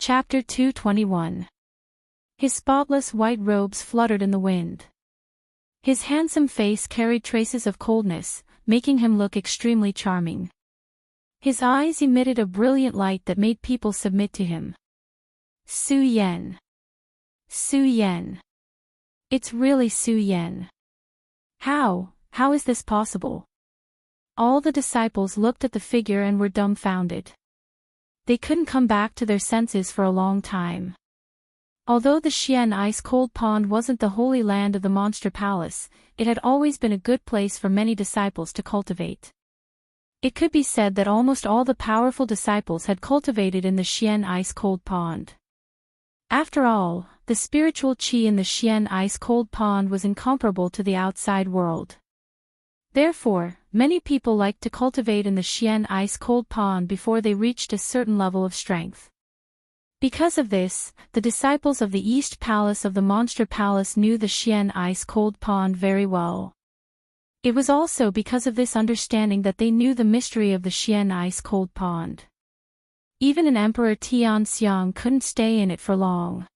Chapter 221. His spotless white robes fluttered in the wind. His handsome face carried traces of coldness, making him look extremely charming. His eyes emitted a brilliant light that made people submit to him. Su Yan. Su Yan. It's really Su Yan. How is this possible? All the disciples looked at the figure and were dumbfounded. They couldn't come back to their senses for a long time. Although the Xian ice-cold pond wasn't the holy land of the monster palace, it had always been a good place for many disciples to cultivate. It could be said that almost all the powerful disciples had cultivated in the Xian ice-cold pond. After all, the spiritual qi in the Xian ice-cold pond was incomparable to the outside world. Therefore, many people liked to cultivate in the Xian ice-cold pond before they reached a certain level of strength. Because of this, the disciples of the East Palace of the Monster Palace knew the Xian ice-cold pond very well. It was also because of this understanding that they knew the mystery of the Xian ice-cold pond. Even an Emperor Tianxiang couldn't stay in it for long.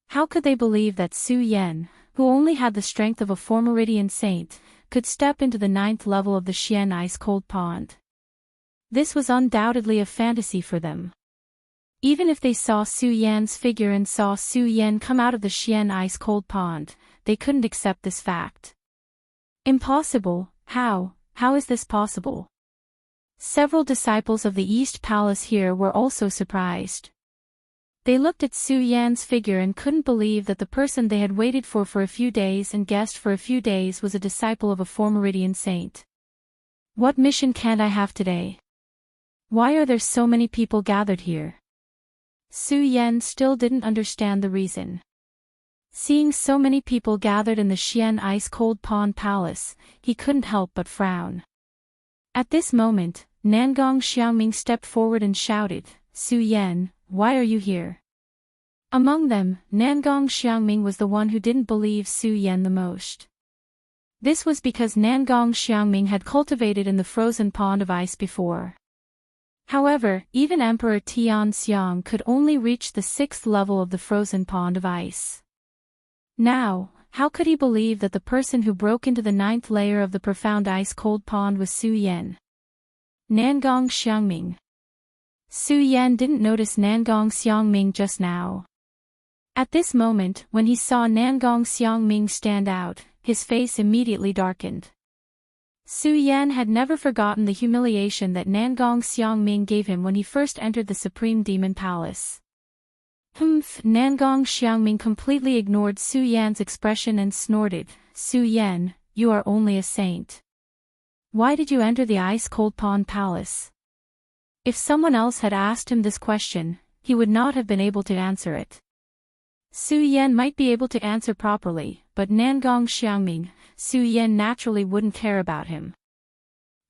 How could they believe that Su Yan, who only had the strength of a Formeridian saint, could step into the 9th level of the Xian ice-cold pond? This was undoubtedly a fantasy for them. Even if they saw Su Yan's figure and saw Su Yan come out of the Xian ice-cold pond, they couldn't accept this fact. Impossible. How is this possible? Several disciples of the East Palace here were also surprised. They looked at Su Yan's figure and couldn't believe that the person they had waited for a few days and guessed for a few days was a disciple of a Formeridian saint. What mission can't I have today? Why are there so many people gathered here? Su Yan still didn't understand the reason. Seeing so many people gathered in the Xian ice-cold pond palace, he couldn't help but frown. At this moment, Nangong Xiangming stepped forward and shouted, "Su Yan, why are you here?" Among them, Nangong Xiangming was the one who didn't believe Su Yan the most. This was because Nangong Xiangming had cultivated in the frozen pond of ice before. However, even Emperor Tianxiang could only reach the 6th level of the frozen pond of ice. Now, how could he believe that the person who broke into the 9th layer of the profound ice-cold pond was Su Yan? Nangong Xiangming. Su Yan didn't notice Nangong Xiangming just now. At this moment, when he saw Nangong Xiangming stand out, his face immediately darkened. Su Yan had never forgotten the humiliation that Nangong Xiangming gave him when he first entered the Supreme Demon Palace. Nangong Xiangming completely ignored Su Yan's expression and snorted, "Su Yan, you are only a saint. Why did you enter the ice-cold pond palace?" If someone else had asked him this question, he would not have been able to answer it. Su Yan might be able to answer properly, but Nangong Xiangming, Su Yan naturally wouldn't care about him.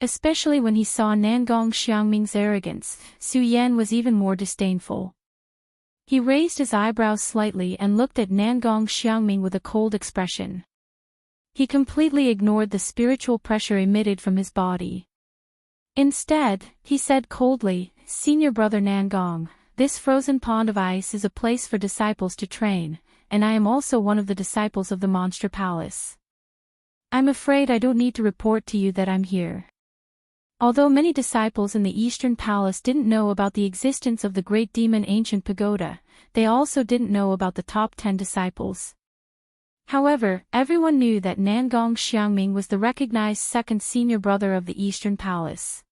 Especially when he saw Nangong Xiangming's arrogance, Su Yan was even more disdainful. He raised his eyebrows slightly and looked at Nangong Xiangming with a cold expression. He completely ignored the spiritual pressure emitted from his body. Instead, he said coldly, "Senior brother Nangong, this frozen pond of ice is a place for disciples to train, and I am also one of the disciples of the Monster Palace. I'm afraid I don't need to report to you that I'm here." Although many disciples in the Eastern Palace didn't know about the existence of the Great Demon Ancient Pagoda, they also didn't know about the top 10 disciples. However, everyone knew that Nangong Xiangming was the recognized second senior brother of the Eastern Palace.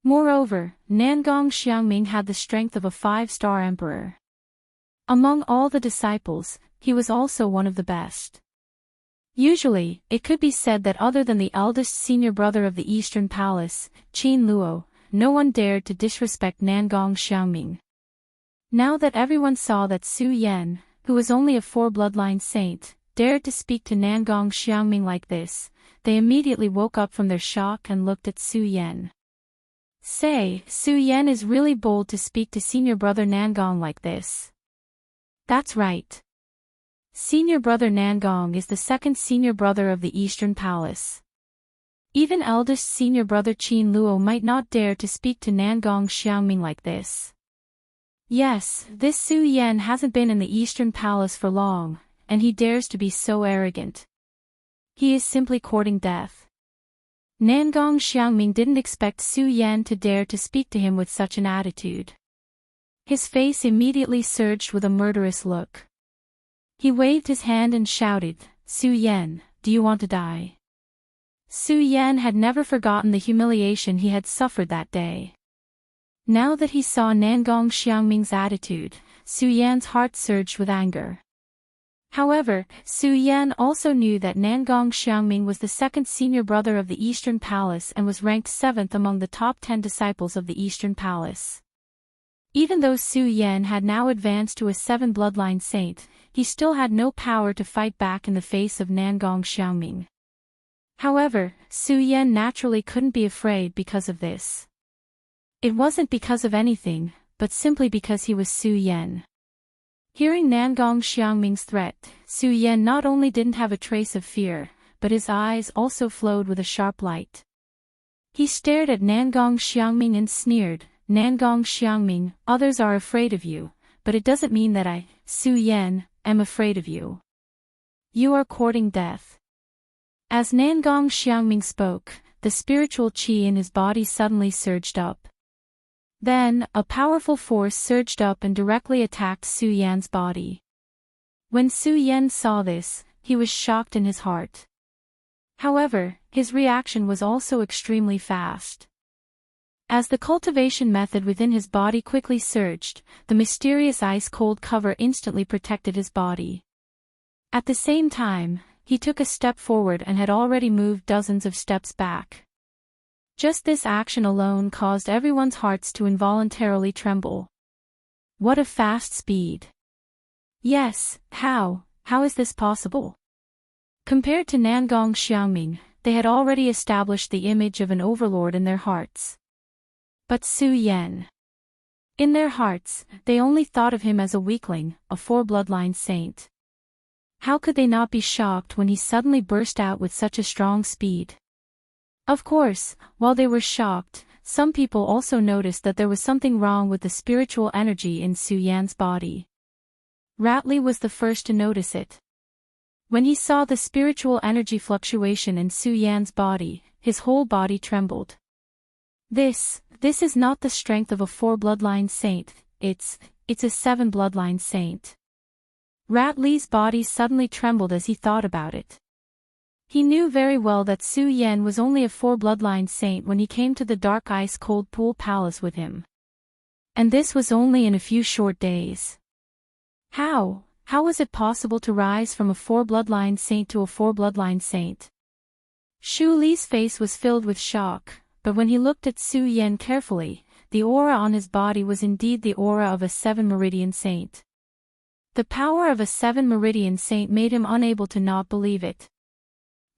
Moreover, Nangong Xiangming had the strength of a 5-star emperor. Among all the disciples, he was also one of the best. Usually, it could be said that other than the eldest senior brother of the Eastern Palace, Qin Luo, no one dared to disrespect Nangong Xiangming. Now that everyone saw that Su Yan, who was only a 4-bloodline saint, dared to speak to Nangong Xiangming like this, they immediately woke up from their shock and looked at Su Yan. Su Yan is really bold to speak to senior brother Nangong like this. That's right. Senior brother Nangong is the second senior brother of the Eastern Palace. Even eldest senior brother Qin Luo might not dare to speak to Nangong Xiangming like this. Yes, this Su Yan hasn't been in the Eastern Palace for long, and he dares to be so arrogant. He is simply courting death. Nangong Xiangming didn't expect Su Yan to dare to speak to him with such an attitude. His face immediately surged with a murderous look. He waved his hand and shouted, "Su Yan, do you want to die?" Su Yan had never forgotten the humiliation he had suffered that day. Now that he saw Nangong Xiangming's attitude, Su Yan's heart surged with anger. However, Su Yan also knew that Nangong Xiangming was the second senior brother of the Eastern Palace and was ranked 7th among the top 10 disciples of the Eastern Palace. Even though Su Yan had now advanced to a 7 bloodline saint, he still had no power to fight back in the face of Nangong Xiangming. However, Su Yan naturally couldn't be afraid because of this. It wasn't because of anything, but simply because he was Su Yan. Hearing Nangong Xiangming's threat, Su Yan not only didn't have a trace of fear, but his eyes also flowed with a sharp light. He stared at Nangong Xiangming and sneered, "Nangong Xiangming, others are afraid of you, but it doesn't mean that I, Su Yan, am afraid of you. You are courting death." As Nangong Xiangming spoke, the spiritual qi in his body suddenly surged up. Then, a powerful force surged up and directly attacked Su Yan's body. When Su Yan saw this, he was shocked in his heart. However, his reaction was also extremely fast. As the cultivation method within his body quickly surged, the mysterious ice-cold cover instantly protected his body. At the same time, he took a step forward and had already moved dozens of steps back. Just this action alone caused everyone's hearts to involuntarily tremble. What a fast speed! Yes, how is this possible? Compared to Nangong Xiangming, they had already established the image of an overlord in their hearts. But Su Yan. In their hearts, they only thought of him as a weakling, a 4-bloodline saint. How could they not be shocked when he suddenly burst out with such a strong speed? Of course, while they were shocked, some people also noticed that there was something wrong with the spiritual energy in Su Yan's body. Ratley was the first to notice it. When he saw the spiritual energy fluctuation in Su Yan's body, his whole body trembled. This is not the strength of a 4-bloodline saint, it's a 7-bloodline saint. Ratley's body suddenly trembled as he thought about it. He knew very well that Su Yan was only a 4-bloodline saint when he came to the dark ice-cold pool palace with him. And this was only in a few short days. How was it possible to rise from a 4-bloodline saint to a 4-bloodline saint? Shu Li's face was filled with shock, but when he looked at Su Yan carefully, the aura on his body was indeed the aura of a 7-meridian saint. The power of a 7-meridian saint made him unable to not believe it.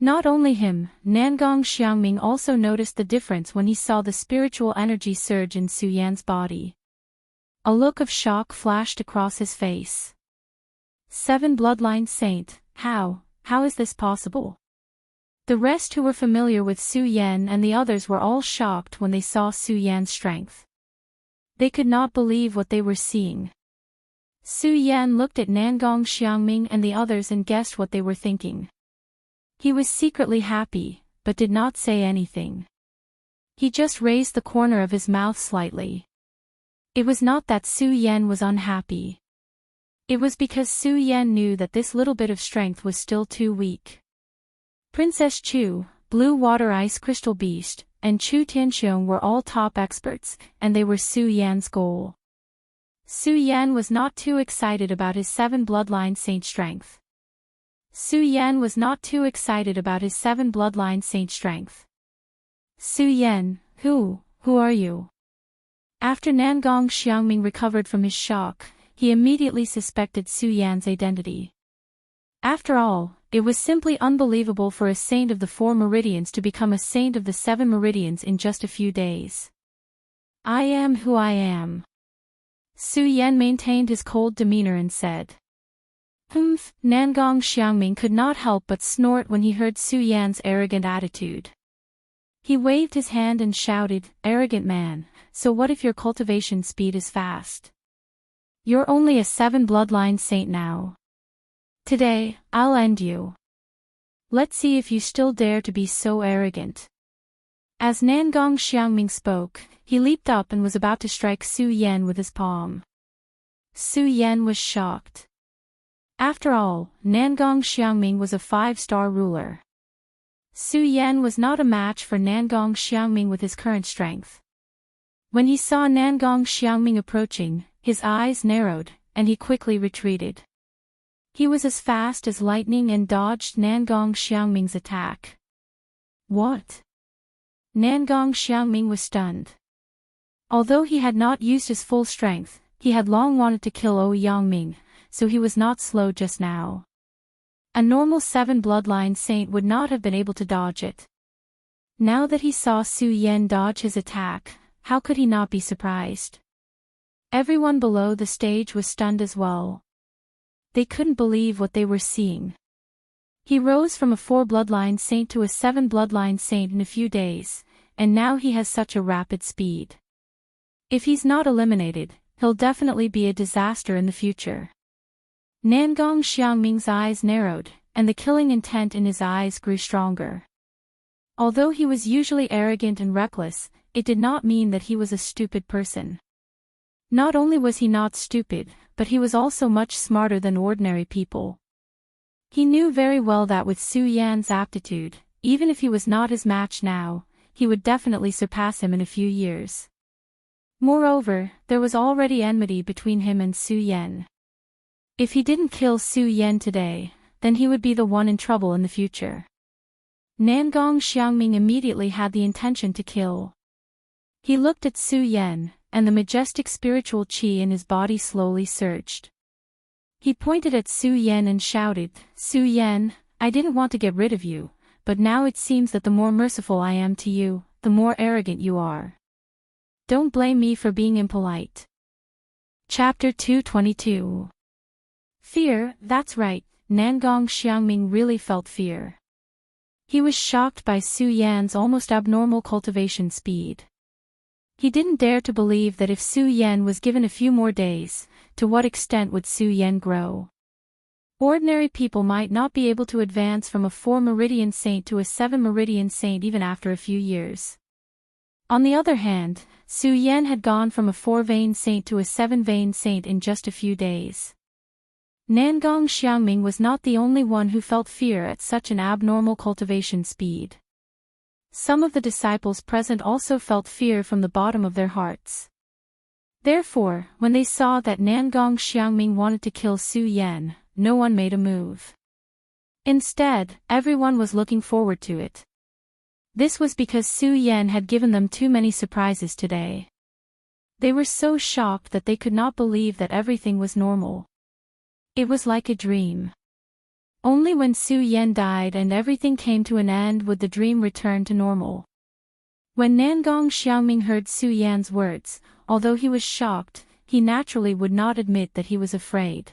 Not only him, Nangong Xiangming also noticed the difference when he saw the spiritual energy surge in Su Yan's body. A look of shock flashed across his face. 7-bloodline saint, how is this possible? The rest who were familiar with Su Yan and the others were all shocked when they saw Su Yan's strength. They could not believe what they were seeing. Su Yan looked at Nangong Xiangming and the others and guessed what they were thinking. He was secretly happy, but did not say anything. He just raised the corner of his mouth slightly. It was not that Su Yan was unhappy. It was because Su Yan knew that this little bit of strength was still too weak. Princess Chu, Blue Water Ice Crystal Beast, and Chu Tianxiong were all top experts, and they were Su Yan's goal. Su Yan was not too excited about his 7-bloodline saint strength. Su Yan was not too excited about his 7-bloodline saint strength. Su Yan, who are you? After Nangong Xiangming recovered from his shock, he immediately suspected Su Yan's identity. After all, it was simply unbelievable for a saint of the 4 meridians to become a saint of the 7 meridians in just a few days. I am who I am. Su Yan maintained his cold demeanor and said. Nangong Xiangming could not help but snort when he heard Su Yan's arrogant attitude. He waved his hand and shouted, "Arrogant man, so what if your cultivation speed is fast? You're only a 7 bloodline saint now. Today, I'll end you. Let's see if you still dare to be so arrogant. As Nangong Xiangming spoke, he leaped up and was about to strike Su Yan with his palm. Su Yan was shocked. After all, Nangong Xiangming was a 5-star ruler. Su Yan was not a match for Nangong Xiangming with his current strength. When he saw Nangong Xiangming approaching, his eyes narrowed, and he quickly retreated. He was as fast as lightning and dodged Nangong Xiangming's attack. What? Nangong Xiangming was stunned. Although he had not used his full strength, he had long wanted to kill Ouyangming, so he was not slow just now. A normal 7 bloodline saint would not have been able to dodge it. Now that he saw Su Yan dodge his attack, how could he not be surprised? Everyone below the stage was stunned as well. They couldn't believe what they were seeing. He rose from a 4 bloodline saint to a 7 bloodline saint in a few days, and now he has such a rapid speed. If he's not eliminated, he'll definitely be a disaster in the future. Nangong Xiangming's eyes narrowed, and the killing intent in his eyes grew stronger. Although he was usually arrogant and reckless, it did not mean that he was a stupid person. Not only was he not stupid, but he was also much smarter than ordinary people. He knew very well that with Su Yan's aptitude, even if he was not his match now, he would definitely surpass him in a few years. Moreover, there was already enmity between him and Su Yan. If he didn't kill Su Yan today, then he would be the one in trouble in the future. Nangong Xiangming immediately had the intention to kill. He looked at Su Yan, and the majestic spiritual qi in his body slowly surged. He pointed at Su Yan and shouted, "Su Yan, I didn't want to get rid of you, but now it seems that the more merciful I am to you, the more arrogant you are. Don't blame me for being impolite." Chapter 222. Fear, that's right, Nangong Xiangming really felt fear. He was shocked by Su Yan's almost abnormal cultivation speed. He didn't dare to believe that if Su Yan was given a few more days, to what extent would Su Yan grow? Ordinary people might not be able to advance from a 4 meridian saint to a 7 meridian saint even after a few years. On the other hand, Su Yan had gone from a 4 vein saint to a 7 vein saint in just a few days. Nangong Xiangming was not the only one who felt fear at such an abnormal cultivation speed. Some of the disciples present also felt fear from the bottom of their hearts. Therefore, when they saw that Nangong Xiangming wanted to kill Su Yan, no one made a move. Instead, everyone was looking forward to it. This was because Su Yan had given them too many surprises today. They were so shocked that they could not believe that everything was normal. It was like a dream. Only when Su Yan died and everything came to an end would the dream return to normal. When Nangong Xiangming heard Su Yan's words, although he was shocked, he naturally would not admit that he was afraid.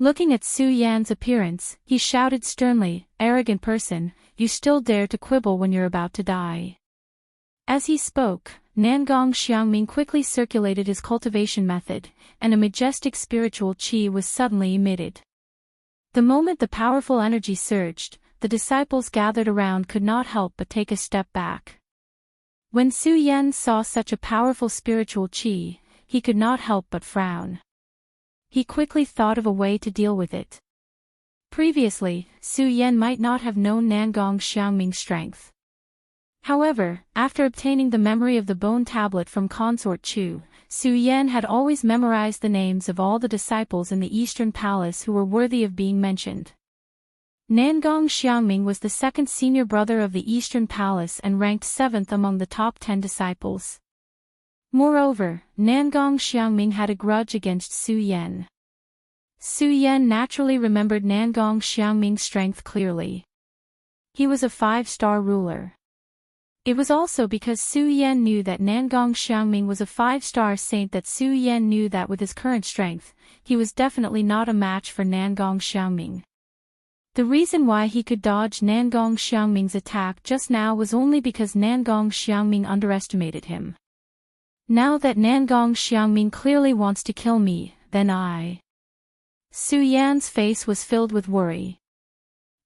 Looking at Su Yan's appearance, he shouted sternly, "Arrogant person, you still dare to quibble when you're about to die." As he spoke, Nangong Xiangming quickly circulated his cultivation method, and a majestic spiritual qi was suddenly emitted. The moment the powerful energy surged, the disciples gathered around could not help but take a step back. When Su Yan saw such a powerful spiritual qi, he could not help but frown. He quickly thought of a way to deal with it. Previously, Su Yan might not have known Nangong Xiangming's strength. However, after obtaining the memory of the bone tablet from Consort Chu, Su Yan had always memorized the names of all the disciples in the Eastern Palace who were worthy of being mentioned. Nangong Xiangming was the second senior brother of the Eastern Palace and ranked 7th among the top 10 disciples. Moreover, Nangong Xiangming had a grudge against Su Yan. Su Yan naturally remembered Nangong Xiangming's strength clearly. He was a 5-star ruler. It was also because Su Yan knew that Nangong Xiangming was a 5-star saint that Su Yan knew that with his current strength, he was definitely not a match for Nangong Xiangming. The reason why he could dodge Nangong Xiangming's attack just now was only because Nangong Xiangming underestimated him. Now that Nangong Xiangming clearly wants to kill me, then I. Su Yan's face was filled with worry.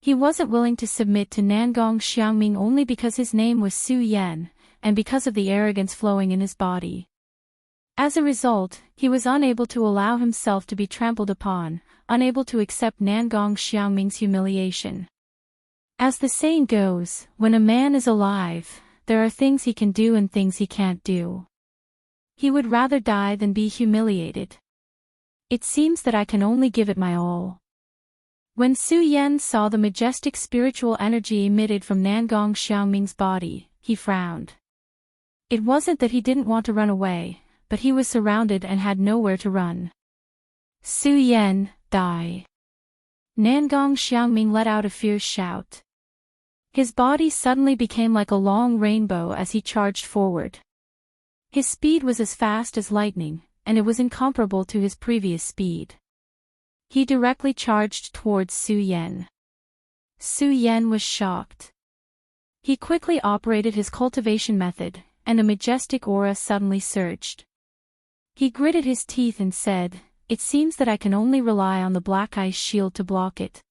He wasn't willing to submit to Nangong Xiangming only because his name was Su Yan, and because of the arrogance flowing in his body. As a result, he was unable to allow himself to be trampled upon, unable to accept Nangong Xiangming's humiliation. As the saying goes, when a man is alive, there are things he can do and things he can't do. He would rather die than be humiliated. It seems that I can only give it my all. When Su Yan saw the majestic spiritual energy emitted from Nangong Xiangming's body, he frowned. It wasn't that he didn't want to run away, but he was surrounded and had nowhere to run. Su Yan, die. Nangong Xiangming let out a fierce shout. His body suddenly became like a long rainbow as he charged forward. His speed was as fast as lightning, and it was incomparable to his previous speed. He directly charged towards Su Yan. Su Yan was shocked. He quickly operated his cultivation method, and a majestic aura suddenly surged. He gritted his teeth and said, "It seems that I can only rely on the black ice shield to block it."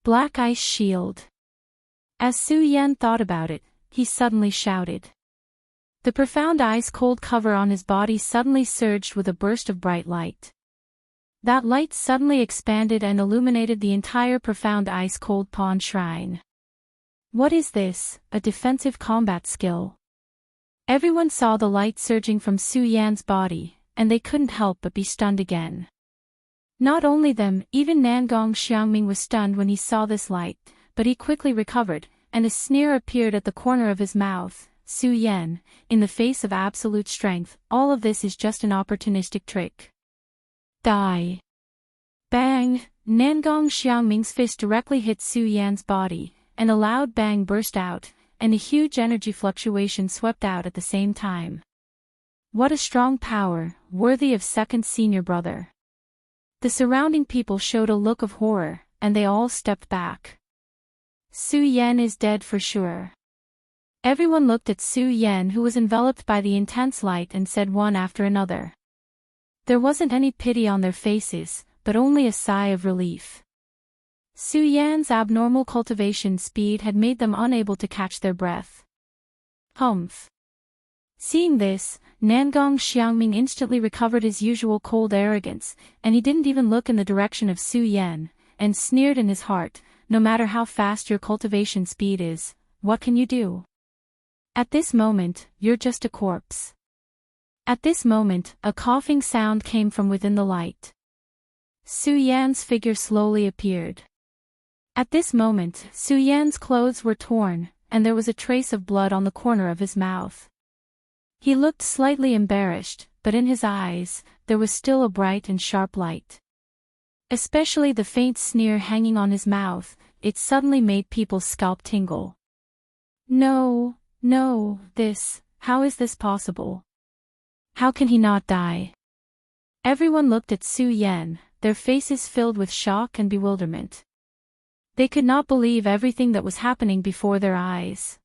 Black ice shield. As Su Yan thought about it, he suddenly shouted. The profound ice-cold cover on his body suddenly surged with a burst of bright light. That light suddenly expanded and illuminated the entire profound ice-cold pond shrine. What is this? A defensive combat skill? Everyone saw the light surging from Su Yan's body, and they couldn't help but be stunned again. Not only them, even Nangong Xiangming was stunned when he saw this light, but he quickly recovered, and a sneer appeared at the corner of his mouth. Su Yan, in the face of absolute strength, all of this is just an opportunistic trick. Die. Bang! Nangong Xiangming's fist directly hit Su Yan's body, and a loud bang burst out, and a huge energy fluctuation swept out at the same time. What a strong power, worthy of second senior brother. The surrounding people showed a look of horror, and they all stepped back. Su Yan is dead for sure. Everyone looked at Su Yan, who was enveloped by the intense light, and said one after another. There wasn't any pity on their faces, but only a sigh of relief. Su Yan's abnormal cultivation speed had made them unable to catch their breath. Humph. Seeing this, Nangong Xiangming instantly recovered his usual cold arrogance, and he didn't even look in the direction of Su Yan, and sneered in his heart, "No matter how fast your cultivation speed is, what can you do? At this moment, you're just a corpse." At this moment, a coughing sound came from within the light. Su Yan's figure slowly appeared. At this moment, Su Yan's clothes were torn, and there was a trace of blood on the corner of his mouth. He looked slightly embarrassed, but in his eyes, there was still a bright and sharp light. Especially the faint sneer hanging on his mouth, it suddenly made people's scalp tingle. No, how is this possible? How can he not die? Everyone looked at Su Yan, their faces filled with shock and bewilderment. They could not believe everything that was happening before their eyes.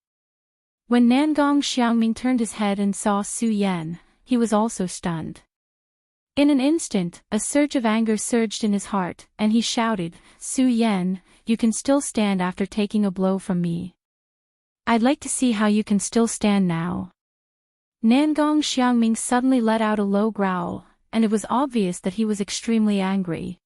When Nangong Xiangming turned his head and saw Su Yan, he was also stunned. In an instant, a surge of anger surged in his heart, and he shouted, "Su Yan, you can still stand after taking a blow from me. I'd like to see how you can still stand now." Nangong Xiangming suddenly let out a low growl, and it was obvious that he was extremely angry.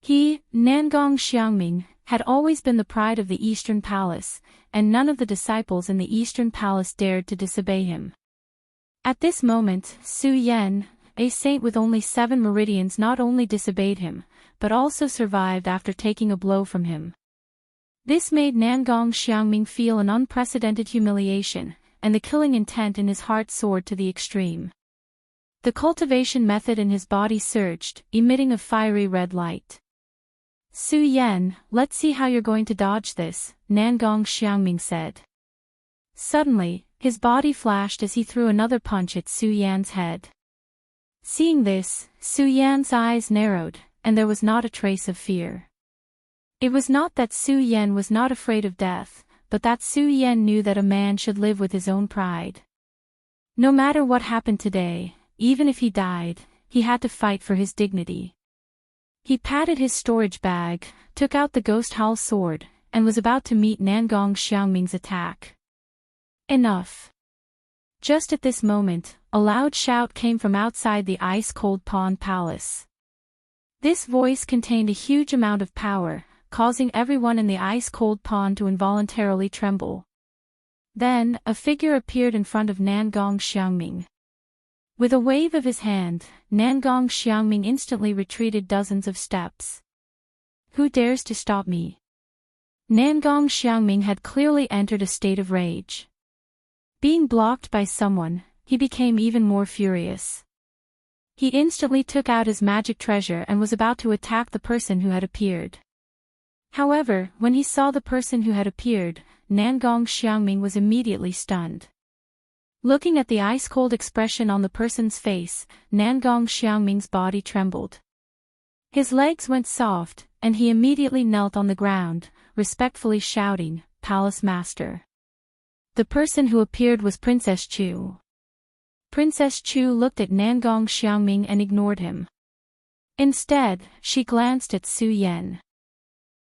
He, Nangong Xiangming, had always been the pride of the Eastern Palace, and none of the disciples in the Eastern Palace dared to disobey him. At this moment, Su Yan, a saint with only 7 meridians, not only disobeyed him, but also survived after taking a blow from him. This made Nangong Xiangming feel an unprecedented humiliation, and the killing intent in his heart soared to the extreme. The cultivation method in his body surged, emitting a fiery red light. "Su Yan, let's see how you're going to dodge this," Nangong Xiangming said. Suddenly, his body flashed as he threw another punch at Su Yan's head. Seeing this, Su Yan's eyes narrowed, and there was not a trace of fear. It was not that Su Yan was not afraid of death, but that Su Yan knew that a man should live with his own pride. No matter what happened today, even if he died, he had to fight for his dignity. He patted his storage bag, took out the ghost howl sword, and was about to meet Nangong Xiangming's attack. Enough. Just at this moment, a loud shout came from outside the ice-cold pond palace. This voice contained a huge amount of power, causing everyone in the ice-cold pond to involuntarily tremble. Then, a figure appeared in front of Nangong Xiangming. With a wave of his hand, Nangong Xiangming instantly retreated dozens of steps. Who dares to stop me? Nangong Xiangming had clearly entered a state of rage. Being blocked by someone, he became even more furious. He instantly took out his magic treasure and was about to attack the person who had appeared. However, when he saw the person who had appeared, Nangong Xiangming was immediately stunned. Looking at the ice-cold expression on the person's face, Nangong Xiangming's body trembled. His legs went soft, and he immediately knelt on the ground, respectfully shouting, "Palace Master." The person who appeared was Princess Chu. Princess Chu looked at Nangong Xiangming and ignored him. Instead, she glanced at Su Yan.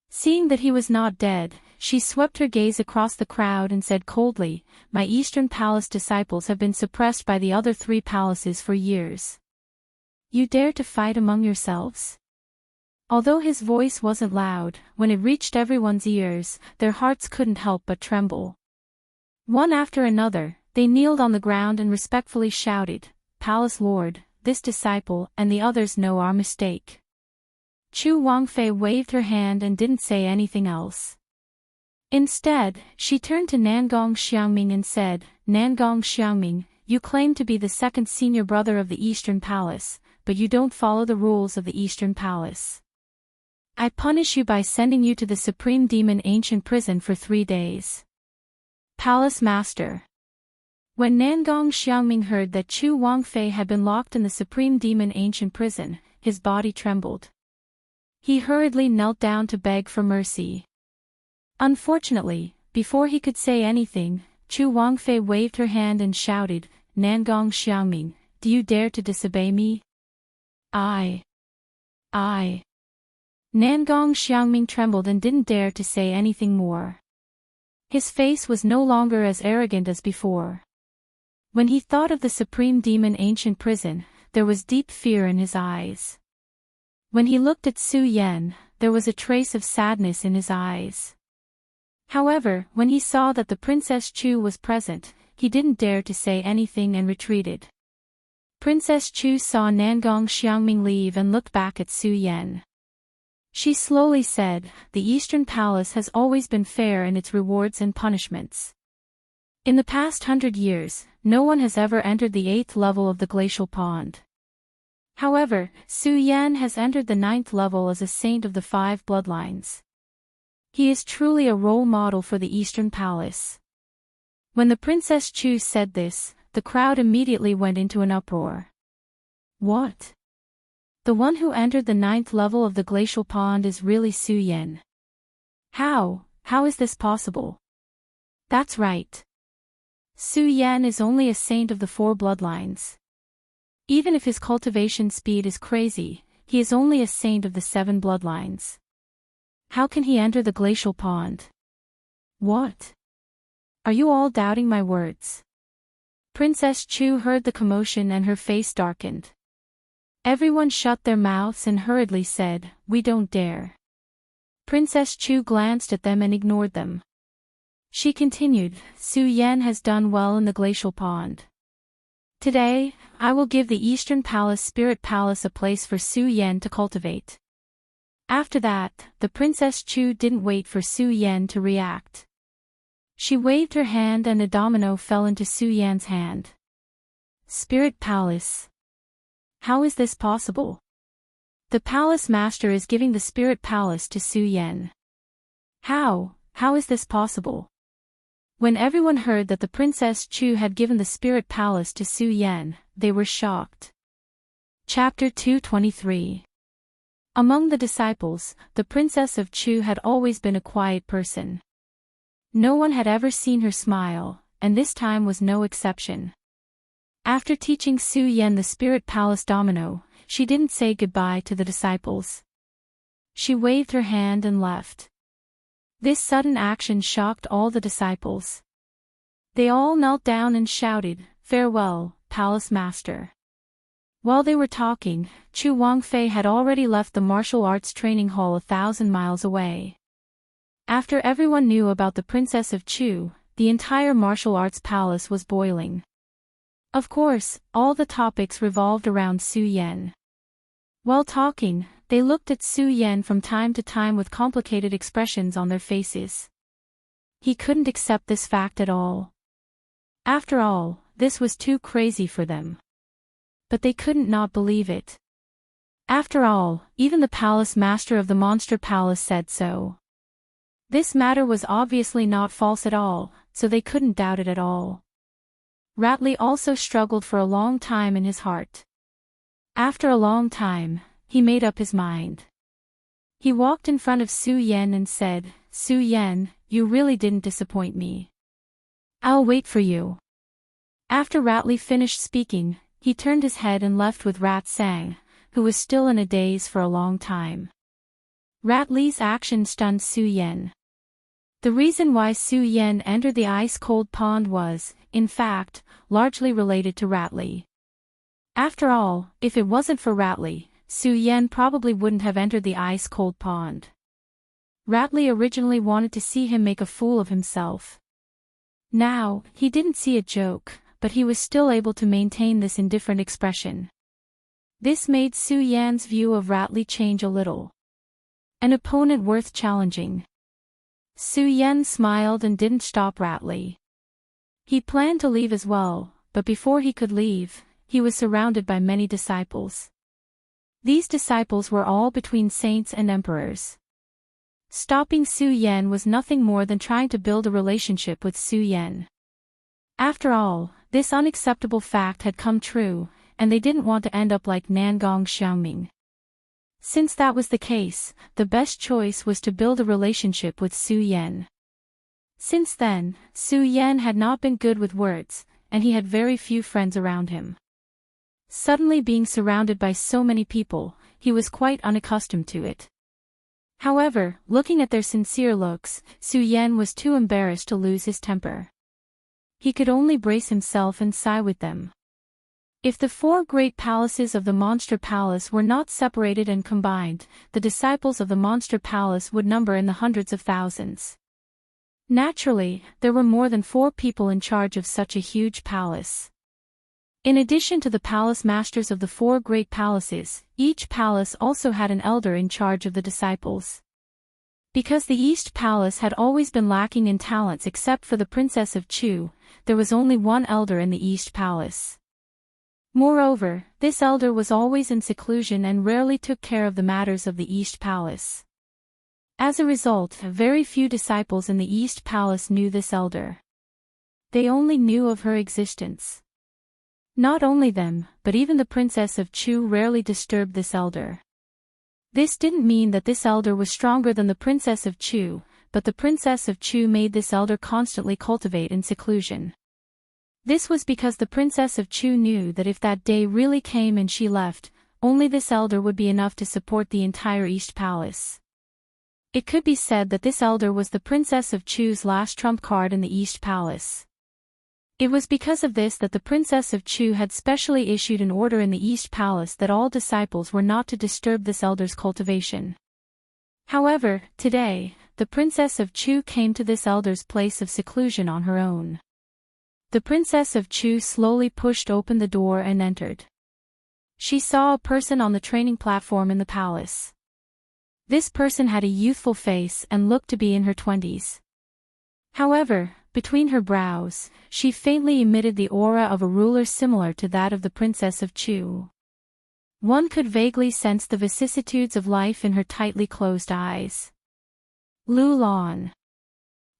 Seeing that he was not dead, she swept her gaze across the crowd and said coldly, "My Eastern Palace disciples have been suppressed by the other 3 palaces for years. You dare to fight among yourselves?" Although his voice wasn't loud, when it reached everyone's ears, their hearts couldn't help but tremble. One after another, they kneeled on the ground and respectfully shouted, "Palace Lord, this disciple and the others know our mistake." Chu Wangfei waved her hand and didn't say anything else. Instead, she turned to Nangong Xiangming and said, "Nangong Xiangming, you claim to be the second senior brother of the Eastern Palace, but you don't follow the rules of the Eastern Palace. I punish you by sending you to the Supreme Demon Ancient Prison for 3 days. Palace Master." When Nangong Xiangming heard that Chu Wangfei had been locked in the Supreme Demon Ancient Prison, his body trembled. He hurriedly knelt down to beg for mercy. Unfortunately, before he could say anything, Chu Wangfei waved her hand and shouted, "Nangong Xiangming, do you dare to disobey me?" I. Nangong Xiangming trembled and didn't dare to say anything more. His face was no longer as arrogant as before. When he thought of the Supreme Demon Ancient Prison, there was deep fear in his eyes. When he looked at Su Yan, there was a trace of sadness in his eyes. However, when he saw that the Princess Chu was present, he didn't dare to say anything and retreated. Princess Chu saw Nangong Xiangming leave and looked back at Su Yan. She slowly said, "The Eastern Palace has always been fair in its rewards and punishments. In the past 100 years, no one has ever entered the 8th level of the glacial pond. However, Su Yan has entered the 9th level as a saint of the 5 bloodlines. He is truly a role model for the Eastern Palace." When the Princess Chu said this, the crowd immediately went into an uproar. What? The one who entered the 9th level of the glacial pond is really Su Yan? How is this possible? That's right. Su Yan is only a saint of the 4 bloodlines. Even if his cultivation speed is crazy, he is only a saint of the 7 bloodlines. How can he enter the glacial pond? What? Are you all doubting my words? Princess Chu heard the commotion and her face darkened. Everyone shut their mouths and hurriedly said, "We don't dare." Princess Chu glanced at them and ignored them. She continued, "Su Yan has done well in the glacial pond. Today, I will give the Eastern Palace Spirit Palace a place for Su Yan to cultivate." After that, the Princess Chu didn't wait for Su Yan to react. She waved her hand and a domino fell into Su Yan's hand. Spirit Palace. How is this possible? The Palace Master is giving the Spirit Palace to Su Yan. How is this possible? When everyone heard that the Princess Chu had given the Spirit Palace to Su Yan, they were shocked. Chapter 223. Among the disciples, the Princess of Chu had always been a quiet person. No one had ever seen her smile, and this time was no exception. After teaching Su Yan the Spirit Palace domino, she didn't say goodbye to the disciples. She waved her hand and left. This sudden action shocked all the disciples. They all knelt down and shouted, "Farewell, Palace Master." While they were talking, Chu Wangfei had already left the martial arts training hall 1,000 miles away. After everyone knew about the Princess of Chu, the entire martial arts palace was boiling. Of course, all the topics revolved around Su Yan. While talking, they looked at Su Yan from time to time with complicated expressions on their faces. He couldn't accept this fact at all. After all, this was too crazy for them. But they couldn't not believe it. After all, even the palace master of the monster palace said so. This matter was obviously not false at all, so they couldn't doubt it at all. Ratley also struggled for a long time in his heart. After a long time, he made up his mind. He walked in front of Su Yan and said, "Su Yan, you really didn't disappoint me. I'll wait for you." After Ratley finished speaking, he turned his head and left with Rat Sang, who was still in a daze for a long time. Ratley's action stunned Su Yan. The reason why Su Yan entered the ice-cold pond was, in fact, largely related to Ratley. After all, if it wasn't for Ratley, Su Yan probably wouldn't have entered the ice-cold pond. Ratley originally wanted to see him make a fool of himself. Now, he didn't see a joke, but he was still able to maintain this indifferent expression. This made Su Yan's view of Ratley change a little. An opponent worth challenging. Su Yan smiled and didn't stop Ratley. He planned to leave as well, but before he could leave, he was surrounded by many disciples. These disciples were all between saints and emperors. Stopping Su Yan was nothing more than trying to build a relationship with Su Yan. After all, this unacceptable fact had come true, and they didn't want to end up like Nangong Xiaoming. Since that was the case, the best choice was to build a relationship with Su Yan. Since then, Su Yan had not been good with words, and he had very few friends around him. Suddenly being surrounded by so many people, he was quite unaccustomed to it. However, looking at their sincere looks, Su Yan was too embarrassed to lose his temper. He could only brace himself and sigh with them. If the four great palaces of the Monster Palace were not separated and combined, the disciples of the Monster Palace would number in the hundreds of thousands. Naturally, there were more than 4 people in charge of such a huge palace. In addition to the palace masters of the 4 great palaces, each palace also had an elder in charge of the disciples. Because the East Palace had always been lacking in talents except for the Princess of Chu, there was only one elder in the East Palace. Moreover, this elder was always in seclusion and rarely took care of the matters of the East Palace. As a result, very few disciples in the East Palace knew this elder. They only knew of her existence. Not only them, but even the Princess of Chu rarely disturbed this elder. This didn't mean that this elder was stronger than the Princess of Chu, but the Princess of Chu made this elder constantly cultivate in seclusion. This was because the Princess of Chu knew that if that day really came and she left, only this elder would be enough to support the entire East Palace. It could be said that this elder was the Princess of Chu's last trump card in the East Palace. It was because of this that the Princess of Chu had specially issued an order in the East Palace that all disciples were not to disturb this elder's cultivation. However, today, the Princess of Chu came to this elder's place of seclusion on her own. The Princess of Chu slowly pushed open the door and entered. She saw a person on the training platform in the palace. This person had a youthful face and looked to be in her 20s. However, between her brows, she faintly emitted the aura of a ruler similar to that of the Princess of Chu. One could vaguely sense the vicissitudes of life in her tightly closed eyes. Lu Lan.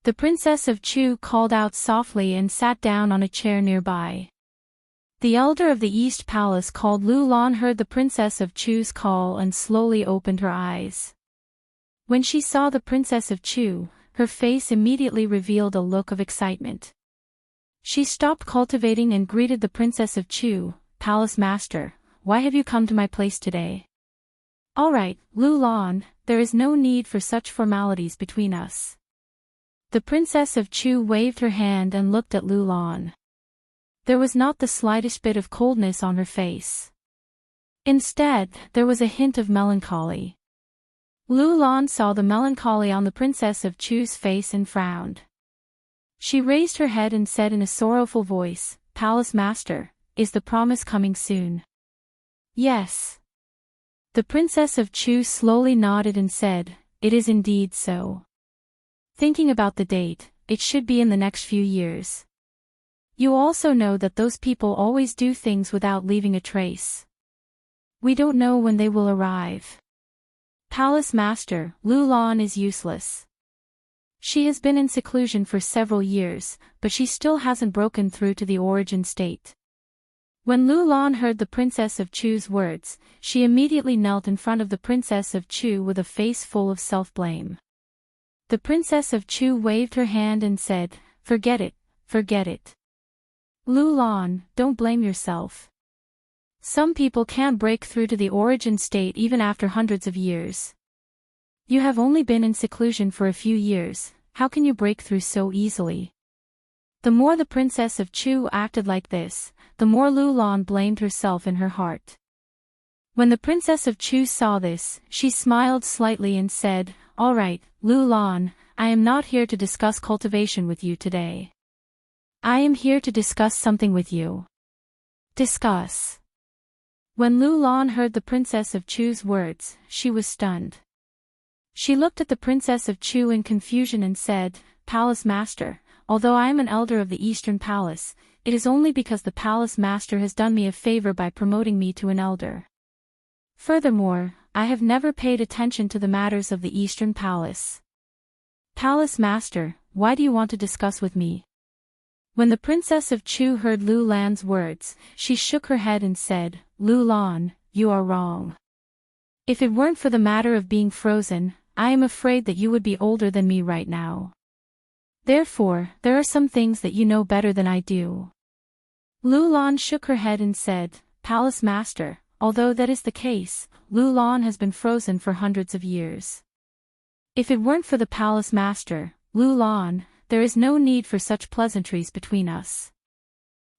The Princess of Chu called out softly and sat down on a chair nearby. The elder of the East Palace called Lu Lan heard the Princess of Chu's call and slowly opened her eyes. When she saw the Princess of Chu, her face immediately revealed a look of excitement. She stopped cultivating and greeted the Princess of Chu, "Palace Master, why have you come to my place today? All right, Lu Lan, there is no need for such formalities between us. The Princess of Chu waved her hand and looked at Lu Lan. There was not the slightest bit of coldness on her face. Instead, there was a hint of melancholy. Lu Lan saw the melancholy on the Princess of Chu's face and frowned. She raised her head and said in a sorrowful voice, "Palace Master, is the promise coming soon?" "Yes." The Princess of Chu slowly nodded and said, "It is indeed so. Thinking about the date, it should be in the next few years. You also know that those people always do things without leaving a trace. We don't know when they will arrive. Palace Master, Lu Lan is useless. She has been in seclusion for several years, but she still hasn't broken through to the origin state." When Lu Lan heard the Princess of Chu's words, she immediately knelt in front of the Princess of Chu with a face full of self-blame. The Princess of Chu waved her hand and said, "Forget it, forget it. Lu Lan, don't blame yourself. Some people can't break through to the origin state even after hundreds of years. You have only been in seclusion for a few years, how can you break through so easily?" The more the Princess of Chu acted like this, the more Lu Lan blamed herself in her heart. When the Princess of Chu saw this, she smiled slightly and said, "All right, Lu Lan, I am not here to discuss cultivation with you today. I am here to discuss something with you." "Discuss." When Lu Lan heard the Princess of Chu's words, she was stunned. She looked at the Princess of Chu in confusion and said, "Palace Master, although I am an elder of the Eastern Palace, it is only because the Palace Master has done me a favor by promoting me to an elder. Furthermore, I have never paid attention to the matters of the Eastern Palace. Palace Master, why do you want to discuss with me?" When the Princess of Chu heard Lu Lan's words, she shook her head and said, "Lu Lan, you are wrong. If it weren't for the matter of being frozen, I am afraid that you would be older than me right now. Therefore, there are some things that you know better than I do." Lu Lan shook her head and said, "Palace Master, although that is the case, Lu Lan has been frozen for hundreds of years. If it weren't for the Palace Master, Lu Lan, there is no need for such pleasantries between us."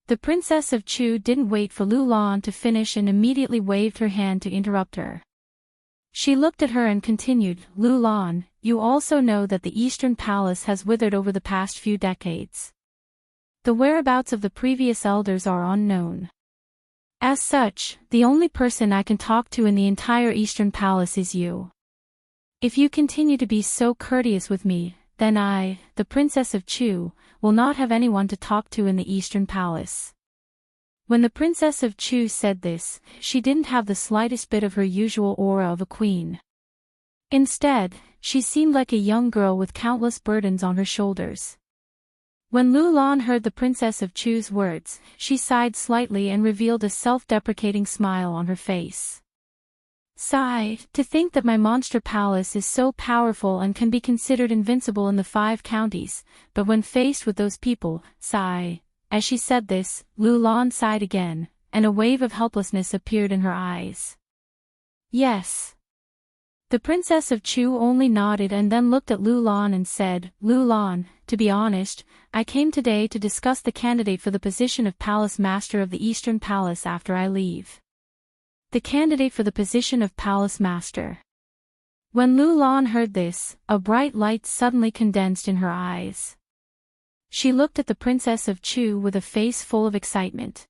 The Princess of Chu didn't wait for Lu Lan to finish and immediately waved her hand to interrupt her. She looked at her and continued, "Lu Lan, you also know that the Eastern Palace has withered over the past few decades. The whereabouts of the previous elders are unknown. As such, the only person I can talk to in the entire Eastern Palace is you. If you continue to be so courteous with me, then I, the Princess of Chu, will not have anyone to talk to in the Eastern Palace." When the Princess of Chu said this, she didn't have the slightest bit of her usual aura of a queen. Instead, she seemed like a young girl with countless burdens on her shoulders. When Lu Lan heard the Princess of Chu's words, she sighed slightly and revealed a self-deprecating smile on her face. "Sigh, to think that my monster palace is so powerful and can be considered invincible in the 5 counties, but when faced with those people, sigh." As she said this, Lu Lan sighed again, and a wave of helplessness appeared in her eyes. "Yes." The Princess of Chu only nodded and then looked at Lu Lan and said, "Lu Lan, to be honest, I came today to discuss the candidate for the position of Palace Master of the Eastern Palace after I leave." The candidate for the position of Palace Master. When Lu Lan heard this, a bright light suddenly condensed in her eyes. She looked at the Princess of Chu with a face full of excitement.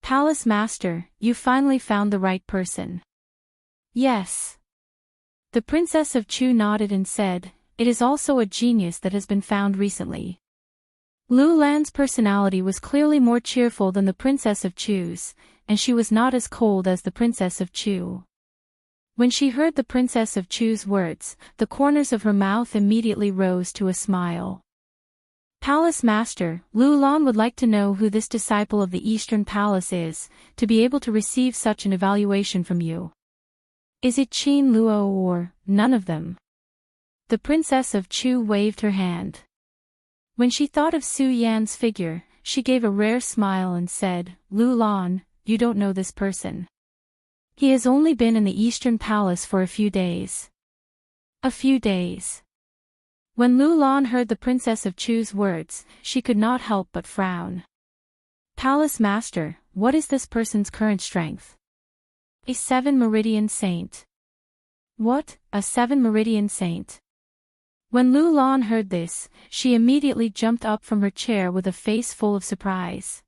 "Palace Master, you finally found the right person." "Yes." The Princess of Chu nodded and said, "It is also a genius that has been found recently." Lu Lan's personality was clearly more cheerful than the Princess of Chu's, and she was not as cold as the Princess of Chu. When she heard the Princess of Chu's words, the corners of her mouth immediately rose to a smile. "Palace Master, Lu Lan would like to know who this disciple of the Eastern Palace is, to be able to receive such an evaluation from you. Is it Qin Luo or none of them?" The Princess of Chu waved her hand. When she thought of Su Yan's figure, she gave a rare smile and said, "Lu Lan, you don't know this person." He has only been in the Eastern Palace for a few days. A few days. When Lu Lan heard the Princess of Chu's words, she could not help but frown. Palace Master, what is this person's current strength? A 7 Meridian Saint. What, a 7 Meridian Saint? When Lu Lan heard this, she immediately jumped up from her chair with a face full of surprise.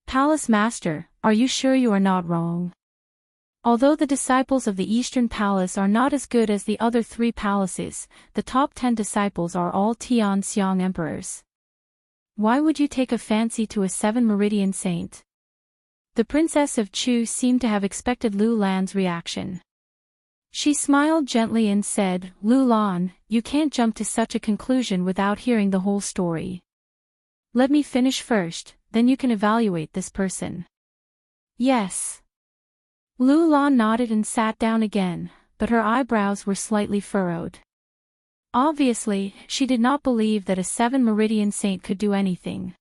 Palace Master, are you sure you are not wrong? Although the disciples of the Eastern Palace are not as good as the other 3 palaces, the top 10 disciples are all Tianxiang emperors. Why would you take a fancy to a 7 Meridian Saint? The Princess of Chu seemed to have expected Lu Lan's reaction. She smiled gently and said, Lu Lan, you can't jump to such a conclusion without hearing the whole story. Let me finish first, then you can evaluate this person. Yes. Lu Lan nodded and sat down again, but her eyebrows were slightly furrowed. Obviously, she did not believe that a 7 Meridian Saint could do anything.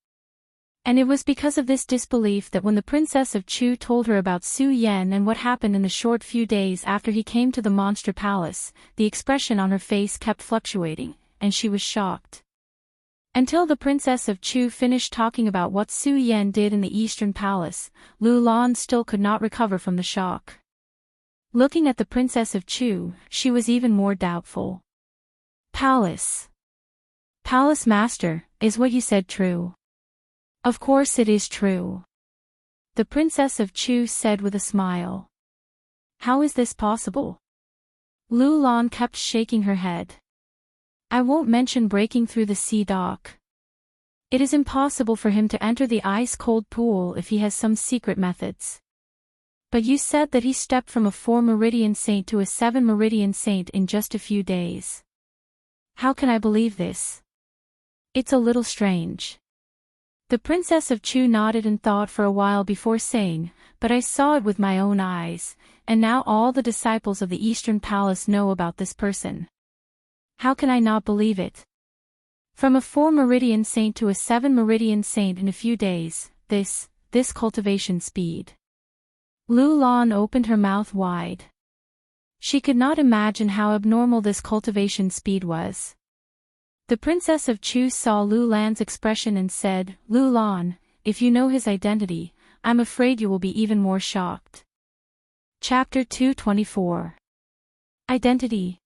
And it was because of this disbelief that when the Princess of Chu told her about Su Yan and what happened in the short few days after he came to the Monster Palace, the expression on her face kept fluctuating, and she was shocked. Until the Princess of Chu finished talking about what Su Yan did in the Eastern Palace, Lu Lan still could not recover from the shock. Looking at the Princess of Chu, she was even more doubtful. Palace Master, is what you said true? Of course it is true. The Princess of Chu said with a smile. How is this possible? Lu Lan kept shaking her head. I won't mention breaking through the sea dock. It is impossible for him to enter the ice-cold pool if he has some secret methods. But you said that he stepped from a 4 Meridian Saint to a 7 Meridian Saint in just a few days. How can I believe this? It's a little strange. The Princess of Chu nodded and thought for a while before saying, but I saw it with my own eyes, and now all the disciples of the Eastern Palace know about this person. How can I not believe it? From a 4 Meridian Saint to a 7 Meridian Saint in a few days, this cultivation speed. Lu Lan opened her mouth wide. She could not imagine how abnormal this cultivation speed was. The Princess of Chu saw Lu Lan's expression and said, Lu Lan, if you know his identity, I'm afraid you will be even more shocked. Chapter 224. Identity.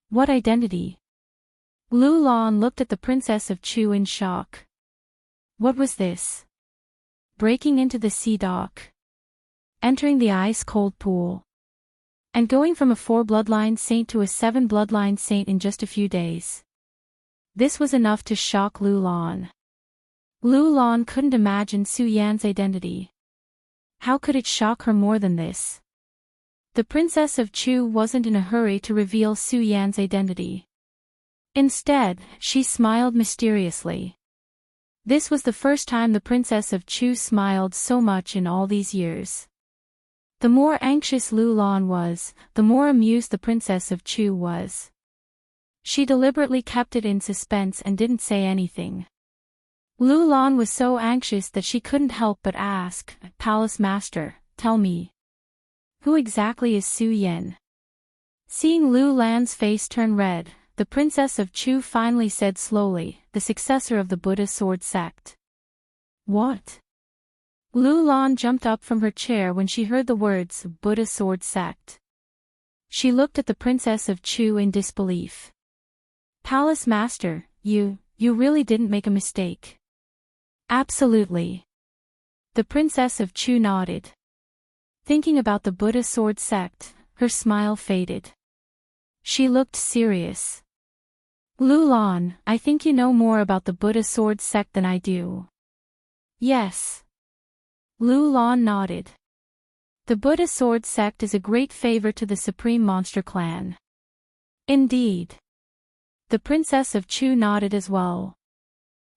What identity? Lu Lan looked at the Princess of Chu in shock. What was this? Breaking into the sea dock. Entering the ice-cold pool. And going from a 4 bloodline saint to a 7 bloodline saint in just a few days. This was enough to shock Lu Lan. Lu Lan couldn't imagine Su Yan's identity. How could it shock her more than this? The Princess of Chu wasn't in a hurry to reveal Su Yan's identity. Instead, she smiled mysteriously. This was the first time the Princess of Chu smiled so much in all these years. The more anxious Lu Lan was, the more amused the Princess of Chu was. She deliberately kept it in suspense and didn't say anything. Lu Lan was so anxious that she couldn't help but ask, Palace Master, tell me. Who exactly is Su Yan? Seeing Lu Lan's face turn red, the Princess of Chu finally said slowly, the successor of the Buddha sword sect. What? Lu Lan jumped up from her chair when she heard the words, Buddha sword sect. She looked at the Princess of Chu in disbelief. Palace Master, you really didn't make a mistake. Absolutely. The Princess of Chu nodded. Thinking about the Buddha sword sect, her smile faded. She looked serious. Lu Lan, I think you know more about the Buddha sword sect than I do. Yes. Lu Lan nodded. The Buddha sword sect is a great favor to the Supreme Monster Clan. Indeed. The Princess of Chu nodded as well.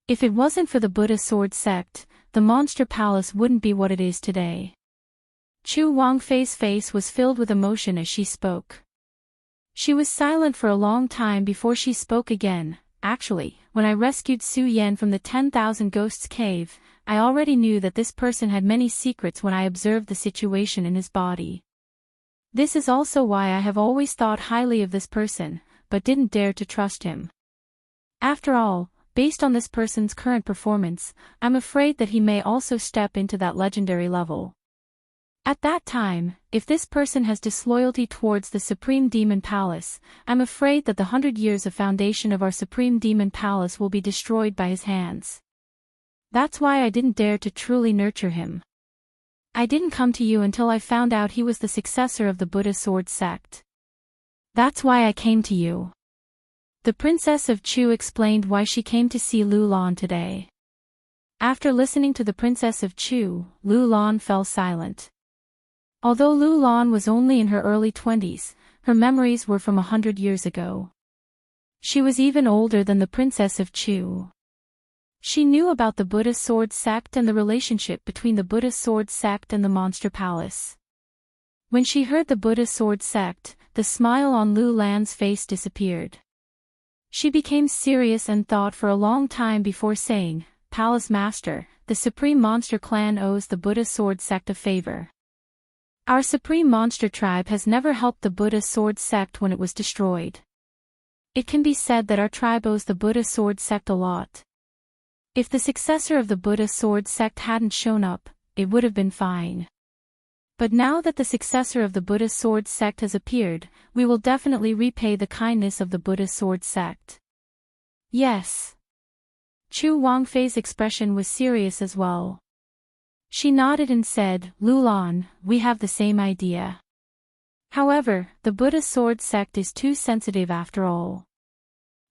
If it wasn't for the Buddha sword sect, the Monster Palace wouldn't be what it is today. Chu Wangfei's face was filled with emotion as she spoke. She was silent for a long time before she spoke again. Actually, when I rescued Su Yan from the 10,000 Ghosts cave, I already knew that this person had many secrets when I observed the situation in his body. This is also why I have always thought highly of this person, but didn't dare to trust him. After all, based on this person's current performance, I'm afraid that he may also step into that legendary level. At that time, if this person has disloyalty towards the Supreme Demon Palace, I'm afraid that the 100 years of foundation of our Supreme Demon Palace will be destroyed by his hands. That's why I didn't dare to truly nurture him. I didn't come to you until I found out he was the successor of the Buddha Sword sect. That's why I came to you. The Princess of Chu explained why she came to see Lu Lan today. After listening to the Princess of Chu, Lu Lan fell silent. Although Lu Lan was only in her early 20s, her memories were from 100 years ago. She was even older than the Princess of Chu. She knew about the Buddha Sword sect and the relationship between the Buddha Sword sect and the Monster Palace. When she heard the Buddha Sword sect, the smile on Lu Lan's face disappeared. She became serious and thought for a long time before saying, "Palace Master, the Supreme Monster Clan owes the Buddha Sword sect a favor. Our Supreme Monster tribe has never helped the Buddha Sword sect when it was destroyed. It can be said that our tribe owes the Buddha Sword sect a lot. If the successor of the Buddha Sword sect hadn't shown up, it would have been fine. But now that the successor of the Buddha Sword sect has appeared, we will definitely repay the kindness of the Buddha Sword sect." Yes. Chu Wangfei's expression was serious as well. She nodded and said, "Lu Lan, we have the same idea. However, the Buddha Sword sect is too sensitive after all.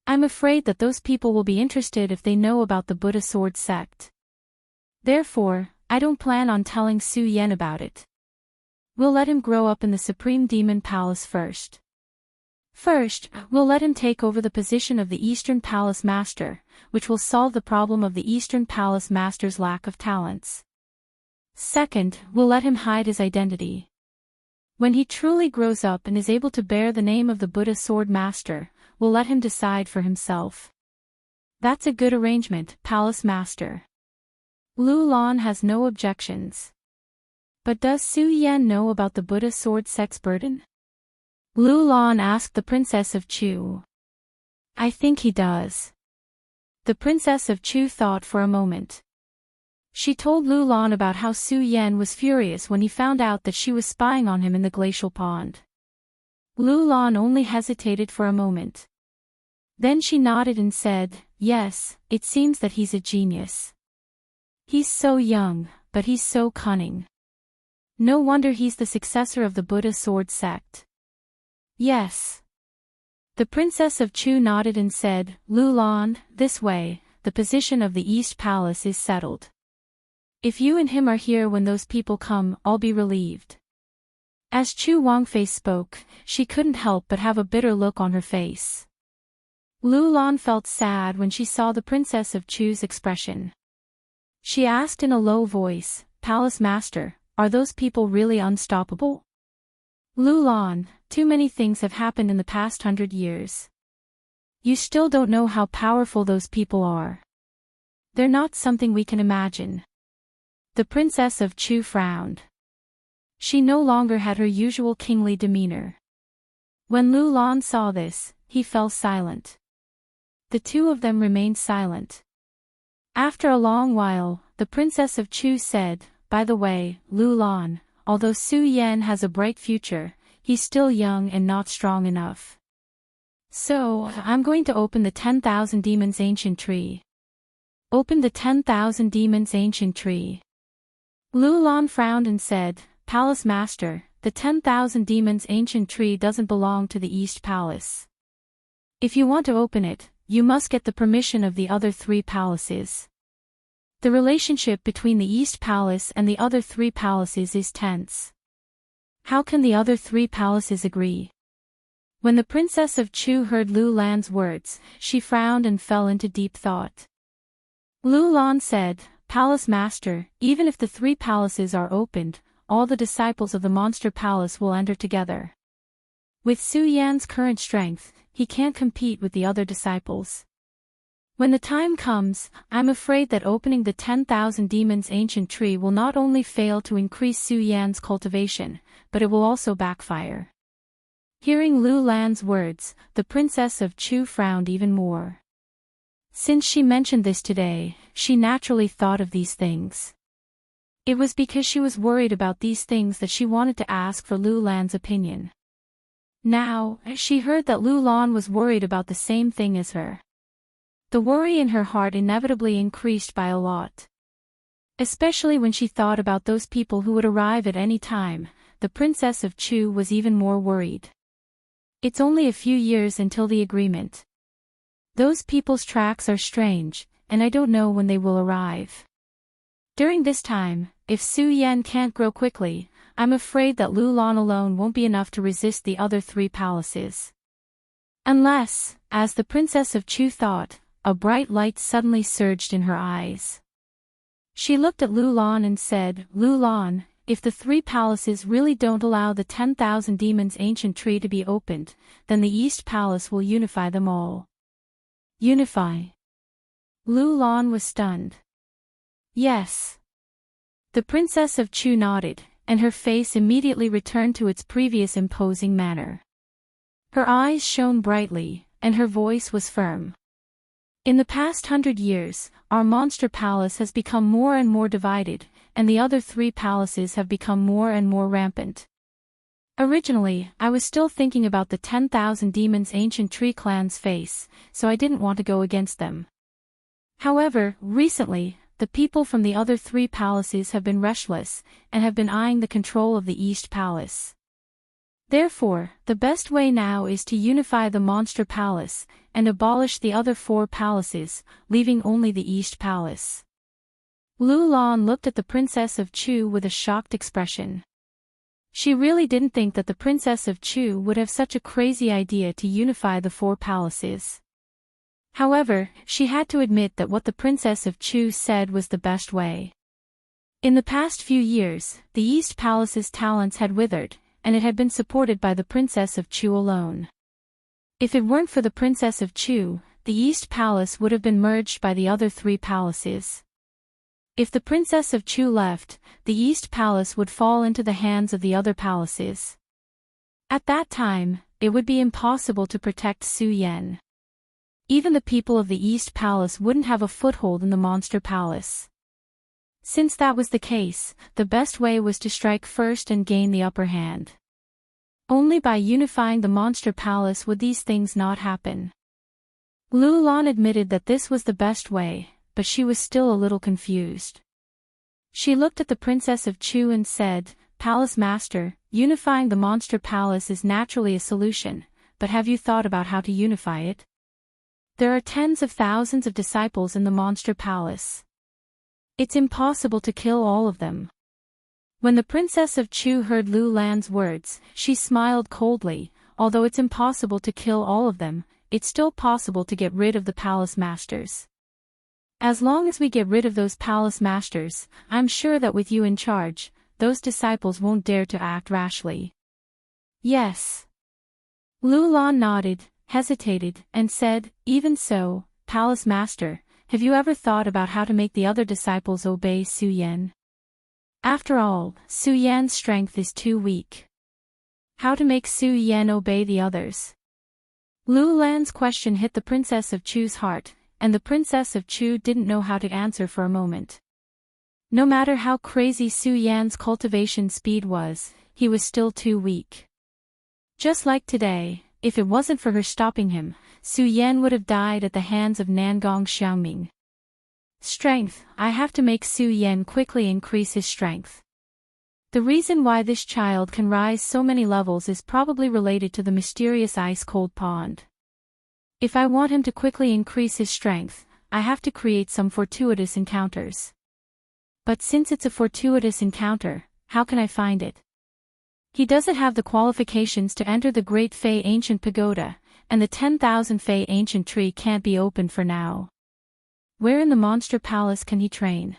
I'm afraid that those people will be interested if they know about the Buddha Sword sect. Therefore, I don't plan on telling Su Yan about it. We'll let him grow up in the Supreme Demon Palace first. First, we'll let him take over the position of the Eastern Palace Master, which will solve the problem of the Eastern Palace Master's lack of talents. Second, we'll let him hide his identity. When he truly grows up and is able to bear the name of the Buddha Sword Master, we'll let him decide for himself. That's a good arrangement, Palace Master." Lu Lan has no objections. But does Su Yan know about the Buddha Sword sect's burden? Lu Lan asked the Princess of Chu. I think he does. The Princess of Chu thought for a moment. She told Lu Lan about how Su Yan was furious when he found out that she was spying on him in the glacial pond. Lu Lan only hesitated for a moment. Then she nodded and said, "Yes, it seems that he's a genius. He's so young, but he's so cunning. No wonder he's the successor of the Buddha Sword sect." Yes. The Princess of Chu nodded and said, "Lu Lan, this way, the position of the East Palace is settled. If you and him are here when those people come, I'll be relieved." As Chu Wangfei spoke, she couldn't help but have a bitter look on her face. Lu Lan felt sad when she saw the Princess of Chu's expression. She asked in a low voice, "Palace Master, are those people really unstoppable?" "Lu Lan, too many things have happened in the past 100 years. You still don't know how powerful those people are. They're not something we can imagine." The Princess of Chu frowned. She no longer had her usual kingly demeanor. When Lu Lan saw this, he fell silent. The two of them remained silent. After a long while, the Princess of Chu said, "By the way, Lu Lan, although Su Yan has a bright future, he's still young and not strong enough. So, I'm going to open the 10,000 Demons Ancient Tree." "Open the 10,000 Demons Ancient Tree." Lu Lan frowned and said, "Palace Master, the 10,000 Demons Ancient Tree doesn't belong to the East Palace. If you want to open it, you must get the permission of the other 3 palaces. The relationship between the East Palace and the other 3 palaces is tense. How can the other 3 palaces agree?" When the Princess of Chu heard Lu Lan's words, she frowned and fell into deep thought. Lu Lan said, "Palace Master, even if the 3 palaces are opened, all the disciples of the Monster Palace will enter together. With Su Yan's current strength, he can't compete with the other disciples. When the time comes, I'm afraid that opening the 10,000 Demons ancient tree will not only fail to increase Su Yan's cultivation, but it will also backfire. Hearing Lu Lan's words, the Princess of Chu frowned even more. Since she mentioned this today, she naturally thought of these things. It was because she was worried about these things that she wanted to ask for Lu Lan's opinion. Now, she heard that Lu Lan was worried about the same thing as her. The worry in her heart inevitably increased by a lot. Especially when she thought about those people who would arrive at any time, the Princess of Chu was even more worried. It's only a few years until the agreement. Those people's tracks are strange, and I don't know when they will arrive. During this time, if Su Yan can't grow quickly, I'm afraid that Lu Lan alone won't be enough to resist the other 3 palaces. Unless, as the Princess of Chu thought, a bright light suddenly surged in her eyes. She looked at Lu Lan and said, "Lu Lan, if the 3 palaces really don't allow the 10,000 Demons ancient tree to be opened, then the East Palace will unify them all." Unify? Lu Lan was stunned. Yes. The Princess of Chu nodded, and her face immediately returned to its previous imposing manner. Her eyes shone brightly, and her voice was firm. In the past 100 years, our monster palace has become more and more divided, and the other 3 palaces have become more and more rampant. Originally, I was still thinking about the 10,000 Demons ancient tree clan's face, so I didn't want to go against them. However, recently, the people from the other 3 palaces have been restless, and have been eyeing the control of the East Palace. Therefore, the best way now is to unify the Monster Palace, and abolish the other 4 palaces, leaving only the East Palace. Lu Lan looked at the Princess of Chu with a shocked expression. She really didn't think that the Princess of Chu would have such a crazy idea to unify the 4 palaces. However, she had to admit that what the Princess of Chu said was the best way. In the past few years, the East Palace's talents had withered, and it had been supported by the Princess of Chu alone. If it weren't for the Princess of Chu, the East Palace would have been merged by the other 3 palaces. If the Princess of Chu left, the East Palace would fall into the hands of the other palaces. At that time, it would be impossible to protect Su Yan. Even the people of the East Palace wouldn't have a foothold in the Monster Palace. Since that was the case, the best way was to strike first and gain the upper hand. Only by unifying the Monster Palace would these things not happen. Lu Lan admitted that this was the best way, but she was still a little confused. She looked at the Princess of Chu and said, "Palace Master, unifying the Monster Palace is naturally a solution, but have you thought about how to unify it? There are tens of thousands of disciples in the Monster Palace. It's impossible to kill all of them." When the Princess of Chu heard Lu Lan's words, she smiled coldly. Although it's impossible to kill all of them, it's still possible to get rid of the Palace Masters. As long as we get rid of those Palace Masters, I'm sure that with you in charge, those disciples won't dare to act rashly. Yes. Lu Lan nodded, hesitated, and said, "Even so, Palace Master, have you ever thought about how to make the other disciples obey Su Yan? After all, Su Yan's strength is too weak. How to make Su Yan obey the others?" Lu Lan's question hit the Princess of Chu's heart, and the Princess of Chu didn't know how to answer for a moment. No matter how crazy Su Yan's cultivation speed was, he was still too weak. Just like today, if it wasn't for her stopping him, Su Yan would have died at the hands of Nangong Xiaoming. Strength, I have to make Su Yan quickly increase his strength. The reason why this child can rise so many levels is probably related to the mysterious ice-cold pond. If I want him to quickly increase his strength, I have to create some fortuitous encounters. But since it's a fortuitous encounter, how can I find it? He doesn't have the qualifications to enter the Great Fei Ancient Pagoda, and the 10,000 Fei Ancient Tree can't be opened for now. Where in the Monster Palace can he train?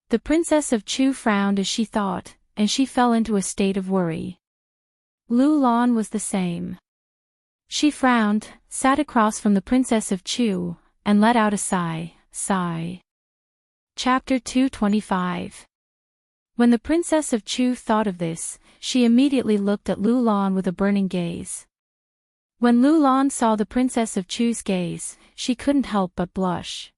The Princess of Chu frowned as she thought, and she fell into a state of worry. Lu Lan was the same. She frowned, sat across from the Princess of Chu, and let out a sigh. Chapter 225. When the Princess of Chu thought of this, she immediately looked at Lu Lan with a burning gaze. When Lu Lan saw the Princess of Chu's gaze, she couldn't help but blush.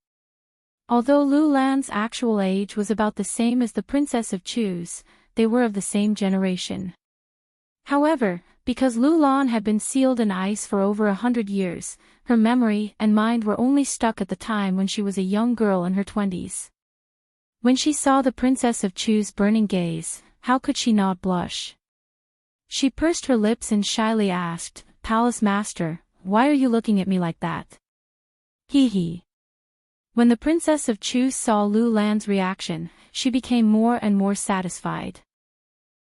Although Lu Lan's actual age was about the same as the Princess of Chu's, they were of the same generation. However, because Lu Lan had been sealed in ice for over 100 years, her memory and mind were only stuck at the time when she was a young girl in her 20s. When she saw the Princess of Chu's burning gaze, how could she not blush? She pursed her lips and shyly asked, "Palace Master, why are you looking at me like that?" Hee. When the Princess of Chu saw Lu Lan's reaction, she became more and more satisfied.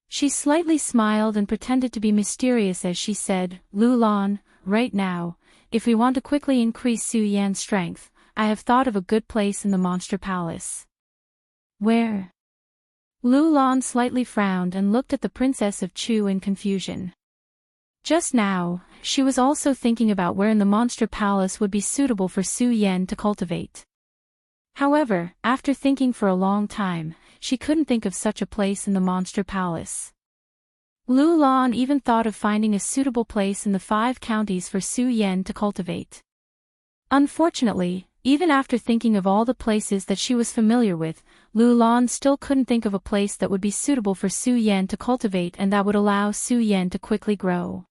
She slightly smiled and pretended to be mysterious as she said, "Lu Lan, right now, if we want to quickly increase Su Yan's strength, I have thought of a good place in the Monster Palace." "Where?" Lu Lan slightly frowned and looked at the Princess of Chu in confusion. Just now, she was also thinking about where in the Monster Palace would be suitable for Su Yan to cultivate. However, after thinking for a long time, she couldn't think of such a place in the Monster Palace. Lu Lan even thought of finding a suitable place in the 5 counties for Su Yan to cultivate. Unfortunately, even after thinking of all the places that she was familiar with, Lu Lan still couldn't think of a place that would be suitable for Su Yan to cultivate and that would allow Su Yan to quickly grow.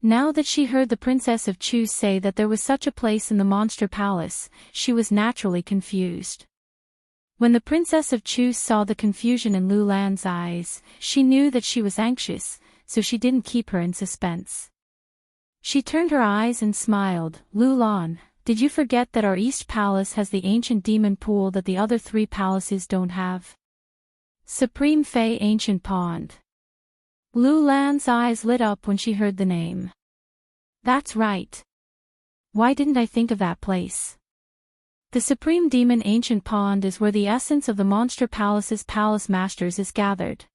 Now that she heard the Princess of Chu say that there was such a place in the Monster Palace, she was naturally confused. When the Princess of Chu saw the confusion in Lu Lan's eyes, she knew that she was anxious, so she didn't keep her in suspense. She turned her eyes and smiled. "Lu Lan, did you forget that our East Palace has the ancient demon pool that the other 3 palaces don't have? Supreme Fey Ancient Pond." Lu Lan's eyes lit up when she heard the name. "That's right. Why didn't I think of that place?" The Supreme Demon Ancient Pond is where the essence of the Monster Palace's Palace Masters is gathered.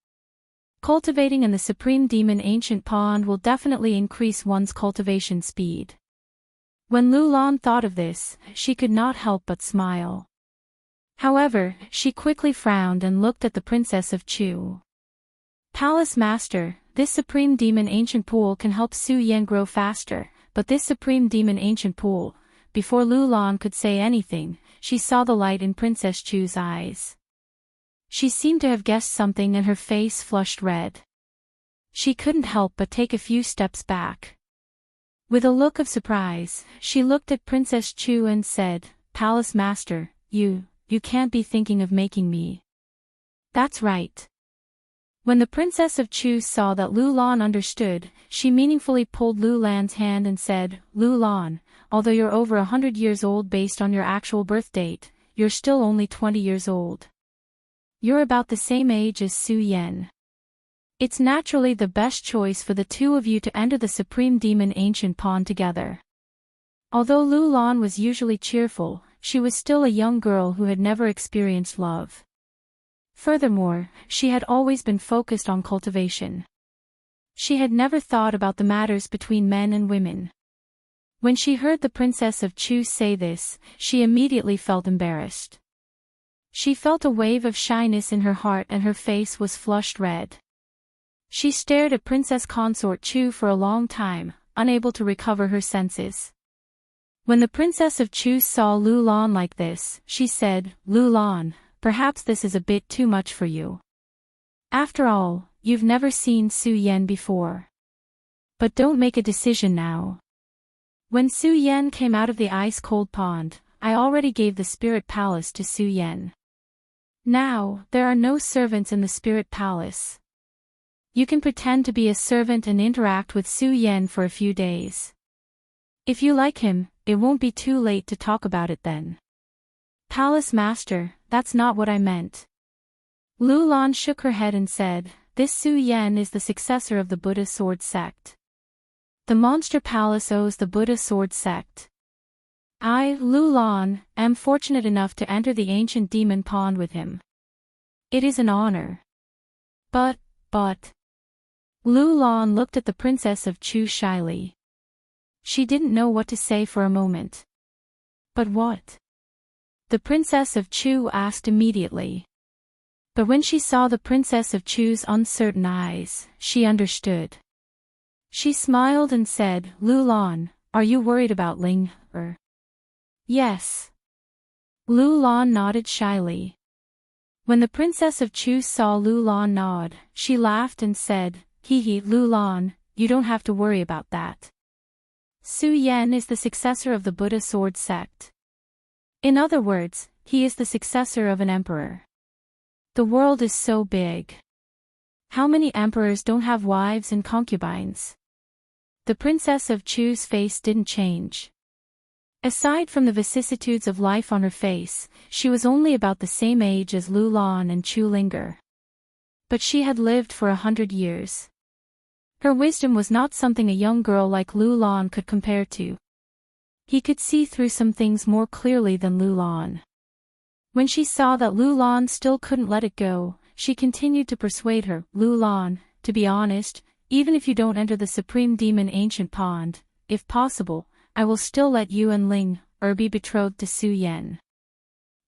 Cultivating in the Supreme Demon Ancient Pond will definitely increase one's cultivation speed. When Lu Lan thought of this, she could not help but smile. However, she quickly frowned and looked at the Princess of Chu. "Palace Master, this Supreme Demon Ancient Pool can help Su Yan grow faster, but this Supreme Demon Ancient Pool..." Before Lu Lan could say anything, she saw the light in Princess Chu's eyes. She seemed to have guessed something and her face flushed red. She couldn't help but take a few steps back. With a look of surprise, she looked at Princess Chu and said, "Palace Master, you can't be thinking of making me." "That's right." When the Princess of Chu saw that Lu Lan understood, she meaningfully pulled Lu Lan's hand and said, "Lu Lan, although you're over 100 years old based on your actual birth date, you're still only 20 years old. You're about the same age as Su Yan. It's naturally the best choice for the 2 of you to enter the Supreme Demon Ancient Pond together." Although Lu Lan was usually cheerful, she was still a young girl who had never experienced love. Furthermore, she had always been focused on cultivation. She had never thought about the matters between men and women. When she heard the Princess of Chu say this, she immediately felt embarrassed. She felt a wave of shyness in her heart and her face was flushed red. She stared at Princess Consort Chu for a long time, unable to recover her senses. When the Princess of Chu saw Lu Lan like this, she said, "Lu Lan, perhaps this is a bit too much for you. After all, you've never seen Su Yan before. But don't make a decision now. When Su Yan came out of the ice-cold pond, I already gave the Spirit Palace to Su Yan. Now, there are no servants in the Spirit Palace. You can pretend to be a servant and interact with Su Yan for a few days. If you like him, it won't be too late to talk about it then." "Palace Master, that's not what I meant." Lu Lan shook her head and said, "This Su Yan is the successor of the Buddha Sword Sect. The Monster Palace owes the Buddha Sword Sect. I, Lu Lan, am fortunate enough to enter the ancient demon pond with him. It is an honor. But... Lu Lan looked at the Princess of Chu shyly. She didn't know what to say for a moment. But what? The Princess of Chu asked immediately. But when she saw the Princess of Chu's uncertain eyes, she understood. She smiled and said, Lu Lan, are you worried about Ling, or? Yes. Lu Lan nodded shyly. When the Princess of Chu saw Lu Lan nod, she laughed and said, Hee hee, Lu Lan, you don't have to worry about that. Su Yan is the successor of the Buddha sword sect. In other words, he is the successor of an emperor. The world is so big. How many emperors don't have wives and concubines? The Princess of Chu's face didn't change. Aside from the vicissitudes of life on her face, she was only about the same age as Lu Lan and Chu Linger. But she had lived for 100 years. Her wisdom was not something a young girl like Lu Lan could compare to. He could see through some things more clearly than Lu Lan. When she saw that Lu Lan still couldn't let it go, she continued to persuade her, Lu Lan, to be honest, even if you don't enter the Supreme Demon Ancient Pond, if possible, I will still let you and Ling, be betrothed to Su Yan.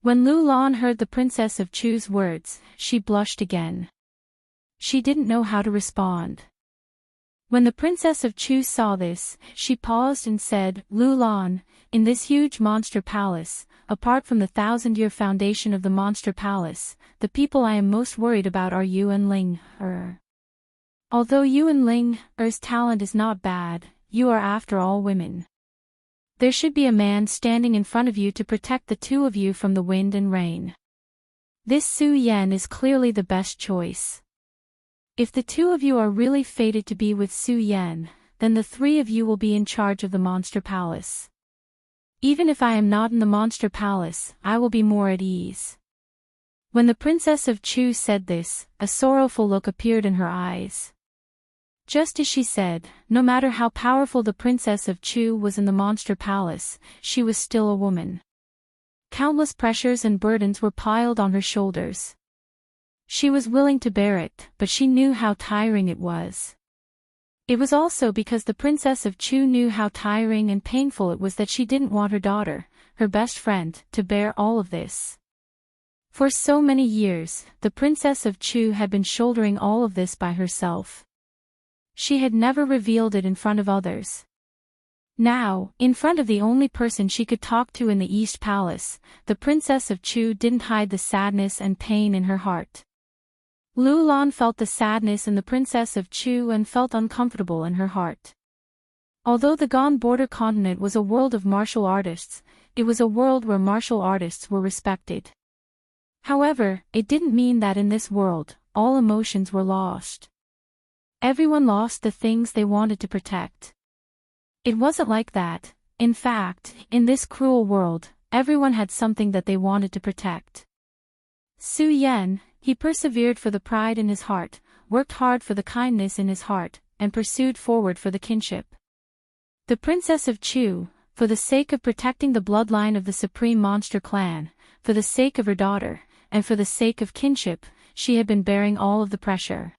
When Lu Lan heard the Princess of Chu's words, she blushed again. She didn't know how to respond. When the Princess of Chu saw this, she paused and said, Lu Lan, in this huge monster palace, apart from the 1,000-year foundation of the monster palace, the people I am most worried about are you and Ling, Although you and Ling's talent is not bad, you are after all women. There should be a man standing in front of you to protect the two of you from the wind and rain. This Su Yan is clearly the best choice. If the two of you are really fated to be with Su Yan, then the three of you will be in charge of the Monster Palace. Even if I am not in the Monster Palace, I will be more at ease. When the Princess of Chu said this, a sorrowful look appeared in her eyes. Just as she said, no matter how powerful the Princess of Chu was in the Monster Palace, she was still a woman. Countless pressures and burdens were piled on her shoulders. She was willing to bear it, but she knew how tiring it was. It was also because the Princess of Chu knew how tiring and painful it was that she didn't want her daughter, her best friend, to bear all of this. For so many years, the Princess of Chu had been shouldering all of this by herself. She had never revealed it in front of others. Now, in front of the only person she could talk to in the East Palace, the Princess of Chu didn't hide the sadness and pain in her heart. Lu Lan felt the sadness in the Princess of Chu and felt uncomfortable in her heart. Although the Gone Border continent was a world of martial artists, it was a world where martial artists were respected. However, it didn't mean that in this world, all emotions were lost. Everyone lost the things they wanted to protect. It wasn't like that. In fact, in this cruel world, everyone had something that they wanted to protect. Su Yan, he persevered for the pride in his heart, worked hard for the kindness in his heart, and pursued forward for the kinship. The Princess of Chu, for the sake of protecting the bloodline of the Supreme Monster Clan, for the sake of her daughter, and for the sake of kinship, she had been bearing all of the pressure.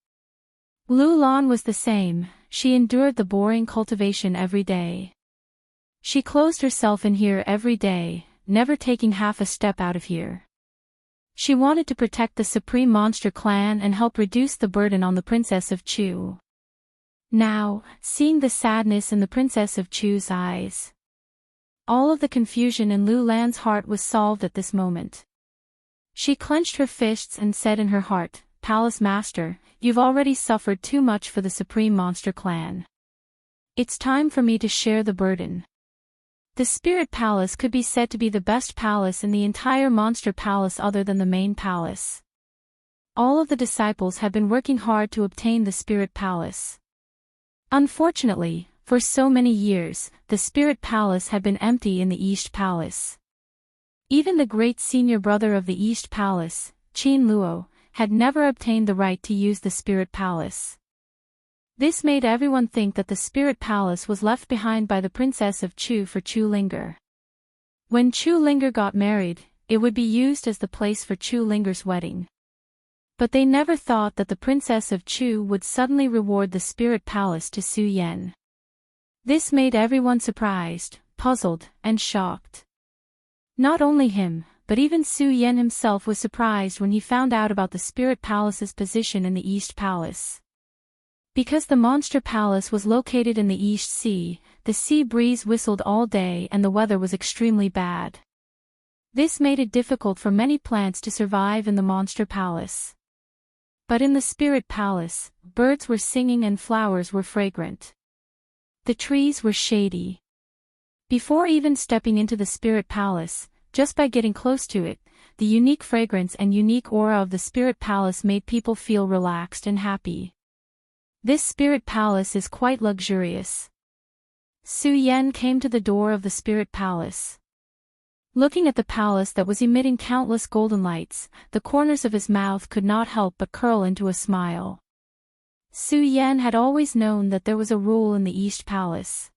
Lu Lan was the same, she endured the boring cultivation every day. She closed herself in here every day, never taking half a step out of here. She wanted to protect the Supreme Monster Clan and help reduce the burden on the Princess of Chu. Now, seeing the sadness in the Princess of Chu's eyes, all of the confusion in Lu Lan's heart was solved at this moment. She clenched her fists and said in her heart, Palace Master, you've already suffered too much for the Supreme Monster Clan. It's time for me to share the burden. The Spirit Palace could be said to be the best palace in the entire Monster Palace other than the main palace. All of the disciples had been working hard to obtain the Spirit Palace. Unfortunately, for so many years, the Spirit Palace had been empty in the East Palace. Even the great senior brother of the East Palace, Qin Luo, had never obtained the right to use the Spirit Palace. This made everyone think that the Spirit Palace was left behind by the Princess of Chu for Chu Linger. When Chu Linger got married, it would be used as the place for Chu Linger's wedding. But they never thought that the Princess of Chu would suddenly reward the Spirit Palace to Su Yan. This made everyone surprised, puzzled, and shocked. Not only him, but even Su Yan himself was surprised when he found out about the Spirit Palace's position in the East Palace. Because the Monster Palace was located in the East Sea, the sea breeze whistled all day and the weather was extremely bad. This made it difficult for many plants to survive in the Monster Palace. But in the Spirit Palace, birds were singing and flowers were fragrant. The trees were shady. Before even stepping into the Spirit Palace, just by getting close to it, the unique fragrance and unique aura of the Spirit Palace made people feel relaxed and happy. This Spirit Palace is quite luxurious. Su Yan came to the door of the Spirit Palace. Looking at the palace that was emitting countless golden lights, the corners of his mouth could not help but curl into a smile. Su Yan had always known that there was a rule in the East Palace.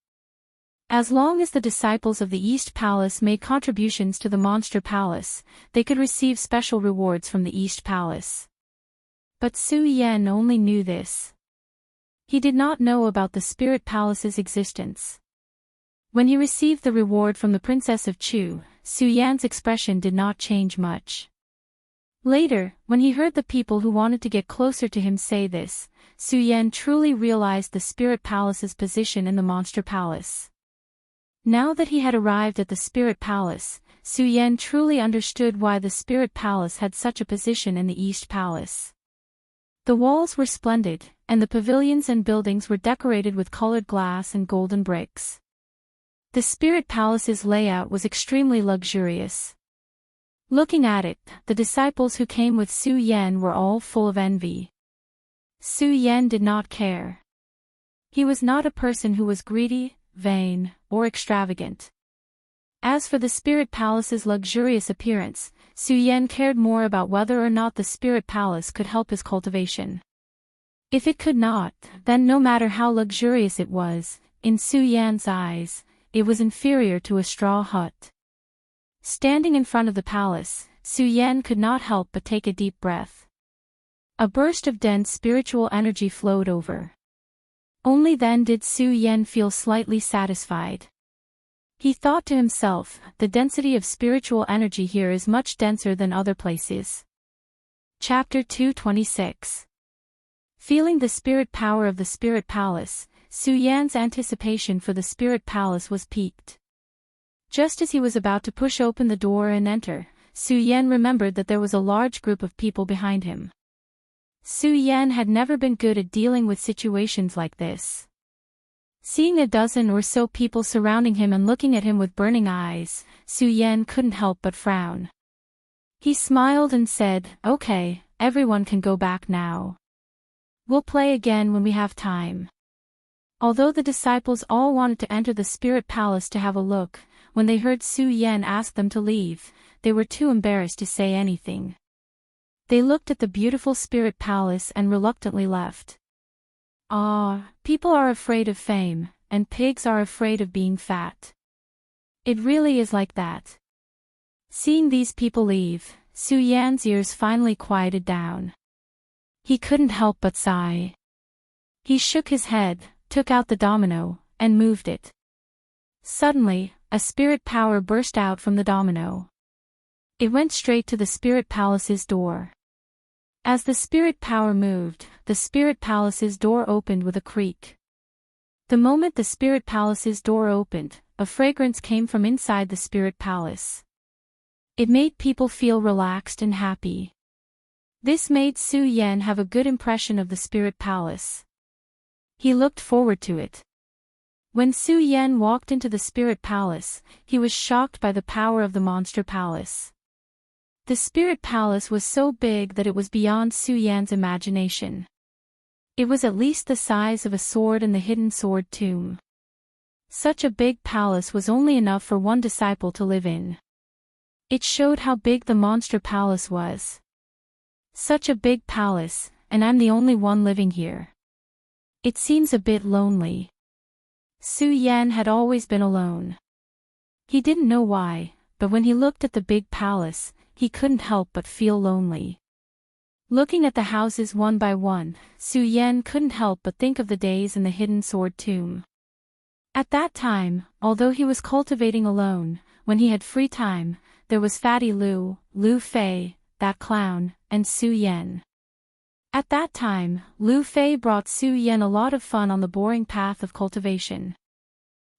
As long as the disciples of the East Palace made contributions to the Monster Palace, they could receive special rewards from the East Palace. But Su Yan only knew this. He did not know about the Spirit Palace's existence. When he received the reward from the Princess of Chu, Su Yan's expression did not change much. Later, when he heard the people who wanted to get closer to him say this, Su Yan truly realized the Spirit Palace's position in the Monster Palace. Now that he had arrived at the Spirit Palace, Su Yan truly understood why the Spirit Palace had such a position in the East Palace. The walls were splendid, and the pavilions and buildings were decorated with colored glass and golden bricks. The Spirit Palace's layout was extremely luxurious. Looking at it, the disciples who came with Su Yan were all full of envy. Su Yan did not care. He was not a person who was greedy, vain, or extravagant. As for the Spirit Palace's luxurious appearance, Su Yan cared more about whether or not the Spirit Palace could help his cultivation. If it could not, then no matter how luxurious it was, in Su Yan's eyes, it was inferior to a straw hut. Standing in front of the palace, Su Yan could not help but take a deep breath. A burst of dense spiritual energy flowed over. Only then did Su Yan feel slightly satisfied. He thought to himself, the density of spiritual energy here is much denser than other places. Chapter 226. Feeling the spirit power of the Spirit Palace, Su Yan's anticipation for the Spirit Palace was piqued. Just as he was about to push open the door and enter, Su Yan remembered that there was a large group of people behind him. Su Yan had never been good at dealing with situations like this. Seeing a dozen or so people surrounding him and looking at him with burning eyes, Su Yan couldn't help but frown. He smiled and said, "Okay, everyone can go back now. We'll play again when we have time." Although the disciples all wanted to enter the Spirit Palace to have a look, when they heard Su Yan ask them to leave, they were too embarrassed to say anything. They looked at the beautiful Spirit Palace and reluctantly left. People are afraid of fame, and pigs are afraid of being fat. It really is like that. Seeing these people leave, Su Yan's ears finally quieted down. He couldn't help but sigh. He shook his head, took out the domino, and moved it. Suddenly, a spirit power burst out from the domino. It went straight to the Spirit Palace's door. As the spirit power moved, the Spirit Palace's door opened with a creak. The moment the Spirit Palace's door opened, a fragrance came from inside the Spirit Palace. It made people feel relaxed and happy. This made Su Yan have a good impression of the Spirit Palace. He looked forward to it. When Su Yan walked into the Spirit Palace, he was shocked by the power of the Monster Palace. The Spirit Palace was so big that it was beyond Su Yan's imagination. It was at least the size of a sword in the hidden sword tomb. Such a big palace was only enough for one disciple to live in. It showed how big the Monster Palace was. Such a big palace, and I'm the only one living here. It seems a bit lonely. Su Yan had always been alone. He didn't know why, but when he looked at the big palace, he couldn't help but feel lonely. Looking at the houses one by one, Su Yan couldn't help but think of the days in the hidden sword tomb. At that time, although he was cultivating alone, when he had free time, there was Fatty Lu, Lu Fei, that clown, and Su Yan. At that time, Lu Fei brought Su Yan a lot of fun on the boring path of cultivation.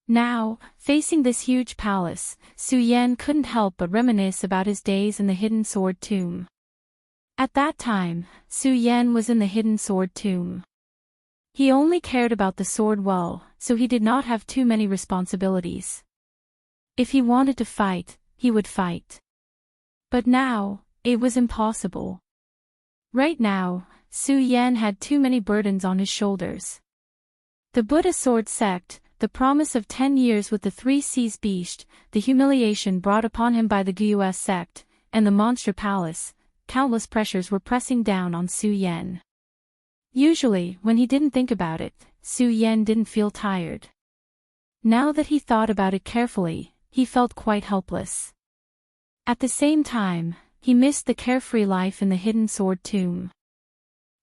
Now, facing this huge palace, Su Yan couldn't help but reminisce about his days in the Hidden Sword Tomb. At that time, Su Yan was in the Hidden Sword Tomb. He only cared about the sword well, so he did not have too many responsibilities. If he wanted to fight, he would fight. But now, it was impossible. Right now, Su Yan had too many burdens on his shoulders. The Buddha sword sect, the promise of 10 years with the 3 Seas beast, the humiliation brought upon him by the Gus sect, and the monster palace, countless pressures were pressing down on Su Yan. Usually, when he didn't think about it, Su Yan didn't feel tired. Now that he thought about it carefully, he felt quite helpless. At the same time, he missed the carefree life in the Hidden Sword Tomb.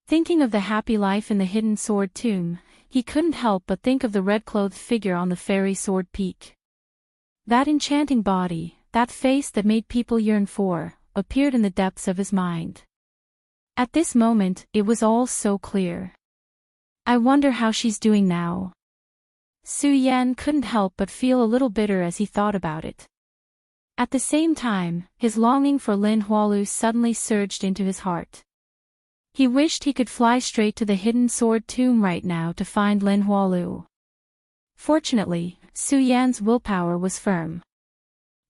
Thinking of the happy life in the Hidden Sword Tomb, he couldn't help but think of the red-clothed figure on the fairy sword peak. That enchanting body, that face that made people yearn for, appeared in the depths of his mind. At this moment, it was all so clear. I wonder how she's doing now. Su Yan couldn't help but feel a little bitter as he thought about it. At the same time, his longing for Lin Hualu suddenly surged into his heart. He wished he could fly straight to the Hidden Sword Tomb right now to find Lin Hualu. Fortunately, Su Yan's willpower was firm.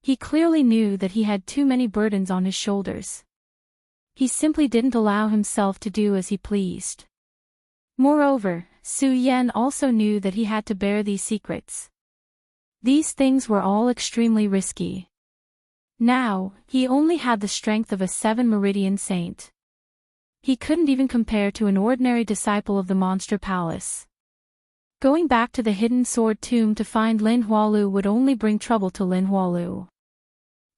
He clearly knew that he had too many burdens on his shoulders. He simply didn't allow himself to do as he pleased. Moreover, Su Yan also knew that he had to bear these secrets. These things were all extremely risky. Now, he only had the strength of a 7-meridian saint. He couldn't even compare to an ordinary disciple of the Monster Palace. Going back to the Hidden Sword Tomb to find Lin Hualu would only bring trouble to Lin Hualu.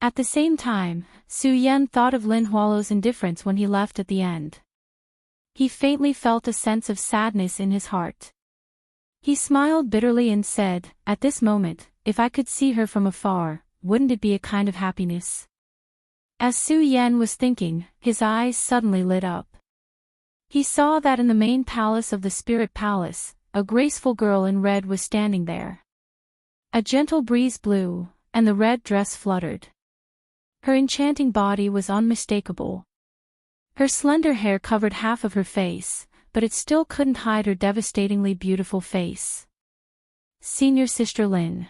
At the same time, Su Yan thought of Lin Hualu's indifference when he left at the end. He faintly felt a sense of sadness in his heart. He smiled bitterly and said, "At this moment, if I could see her from afar, wouldn't it be a kind of happiness?" As Su Yan was thinking, his eyes suddenly lit up. He saw that in the main palace of the Spirit Palace, a graceful girl in red was standing there. A gentle breeze blew, and the red dress fluttered. Her enchanting body was unmistakable. Her slender hair covered half of her face, but it still couldn't hide her devastatingly beautiful face. Senior Sister Lin.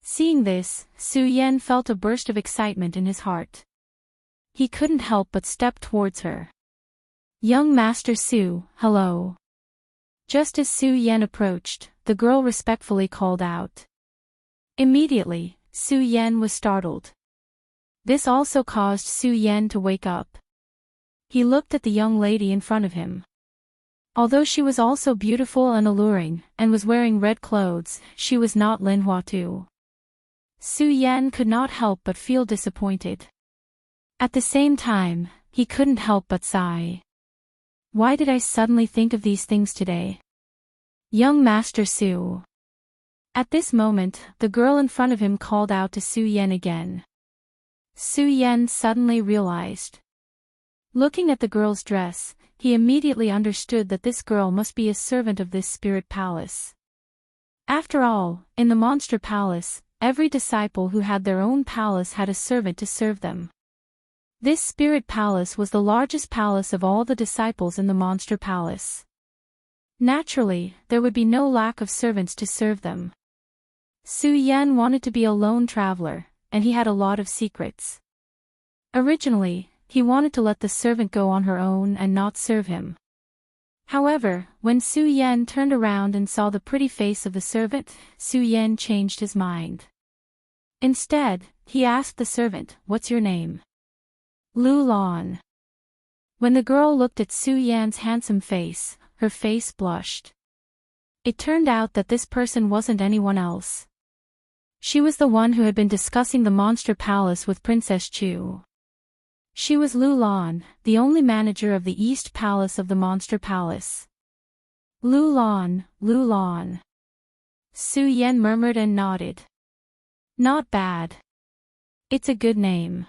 Seeing this, Su Yan felt a burst of excitement in his heart. He couldn't help but step towards her. "Young Master Su, hello." Just as Su Yan approached, the girl respectfully called out. Immediately, Su Yan was startled. This also caused Su Yan to wake up. He looked at the young lady in front of him. Although she was also beautiful and alluring, and was wearing red clothes, she was not Lin Huatu. Su Yan could not help but feel disappointed. At the same time, he couldn't help but sigh. Why did I suddenly think of these things today? Young Master Su. At this moment, the girl in front of him called out to Su Yan again. Su Yan suddenly realized. Looking at the girl's dress, he immediately understood that this girl must be a servant of this spirit palace. After all, in the Monster Palace, every disciple who had their own palace had a servant to serve them. This spirit palace was the largest palace of all the disciples in the Monster Palace. Naturally, there would be no lack of servants to serve them. Su Yan wanted to be a lone traveler, and he had a lot of secrets. Originally, he wanted to let the servant go on her own and not serve him. However, when Su Yan turned around and saw the pretty face of the servant, Su Yan changed his mind. Instead, he asked the servant, "What's your name?" Lu Lan. When the girl looked at Su Yan's handsome face, her face blushed. It turned out that this person wasn't anyone else. She was the one who had been discussing the Monster Palace with Princess Chu. She was Lu Lan, the only manager of the East Palace of the Monster Palace. Lu Lan, Lu Lan. Su Yan murmured and nodded. Not bad. It's a good name.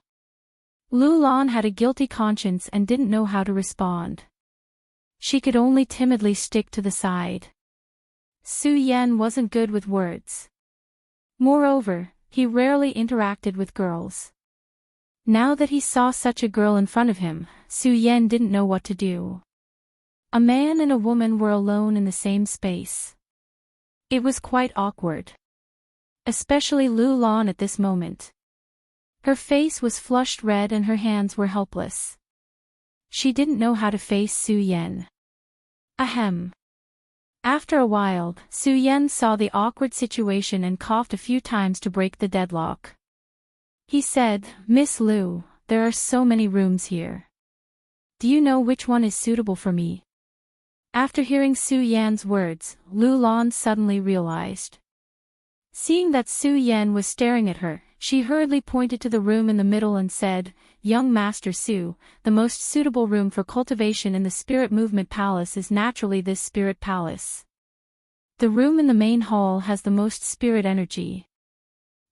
Lu Lan had a guilty conscience and didn't know how to respond. She could only timidly stick to the side. Su Yan wasn't good with words. Moreover, he rarely interacted with girls. Now that he saw such a girl in front of him, Su Yan didn't know what to do. A man and a woman were alone in the same space. It was quite awkward. Especially Lu Lan at this moment. Her face was flushed red and her hands were helpless. She didn't know how to face Su Yan. Ahem. After a while, Su Yan saw the awkward situation and coughed a few times to break the deadlock. He said, "Miss Lu, there are so many rooms here. Do you know which one is suitable for me?" After hearing Su Yan's words, Lu Lan suddenly realized. Seeing that Su Yan was staring at her, she hurriedly pointed to the room in the middle and said, "Young Master Su, the most suitable room for cultivation in the Spirit Movement Palace is naturally this Spirit Palace. The room in the main hall has the most spirit energy.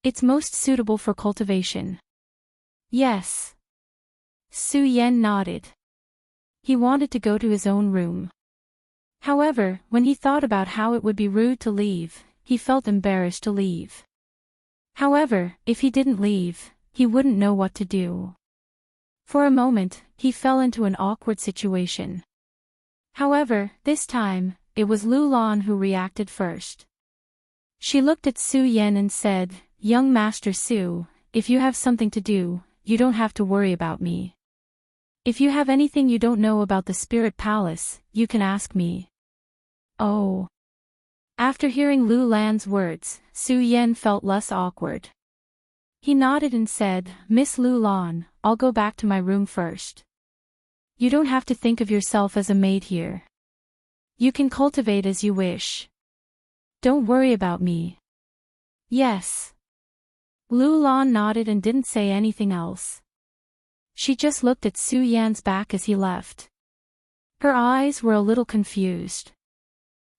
It's most suitable for cultivation." Yes. Su Yan nodded. He wanted to go to his own room. However, when he thought about how it would be rude to leave, he felt embarrassed to leave. However, if he didn't leave, he wouldn't know what to do. For a moment, he fell into an awkward situation. However, this time, it was Lu Lan who reacted first. She looked at Su Yan and said, "Young Master Su, if you have something to do, you don't have to worry about me. If you have anything you don't know about the Spirit Palace, you can ask me." Oh. After hearing Lu Lan's words, Su Yan felt less awkward. He nodded and said, "Miss Lu Lan, I'll go back to my room first. You don't have to think of yourself as a maid here. You can cultivate as you wish. Don't worry about me." Yes. Lu Lan nodded and didn't say anything else. She just looked at Su Yan's back as he left. Her eyes were a little confused.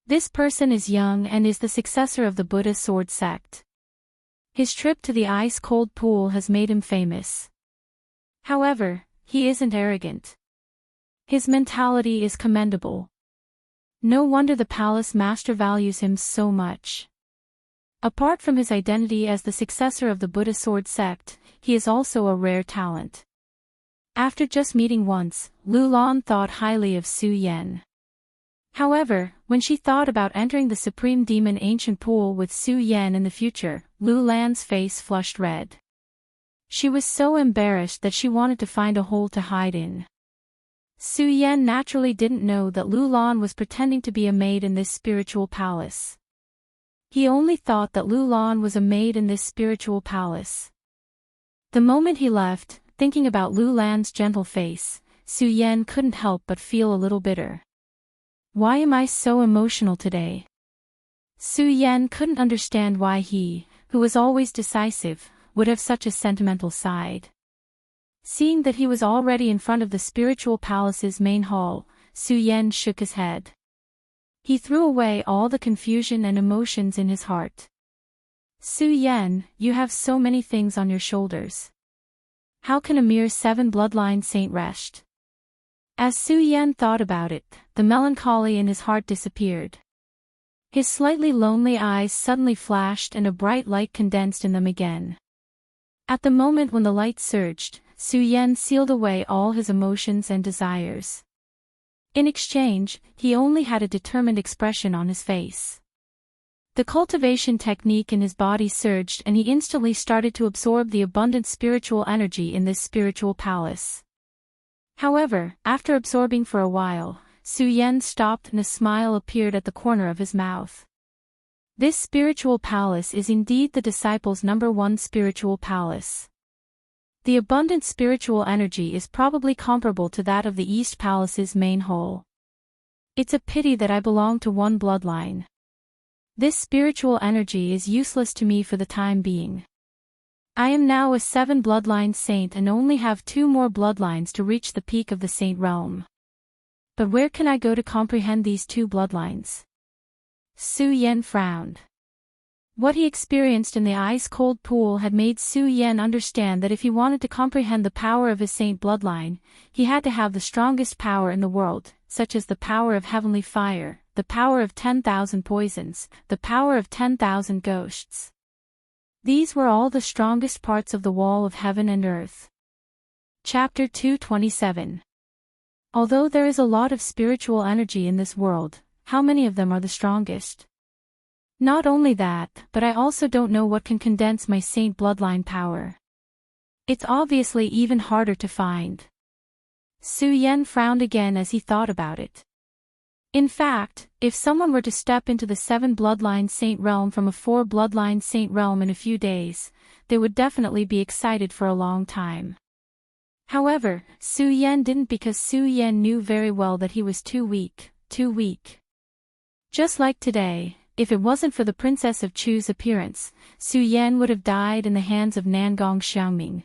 This person is young and is the successor of the Buddha sword sect. His trip to the ice-cold pool has made him famous. However, he isn't arrogant. His mentality is commendable. No wonder the palace master values him so much. Apart from his identity as the successor of the Buddha sword sect, he is also a rare talent. After just meeting once, Lu Lan thought highly of Su Yan. However, when she thought about entering the Supreme Demon Ancient Pool with Su Yan in the future, Lu Lan's face flushed red. She was so embarrassed that she wanted to find a hole to hide in. Su Yan naturally didn't know that Lu Lan was pretending to be a maid in this spiritual palace. He only thought that Lu Lan was a maid in this spiritual palace. The moment he left, thinking about Lu Lan's gentle face, Su Yan couldn't help but feel a little bitter. Why am I so emotional today? Su Yan couldn't understand why he, who was always decisive, would have such a sentimental side. Seeing that he was already in front of the spiritual palace's main hall, Su Yan shook his head. He threw away all the confusion and emotions in his heart. Su Yan, you have so many things on your shoulders. How can a mere 7 bloodline saint rest? As Su Yan thought about it, the melancholy in his heart disappeared. His slightly lonely eyes suddenly flashed and a bright light condensed in them again. At the moment when the light surged, Su Yan sealed away all his emotions and desires. In exchange, he only had a determined expression on his face. The cultivation technique in his body surged and he instantly started to absorb the abundant spiritual energy in this spiritual palace. However, after absorbing for a while, Su Yan stopped and a smile appeared at the corner of his mouth. This spiritual palace is indeed the disciples' #1 spiritual palace. The abundant spiritual energy is probably comparable to that of the East Palace's main hall. It's a pity that I belong to one bloodline. This spiritual energy is useless to me for the time being. I am now a 7 bloodline saint and only have 2 more bloodlines to reach the peak of the saint realm. But where can I go to comprehend these 2 bloodlines? Su Yan frowned. What he experienced in the ice-cold pool had made Su Yan understand that if he wanted to comprehend the power of his saint bloodline, he had to have the strongest power in the world, such as the power of heavenly fire, the power of 10,000 poisons, the power of 10,000 ghosts. These were all the strongest parts of the wall of heaven and earth. Chapter 227. Although there is a lot of spiritual energy in this world, how many of them are the strongest? Not only that, but I also don't know what can condense my saint bloodline power. It's obviously even harder to find. Su Yan frowned again as he thought about it. In fact, if someone were to step into the 7-bloodline saint realm from a 4-bloodline saint realm in a few days, they would definitely be excited for a long time. However, Su Yan didn't, because Su Yan knew very well that he was too weak. Just like today, if it wasn't for the Princess of Chu's appearance, Su Yan would have died in the hands of Nangong Xiaoming.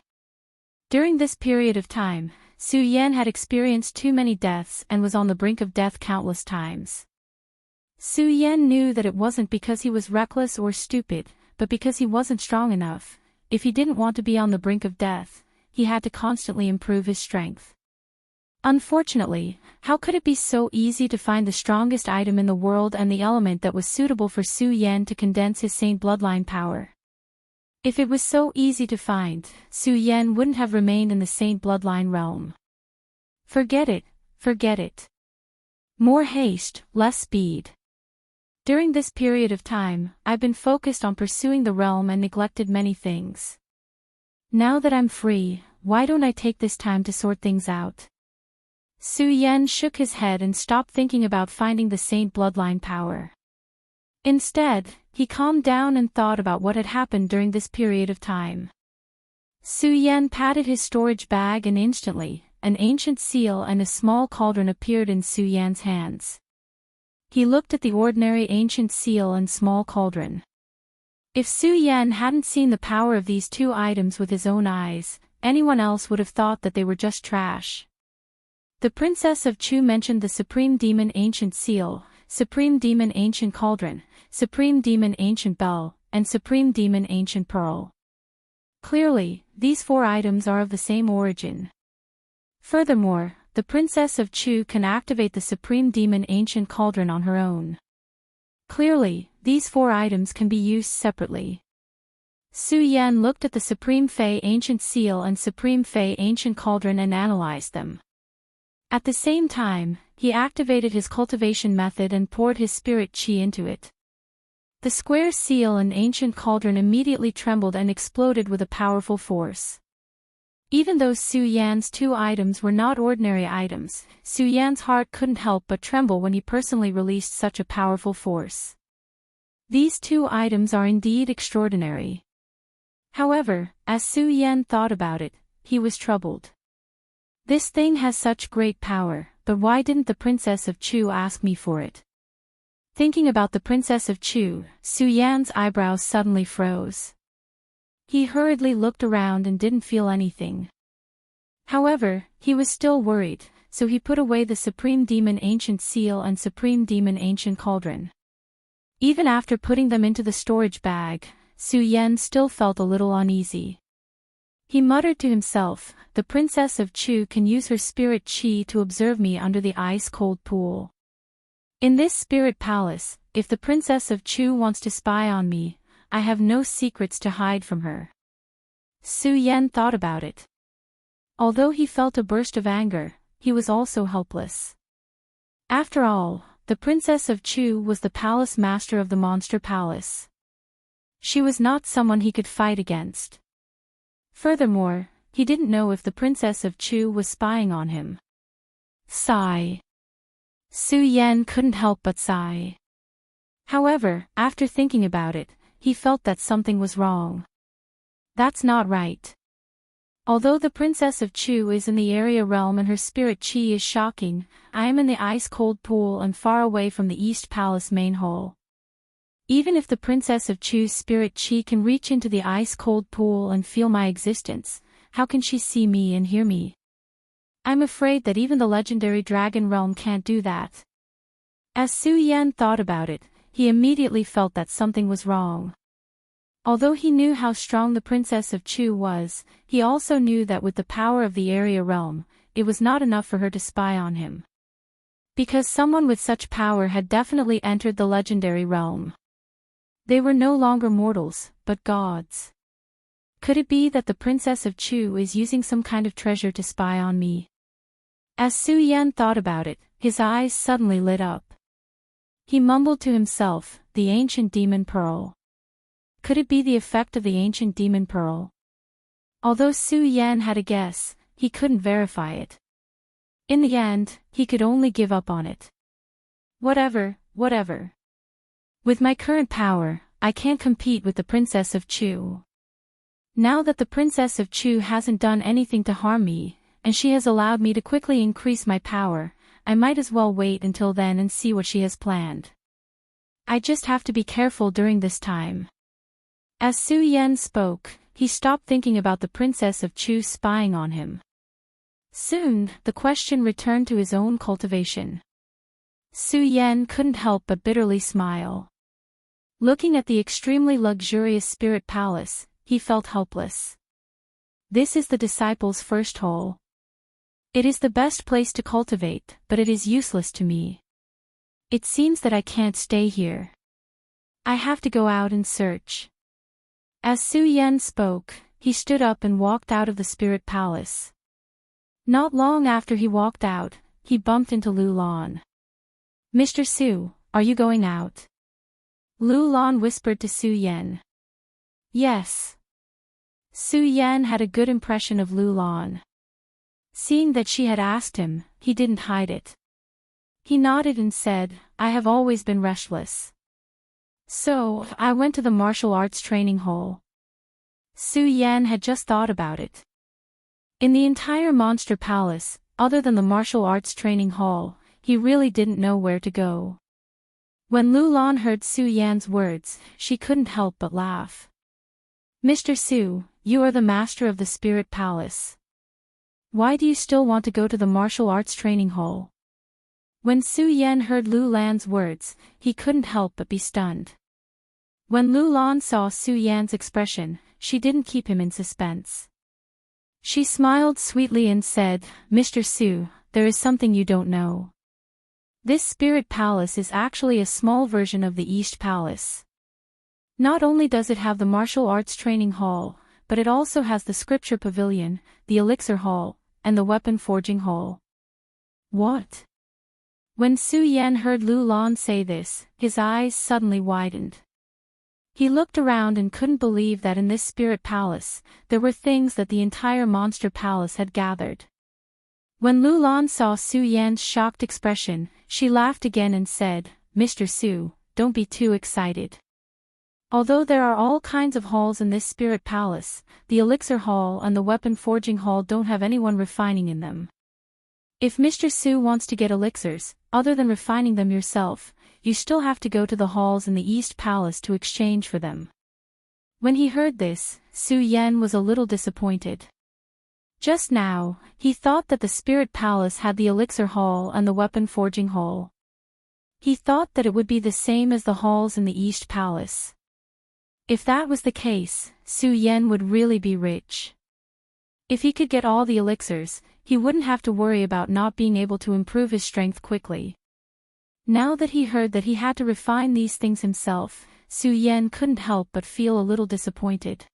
During this period of time, Su Yan had experienced too many deaths and was on the brink of death countless times. Su Yan knew that it wasn't because he was reckless or stupid, but because he wasn't strong enough. If he didn't want to be on the brink of death, he had to constantly improve his strength. Unfortunately, how could it be so easy to find the strongest item in the world and the element that was suitable for Su Yan to condense his saint bloodline power? If it was so easy to find, Su Yan wouldn't have remained in the saint bloodline realm. Forget it. More haste, less speed. During this period of time, I've been focused on pursuing the realm and neglected many things. Now that I'm free, why don't I take this time to sort things out? Su Yan shook his head and stopped thinking about finding the saint bloodline power. Instead, he calmed down and thought about what had happened during this period of time. Su Yan patted his storage bag and instantly, an ancient seal and a small cauldron appeared in Su Yan's hands. He looked at the ordinary ancient seal and small cauldron. If Su Yan hadn't seen the power of these two items with his own eyes, anyone else would have thought that they were just trash. The Princess of Chu mentioned the Supreme Demon Ancient Seal, Supreme Demon Ancient Cauldron, Supreme Demon Ancient Bell, and Supreme Demon Ancient Pearl. Clearly, these 4 items are of the same origin. Furthermore, the Princess of Chu can activate the Supreme Demon Ancient Cauldron on her own. Clearly, these 4 items can be used separately. Su Yan looked at the Supreme Fei Ancient Seal and Supreme Fei Ancient Cauldron and analyzed them. At the same time, he activated his cultivation method and poured his spirit chi into it. The square seal and ancient cauldron immediately trembled and exploded with a powerful force. Even though Su Yan's 2 items were not ordinary items, Su Yan's heart couldn't help but tremble when he personally released such a powerful force. These 2 items are indeed extraordinary. However, as Su Yan thought about it, he was troubled. This thing has such great power, but why didn't the Princess of Chu ask me for it? Thinking about the Princess of Chu, Su Yan's eyebrows suddenly froze. He hurriedly looked around and didn't feel anything. However, he was still worried, so he put away the Supreme Demon Ancient Seal and Supreme Demon Ancient Cauldron. Even after putting them into the storage bag, Su Yan still felt a little uneasy. He muttered to himself, the Princess of Chu can use her spirit chi to observe me under the ice-cold pool. In this spirit palace, if the Princess of Chu wants to spy on me, I have no secrets to hide from her. Su Yan thought about it. Although he felt a burst of anger, he was also helpless. After all, the Princess of Chu was the palace master of the Monster Palace. She was not someone he could fight against. Furthermore, he didn't know if the Princess of Chu was spying on him. Sigh. Su Yan couldn't help but sigh. However, after thinking about it, he felt that something was wrong. That's not right. Although the Princess of Chu is in the area realm and her spirit chi is shocking, I am in the ice-cold pool and far away from the East Palace main hall. Even if the Princess of Chu's spirit chi can reach into the ice-cold pool and feel my existence, how can she see me and hear me? I'm afraid that even the legendary dragon realm can't do that. As Su Yan thought about it, he immediately felt that something was wrong. Although he knew how strong the Princess of Chu was, he also knew that with the power of the area realm, it was not enough for her to spy on him. Because someone with such power had definitely entered the legendary realm. They were no longer mortals, but gods. Could it be that the Princess of Chu is using some kind of treasure to spy on me? As Su Yan thought about it, his eyes suddenly lit up. He mumbled to himself, the ancient demon pearl. Could it be the effect of the ancient demon pearl? Although Su Yan had a guess, he couldn't verify it. In the end, he could only give up on it. Whatever. With my current power, I can't compete with the Princess of Chu. Now that the Princess of Chu hasn't done anything to harm me, and she has allowed me to quickly increase my power, I might as well wait until then and see what she has planned. I just have to be careful during this time. As Su Yan spoke, he stopped thinking about the Princess of Chu spying on him. Soon, the question returned to his own cultivation. Su Yan couldn't help but bitterly smile. Looking at the extremely luxurious spirit palace, he felt helpless. This is the disciple's first hole. It is the best place to cultivate, but it is useless to me. It seems that I can't stay here. I have to go out and search. As Su Yan spoke, he stood up and walked out of the spirit palace. Not long after he walked out, he bumped into Lu Lan. "Mr. Su, are you going out?" Lu Lan whispered to Su Yan. "Yes." Su Yan had a good impression of Lu Lan. Seeing that she had asked him, he didn't hide it. He nodded and said, "I have always been restless. So, I went to the martial arts training hall." Su Yan had just thought about it. In the entire monster palace, other than the martial arts training hall, he really didn't know where to go. When Lu Lan heard Su Yan's words, she couldn't help but laugh. "Mr. Su, you are the master of the spirit palace. Why do you still want to go to the martial arts training hall?" When Su Yan heard Lu Lan's words, he couldn't help but be stunned. When Lu Lan saw Su Yan's expression, she didn't keep him in suspense. She smiled sweetly and said, "Mr. Su, there is something you don't know. This spirit palace is actually a small version of the East Palace. Not only does it have the martial arts training hall, but it also has the scripture pavilion, the elixir hall, and the weapon forging hall." "What?" When Su Yan heard Lu Lan say this, his eyes suddenly widened. He looked around and couldn't believe that in this spirit palace, there were things that the entire monster palace had gathered. When Lu Lan saw Su Yan's shocked expression, she laughed again and said, "Mr. Su, don't be too excited. Although there are all kinds of halls in this spirit palace, the elixir hall and the weapon forging hall don't have anyone refining in them. If Mr. Su wants to get elixirs, other than refining them yourself, you still have to go to the halls in the East Palace to exchange for them." When he heard this, Su Yan was a little disappointed. Just now, he thought that the Spirit Palace had the Elixir Hall and the Weapon Forging Hall. He thought that it would be the same as the halls in the East Palace. If that was the case, Su Yan would really be rich. If he could get all the elixirs, he wouldn't have to worry about not being able to improve his strength quickly. Now that he heard that he had to refine these things himself, Su Yan couldn't help but feel a little disappointed.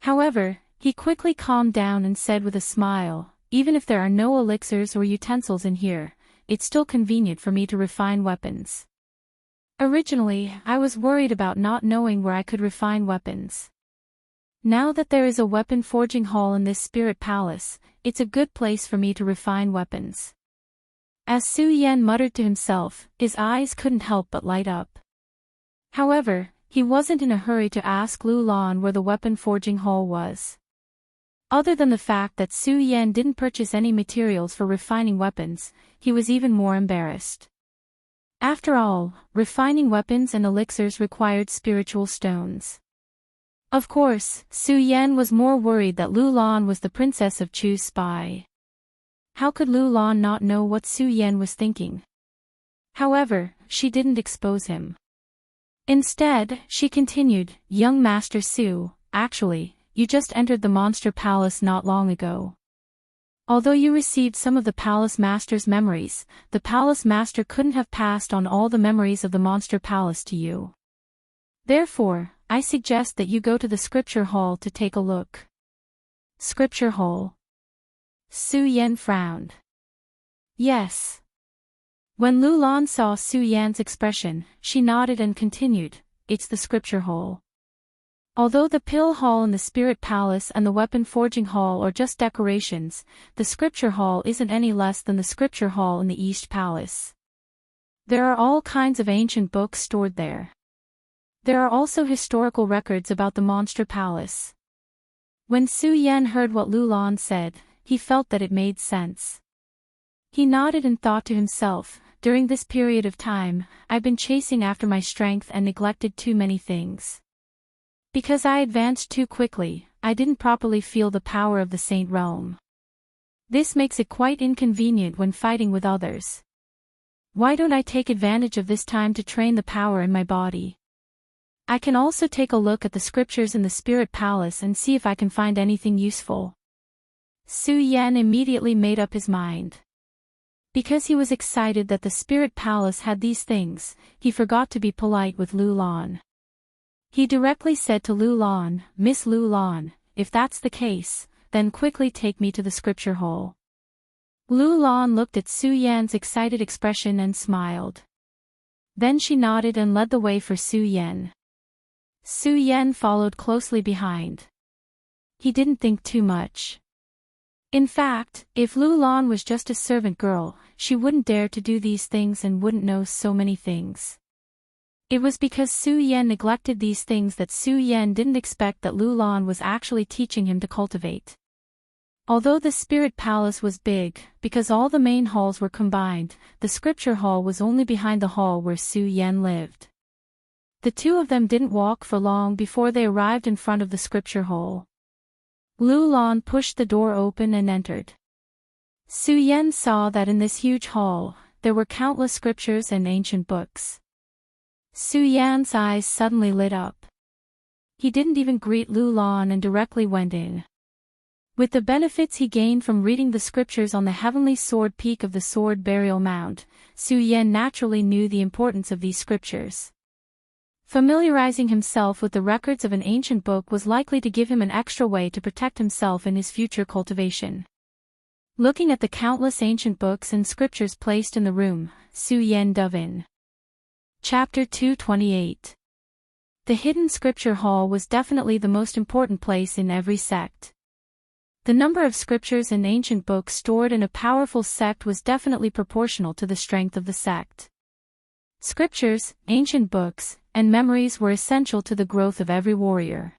However, he quickly calmed down and said with a smile, "Even if there are no elixirs or utensils in here, it's still convenient for me to refine weapons. Originally, I was worried about not knowing where I could refine weapons. Now that there is a weapon forging hall in this spirit palace, it's a good place for me to refine weapons." As Su Yan muttered to himself, his eyes couldn't help but light up. However, he wasn't in a hurry to ask Lu Lan where the weapon forging hall was. Other than the fact that Su Yan didn't purchase any materials for refining weapons, he was even more embarrassed. After all, refining weapons and elixirs required spiritual stones. Of course, Su Yan was more worried that Lu Lan was the Princess of Chu's spy. How could Lu Lan not know what Su Yan was thinking? However, she didn't expose him. Instead, she continued, "Young Master Su, actually, you just entered the Monster Palace not long ago. Although you received some of the Palace Master's memories, the Palace Master couldn't have passed on all the memories of the Monster Palace to you. Therefore, I suggest that you go to the Scripture Hall to take a look." Scripture Hall. Su Yan frowned. Yes. When Lu Lan saw Su Yan's expression, she nodded and continued, "It's the Scripture Hall. Although the Pill Hall and the Spirit Palace and the Weapon Forging Hall are just decorations, the Scripture Hall isn't any less than the Scripture Hall in the East Palace. There are all kinds of ancient books stored there. There are also historical records about the Monster Palace." When Su Yan heard what Lu Lan said, he felt that it made sense. He nodded and thought to himself, "During this period of time, I've been chasing after my strength and neglected too many things. Because I advanced too quickly, I didn't properly feel the power of the Saint Realm. This makes it quite inconvenient when fighting with others. Why don't I take advantage of this time to train the power in my body? I can also take a look at the scriptures in the Spirit Palace and see if I can find anything useful." Su Yan immediately made up his mind. Because he was excited that the Spirit Palace had these things, he forgot to be polite with Lu Lan. He directly said to Lu Lan, "Miss Lu Lan, if that's the case, then quickly take me to the Scripture Hall." Lu Lan looked at Su Yan's excited expression and smiled. Then she nodded and led the way for Su Yan. Su Yan followed closely behind. He didn't think too much. In fact, if Lu Lan was just a servant girl, she wouldn't dare to do these things and wouldn't know so many things. It was because Su Yan neglected these things that Su Yan didn't expect that Lu Lan was actually teaching him to cultivate. Although the Spirit Palace was big, because all the main halls were combined, the Scripture Hall was only behind the hall where Su Yan lived. The two of them didn't walk for long before they arrived in front of the Scripture Hall. Lu Lan pushed the door open and entered. Su Yan saw that in this huge hall, there were countless scriptures and ancient books. Su Yan's eyes suddenly lit up. He didn't even greet Lu Lan and directly went in. With the benefits he gained from reading the scriptures on the heavenly sword peak of the sword burial mound, Su Yan naturally knew the importance of these scriptures. Familiarizing himself with the records of an ancient book was likely to give him an extra way to protect himself in his future cultivation. Looking at the countless ancient books and scriptures placed in the room, Su Yan dove in. Chapter 228. The hidden scripture hall was definitely the most important place in every sect. The number of scriptures and ancient books stored in a powerful sect was definitely proportional to the strength of the sect. Scriptures, ancient books, and memories were essential to the growth of every warrior.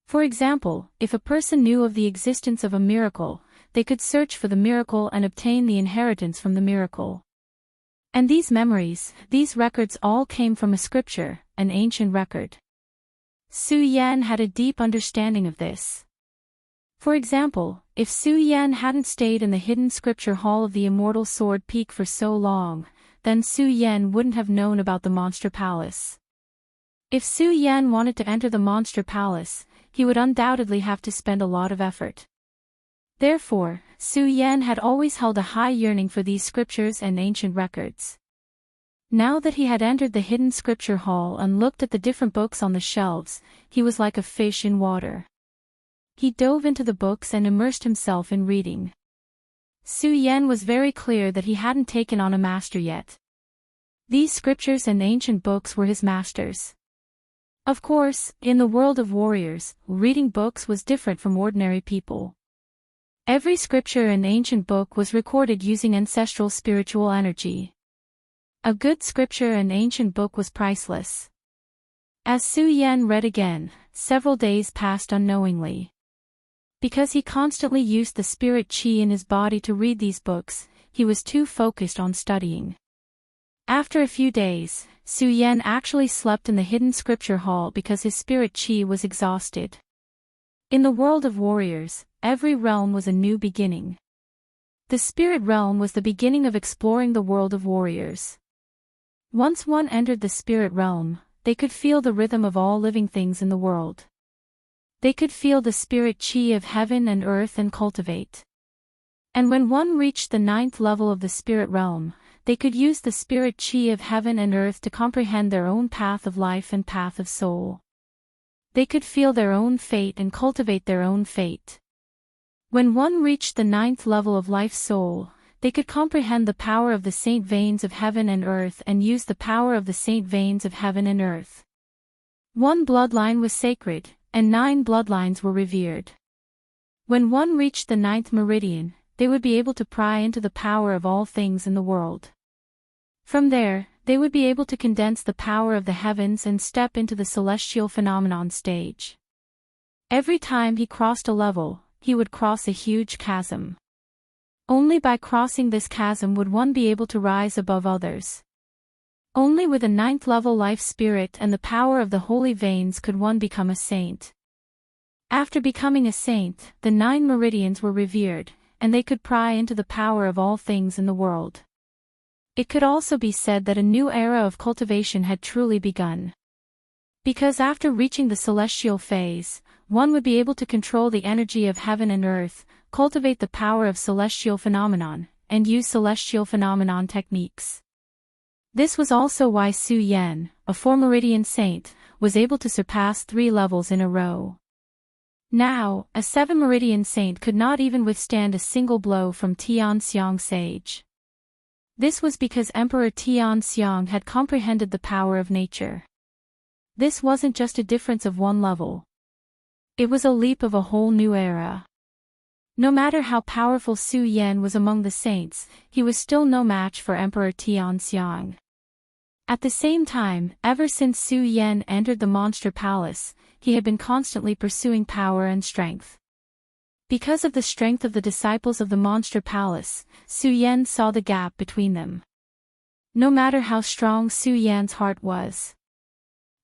For example, if a person knew of the existence of a miracle, they could search for the miracle and obtain the inheritance from the miracle. And these memories, these records all came from a scripture, an ancient record. Su Yan had a deep understanding of this. For example, if Su Yan hadn't stayed in the hidden scripture hall of the Immortal Sword Peak for so long, then Su Yan wouldn't have known about the Monster Palace. If Su Yan wanted to enter the Monster Palace, he would undoubtedly have to spend a lot of effort. Therefore, Su Yan had always held a high yearning for these scriptures and ancient records. Now that he had entered the hidden scripture hall and looked at the different books on the shelves, he was like a fish in water. He dove into the books and immersed himself in reading. Su Yan was very clear that he hadn't taken on a master yet. These scriptures and ancient books were his masters. Of course, in the world of warriors, reading books was different from ordinary people. Every scripture and ancient book was recorded using ancestral spiritual energy. A good scripture and ancient book was priceless. As Su Yan read again, several days passed unknowingly. Because he constantly used the spirit qi in his body to read these books, he was too focused on studying. After a few days, Su Yan actually slept in the hidden scripture hall because his spirit qi was exhausted. In the world of warriors, every realm was a new beginning. The spirit realm was the beginning of exploring the world of warriors. Once one entered the spirit realm, they could feel the rhythm of all living things in the world. They could feel the spirit chi of heaven and earth and cultivate. And when one reached the 9th level of the spirit realm, they could use the spirit chi of heaven and earth to comprehend their own path of life and path of soul. They could feel their own fate and cultivate their own fate. When one reached the 9th level of life soul, they could comprehend the power of the saint veins of heaven and earth and use the power of the saint veins of heaven and earth. One bloodline was sacred, and 9 bloodlines were revered. When one reached the 9th meridian, they would be able to pry into the power of all things in the world. From there, they would be able to condense the power of the heavens and step into the celestial phenomenon stage. Every time he crossed a level, he would cross a huge chasm. Only by crossing this chasm would one be able to rise above others. Only with a 9th level life spirit and the power of the holy veins could one become a saint. After becoming a saint, the 9 meridians were revered, and they could pry into the power of all things in the world. It could also be said that a new era of cultivation had truly begun. Because after reaching the celestial phase, one would be able to control the energy of heaven and earth, cultivate the power of celestial phenomenon, and use celestial phenomenon techniques. This was also why Su Yan, a 4-meridian saint, was able to surpass 3 levels in a row. Now, a 7-meridian saint could not even withstand a single blow from Tian Xiang sage. This was because Emperor Tian Xiang had comprehended the power of nature. This wasn't just a difference of 1 level. It was a leap of a whole new era. No matter how powerful Su Yan was among the saints, he was still no match for Emperor Tian Xiang. At the same time, ever since Su Yan entered the monster palace, he had been constantly pursuing power and strength. Because of the strength of the disciples of the monster palace, Su Yan saw the gap between them. No matter how strong Su Yan's heart was.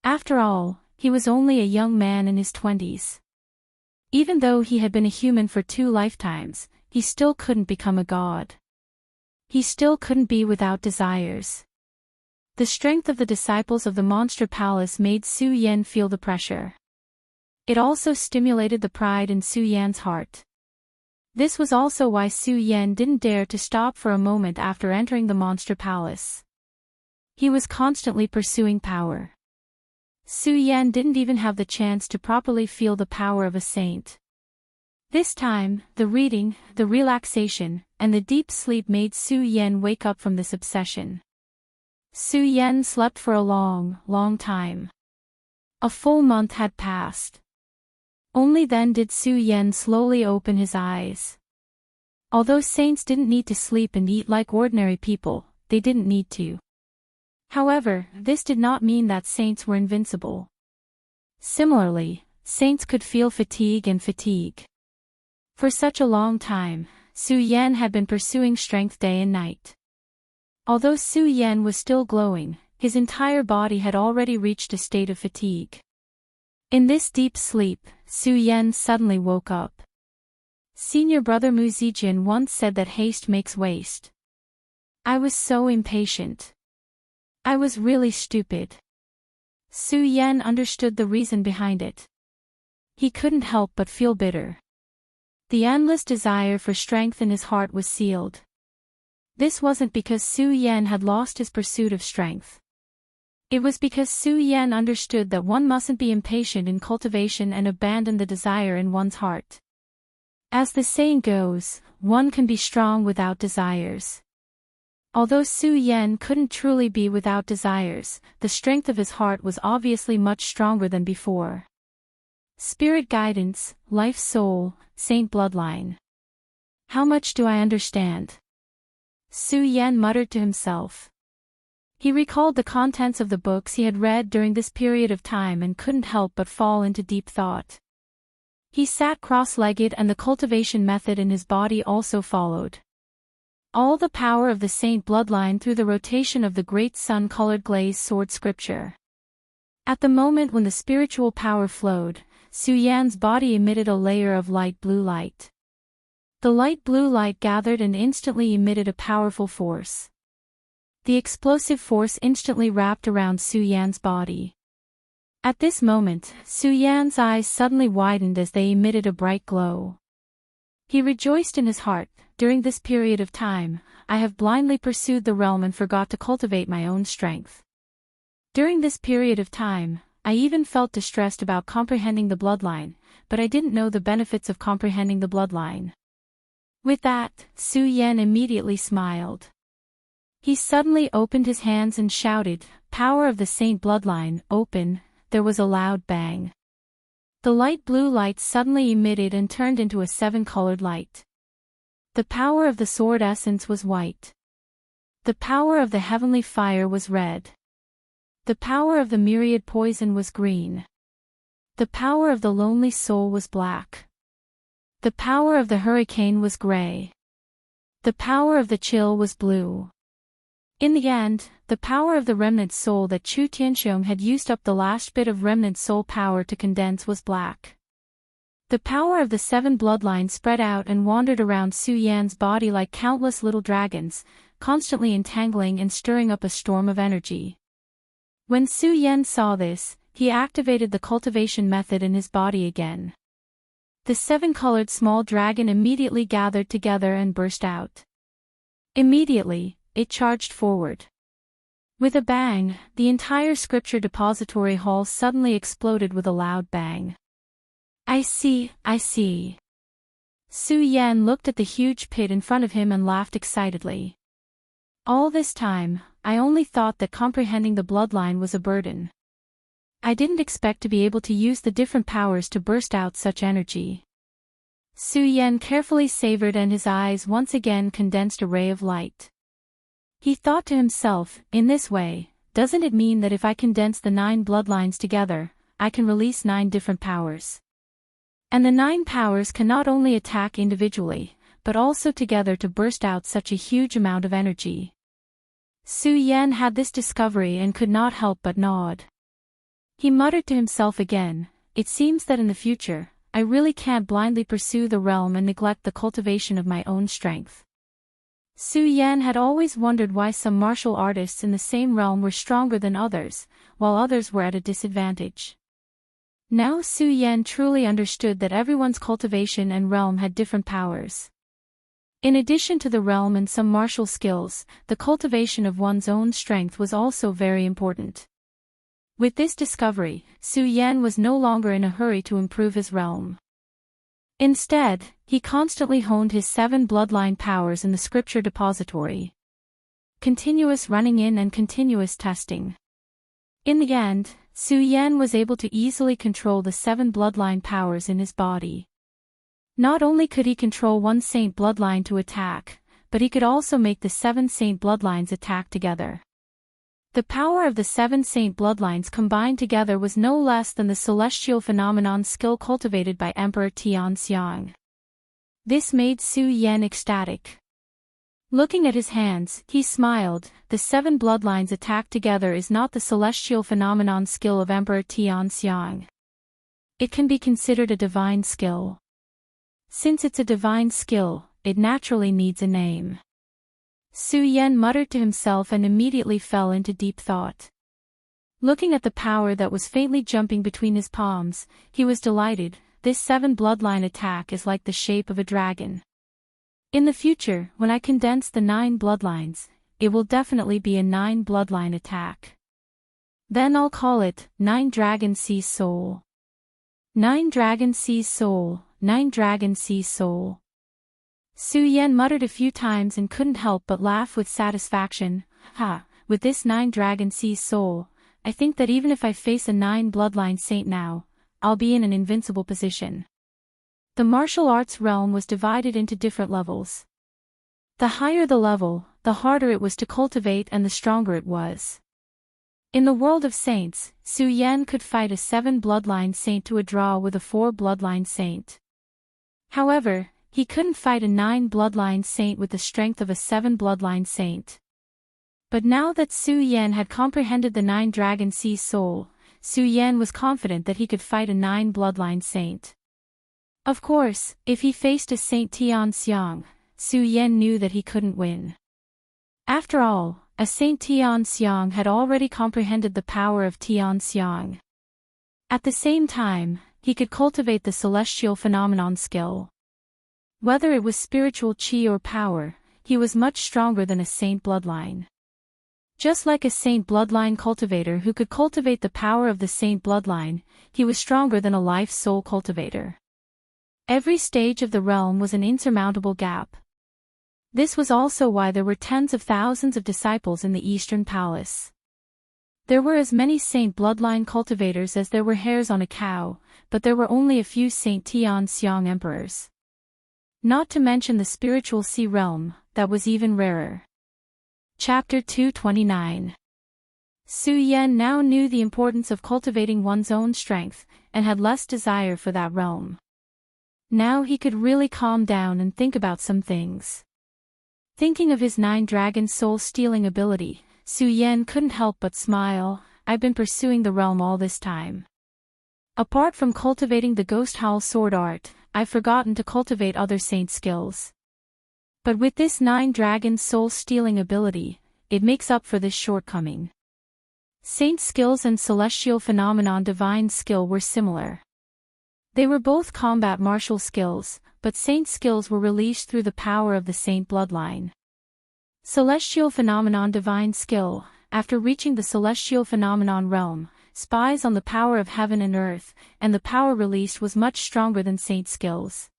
After all, he was only a young man in his 20s. Even though he had been a human for 2 lifetimes, he still couldn't become a god. He still couldn't be without desires. The strength of the disciples of the monster palace made Su Yan feel the pressure. It also stimulated the pride in Su Yan's heart. This was also why Su Yan didn't dare to stop for a moment after entering the monster palace. He was constantly pursuing power. Su Yan didn't even have the chance to properly feel the power of a saint. This time, the reading, the relaxation, and the deep sleep made Su Yan wake up from this obsession. Su Yan slept for a long, long time. A full month had passed. Only then did Su Yan slowly open his eyes. Although saints didn't need to sleep and eat like ordinary people, they didn't need to. However, this did not mean that saints were invincible. Similarly, saints could feel fatigue and fatigue. For such a long time, Su Yan had been pursuing strength day and night. Although Su Yan was still glowing, his entire body had already reached a state of fatigue. In this deep sleep, Su Yan suddenly woke up. Senior brother Mu Zijian once said that haste makes waste. I was so impatient. I was really stupid. Su Yan understood the reason behind it. He couldn't help but feel bitter. The endless desire for strength in his heart was sealed. This wasn't because Su Yan had lost his pursuit of strength. It was because Su Yan understood that one mustn't be impatient in cultivation and abandon the desire in one's heart. As the saying goes, one can be strong without desires. Although Su Yan couldn't truly be without desires, the strength of his heart was obviously much stronger than before. Spirit guidance, life soul, saint bloodline. How much do I understand? Su Yan muttered to himself. He recalled the contents of the books he had read during this period of time and couldn't help but fall into deep thought. He sat cross-legged and the cultivation method in his body also followed. All the power of the saint bloodline through the rotation of the great sun-colored glazed sword scripture. At the moment when the spiritual power flowed, Su Yan's body emitted a layer of light blue light. The light blue light gathered and instantly emitted a powerful force. The explosive force instantly wrapped around Su Yan's body. At this moment, Su Yan's eyes suddenly widened as they emitted a bright glow. He rejoiced in his heart. During this period of time, I have blindly pursued the realm and forgot to cultivate my own strength. During this period of time, I even felt distressed about comprehending the bloodline, but I didn't know the benefits of comprehending the bloodline. With that, Su Yan immediately smiled. He suddenly opened his hands and shouted, "Power of the Saint bloodline, open!" There was a loud bang. The light blue light suddenly emitted and turned into a 7-colored light. The power of the sword essence was white. The power of the heavenly fire was red. The power of the myriad poison was green. The power of the lonely soul was black. The power of the hurricane was gray. The power of the chill was blue. In the end, the power of the remnant soul that Chu Tianxiong had used up the last bit of remnant soul power to condense was black. The power of the 7 bloodlines spread out and wandered around Su Yan's body like countless little dragons, constantly entangling and stirring up a storm of energy. When Su Yan saw this, he activated the cultivation method in his body again. The 7-colored small dragon immediately gathered together and burst out. Immediately, it charged forward. With a bang, the entire scripture depository hall suddenly exploded with a loud bang. I see. Su Yan looked at the huge pit in front of him and laughed excitedly. All this time, I only thought that comprehending the bloodline was a burden. I didn't expect to be able to use the different powers to burst out such energy. Su Yan carefully savored and his eyes once again condensed a ray of light. He thought to himself, in this way, doesn't it mean that if I condense the 9 bloodlines together, I can release 9 different powers? And the 9 powers can not only attack individually, but also together to burst out such a huge amount of energy. Su Yan had this discovery and could not help but nod. He muttered to himself again, it seems that in the future, I really can't blindly pursue the realm and neglect the cultivation of my own strength. Su Yan had always wondered why some martial artists in the same realm were stronger than others, while others were at a disadvantage. Now Su Yan truly understood that everyone's cultivation and realm had different powers. In addition to the realm and some martial skills, the cultivation of one's own strength was also very important. With this discovery, Su Yan was no longer in a hurry to improve his realm. Instead, he constantly honed his 7 bloodline powers in the scripture depository. Continuous running in and continuous testing. In the end, Su Yan was able to easily control the 7 bloodline powers in his body. Not only could he control one saint bloodline to attack, but he could also make the 7 saint bloodlines attack together. The power of the 7 saint bloodlines combined together was no less than the celestial phenomenon skill cultivated by Emperor Tianxiong. This made Su Yan ecstatic. Looking at his hands, he smiled. The 7 bloodlines attacked together is not the celestial phenomenon skill of Emperor Tianxiong. It can be considered a divine skill. Since it's a divine skill, it naturally needs a name. Su Yan muttered to himself and immediately fell into deep thought. Looking at the power that was faintly jumping between his palms, he was delighted. This 7 bloodline attack is like the shape of a dragon. In the future, when I condense the 9 bloodlines, it will definitely be a 9 bloodline attack. Then I'll call it 9 Dragon Sea Soul. 9 Dragon Sea Soul, 9 Dragon Sea Soul. Su Yan muttered a few times and couldn't help but laugh with satisfaction. With this 9 Dragon Sea Soul, I think that even if I face a 9 bloodline saint now, I'll be in an invincible position. The martial arts realm was divided into different levels. The higher the level, the harder it was to cultivate and the stronger it was. In the world of saints, Su Yan could fight a 7 bloodline saint to a draw with a 4 bloodline saint. However, he couldn't fight a 9 bloodline saint with the strength of a 7 bloodline saint. But now that Su Yan had comprehended the 9 Dragon Sea Soul, Su Yan was confident that he could fight a 9 bloodline saint. Of course, if he faced a Saint Tianxiong, Su Yan knew that he couldn't win. After all, a Saint Tianxiong had already comprehended the power of Tianxiong. At the same time, he could cultivate the celestial phenomenon skill. Whether it was spiritual chi or power, he was much stronger than a saint bloodline. Just like a saint bloodline cultivator who could cultivate the power of the saint bloodline, he was stronger than a life soul cultivator. Every stage of the realm was an insurmountable gap. This was also why there were tens of thousands of disciples in the Eastern Palace. There were as many saint bloodline cultivators as there were hairs on a cow, but there were only a few Saint Tian Xiang emperors. Not to mention the spiritual sea realm, that was even rarer. Chapter 229. Su Yan now knew the importance of cultivating one's own strength, and had less desire for that realm. Now he could really calm down and think about some things. Thinking of his 9-dragon soul-stealing ability, Su Yan couldn't help but smile. I've been pursuing the realm all this time. Apart from cultivating the ghost howl sword art, I've forgotten to cultivate other saint skills. But with this 9-dragon soul-stealing ability, it makes up for this shortcoming. Saint skills and celestial phenomenon divine skill were similar. They were both combat martial skills, but saint skills were released through the power of the saint bloodline. Celestial phenomenon divine skill, after reaching the celestial phenomenon realm, spies on the power of heaven and earth, and the power released was much stronger than saint skills.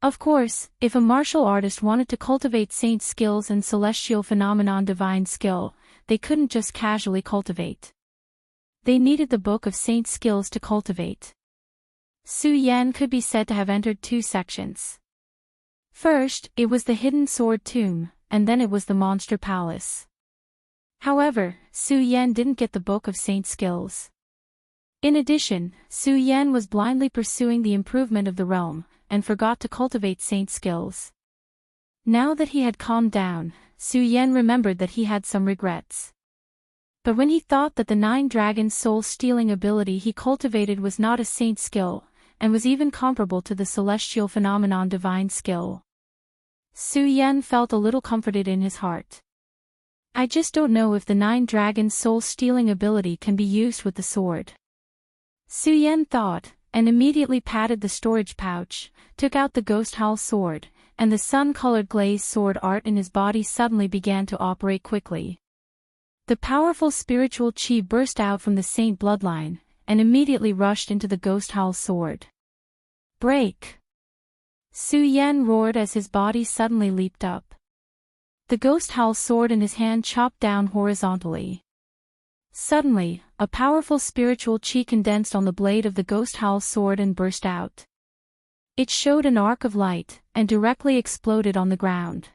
Of course, if a martial artist wanted to cultivate saint skills and celestial phenomenon divine skill, they couldn't just casually cultivate. They needed the book of saint skills to cultivate. Su Yan could be said to have entered 2 sections. First, it was the hidden sword tomb, and then it was the monster palace. However, Su Yan didn't get the book of saint skills. In addition, Su Yan was blindly pursuing the improvement of the realm, and forgot to cultivate saint skills. Now that he had calmed down, Su Yan remembered that he had some regrets. But when he thought that the 9-dragon soul-stealing ability he cultivated was not a saint skill, and was even comparable to the celestial phenomenon divine skill, Su Yan felt a little comforted in his heart. I just don't know if the 9-dragon soul-stealing ability can be used with the sword. Su Yan thought, and immediately patted the storage pouch, took out the ghost howl sword, and the sun-colored glazed sword art in his body suddenly began to operate quickly. The powerful spiritual chi burst out from the saint bloodline, and immediately rushed into the ghost howl sword. Break! Su Yan roared as his body suddenly leaped up. The ghost howl sword in his hand chopped down horizontally. Suddenly, a powerful spiritual chi condensed on the blade of the ghost howl sword and burst out. It showed an arc of light, and directly exploded on the ground.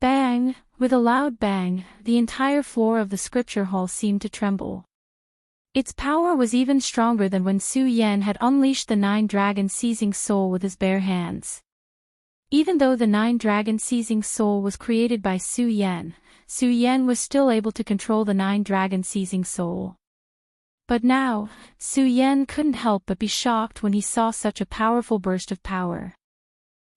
Bang! With a loud bang, the entire floor of the scripture hall seemed to tremble. Its power was even stronger than when Su Yan had unleashed the 9-dragon seizing soul with his bare hands. Even though the 9-dragon seizing soul was created by Su Yan was still able to control the 9-dragon seizing soul. But now, Su Yan couldn't help but be shocked when he saw such a powerful burst of power.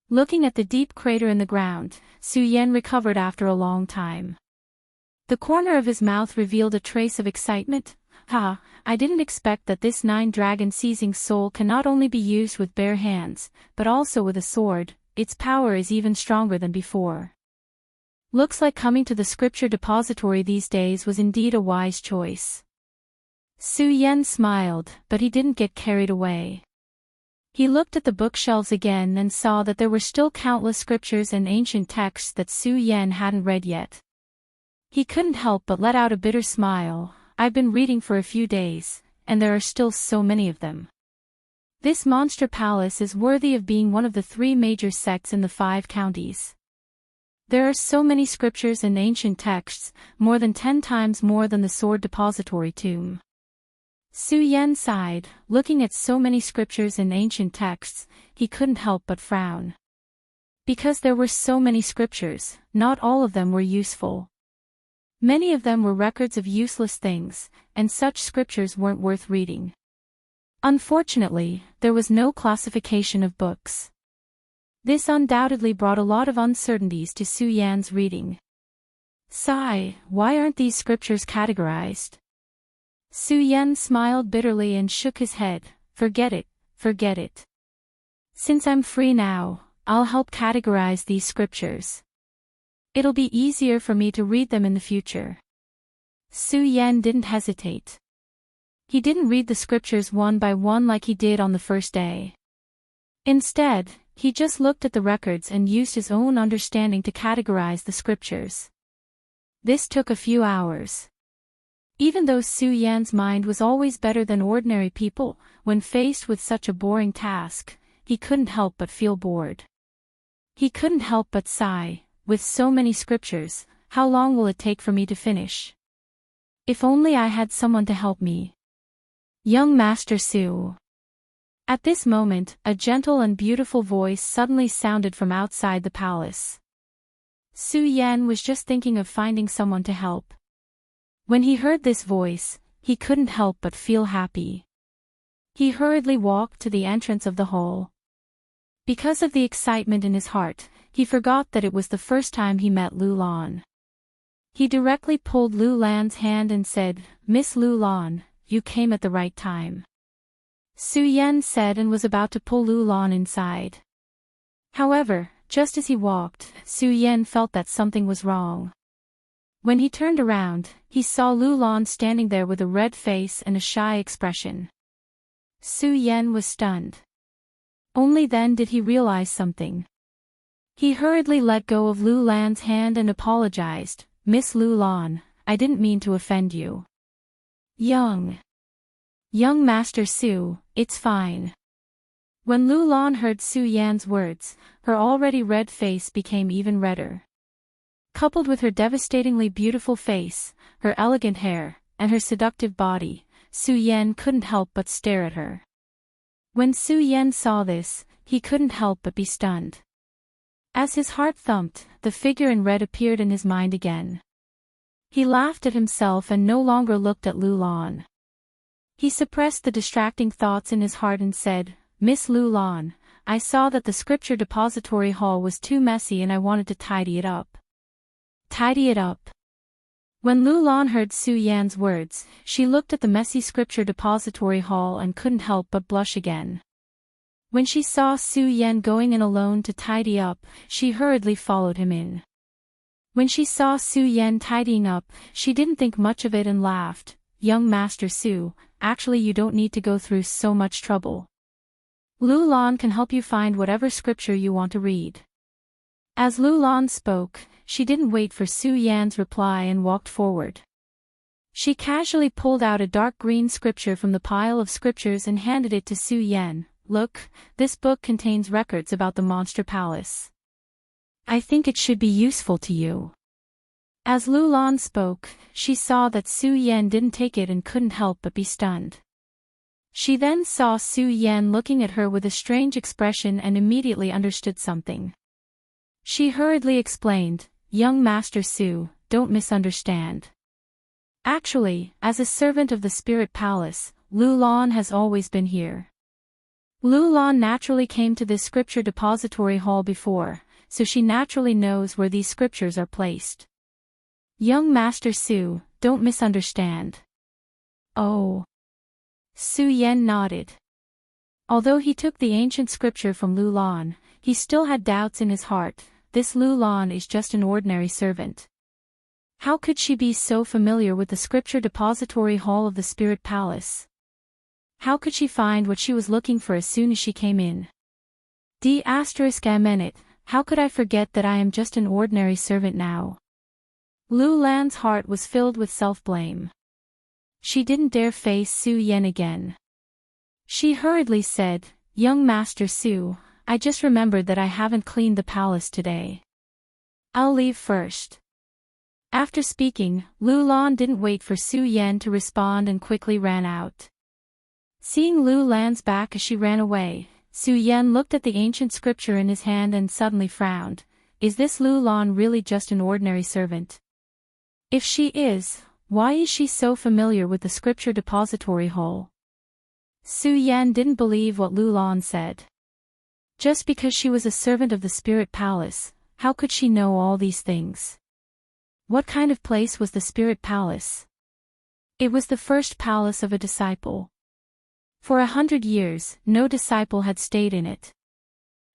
Looking at the deep crater in the ground, Su Yan recovered after a long time. The corner of his mouth revealed a trace of excitement. I didn't expect that this 9-dragon seizing soul can not only be used with bare hands, but also with a sword. Its power is even stronger than before. Looks like coming to the scripture depository these days was indeed a wise choice. Su Yan smiled, but he didn't get carried away. He looked at the bookshelves again and saw that there were still countless scriptures and ancient texts that Su Yan hadn't read yet. He couldn't help but let out a bitter smile. I've been reading for a few days, and there are still so many of them. This monster palace is worthy of being one of the 3 major sects in the 5 counties. There are so many scriptures and ancient texts, more than 10 times more than the sword depository tomb. Su Yan sighed, looking at so many scriptures and ancient texts, he couldn't help but frown. Because there were so many scriptures, not all of them were useful. Many of them were records of useless things, and such scriptures weren't worth reading. Unfortunately, there was no classification of books. This undoubtedly brought a lot of uncertainties to Su Yan's reading. Sigh, why aren't these scriptures categorized? Su Yan smiled bitterly and shook his head. Forget it, forget it. Since I'm free now, I'll help categorize these scriptures. It'll be easier for me to read them in the future. Su Yan didn't hesitate. He didn't read the scriptures one by one like he did on the first day. Instead, he just looked at the records and used his own understanding to categorize the scriptures. This took a few hours. Even though Su Yan's mind was always better than ordinary people, when faced with such a boring task, he couldn't help but feel bored. He couldn't help but sigh, with so many scriptures, how long will it take for me to finish? If only I had someone to help me. Young Master Su. At this moment, a gentle and beautiful voice suddenly sounded from outside the palace. Su Yan was just thinking of finding someone to help. When he heard this voice, he couldn't help but feel happy. He hurriedly walked to the entrance of the hall. Because of the excitement in his heart, he forgot that it was the first time he met Lu Lan. He directly pulled Lu Lan's hand and said, "Miss Lu Lan, you came at the right time." Su Yan said and was about to pull Lu Lan inside. However, just as he walked, Su Yan felt that something was wrong. When he turned around, he saw Lu Lan standing there with a red face and a shy expression. Su Yan was stunned. Only then did he realize something. He hurriedly let go of Lu Lan's hand and apologized, "Miss Lu Lan, I didn't mean to offend you." Young Master Su, it's fine." When Lu Lan heard Su Yan's words, her already red face became even redder. Coupled with her devastatingly beautiful face, her elegant hair, and her seductive body, Su Yan couldn't help but stare at her. When Su Yan saw this, he couldn't help but be stunned. As his heart thumped, the figure in red appeared in his mind again. He laughed at himself and no longer looked at Lu Lan. He suppressed the distracting thoughts in his heart and said, "Miss Lu Lan, I saw that the scripture depository hall was too messy and I wanted to tidy it up." Tidy it up. When Lu Lan heard Su Yan's words, she looked at the messy scripture depository hall and couldn't help but blush again. When she saw Su Yan going in alone to tidy up, she hurriedly followed him in. When she saw Su Yan tidying up, she didn't think much of it and laughed, "Young Master Su, actually you don't need to go through so much trouble. Lu Lan can help you find whatever scripture you want to read." As Lu Lan spoke, she didn't wait for Su Yan's reply and walked forward. She casually pulled out a dark green scripture from the pile of scriptures and handed it to Su Yan. "Look, this book contains records about the monster palace. I think it should be useful to you." As Lu Lan spoke, she saw that Su Yan didn't take it and couldn't help but be stunned. She then saw Su Yan looking at her with a strange expression and immediately understood something. She hurriedly explained, "Young Master Su, don't misunderstand. Actually, as a servant of the Spirit Palace, Lu Lan has always been here." Lu Lan naturally came to this scripture depository hall before, so she naturally knows where these scriptures are placed. "Young Master Su, don't misunderstand." "Oh." Su Yan nodded. Although he took the ancient scripture from Lu Lan, he still had doubts in his heart. This Lu Lan is just an ordinary servant. How could she be so familiar with the scripture depository hall of the Spirit Palace? How could she find what she was looking for as soon as she came in? ***, how could I forget that I am just an ordinary servant now? Lu Lan's heart was filled with self-blame. She didn't dare face Su Yan again. She hurriedly said, "Young Master Su, I just remembered that I haven't cleaned the palace today. I'll leave first." After speaking, Lu Lan didn't wait for Su Yan to respond and quickly ran out. Seeing Lu Lan's back as she ran away, Su Yan looked at the ancient scripture in his hand and suddenly frowned. Is this Lu Lan really just an ordinary servant? If she is, why is she so familiar with the scripture depository hall? Su Yan didn't believe what Lu Lan said. Just because she was a servant of the Spirit Palace, how could she know all these things? What kind of place was the Spirit Palace? It was the first palace of a disciple. For 100 years, no disciple had stayed in it.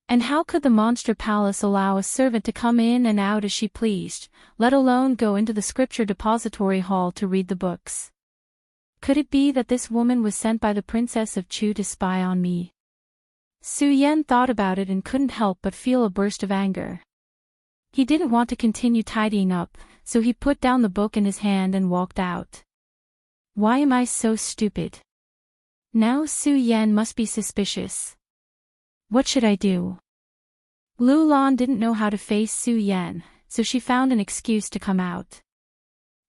And how could the monster palace allow a servant to come in and out as she pleased, let alone go into the scripture depository hall to read the books? Could it be that this woman was sent by the Princess of Chu to spy on me? Su Yan thought about it and couldn't help but feel a burst of anger. He didn't want to continue tidying up, so he put down the book in his hand and walked out. Why am I so stupid? Now Su Yan must be suspicious. What should I do? Lu Lan didn't know how to face Su Yan, so she found an excuse to come out.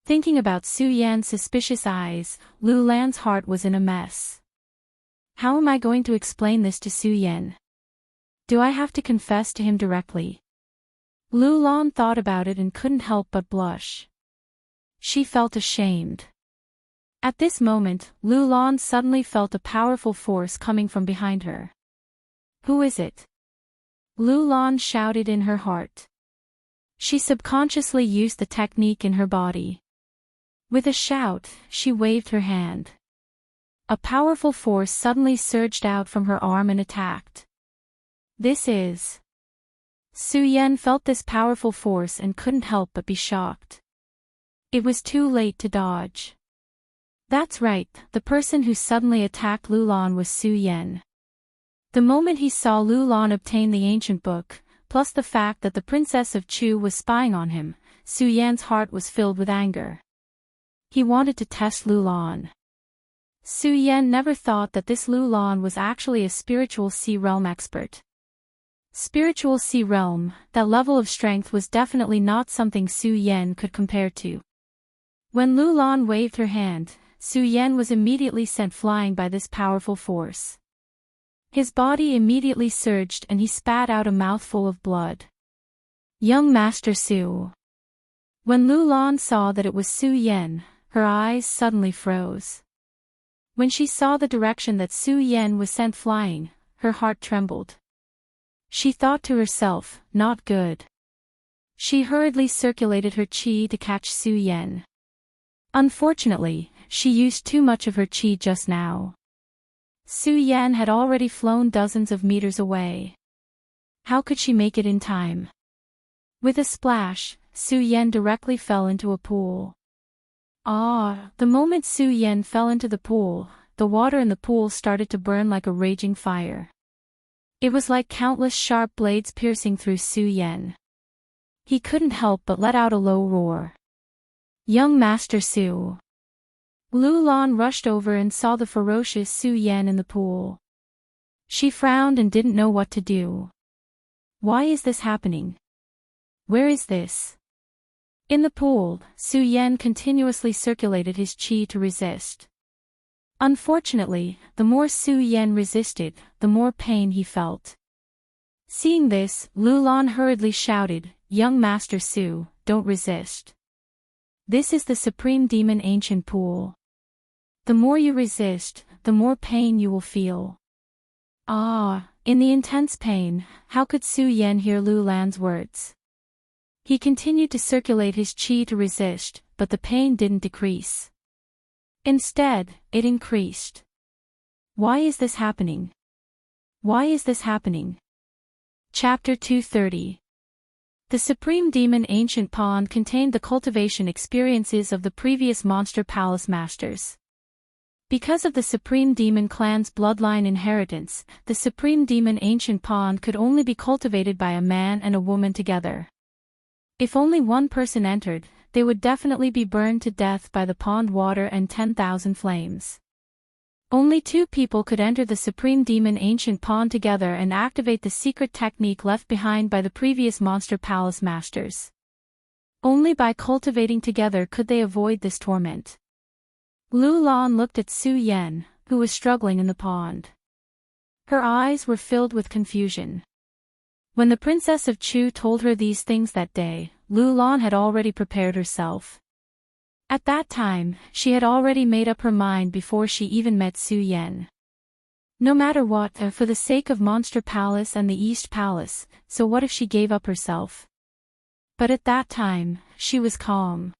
Thinking about Su Yan's suspicious eyes, Lu Lan's heart was in a mess. How am I going to explain this to Su Yan? Do I have to confess to him directly? Lu Lan thought about it and couldn't help but blush. She felt ashamed. At this moment, Lu Lan suddenly felt a powerful force coming from behind her. Who is it? Lu Lan shouted in her heart. She subconsciously used the technique in her body. With a shout, she waved her hand. A powerful force suddenly surged out from her arm and attacked. This is... Su Yan felt this powerful force and couldn't help but be shocked. It was too late to dodge. That's right, the person who suddenly attacked Lu Lan was Su Yan. The moment he saw Lu Lan obtain the ancient book, plus the fact that the Princess of Chu was spying on him, Su Yan's heart was filled with anger. He wanted to test Lu Lan. Su Yan never thought that this Lu Lan was actually a spiritual sea realm expert. Spiritual sea realm, that level of strength was definitely not something Su Yan could compare to. When Lu Lan waved her hand, Su Yan was immediately sent flying by this powerful force. His body immediately surged and he spat out a mouthful of blood. Young Master Su. When Lu Lan saw that it was Su Yan, her eyes suddenly froze. When she saw the direction that Su Yan was sent flying, her heart trembled. She thought to herself, not good. She hurriedly circulated her qi to catch Su Yan. Unfortunately, she used too much of her qi just now. Su Yan had already flown dozens of meters away. How could she make it in time? With a splash, Su Yan directly fell into a pool. The moment Su Yan fell into the pool, the water in the pool started to burn like a raging fire. It was like countless sharp blades piercing through Su Yan. He couldn't help but let out a low roar. Young Master Su. Lu Lan rushed over and saw the ferocious Su Yan in the pool. She frowned and didn't know what to do. Why is this happening? Where is this? In the pool, Su Yan continuously circulated his qi to resist. Unfortunately, the more Su Yan resisted, the more pain he felt. Seeing this, Lu Lan hurriedly shouted, Young Master Su, don't resist. This is the Supreme Demon Ancient Pool. The more you resist, the more pain you will feel. In the intense pain, how could Su Yan hear Lu Lan's words? He continued to circulate his qi to resist, but the pain didn't decrease. Instead, it increased. Why is this happening? Why is this happening? Chapter 230. The Supreme Demon Ancient Pond contained the cultivation experiences of the previous Monster Palace Masters. Because of the Supreme Demon clan's bloodline inheritance, the Supreme Demon Ancient Pond could only be cultivated by a man and a woman together. If only one person entered, they would definitely be burned to death by the pond water and 10,000 flames. Only 2 people could enter the Supreme Demon Ancient Pond together and activate the secret technique left behind by the previous Monster Palace Masters. Only by cultivating together could they avoid this torment. Lu Lan looked at Su Yan, who was struggling in the pond. Her eyes were filled with confusion. When the Princess of Chu told her these things that day, Lu Lan had already prepared herself. At that time, she had already made up her mind before she even met Su Yan. No matter what, for the sake of Monster Palace and the East Palace, so what if she gave up herself? But at that time, she was calm.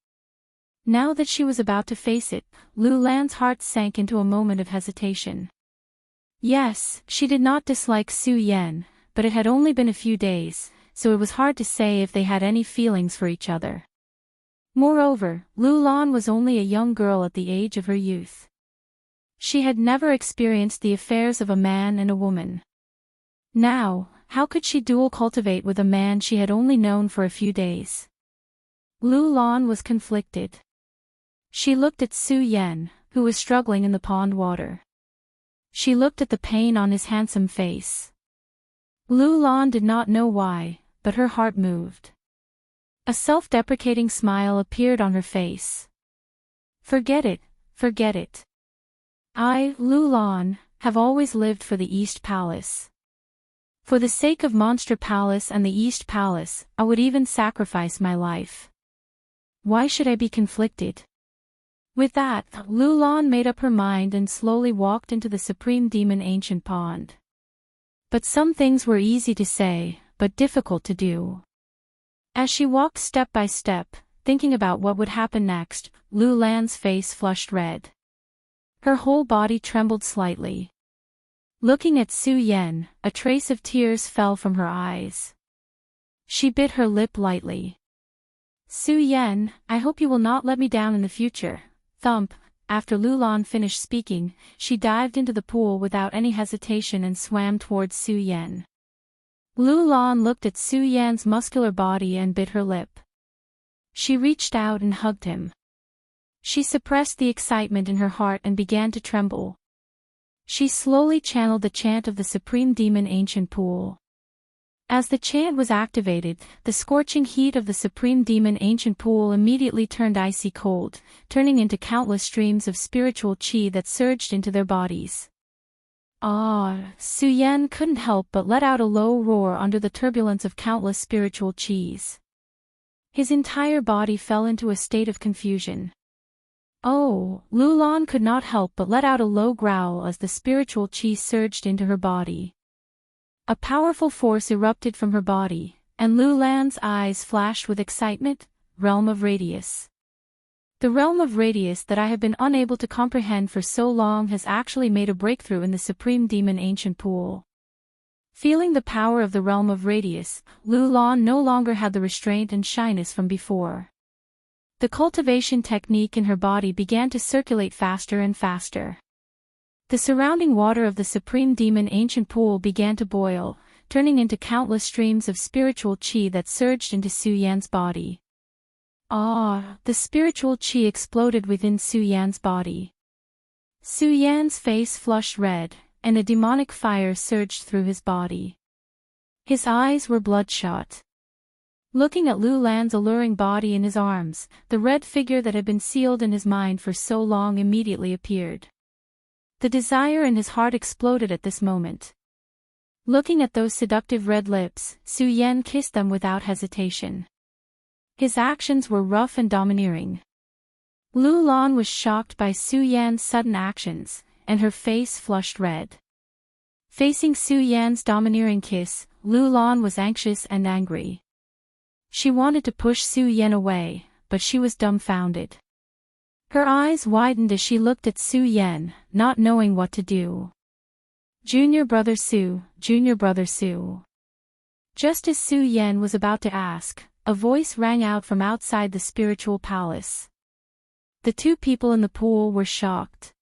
Now that she was about to face it, Lu Lan's heart sank into a moment of hesitation. Yes, she did not dislike Su Yan, but it had only been a few days, so it was hard to say if they had any feelings for each other. Moreover, Lu Lan was only a young girl at the age of her youth. She had never experienced the affairs of a man and a woman. Now, how could she dual cultivate with a man she had only known for a few days? Lu Lan was conflicted. She looked at Su Yan, who was struggling in the pond water. She looked at the pain on his handsome face. Lu Lan did not know why, but her heart moved. A self-deprecating smile appeared on her face. Forget it, forget it. I, Lu Lan, have always lived for the East Palace. For the sake of Monster Palace and the East Palace, I would even sacrifice my life. Why should I be conflicted? With that, Lu Lan made up her mind and slowly walked into the Supreme Demon Ancient Pond. But some things were easy to say, but difficult to do. As she walked step by step, thinking about what would happen next, Lu Lan's face flushed red. Her whole body trembled slightly. Looking at Su Yan, a trace of tears fell from her eyes. She bit her lip lightly. Su Yan, I hope you will not let me down in the future. Thump. After Lu Lan finished speaking, she dived into the pool without any hesitation and swam towards Su Yan. Lu Lan looked at Su Yan's muscular body and bit her lip. She reached out and hugged him. She suppressed the excitement in her heart and began to tremble. She slowly channeled the chant of the Supreme Demon Ancient Pool. As the chant was activated, the scorching heat of the Supreme Demon Ancient Pool immediately turned icy cold, turning into countless streams of spiritual qi that surged into their bodies. Su Yan couldn't help but let out a low roar under the turbulence of countless spiritual qis. His entire body fell into a state of confusion. Lu Lan could not help but let out a low growl as the spiritual qi surged into her body. A powerful force erupted from her body, and Lu Lan's eyes flashed with excitement. Realm of Radius. The realm of Radius that I have been unable to comprehend for so long has actually made a breakthrough in the Supreme Demon Ancient Pool. Feeling the power of the realm of Radius, Lu Lan no longer had the restraint and shyness from before. The cultivation technique in her body began to circulate faster and faster. The surrounding water of the Supreme Demon Ancient Pool began to boil, turning into countless streams of spiritual qi that surged into Su Yan's body. The spiritual qi exploded within Su Yan's body. Su Yan's face flushed red, and a demonic fire surged through his body. His eyes were bloodshot. Looking at Lu Lan's alluring body in his arms, the red figure that had been sealed in his mind for so long immediately appeared. The desire in his heart exploded at this moment. Looking at those seductive red lips, Su Yan kissed them without hesitation. His actions were rough and domineering. Lu Lan was shocked by Su Yan's sudden actions, and her face flushed red. Facing Su Yan's domineering kiss, Lu Lan was anxious and angry. She wanted to push Su Yan away, but she was dumbfounded. Her eyes widened as she looked at Su Yan, not knowing what to do. Junior brother Su, junior brother Su. Just as Su Yan was about to ask, a voice rang out from outside the spiritual palace. The two people in the pool were shocked.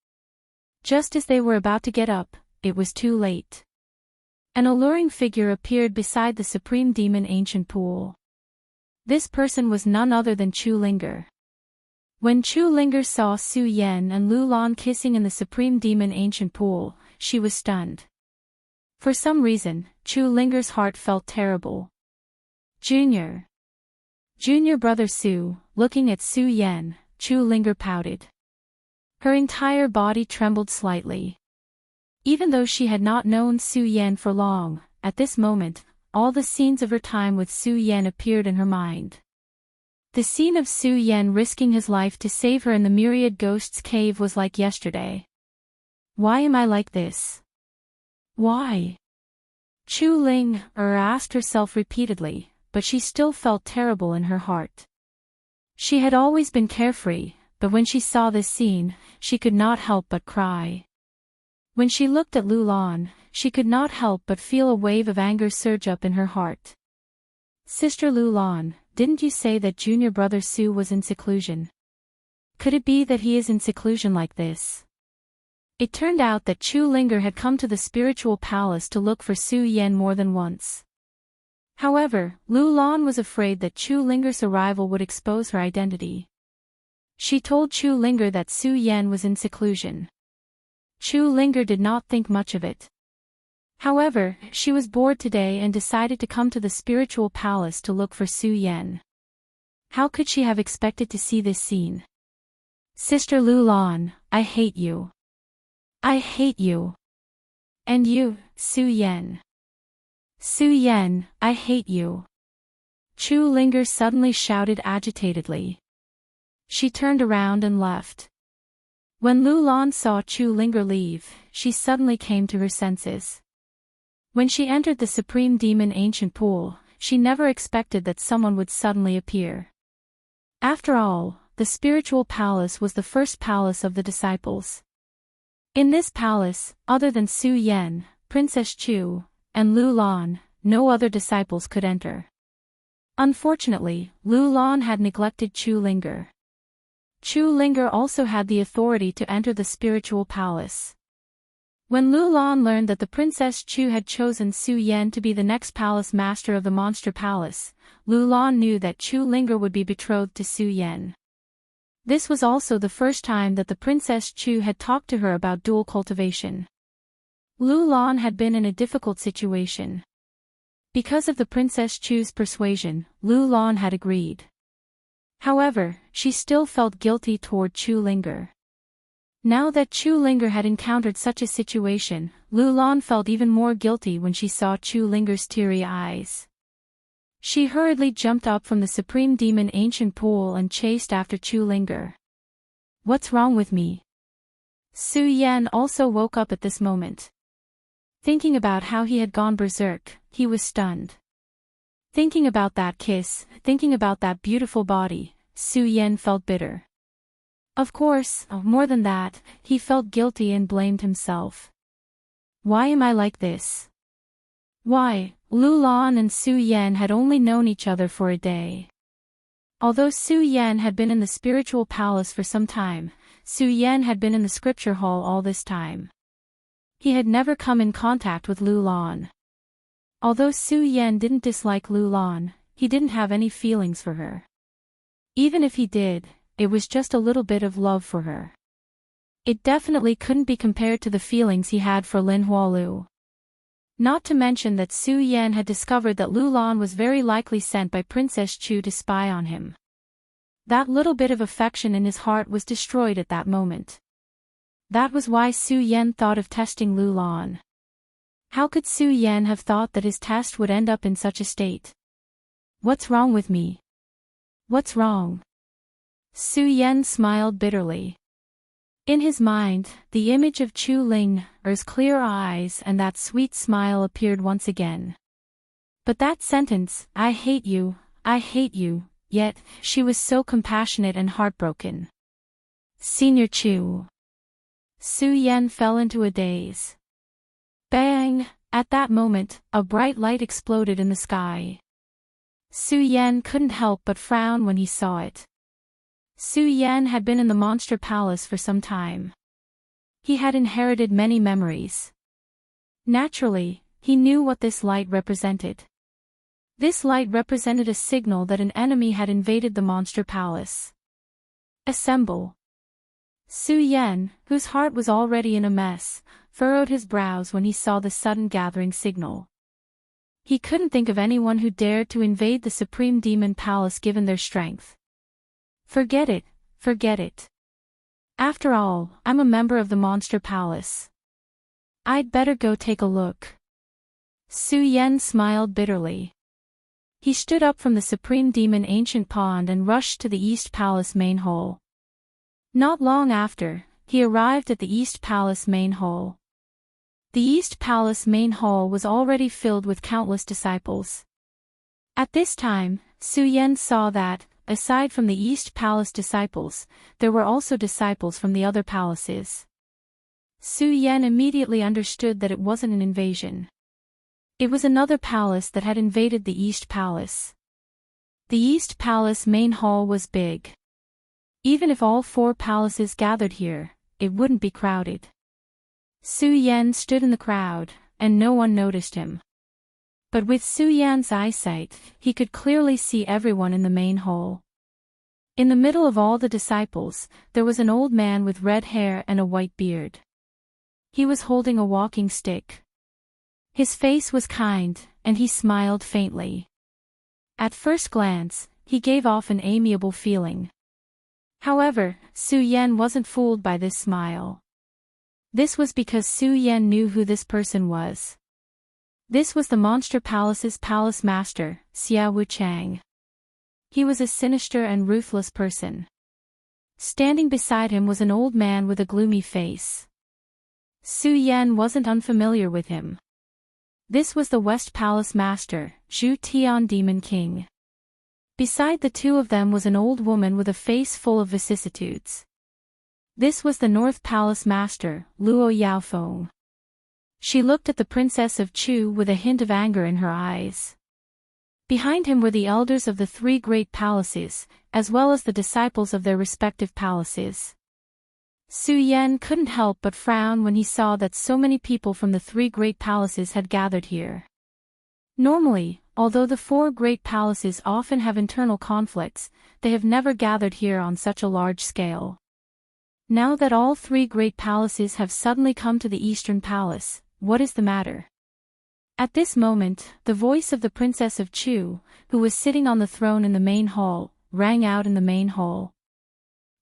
Just as they were about to get up, it was too late. An alluring figure appeared beside the Supreme Demon Ancient Pool. This person was none other than Chu Linger. When Chu Linger saw Su Yan and Lu Lan kissing in the Supreme Demon Ancient Pool, she was stunned. For some reason, Chu Linger's heart felt terrible. Junior brother Su. Looking at Su Yan, Chu Linger pouted. Her entire body trembled slightly. Even though she had not known Su Yan for long, at this moment, all the scenes of her time with Su Yan appeared in her mind. The scene of Su Yan risking his life to save her in the Myriad Ghosts cave was like yesterday. Why am I like this? Why? Chu Linger asked herself repeatedly, but she still felt terrible in her heart. She had always been carefree, but when she saw this scene, she could not help but cry. When she looked at Lulan, she could not help but feel a wave of anger surge up in her heart. Sister Lulan, didn't you say that junior brother Su was in seclusion? Could it be that he is in seclusion like this? It turned out that Chu Linger had come to the spiritual palace to look for Su Yen more than once. However, Lulan was afraid that Chu Linger's arrival would expose her identity. She told Chu Linger that Su Yen was in seclusion. Chu Linger did not think much of it. However, she was bored today and decided to come to the spiritual palace to look for Su Yen. How could she have expected to see this scene? Sister Lulan, I hate you. I hate you. And you, Su Yen. Su Yen, I hate you. Chu Linger suddenly shouted agitatedly. She turned around and left. When Lulan saw Chu Linger leave, she suddenly came to her senses. When she entered the Supreme Demon Ancient Pool, she never expected that someone would suddenly appear. After all, the spiritual palace was the first palace of the disciples. In this palace, other than Su Yen, Princess Chu, and Lulan, no other disciples could enter. Unfortunately, Lulan had neglected Chu Linger. Chu Linger also had the authority to enter the spiritual palace. When Lulan learned that the Princess Chu had chosen Su Yen to be the next palace master of the Monster Palace, Lulan knew that Chu Linger would be betrothed to Su Yen. This was also the first time that the Princess Chu had talked to her about dual cultivation. Lulan had been in a difficult situation. Because of the Princess Chu's persuasion, Lulan had agreed. However, she still felt guilty toward Chu Linger. Now that Chu Linger had encountered such a situation, Lulan felt even more guilty when she saw Chu Linger's teary eyes. She hurriedly jumped up from the Supreme Demon Ancient Pool and chased after Chu Linger. What's wrong with me? Su Yen also woke up at this moment. Thinking about how he had gone berserk, he was stunned. Thinking about that kiss, thinking about that beautiful body, Su Yen felt bitter. Of course, more than that, he felt guilty and blamed himself. Why am I like this? Why, Lulan and Su Yen had only known each other for a day. Although Su Yen had been in the spiritual palace for some time, Su Yen had been in the scripture hall all this time. He had never come in contact with Lulan. Although Su Yen didn't dislike Lulan, he didn't have any feelings for her. Even if he did, it was just a little bit of love for her. It definitely couldn't be compared to the feelings he had for Lin Hualu. Not to mention that Su Yen had discovered that Lulan was very likely sent by Princess Chu to spy on him. That little bit of affection in his heart was destroyed at that moment. That was why Su Yen thought of testing Lulan. How could Su Yen have thought that his test would end up in such a state? What's wrong with me? What's wrong? Su Yen smiled bitterly. In his mind, the image of Chu Linger's clear eyes and that sweet smile appeared once again. But that sentence, I hate you, yet, she was so compassionate and heartbroken. Senior Chu. Su Yen fell into a daze. Bang! At that moment, a bright light exploded in the sky. Su Yen couldn't help but frown when he saw it. Su Yen had been in the Monster Palace for some time. He had inherited many memories. Naturally, he knew what this light represented. This light represented a signal that an enemy had invaded the Monster Palace. Assemble. Su Yen, whose heart was already in a mess, furrowed his brows when he saw the sudden gathering signal. He couldn't think of anyone who dared to invade the Supreme Demon Palace given their strength. Forget it, forget it. After all, I'm a member of the Monster Palace. I'd better go take a look. Su Yen smiled bitterly. He stood up from the Supreme Demon Ancient Pond and rushed to the East Palace main hall. Not long after, he arrived at the East Palace main hall. The East Palace main hall was already filled with countless disciples. At this time, Su Yen saw that, aside from the East Palace disciples, there were also disciples from the other palaces. Su Yan immediately understood that it wasn't an invasion. It was another palace that had invaded the East Palace. The East Palace main hall was big. Even if all 4 palaces gathered here, it wouldn't be crowded. Su Yan stood in the crowd, and no one noticed him. But with Su Yan's eyesight, he could clearly see everyone in the main hall. In the middle of all the disciples, there was an old man with red hair and a white beard. He was holding a walking stick. His face was kind, and he smiled faintly. At first glance, he gave off an amiable feeling. However, Su Yan wasn't fooled by this smile. This was because Su Yan knew who this person was. This was the Monster Palace's palace master, Xiao Wuchang. He was a sinister and ruthless person. Standing beside him was an old man with a gloomy face. Su Yan wasn't unfamiliar with him. This was the West Palace master, Zhu Tian Demon King. Beside the two of them was an old woman with a face full of vicissitudes. This was the North Palace master, Luo Yaofeng. She looked at the Princess of Chu with a hint of anger in her eyes. Behind him were the elders of the 3 great palaces, as well as the disciples of their respective palaces. Su Yan couldn't help but frown when he saw that so many people from the 3 great palaces had gathered here. Normally, although the 4 great palaces often have internal conflicts, they have never gathered here on such a large scale. Now that all 3 great palaces have suddenly come to the Eastern Palace, what is the matter? At this moment, the voice of the Princess of Chu, who was sitting on the throne in the main hall, rang out in the main hall.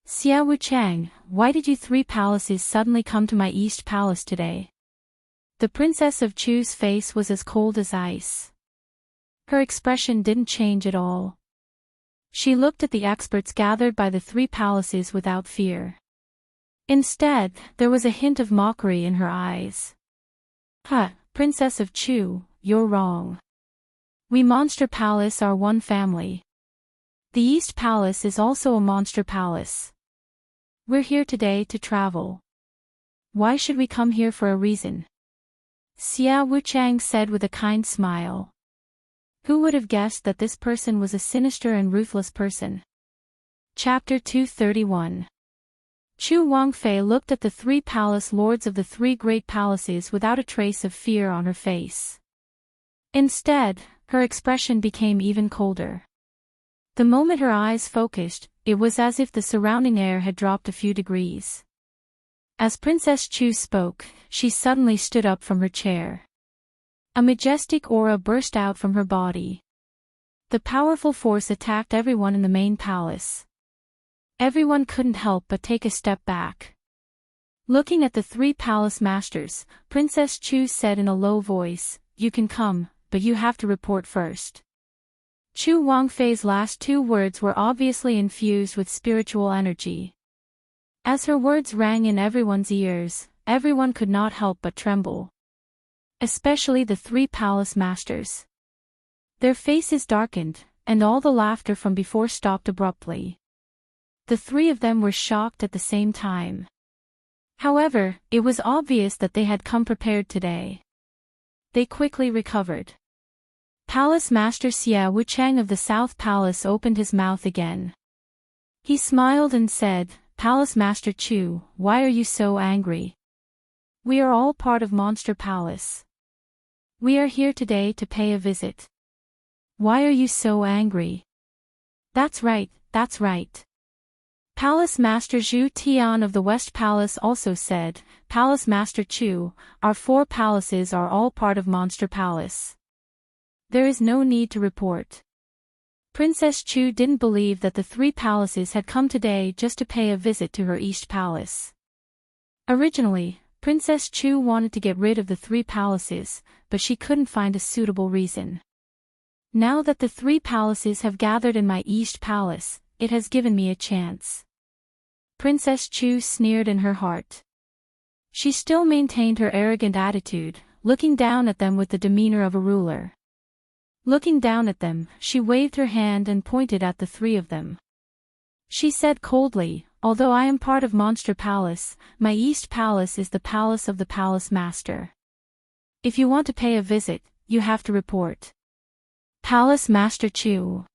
Xiao Wuchang, why did you 3 palaces suddenly come to my East Palace today? The Princess of Chu's face was as cold as ice. Her expression didn't change at all. She looked at the experts gathered by the 3 palaces without fear. Instead, there was a hint of mockery in her eyes. Huh, Princess of Chu, you're wrong. We Monster Palace are one family. The East Palace is also a Monster Palace. We're here today to travel. Why should we come here for a reason? Xiao Wuchang said with a kind smile. Who would have guessed that this person was a sinister and ruthless person? Chapter 231. Chu Wangfei looked at the 3 palace lords of the 3 great palaces without a trace of fear on her face. Instead, her expression became even colder. The moment her eyes focused, it was as if the surrounding air had dropped a few degrees. As Princess Chu spoke, she suddenly stood up from her chair. A majestic aura burst out from her body. The powerful force attacked everyone in the main palace. Everyone couldn't help but take a step back. Looking at the 3 palace masters, Princess Chu said in a low voice, "You can come, but you have to report first." Chu Wangfei's last 2 words were obviously infused with spiritual energy. As her words rang in everyone's ears, everyone could not help but tremble. Especially the 3 palace masters. Their faces darkened, and all the laughter from before stopped abruptly. The 3 of them were shocked at the same time. However, it was obvious that they had come prepared today. They quickly recovered. Palace Master Xiao Wuchang of the South Palace opened his mouth again. He smiled and said, "Palace Master Chu, why are you so angry? We are all part of Monster Palace. We are here today to pay a visit. Why are you so angry?" That's right, that's right. Palace Master Zhu Tian of the West Palace also said, "Palace Master Chu, our 4 palaces are all part of Monster Palace. There is no need to report." Princess Chu didn't believe that the 3 palaces had come today just to pay a visit to her East Palace. Originally, Princess Chu wanted to get rid of the 3 palaces, but she couldn't find a suitable reason. Now that the 3 palaces have gathered in my East Palace, it has given me a chance. Princess Chu sneered in her heart. She still maintained her arrogant attitude, looking down at them with the demeanor of a ruler. Looking down at them, she waved her hand and pointed at the three of them. She said coldly, "Although I am part of Monster Palace, my East Palace is the palace of the Palace Master. If you want to pay a visit, you have to report." Palace Master Chu.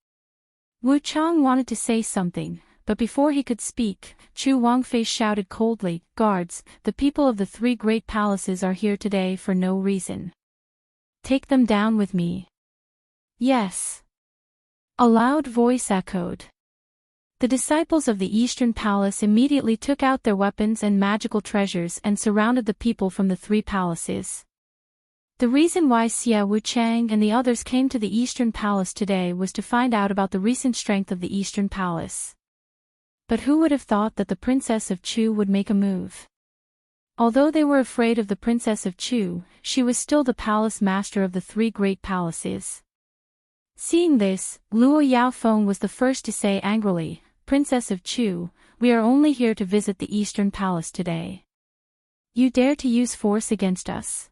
Wu Chang wanted to say something, but before he could speak, Chu Wangfei shouted coldly, "Guards, the people of the three great palaces are here today for no reason. Take them down with me." "Yes." A loud voice echoed. The disciples of the Eastern Palace immediately took out their weapons and magical treasures and surrounded the people from the three palaces. The reason why Xia Wuchang and the others came to the Eastern Palace today was to find out about the recent strength of the Eastern Palace. But who would have thought that the Princess of Chu would make a move? Although they were afraid of the Princess of Chu, she was still the palace master of the three great palaces. Seeing this, Luo Yaofeng was the first to say angrily, "Princess of Chu, we are only here to visit the Eastern Palace today. You dare to use force against us?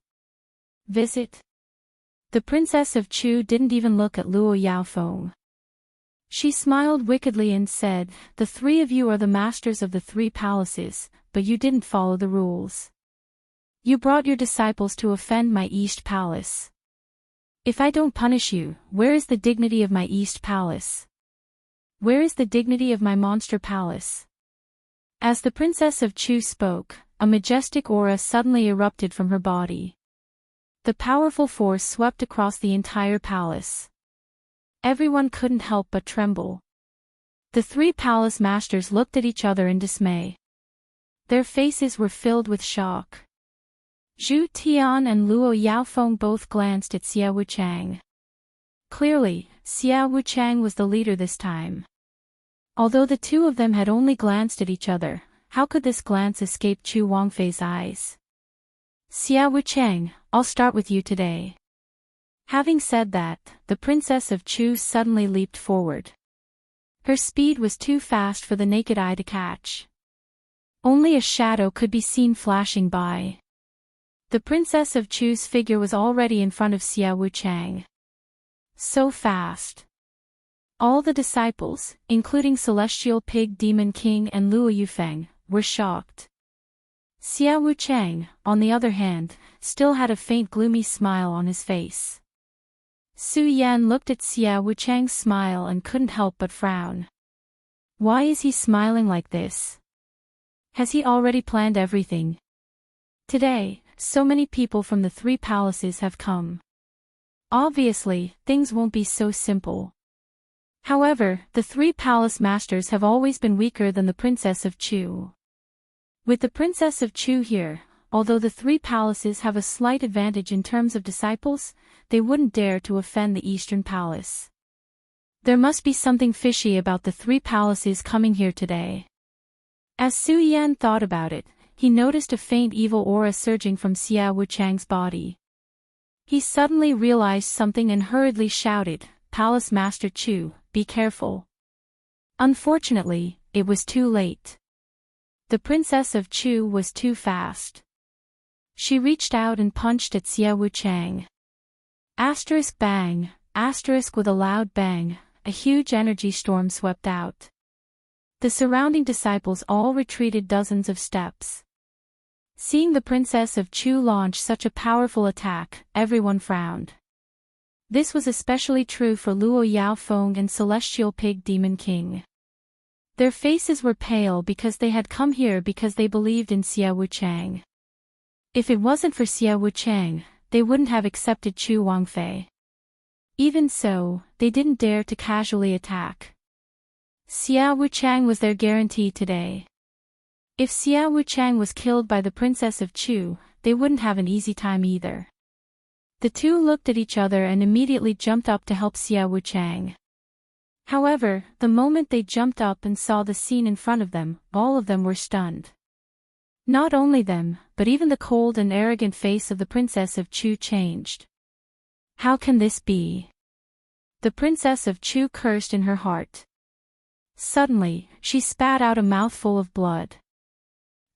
Visit?" The Princess of Chu didn't even look at Luo Yaofeng. She smiled wickedly and said, "The three of you are the masters of the three palaces, but you didn't follow the rules. You brought your disciples to offend my East Palace. If I don't punish you, where is the dignity of my East Palace? Where is the dignity of my Monster Palace?" As the Princess of Chu spoke, a majestic aura suddenly erupted from her body. The powerful force swept across the entire palace. Everyone couldn't help but tremble. The three palace masters looked at each other in dismay. Their faces were filled with shock. Zhu Tian and Luo Yaofeng both glanced at Xia Wuchang. Clearly, Xia Wuchang was the leader this time. Although the two of them had only glanced at each other, how could this glance escape Chu Wangfei's eyes? "Xia Wuchang, I'll start with you today." Having said that, the Princess of Chu suddenly leaped forward. Her speed was too fast for the naked eye to catch. Only a shadow could be seen flashing by. The Princess of Chu's figure was already in front of Xia Wuchang. So fast. All the disciples, including Celestial Pig Demon King and Luo Yufeng, were shocked. Xia Wuchang, on the other hand, still had a faint gloomy smile on his face. Su Yan looked at Xia Wuchang's smile and couldn't help but frown. Why is he smiling like this? Has he already planned everything? Today, so many people from the three palaces have come. Obviously, things won't be so simple. However, the three palace masters have always been weaker than the Princess of Chu. With the Princess of Chu here, although the three palaces have a slight advantage in terms of disciples, they wouldn't dare to offend the Eastern Palace. There must be something fishy about the three palaces coming here today. As Su Yan thought about it, he noticed a faint evil aura surging from Xia Wuchang's body. He suddenly realized something and hurriedly shouted, "Palace Master Chu, be careful." Unfortunately, it was too late. The Princess of Chu was too fast. She reached out and punched at Xia Wuchang. Asterisk bang, asterisk with a loud bang, a huge energy storm swept out. The surrounding disciples all retreated dozens of steps. Seeing the Princess of Chu launch such a powerful attack, everyone frowned. This was especially true for Luo Yaofeng and Celestial Pig Demon King. Their faces were pale because they had come here because they believed in Xia Wuchang. If it wasn't for Xia Wuchang, they wouldn't have accepted Chu Wangfei. Even so, they didn't dare to casually attack. Xia Wuchang was their guarantee today. If Xia Wuchang was killed by the Princess of Chu, they wouldn't have an easy time either. The two looked at each other and immediately jumped up to help Xia Wuchang. However, the moment they jumped up and saw the scene in front of them, all of them were stunned. Not only them, but even the cold and arrogant face of the Princess of Chu changed. How can this be? The Princess of Chu cursed in her heart. Suddenly, she spat out a mouthful of blood.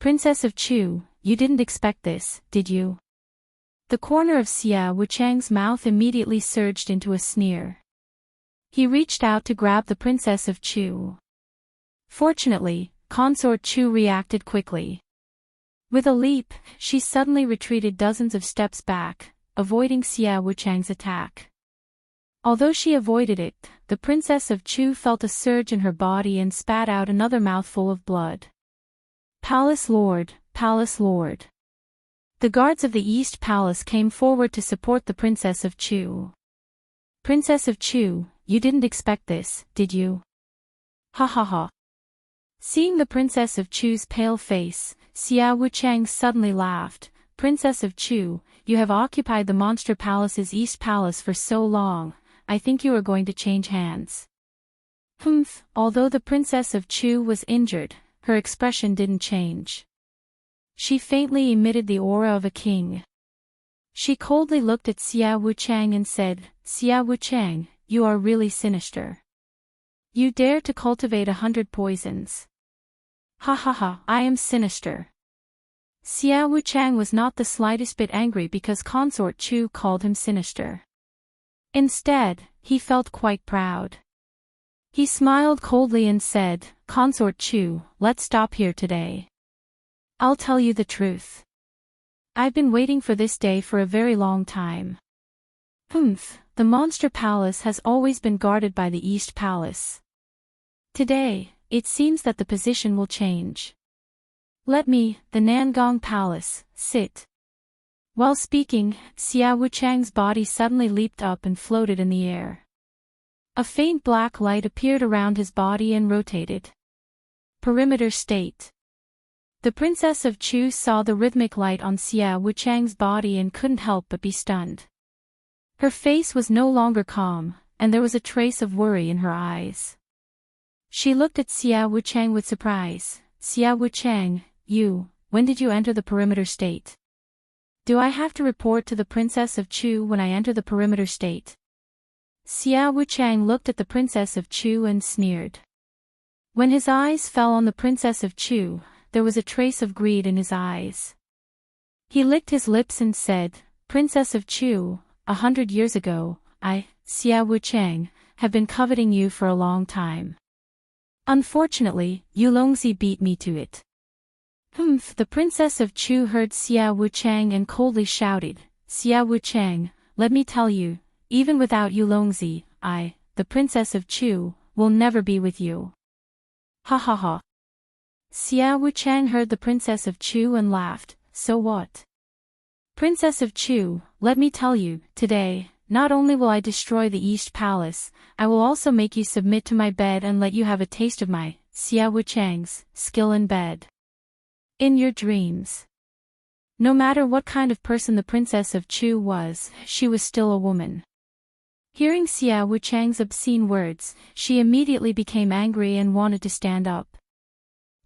Princess of Chu, you didn't expect this, did you? The corner of Xia Wuchang's mouth immediately surged into a sneer. He reached out to grab the Princess of Chu. Fortunately, Consort Chu reacted quickly. With a leap, she suddenly retreated dozens of steps back, avoiding Xia Wuchang's attack. Although she avoided it, the Princess of Chu felt a surge in her body and spat out another mouthful of blood. Palace Lord, Palace Lord. The guards of the East Palace came forward to support the Princess of Chu. Princess of Chu, you didn't expect this, did you? Ha ha ha. Seeing the Princess of Chu's pale face, Xia Wuchang suddenly laughed. Princess of Chu, you have occupied the Monster Palace's East Palace for so long, I think you are going to change hands. Humph, although the Princess of Chu was injured, her expression didn't change. She faintly emitted the aura of a king. She coldly looked at Xia Wuchang and said, Xia Wuchang, you are really sinister. You dare to cultivate 100 poisons. Ha ha ha, I am sinister. Xia Wuchang was not the slightest bit angry because Consort Chu called him sinister. Instead, he felt quite proud. He smiled coldly and said, Consort Chu, let's stop here today. I'll tell you the truth. I've been waiting for this day for a very long time. Humph, the Monster Palace has always been guarded by the East Palace. Today, it seems that the position will change. Let me, the Nangong Palace, sit. While speaking, Xia Wuchang's body suddenly leaped up and floated in the air. A faint black light appeared around his body and rotated. Perimeter State. The Princess of Chu saw the rhythmic light on Xia Wuchang's body and couldn't help but be stunned. Her face was no longer calm, and there was a trace of worry in her eyes. She looked at Xia Wuchang with surprise. Xia Wuchang, when did you enter the Perimeter State? Do I have to report to the Princess of Chu when I enter the Perimeter State? Xia Wuchang looked at the Princess of Chu and sneered. When his eyes fell on the Princess of Chu, there was a trace of greed in his eyes. He licked his lips and said, Princess of Chu, 100 years ago, I, Xia Wuchang, have been coveting you for a long time. Unfortunately, Yulongzi beat me to it. Humph, the Princess of Chu heard Xia Wuchang and coldly shouted, Xia Wuchang, let me tell you, even without Yulongzi, I, the Princess of Chu, will never be with you. Ha ha ha. Xia Wuchang heard the Princess of Chu and laughed, so what? Princess of Chu, let me tell you, today, not only will I destroy the East Palace, I will also make you submit to my bed and let you have a taste of my, Xia Wuchang's, skill in bed. In your dreams. No matter what kind of person the Princess of Chu was, she was still a woman. Hearing Xia Wuchang's obscene words, she immediately became angry and wanted to stand up.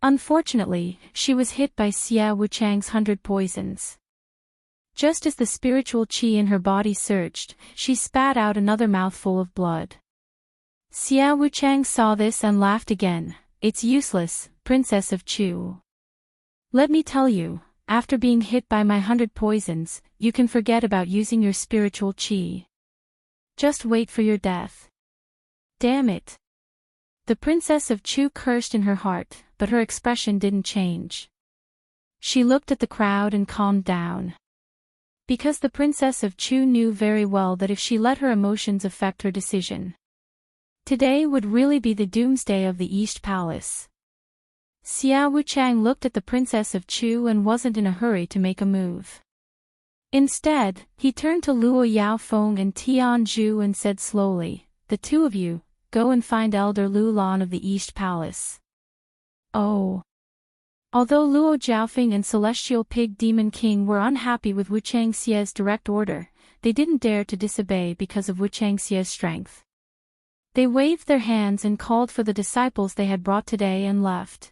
Unfortunately, she was hit by Xia Wuchang's 100 poisons. Just as the spiritual qi in her body surged, she spat out another mouthful of blood. Xia Wuchang saw this and laughed again. It's useless, Princess of Chu. Let me tell you, after being hit by my 100 poisons, you can forget about using your spiritual qi. Just wait for your death. Damn it. The Princess of Chu cursed in her heart, but her expression didn't change. She looked at the crowd and calmed down. Because the Princess of Chu knew very well that if she let her emotions affect her decision, today would really be the doomsday of the East Palace. Xia Wuchang looked at the Princess of Chu and wasn't in a hurry to make a move. Instead, he turned to Luo Yaofeng and Tian Zhu and said slowly, the two of you, go and find Elder Lu Lan of the East Palace. Oh. Although Luo Jiaofeng and Celestial Pig Demon King were unhappy with Wuchang Xia's direct order, they didn't dare to disobey because of Wuchang Xia's strength. They waved their hands and called for the disciples they had brought today and left.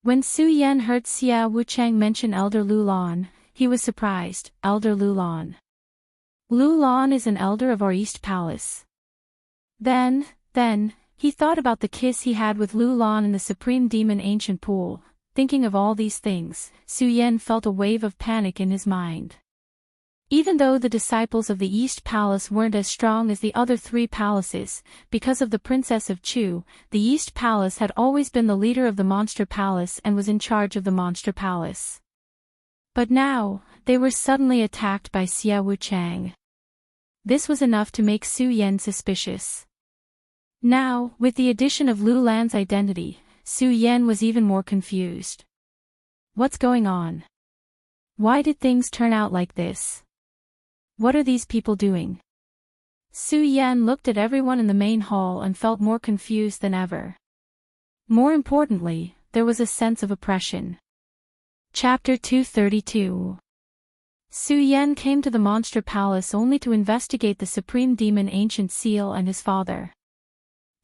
When Su Yan heard Xia Wuchang mention Elder Lu Lan, he was surprised. Elder Lu Lan. Lu Lan is an elder of our East Palace. Then, he thought about the kiss he had with Lu Lan in the Supreme Demon Ancient Pool. Thinking of all these things, Su Yan felt a wave of panic in his mind. Even though the disciples of the East Palace weren't as strong as the other three palaces, because of the Princess of Chu, the East Palace had always been the leader of the Monster Palace and was in charge of the Monster Palace. But now, they were suddenly attacked by Xia Wuchang. This was enough to make Su Yan suspicious. Now, with the addition of Lu Lan's identity, Su Yan was even more confused. What's going on? Why did things turn out like this? What are these people doing? Su Yan looked at everyone in the main hall and felt more confused than ever. More importantly, there was a sense of oppression. Chapter 232. Su Yan came to the Monster Palace only to investigate the Supreme Demon Ancient Seal and his father.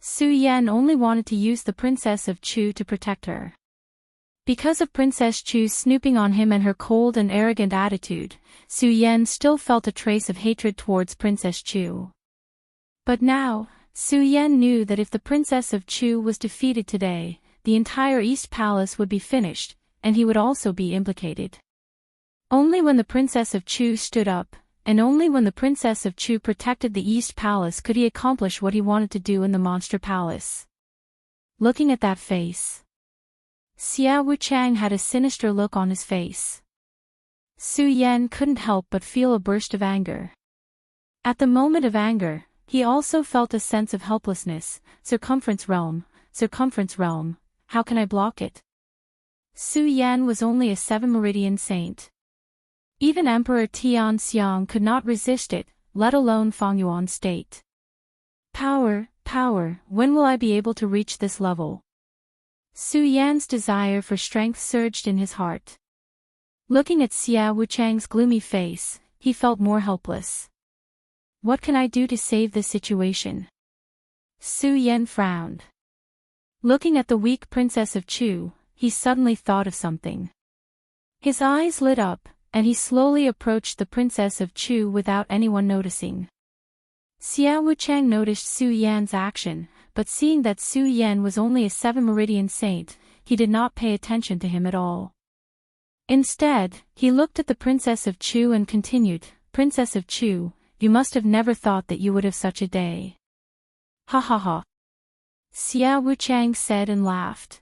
Su Yan only wanted to use the Princess of Chu to protect her. Because of Princess Chu's snooping on him and her cold and arrogant attitude, Su Yan still felt a trace of hatred towards Princess Chu. But now, Su Yan knew that if the Princess of Chu was defeated today, the entire East Palace would be finished, and he would also be implicated. Only when the Princess of Chu stood up, and only when the Princess of Chu protected the East Palace could he accomplish what he wanted to do in the Monster Palace. Looking at that face, Xia Wuchang had a sinister look on his face. Su Yan couldn't help but feel a burst of anger. At the moment of anger, he also felt a sense of helplessness. Circumference realm, how can I block it? Su Yan was only a 7-meridian saint. Even Emperor Tian Xiang could not resist it, let alone Feng Yuan's state. Power, when will I be able to reach this level? Su Yan's desire for strength surged in his heart. Looking at Xia Wuchang's gloomy face, he felt more helpless. What can I do to save this situation? Su Yan frowned. Looking at the weak Princess of Chu, he suddenly thought of something. His eyes lit up, and he slowly approached the Princess of Chu without anyone noticing. Xia Wuchang noticed Su Yan's action, but seeing that Su Yan was only a 7-meridian saint, he did not pay attention to him at all. Instead, he looked at the Princess of Chu and continued, Princess of Chu, you must have never thought that you would have such a day. Ha ha ha. Xia Wuchang said and laughed.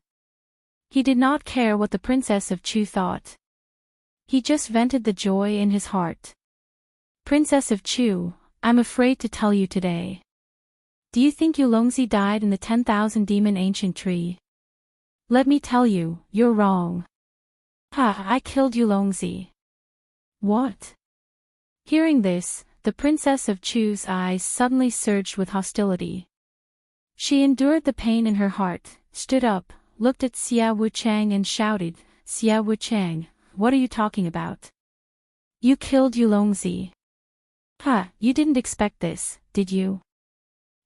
He did not care what the Princess of Chu thought. He just vented the joy in his heart. Princess of Chu, I'm afraid to tell you today. Do you think Yulongzi died in the 10,000 demon ancient tree? Let me tell you, you're wrong. Ha, I killed Yulongzi. What? Hearing this, the Princess of Chu's eyes suddenly surged with hostility. She endured the pain in her heart, stood up, looked at Xia Wuchang and shouted, Xia Wuchang, what are you talking about? You killed Yulongzi. Ha, you didn't expect this, did you?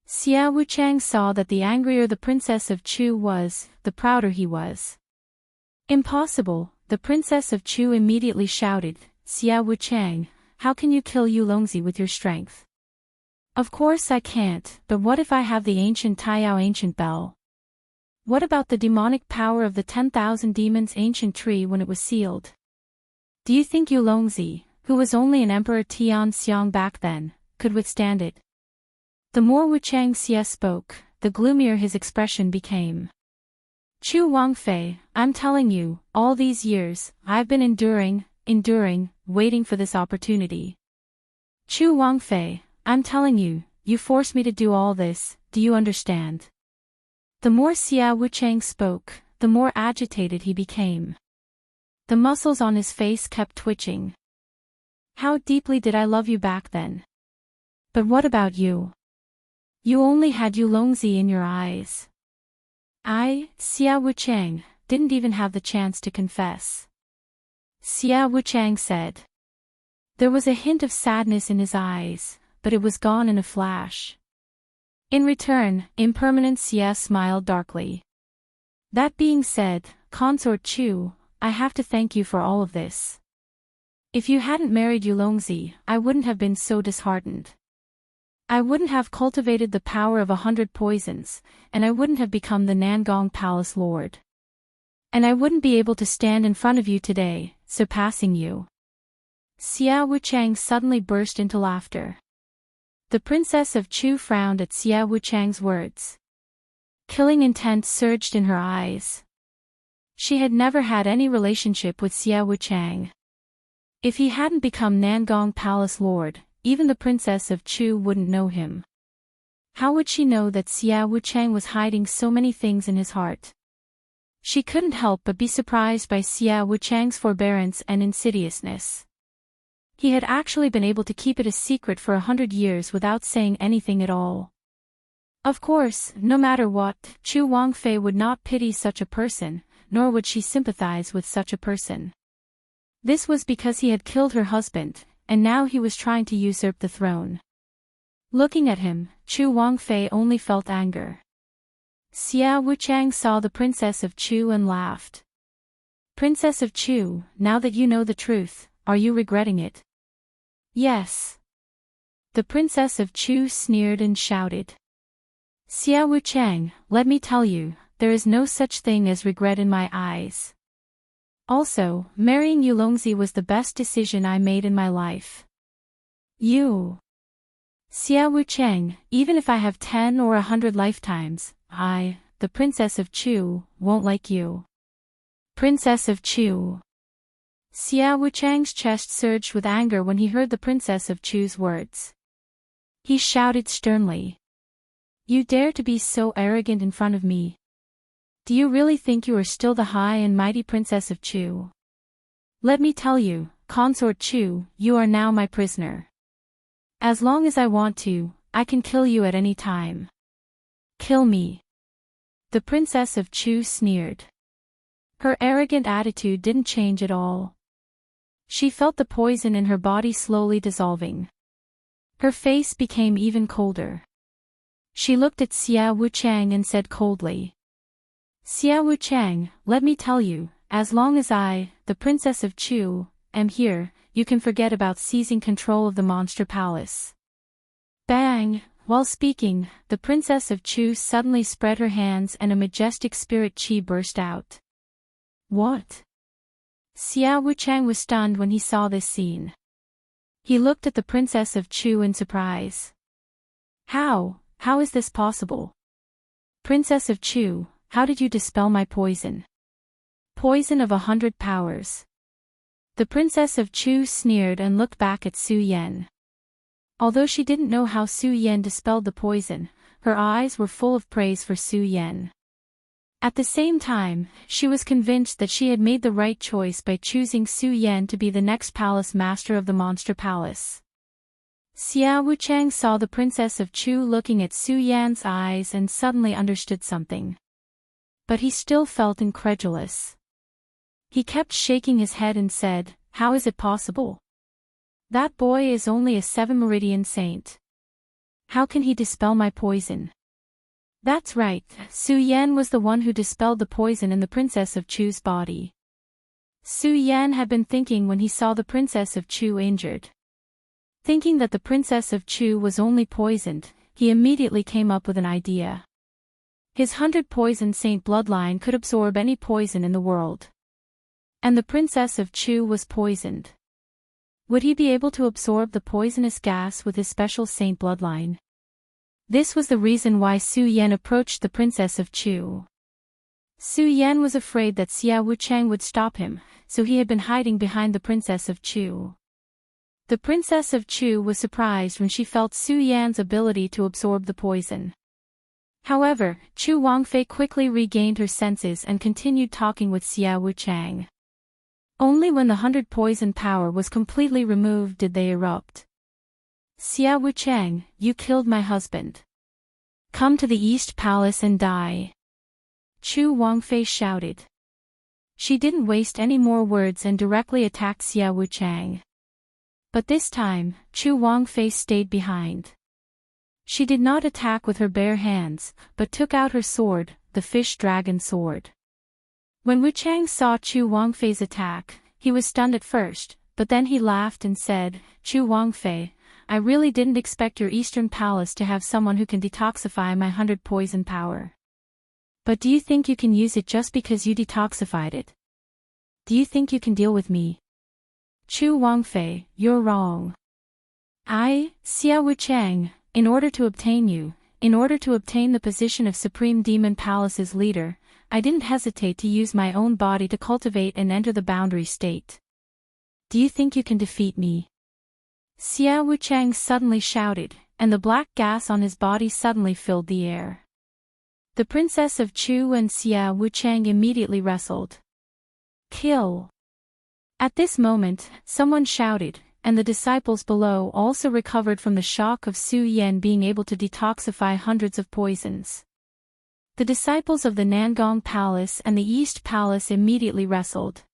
Xia Wuchang saw that the angrier the Princess of Chu was, the prouder he was. Impossible, the Princess of Chu immediately shouted, Xia Wuchang, how can you kill Yulongzi with your strength? Of course I can't, but what if I have the ancient Taiyao ancient bell? What about the demonic power of the 10,000 demons ancient tree when it was sealed? Do you think Yulongzi, who was only an Emperor Tian Xiang back then, could withstand it? The more Wuchang Xia spoke, the gloomier his expression became. Chu Wangfei, I'm telling you, all these years, I've been enduring, waiting for this opportunity. Chu Wangfei, I'm telling you, you forced me to do all this, do you understand? The more Xia Wuchang spoke, the more agitated he became. The muscles on his face kept twitching. How deeply did I love you back then? But what about you? You only had Yulongzi in your eyes. I, Xia Wuchang, didn't even have the chance to confess. Xia Wuchang said. There was a hint of sadness in his eyes, but it was gone in a flash. In return, impermanent Xia smiled darkly. That being said, Consort Chu, I have to thank you for all of this. If you hadn't married Yulongzi, I wouldn't have been so disheartened. I wouldn't have cultivated the power of 100 poisons, and I wouldn't have become the Nangong Palace Lord. And I wouldn't be able to stand in front of you today, surpassing you. Xiao Wuchang suddenly burst into laughter. The Princess of Chu frowned at Xiao Wuchang's words. Killing intent surged in her eyes. She had never had any relationship with Xiao Wuchang. If he hadn't become Nangong Palace Lord, even the Princess of Chu wouldn't know him. How would she know that Xiao Wuchang was hiding so many things in his heart? She couldn't help but be surprised by Xiao Wuchang's forbearance and insidiousness. He had actually been able to keep it a secret for 100 years without saying anything at all. Of course, no matter what, Chu Wangfei would not pity such a person, nor would she sympathize with such a person. This was because he had killed her husband, and now he was trying to usurp the throne. Looking at him, Chu Wangfei only felt anger. Xiao Wuchang saw the Princess of Chu and laughed. Princess of Chu, now that you know the truth, are you regretting it? Yes. The Princess of Chu sneered and shouted. Xiao Wuchang, let me tell you, there is no such thing as regret in my eyes. Also, marrying you Longzi was the best decision I made in my life. You. Xiao Wuchang, even if I have 10 or 100 lifetimes, I, the Princess of Chu, won't like you. Princess of Chu. Xiao Wuchang's chest surged with anger when he heard the Princess of Chu's words. He shouted sternly. You dare to be so arrogant in front of me? Do you really think you are still the high and mighty Princess of Chu? Let me tell you, Consort Chu, you are now my prisoner. As long as I want to, I can kill you at any time. Kill me. The Princess of Chu sneered. Her arrogant attitude didn't change at all. She felt the poison in her body slowly dissolving. Her face became even colder. She looked at Xiao Wuchang and said coldly. Xiao Wuchang, let me tell you, as long as I, the Princess of Chu, am here, you can forget about seizing control of the monster palace. Bang! While speaking, the Princess of Chu suddenly spread her hands and a majestic spirit chi burst out. What? Xiao Wuchang was stunned when he saw this scene. He looked at the Princess of Chu in surprise. How is this possible? Princess of Chu, how did you dispel my poison? Poison of 100 powers. The Princess of Chu sneered and looked back at Su Yan. Although she didn't know how Su Yan dispelled the poison, her eyes were full of praise for Su Yan. At the same time, she was convinced that she had made the right choice by choosing Su Yan to be the next palace master of the Monster Palace. Xiao Wuchang saw the Princess of Chu looking at Su Yan's eyes and suddenly understood something. But he still felt incredulous. He kept shaking his head and said, how is it possible? That boy is only a 7-meridian saint. How can he dispel my poison? That's right, Su Yan was the one who dispelled the poison in the Princess of Chu's body. Su Yan had been thinking when he saw the Princess of Chu injured. Thinking that the Princess of Chu was only poisoned, he immediately came up with an idea. His 100-poison saint bloodline could absorb any poison in the world. And the Princess of Chu was poisoned. Would he be able to absorb the poisonous gas with his special saint bloodline? This was the reason why Su Yan approached the Princess of Chu. Su Yan was afraid that Xiao Wuchang would stop him, so he had been hiding behind the Princess of Chu. The Princess of Chu was surprised when she felt Su Yan's ability to absorb the poison. However, Chu Wangfei quickly regained her senses and continued talking with Xiao Wuchang. Only when the 100 poison power was completely removed did they erupt. Xiao Wuchang, you killed my husband. Come to the East Palace and die. Chu Wangfei shouted. She didn't waste any more words and directly attacked Xiao Wuchang. But this time, Chu Wangfei stayed behind. She did not attack with her bare hands, but took out her sword, the fish dragon sword. When Wuchang saw Chu Wangfei's attack, he was stunned at first, but then he laughed and said, Chu Wangfei, I really didn't expect your Eastern Palace to have someone who can detoxify my 100 poison power. But do you think you can use it just because you detoxified it? Do you think you can deal with me? Chu Wangfei, you're wrong. I, Xia Wuchang, in order to obtain the position of Supreme Demon Palace's leader, I didn't hesitate to use my own body to cultivate and enter the boundary state. Do you think you can defeat me? Xia Wuchang suddenly shouted, and the black gas on his body suddenly filled the air. The Princess of Chu and Xia Wuchang immediately wrestled. Kill! At this moment, someone shouted, and the disciples below also recovered from the shock of Su Yan being able to detoxify hundreds of poisons. The disciples of the Nangong Palace and the East Palace immediately wrestled.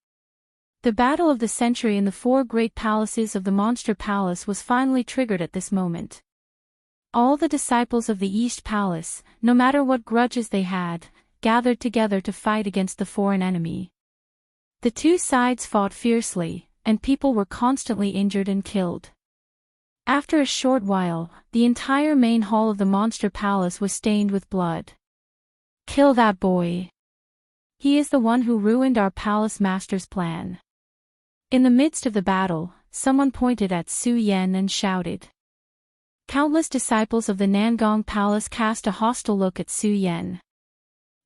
The battle of the century in the four great palaces of the Monster Palace was finally triggered at this moment. All the disciples of the East Palace, no matter what grudges they had, gathered together to fight against the foreign enemy. The two sides fought fiercely, and people were constantly injured and killed. After a short while, the entire main hall of the Monster Palace was stained with blood. Kill that boy! He is the one who ruined our palace master's plan. In the midst of the battle, someone pointed at Su Yan and shouted. Countless disciples of the Nangong Palace cast a hostile look at Su Yan.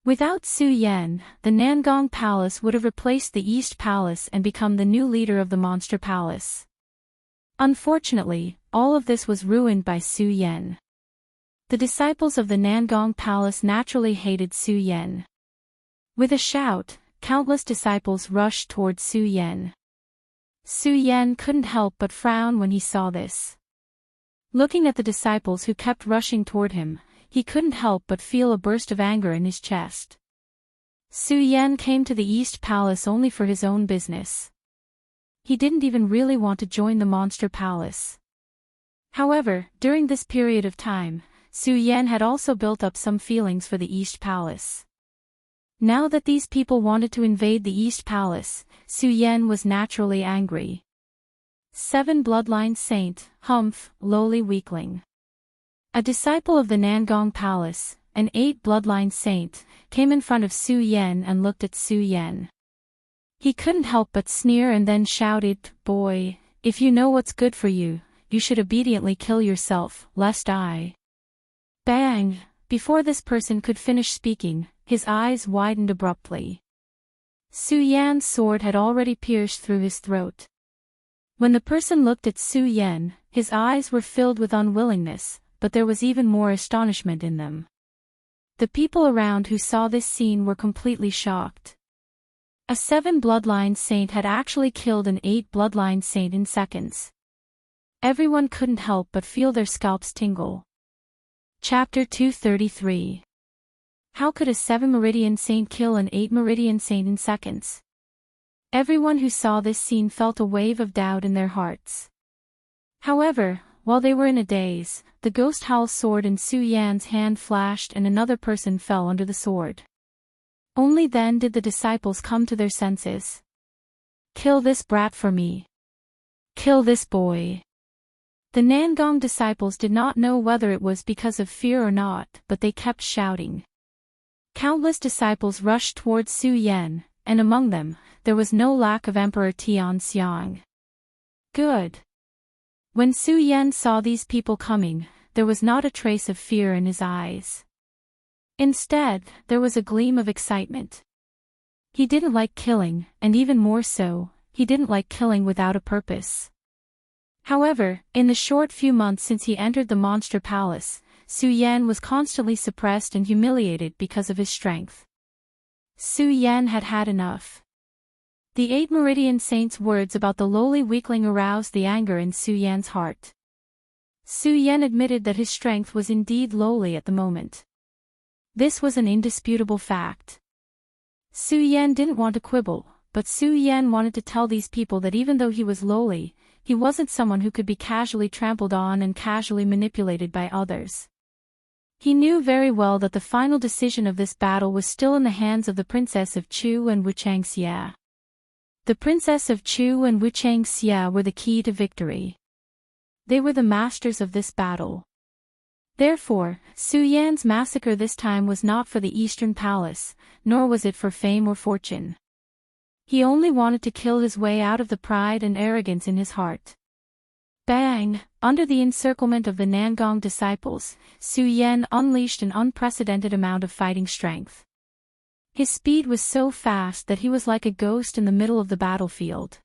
Without Su Yan, the Nangong Palace would have replaced the East Palace and become the new leader of the Monster Palace. Unfortunately, all of this was ruined by Su Yan. The disciples of the Nangong Palace naturally hated Su Yan. With a shout, countless disciples rushed toward Su Yan. Su Yan couldn't help but frown when he saw this. Looking at the disciples who kept rushing toward him, he couldn't help but feel a burst of anger in his chest. Su Yan came to the East Palace only for his own business. He didn't even really want to join the Monster Palace. However, during this period of time, Su Yan had also built up some feelings for the East Palace. Now that these people wanted to invade the East Palace, Su Yan was naturally angry. 7 Bloodline Saint, Humph, lowly weakling. A disciple of the Nangong Palace, an 8 Bloodline Saint, came in front of Su Yan and looked at Su Yan. He couldn't help but sneer and then shouted, "Boy, if you know what's good for you, you should obediently kill yourself, lest I..." Bang! Before this person could finish speaking, his eyes widened abruptly. Su Yan's sword had already pierced through his throat. When the person looked at Su Yan, his eyes were filled with unwillingness, but there was even more astonishment in them. The people around who saw this scene were completely shocked. A 7 Bloodline Saint had actually killed an 8 Bloodline Saint in seconds. Everyone couldn't help but feel their scalps tingle. Chapter 233. How could a 7 Meridian Saint kill an 8 Meridian Saint in seconds? Everyone who saw this scene felt a wave of doubt in their hearts. However, while they were in a daze, the ghost howl's sword in Su Yan's hand flashed and another person fell under the sword. Only then did the disciples come to their senses. Kill this brat for me. Kill this boy. The Nangong disciples did not know whether it was because of fear or not, but they kept shouting. Countless disciples rushed towards Su Yan, and among them, there was no lack of Emperor Tian Xiang. Good. When Su Yan saw these people coming, there was not a trace of fear in his eyes. Instead, there was a gleam of excitement. He didn't like killing, and even more so, he didn't like killing without a purpose. However, in the short few months since he entered the Monster Palace, Su Yan was constantly suppressed and humiliated because of his strength. Su Yan had had enough. The 8 Meridian Saint's words about the lowly weakling aroused the anger in Su Yan's heart. Su Yan admitted that his strength was indeed lowly at the moment. This was an indisputable fact. Su Yan didn't want to quibble, but Su Yan wanted to tell these people that even though he was lowly, he wasn't someone who could be casually trampled on and casually manipulated by others. He knew very well that the final decision of this battle was still in the hands of the Princess of Chu and Wuchang Xia. The Princess of Chu and Wuchang Xia were the key to victory. They were the masters of this battle. Therefore, Su Yan's massacre this time was not for the Eastern Palace, nor was it for fame or fortune. He only wanted to kill his way out of the pride and arrogance in his heart. Bang! Under the encirclement of the Nangong disciples, Su Yan unleashed an unprecedented amount of fighting strength. His speed was so fast that he was like a ghost in the middle of the battlefield.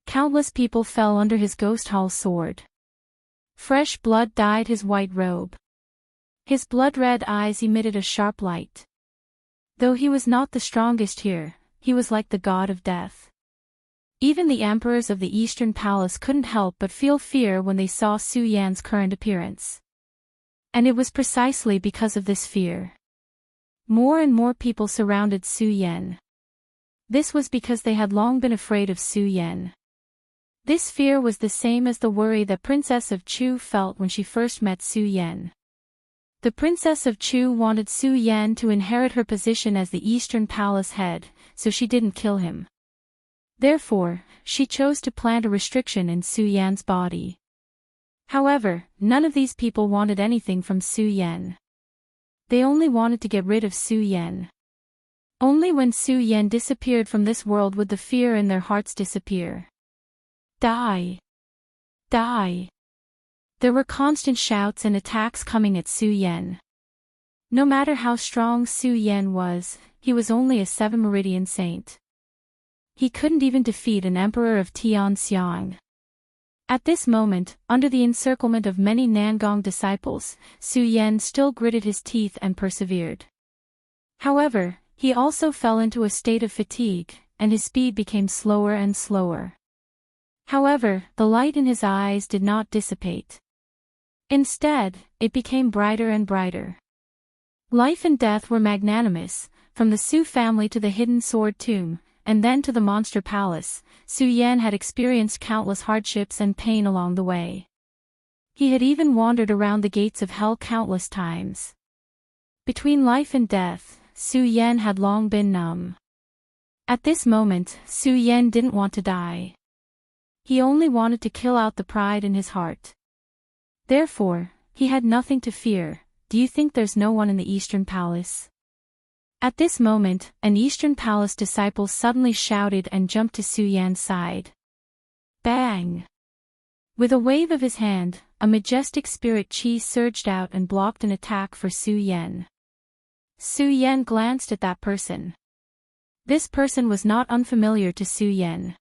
Countless people fell under his ghost-hull sword. Fresh blood dyed his white robe. His blood-red eyes emitted a sharp light. Though he was not the strongest here, he was like the god of death. Even the emperors of the Eastern Palace couldn't help but feel fear when they saw Su Yan's current appearance. And it was precisely because of this fear. More and more people surrounded Su Yan. This was because they had long been afraid of Su Yan. This fear was the same as the worry the Princess of Chu felt when she first met Su Yan. The Princess of Chu wanted Su Yan to inherit her position as the Eastern Palace head, so she didn't kill him. Therefore, she chose to plant a restriction in Su Yan's body. However, none of these people wanted anything from Su Yan. They only wanted to get rid of Su Yan. Only when Su Yan disappeared from this world would the fear in their hearts disappear. Die! Die! There were constant shouts and attacks coming at Su Yan. No matter how strong Su Yan was, he was only a 7-meridian saint. He couldn't even defeat an emperor of Tianxiang. At this moment, under the encirclement of many Nangong disciples, Su Yan still gritted his teeth and persevered. However, he also fell into a state of fatigue, and his speed became slower and slower. However, the light in his eyes did not dissipate. Instead, it became brighter and brighter. Life and death were magnanimous, from the Su family to the hidden sword tomb, and then to the monster palace. Su Yan had experienced countless hardships and pain along the way. He had even wandered around the gates of hell countless times. Between life and death, Su Yan had long been numb. At this moment, Su Yan didn't want to die. He only wanted to kill out the pride in his heart. Therefore, he had nothing to fear. Do you think there's no one in the Eastern Palace? At this moment, an Eastern Palace disciple suddenly shouted and jumped to Su Yan's side. Bang! With a wave of his hand, a majestic spirit chi surged out and blocked an attack for Su Yan. Su Yan glanced at that person. This person was not unfamiliar to Su Yan.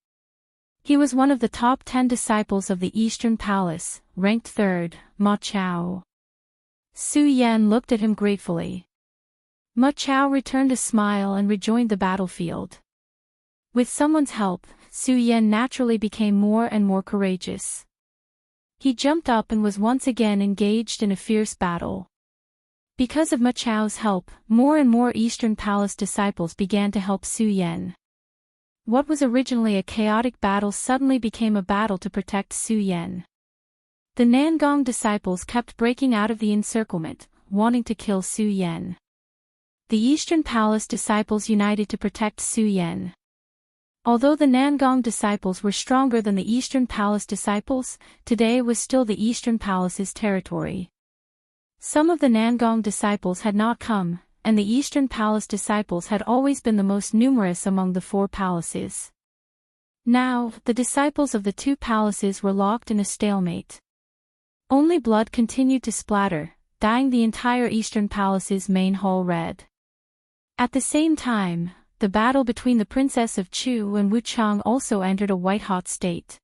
He was one of the top 10 disciples of the Eastern Palace, ranked 3rd, Ma Chao. Su Yan looked at him gratefully. Ma Chao returned a smile and rejoined the battlefield. With someone's help, Su Yan naturally became more and more courageous. He jumped up and was once again engaged in a fierce battle. Because of Ma Chao's help, more and more Eastern Palace disciples began to help Su Yan. What was originally a chaotic battle suddenly became a battle to protect Su Yan. The Nangong disciples kept breaking out of the encirclement, wanting to kill Su Yan. The Eastern Palace disciples united to protect Su Yan. Although the Nangong disciples were stronger than the Eastern Palace disciples, today was still the Eastern Palace's territory. Some of the Nangong disciples had not come, and the Eastern Palace disciples had always been the most numerous among the 4 palaces. Now, the disciples of the 2 palaces were locked in a stalemate. Only blood continued to splatter, dyeing the entire Eastern Palace's main hall red. At the same time, the battle between the Princess of Chu and Wuchang also entered a white-hot state.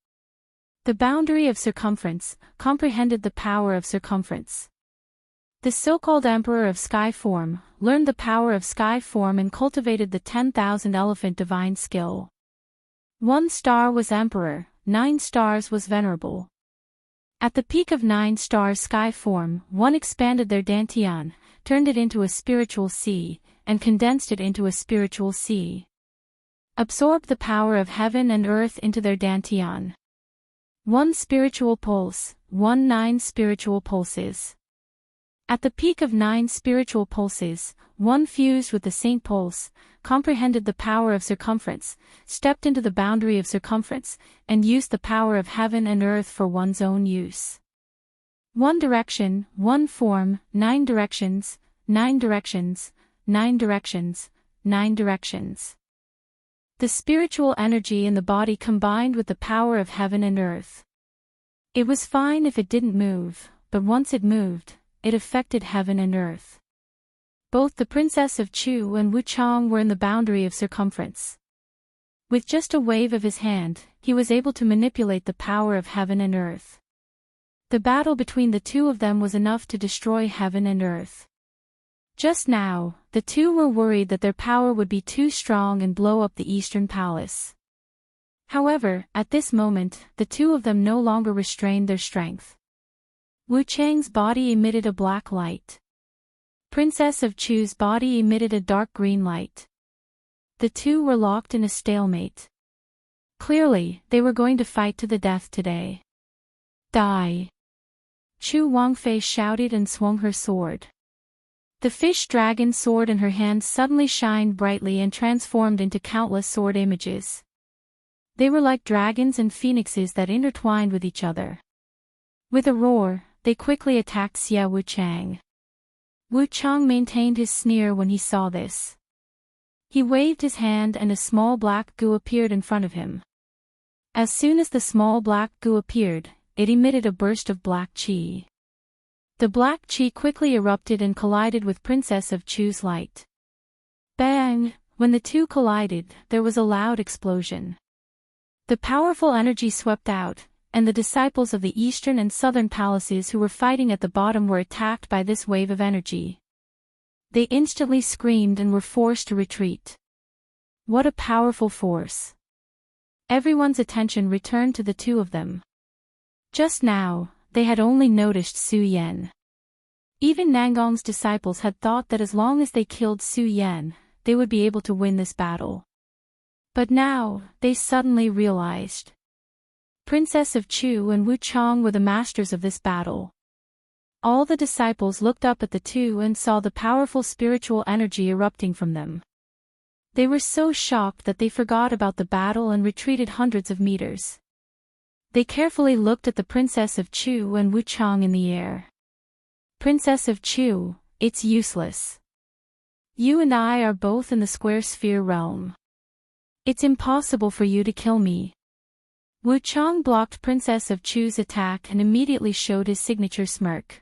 The boundary of circumference comprehended the power of circumference. The so-called Emperor of Sky Form learned the power of Sky Form and cultivated the 10,000 elephant divine skill. 1 star was Emperor, 9 stars was Venerable. At the peak of 9 stars Sky Form, one expanded their dantian, turned it into a spiritual sea, and condensed it into a spiritual sea. Absorbed the power of heaven and earth into their dantian. 1 spiritual pulse, 9 spiritual pulses. At the peak of 9 spiritual pulses, one fused with the Saint Pulse, comprehended the power of circumference, stepped into the boundary of circumference, and used the power of heaven and earth for one's own use. 1 direction, 1 form, 9 directions, 9 directions, 9 directions, 9 directions. The spiritual energy in the body combined with the power of heaven and earth. It was fine if it didn't move, but once it moved, it affected heaven and earth. Both the Princess of Chu and Wu Chang were in the boundary of circumference. With just a wave of his hand, he was able to manipulate the power of heaven and earth. The battle between the two of them was enough to destroy heaven and earth. Just now, the two were worried that their power would be too strong and blow up the Eastern Palace. However, at this moment, the two of them no longer restrained their strength. Wu Chang's body emitted a black light. Princess of Chu's body emitted a dark green light. The two were locked in a stalemate. Clearly, they were going to fight to the death today. Die! Chu Wangfei shouted and swung her sword. The fish dragon sword in her hand suddenly shined brightly and transformed into countless sword images. They were like dragons and phoenixes that intertwined with each other. With a roar, they quickly attacked Xie Wu Chang. Wu Chang maintained his sneer when he saw this. He waved his hand and a small black goo appeared in front of him. As soon as the small black goo appeared, it emitted a burst of black qi. The black qi quickly erupted and collided with Princess of Chu's light. Bang! When the two collided, there was a loud explosion. The powerful energy swept out, and the disciples of the eastern and southern palaces who were fighting at the bottom were attacked by this wave of energy. They instantly screamed and were forced to retreat. What a powerful force! Everyone's attention returned to the two of them. Just now, they had only noticed Su Yan. Even Nangong's disciples had thought that as long as they killed Su Yan, they would be able to win this battle. But now, they suddenly realized. Princess of Chu and Wu Chang were the masters of this battle. All the disciples looked up at the two and saw the powerful spiritual energy erupting from them. They were so shocked that they forgot about the battle and retreated hundreds of meters. They carefully looked at the Princess of Chu and Wu Chang in the air. Princess of Chu, it's useless. You and I are both in the square sphere realm. It's impossible for you to kill me. Wu Chang blocked Princess of Chu's attack and immediately showed his signature smirk.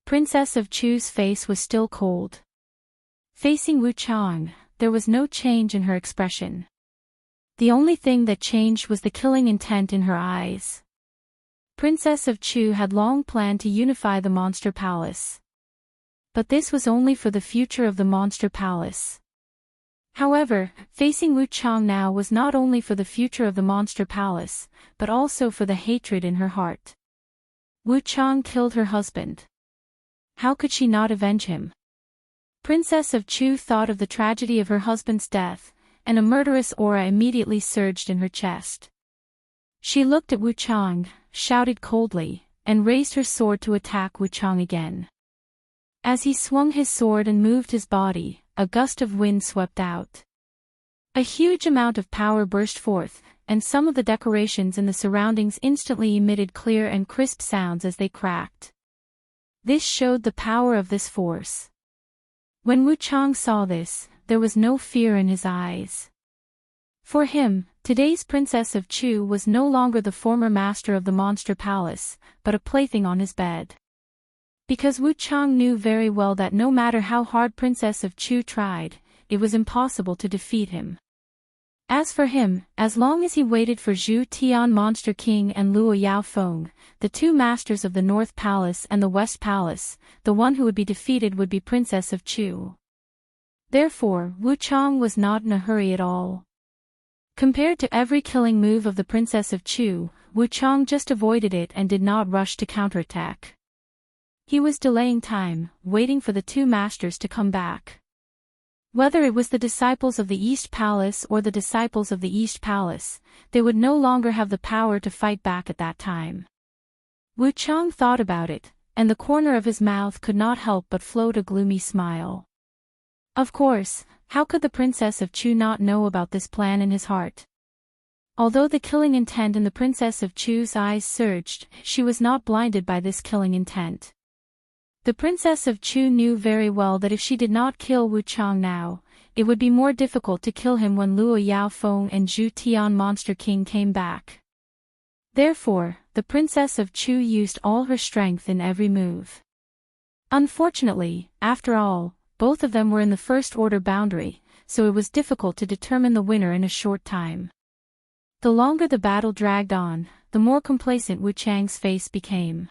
Princess of Chu's face was still cold. Facing Wu Chang, there was no change in her expression. The only thing that changed was the killing intent in her eyes. Princess of Chu had long planned to unify the Monster Palace. But this was only for the future of the Monster Palace. However, facing Wu Chang now was not only for the future of the Monster Palace, but also for the hatred in her heart. Wu Chang killed her husband. How could she not avenge him? Princess of Chu thought of the tragedy of her husband's death, and a murderous aura immediately surged in her chest. She looked at Wu Chang, shouted coldly, and raised her sword to attack Wu Chang again. As he swung his sword and moved his body, a gust of wind swept out. A huge amount of power burst forth, and some of the decorations in the surroundings instantly emitted clear and crisp sounds as they cracked. This showed the power of this force. When Wu Chang saw this, there was no fear in his eyes. For him, today's Princess of Chu was no longer the former master of the Monster Palace, but a plaything on his bed. Because Wu Chang knew very well that no matter how hard Princess of Chu tried, it was impossible to defeat him. As for him, as long as he waited for Zhu Tian Monster King and Luo Yaofeng, the two masters of the North Palace and the West Palace, the one who would be defeated would be Princess of Chu. Therefore, Wu Chang was not in a hurry at all. Compared to every killing move of the Princess of Chu, Wu Chang just avoided it and did not rush to counterattack. He was delaying time, waiting for the two masters to come back. Whether it was the disciples of the East Palace or the disciples of the East Palace, they would no longer have the power to fight back at that time. Wu Chang thought about it, and the corner of his mouth could not help but float a gloomy smile. Of course, how could the Princess of Chu not know about this plan in his heart? Although the killing intent in the Princess of Chu's eyes surged, she was not blinded by this killing intent. The Princess of Chu knew very well that if she did not kill Wu Chang now, it would be more difficult to kill him when Luo Yaofeng and Zhu Tian Monster King came back. Therefore, the Princess of Chu used all her strength in every move. Unfortunately, after all, both of them were in the first order boundary, so it was difficult to determine the winner in a short time. The longer the battle dragged on, the more complacent Wu Chang's face became.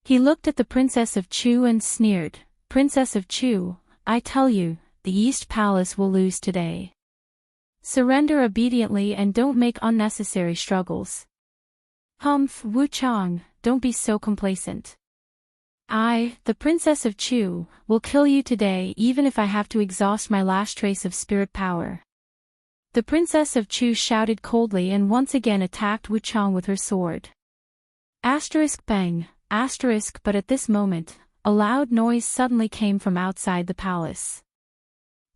He looked at the Princess of Chu and sneered, "Princess of Chu, I tell you, the East Palace will lose today. Surrender obediently and don't make unnecessary struggles." "Humph, Wu Chang, don't be so complacent. I, the Princess of Chu, will kill you today even if I have to exhaust my last trace of spirit power." The Princess of Chu shouted coldly and once again attacked Wu Chang with her sword. Bang, but at this moment, a loud noise suddenly came from outside the palace.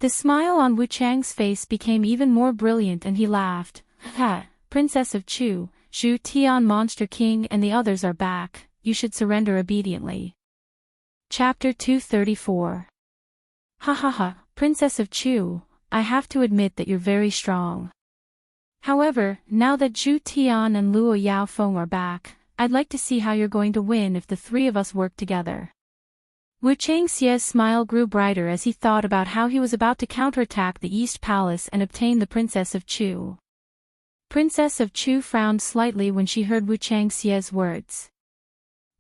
The smile on Wu Chang's face became even more brilliant and he laughed. "Ha, Princess of Chu, Zhu Tian Monster King and the others are back, you should surrender obediently." Chapter 234. Ha ha ha, Princess of Chu, I have to admit that you're very strong. However, now that Zhu Tian and Luo Yaofeng are back, I'd like to see how you're going to win if the three of us work together. Wu Changxie's smile grew brighter as he thought about how he was about to counterattack the East Palace and obtain the Princess of Chu. Princess of Chu frowned slightly when she heard Wu Changxie's words.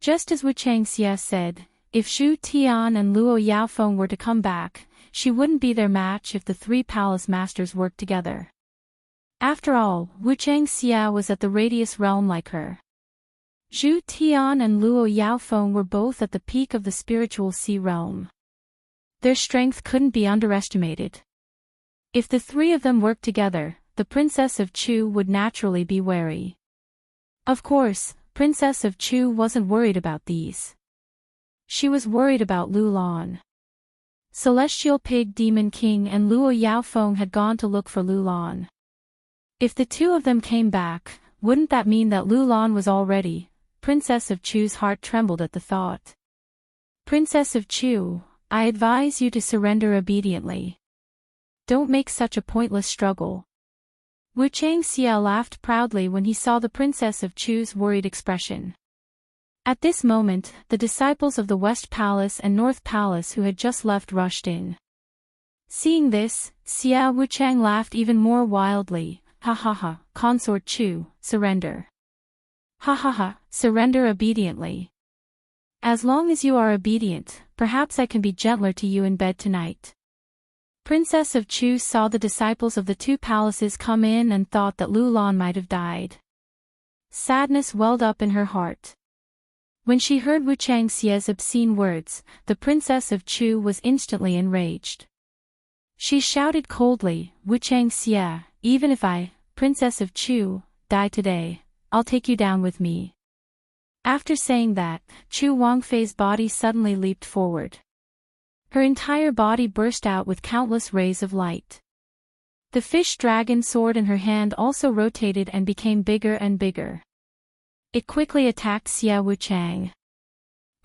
Just as Wu Changxie said, if Zhu Tian and Luo Yaofeng were to come back, she wouldn't be their match if the three palace masters worked together. After all, Wu Changxie was at the Radius realm like her. Zhu Tian and Luo Yaofeng were both at the peak of the spiritual sea realm. Their strength couldn't be underestimated. If the three of them worked together, the Princess of Chu would naturally be wary. Of course, Princess of Chu wasn't worried about these. She was worried about Lu Lan. Celestial Pig Demon King and Luo Yaofeng had gone to look for Lu Lan. If the two of them came back, wouldn't that mean that Lu Lan was already? Princess of Chu's heart trembled at the thought. Princess of Chu, I advise you to surrender obediently. Don't make such a pointless struggle. Wu Changxie laughed proudly when he saw the Princess of Chu's worried expression. At this moment, the disciples of the West Palace and North Palace who had just left rushed in. Seeing this, Xia Wuchang laughed even more wildly. Ha ha ha, Consort Chu, surrender. Ha ha ha, surrender obediently. As long as you are obedient, perhaps I can be gentler to you in bed tonight. Princess of Chu saw the disciples of the two palaces come in and thought that Lu Lan might have died. Sadness welled up in her heart. When she heard Wu Changxie's obscene words, the Princess of Chu was instantly enraged. She shouted coldly, Wu Changxie, even if I, Princess of Chu, die today, I'll take you down with me. After saying that, Chu Wangfei's body suddenly leaped forward. Her entire body burst out with countless rays of light. The fish dragon sword in her hand also rotated and became bigger and bigger. It quickly attacked Xia Wuchang.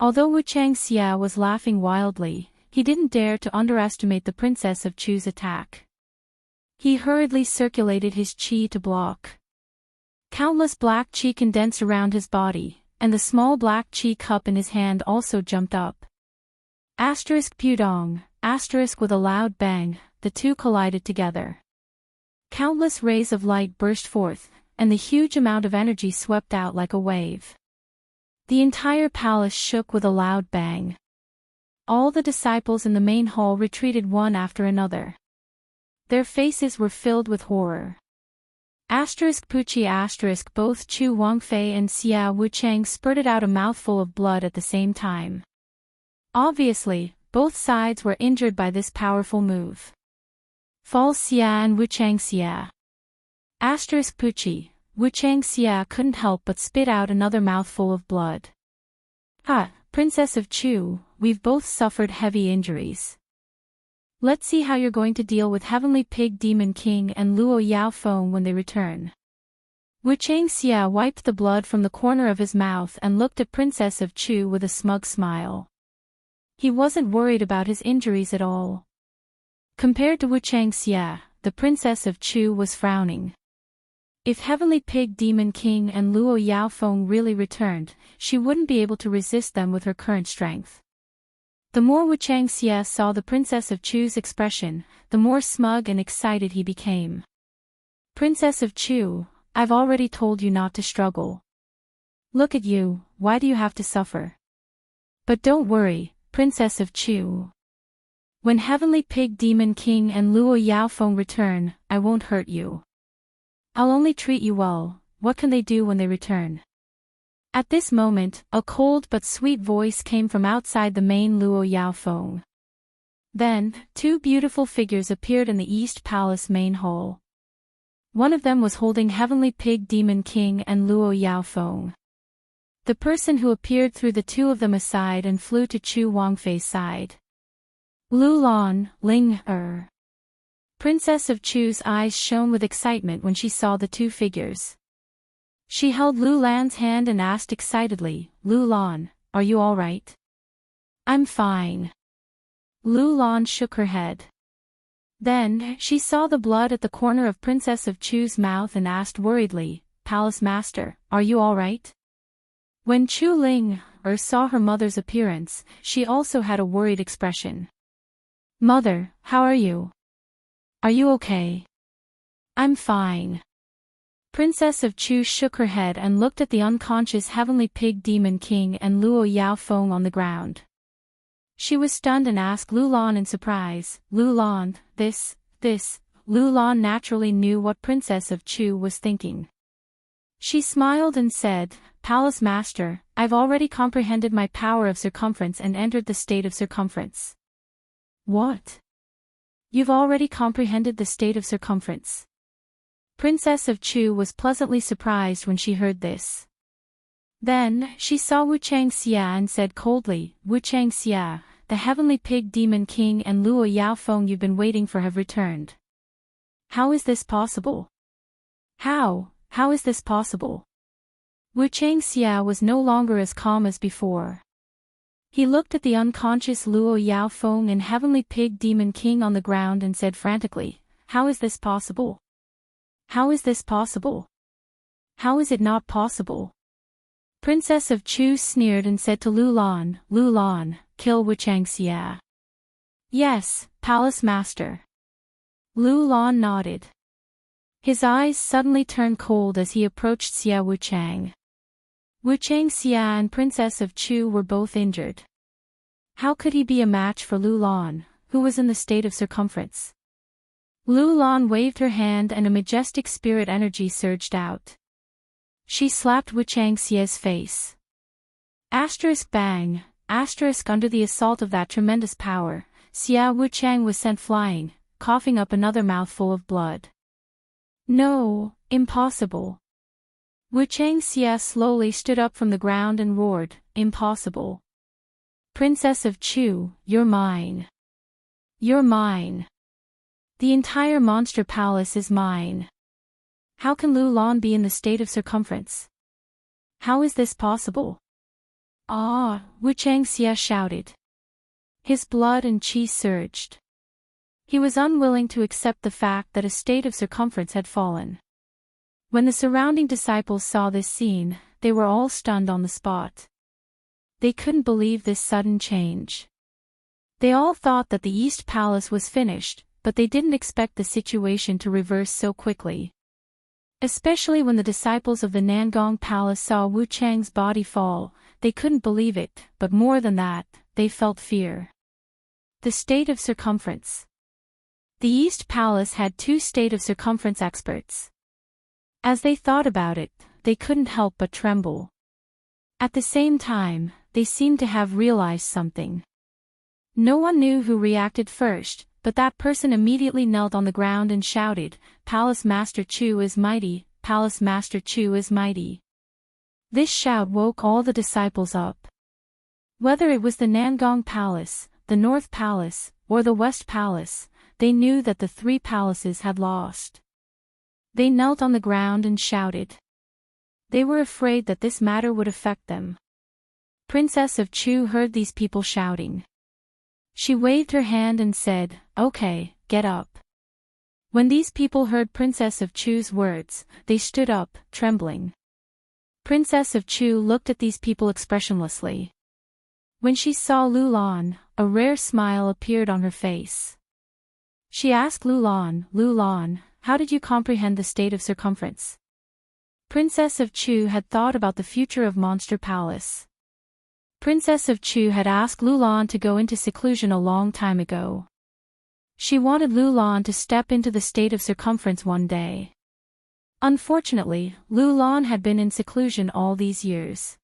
Although Wu Changxie was laughing wildly, he didn't dare to underestimate the Princess of Chu's attack. He hurriedly circulated his qi to block. Countless black qi condensed around his body, and the small black qi cup in his hand also jumped up. Pudong, with a loud bang, the two collided together. Countless rays of light burst forth, and the huge amount of energy swept out like a wave. The entire palace shook with a loud bang. All the disciples in the main hall retreated one after another. Their faces were filled with horror. Puchi both Chu Wangfei and Xia Wuchang spurted out a mouthful of blood at the same time. Obviously, both sides were injured by this powerful move. Fall Xia and Wu Changxie. Puchi, Wu Changxie couldn't help but spit out another mouthful of blood. Ha, Princess of Chu, we've both suffered heavy injuries. Let's see how you're going to deal with Heavenly Pig Demon King and Luo Yaofeng when they return. Wu Changxie wiped the blood from the corner of his mouth and looked at Princess of Chu with a smug smile. He wasn't worried about his injuries at all. Compared to Wu Changxia, the Princess of Chu was frowning. If Heavenly Pig Demon King and Luo Yaofeng really returned, she wouldn't be able to resist them with her current strength. The more Wu Changxia saw the Princess of Chu's expression, the more smug and excited he became. Princess of Chu, I've already told you not to struggle. Look at you, why do you have to suffer? But don't worry, Princess of Chu. When Heavenly Pig Demon King and Luo Yaofeng return, I won't hurt you. I'll only treat you well. What can they do when they return? At this moment, a cold but sweet voice came from outside the main Luo Yaofeng. Then, two beautiful figures appeared in the East Palace main hall. One of them was holding Heavenly Pig Demon King and Luo Yaofeng. The person who appeared threw the two of them aside and flew to Chu Wangfei's side. Lu Lan, Ling Er. Princess of Chu's eyes shone with excitement when she saw the two figures. She held Lu Lan's hand and asked excitedly, Lu Lan, are you all right? I'm fine. Lu Lan shook her head. Then, she saw the blood at the corner of Princess of Chu's mouth and asked worriedly, Palace Master, are you all right? When Chu Ling saw her mother's appearance, she also had a worried expression. Mother, how are you? Are you okay? I'm fine. Princess of Chu shook her head and looked at the unconscious Heavenly Pig Demon King and Luo Yaofeng on the ground. She was stunned and asked Lu Lan in surprise, Lu Lan, this. Lu Lan naturally knew what Princess of Chu was thinking. She smiled and said, Palace Master, I've already comprehended my power of circumference and entered the state of circumference. What? You've already comprehended the state of circumference? Princess of Chu was pleasantly surprised when she heard this. Then, she saw Wu Changxia and said coldly, Wu Changxia, the Heavenly Pig Demon King and Luo Yaofeng you've been waiting for have returned. How is this possible? How is this possible? Wu Changxia was no longer as calm as before. He looked at the unconscious Luo Yaofeng and Heavenly Pig Demon King on the ground and said frantically, How is this possible? How is this possible? How is it not possible? Princess of Chu sneered and said to Lu Lan, kill Wu Changxia. Yes, Palace Master. Lu Lan nodded. His eyes suddenly turned cold as he approached Xia Wuchang. Wu Changxia and Princess of Chu were both injured. How could he be a match for Lu Lan, who was in the state of circumference? Lu Lan waved her hand and a majestic spirit energy surged out. She slapped Wu Changxia's face. Bang. Under the assault of that tremendous power, Xia Wuchang was sent flying, coughing up another mouthful of blood. No, impossible. Wu Changxia slowly stood up from the ground and roared, Impossible. Princess of Chu, you're mine. You're mine. The entire monster palace is mine. How can Lu Lan be in the state of circumference? How is this possible? Ah, Wu Changxia shouted. His blood and chi surged. He was unwilling to accept the fact that a state of circumference had fallen. When the surrounding disciples saw this scene, they were all stunned on the spot. They couldn't believe this sudden change. They all thought that the East Palace was finished, but they didn't expect the situation to reverse so quickly. Especially when the disciples of the Nangong Palace saw Wu Chang's body fall, they couldn't believe it, but more than that, they felt fear. The state of circumference. The East Palace had two state of circumference experts. As they thought about it, they couldn't help but tremble. At the same time, they seemed to have realized something. No one knew who reacted first, but that person immediately knelt on the ground and shouted, Palace Master Chu is mighty, Palace Master Chu is mighty. This shout woke all the disciples up. Whether it was the Nangong Palace, the North Palace, or the West Palace, they knew that the three palaces had lost. They knelt on the ground and shouted. They were afraid that this matter would affect them. Princess of Chu heard these people shouting. She waved her hand and said, "Okay, get up." When these people heard Princess of Chu's words, they stood up, trembling. Princess of Chu looked at these people expressionlessly. When she saw Lulan, a rare smile appeared on her face. She asked Lulan, "Lulan, how did you comprehend the state of circumference?" Princess of Chu had thought about the future of Monster Palace. Princess of Chu had asked Lulan to go into seclusion a long time ago. She wanted Lulan to step into the state of circumference one day. Unfortunately, Lulan had been in seclusion all these years.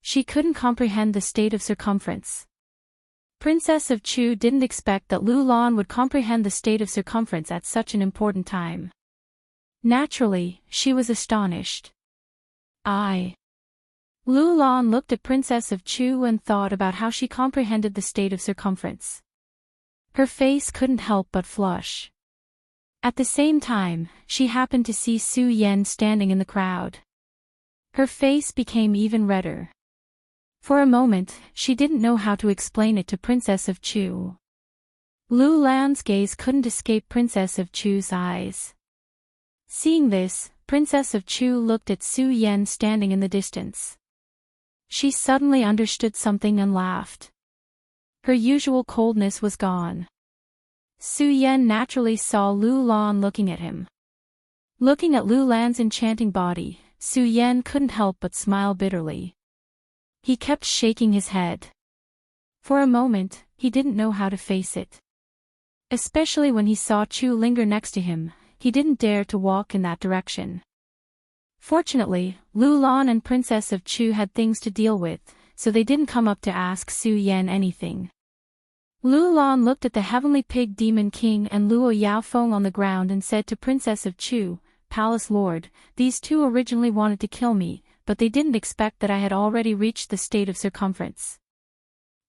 She couldn't comprehend the state of circumference. Princess of Chu didn't expect that Lulan would comprehend the state of circumference at such an important time. Naturally, she was astonished. Lulan looked at Princess of Chu and thought about how she comprehended the state of circumference. Her face couldn't help but flush. At the same time, she happened to see Su Yen standing in the crowd. Her face became even redder. For a moment, she didn't know how to explain it to Princess of Chu. Lulan's gaze couldn't escape Princess of Chu's eyes. Seeing this, Princess of Chu looked at Su Yen standing in the distance. She suddenly understood something and laughed. Her usual coldness was gone. Su Yen naturally saw Lulan looking at him. Looking at Lulan's enchanting body, Su Yen couldn't help but smile bitterly. He kept shaking his head. For a moment, he didn't know how to face it. Especially when he saw Chu linger next to him, he didn't dare to walk in that direction. Fortunately, Lulan and Princess of Chu had things to deal with, so they didn't come up to ask Su Yen anything. Lulan looked at the Heavenly Pig Demon King and Luo Yaofeng on the ground and said to Princess of Chu, "Palace Lord, these two originally wanted to kill me, but they didn't expect that I had already reached the state of circumference.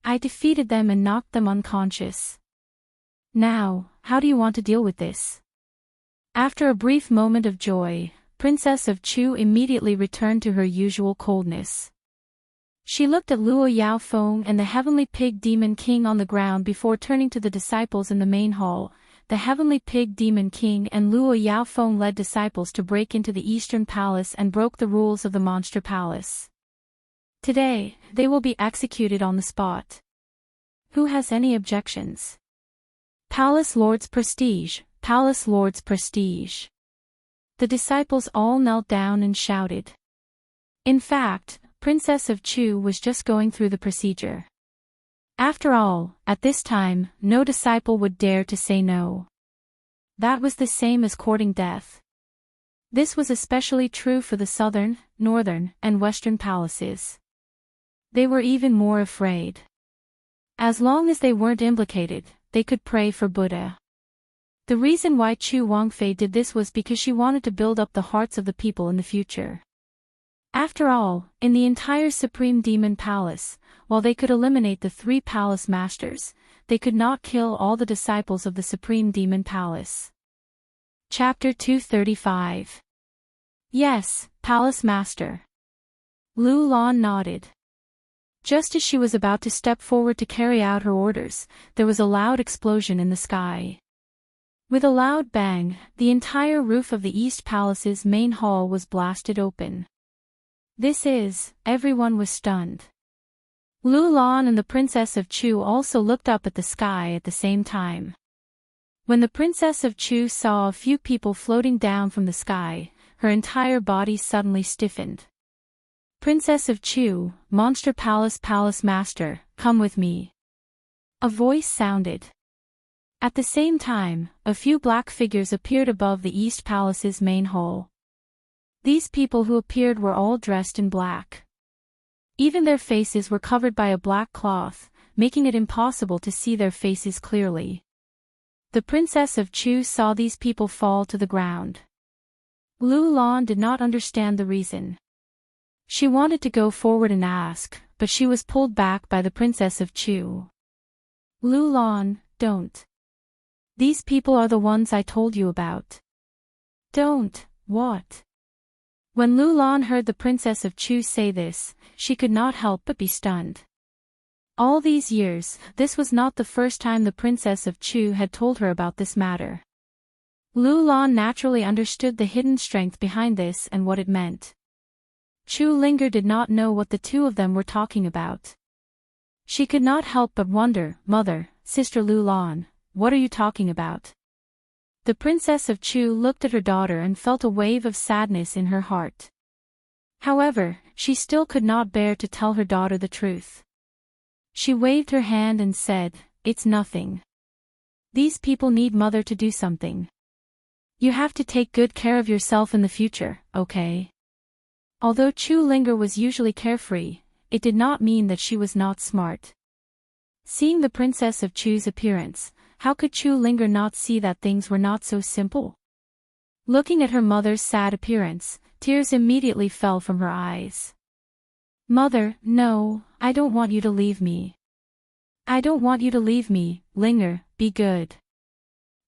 I defeated them and knocked them unconscious. Now, how do you want to deal with this?" After a brief moment of joy, Princess of Chu immediately returned to her usual coldness. She looked at Luo Yaofeng and the Heavenly Pig Demon King on the ground before turning to the disciples in the main hall. The Heavenly Pig Demon King and Luo Yaofeng led disciples to break into the Eastern Palace and broke the rules of the Monster Palace. Today, they will be executed on the spot. Who has any objections? Palace Lord's prestige, Palace Lord's prestige. The disciples all knelt down and shouted. In fact, Princess of Chu was just going through the procedure. After all, at this time, no disciple would dare to say no. That was the same as courting death. This was especially true for the southern, northern, and western palaces. They were even more afraid. As long as they weren't implicated, they could pray for Buddha. The reason why Chu Wangfei did this was because she wanted to build up the hearts of the people in the future. After all, in the entire Supreme Demon Palace, while they could eliminate the 3 palace masters, they could not kill all the disciples of the Supreme Demon Palace. Chapter 235. Yes, Palace Master. Lulan nodded. Just as she was about to step forward to carry out her orders, there was a loud explosion in the sky. With a loud bang, the entire roof of the East Palace's main hall was blasted open. Everyone was stunned. Lulan and the Princess of Chu also looked up at the sky at the same time. When the Princess of Chu saw a few people floating down from the sky, her entire body suddenly stiffened. "Princess of Chu, Monster Palace Palace Master, come with me." A voice sounded. At the same time, a few black figures appeared above the East Palace's main hall. These people who appeared were all dressed in black. Even their faces were covered by a black cloth, making it impossible to see their faces clearly. The Princess of Chu saw these people fall to the ground. Lulan did not understand the reason. She wanted to go forward and ask, but she was pulled back by the Princess of Chu. "Lulan, don't. These people are the ones I told you about." "Don't, what?" When Lulan heard the Princess of Chu say this, she could not help but be stunned. All these years, this was not the first time the Princess of Chu had told her about this matter. Lu Lan naturally understood the hidden strength behind this and what it meant. Chu Linger did not know what the two of them were talking about. She could not help but wonder, "Mother, Sister Lu Lan, what are you talking about?" The Princess of Chu looked at her daughter and felt a wave of sadness in her heart. However, she still could not bear to tell her daughter the truth. She waved her hand and said, "It's nothing. These people need Mother to do something. You have to take good care of yourself in the future, okay?" Although Chu Linger was usually carefree, it did not mean that she was not smart. Seeing the Princess of Chu's appearance, how could Chu Linger not see that things were not so simple? Looking at her mother's sad appearance, tears immediately fell from her eyes. "Mother, no, I don't want you to leave me. I don't want you to leave me, Linger, be good."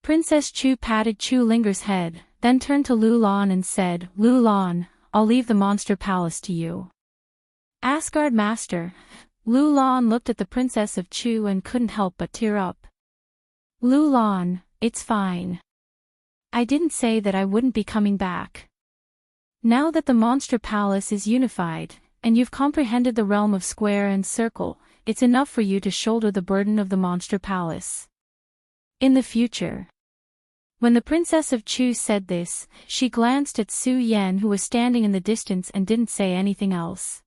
Princess Chu patted Chu Linger's head, then turned to Lu Lan and said, "Lu Lan, I'll leave the monster palace to you." Asgard Master. Lu Lan looked at the Princess of Chu and couldn't help but tear up. "Lu Lan, it's fine. I didn't say that I wouldn't be coming back. Now that the monster palace is unified, and you've comprehended the realm of square and circle, it's enough for you to shoulder the burden of the monster palace. In the future." When the Princess of Chu said this, she glanced at Su Yan, who was standing in the distance, and didn't say anything else.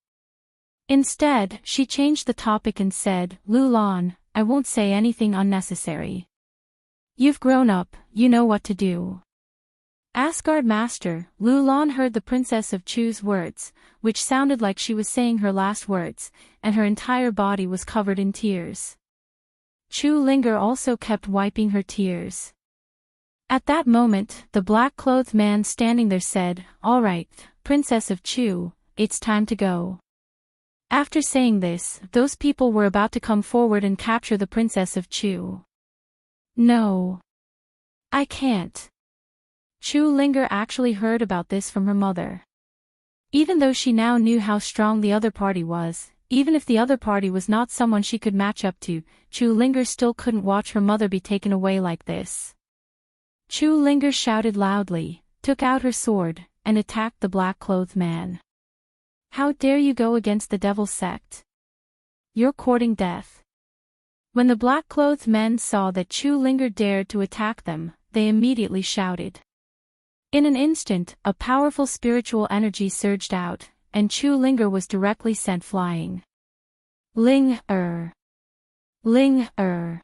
Instead, she changed the topic and said, "Lu Lan, I won't say anything unnecessary. You've grown up, you know what to do." Asgard Master. Lu Lan heard the Princess of Chu's words, which sounded like she was saying her last words, and her entire body was covered in tears. Chu Linger also kept wiping her tears. At that moment, the black-clothed man standing there said, "All right, Princess of Chu, it's time to go." After saying this, those people were about to come forward and capture the Princess of Chu. "No. I can't." Chu Linger actually heard about this from her mother. Even though she now knew how strong the other party was, even if the other party was not someone she could match up to, Chu Linger still couldn't watch her mother be taken away like this. Chu Linger shouted loudly, took out her sword, and attacked the black-clothed man. "How dare you go against the devil sect? You're courting death." When the black-clothed men saw that Chu Linger dared to attack them, they immediately shouted. In an instant, a powerful spiritual energy surged out, and Chu Linger was directly sent flying. Ling-er. Ling-er.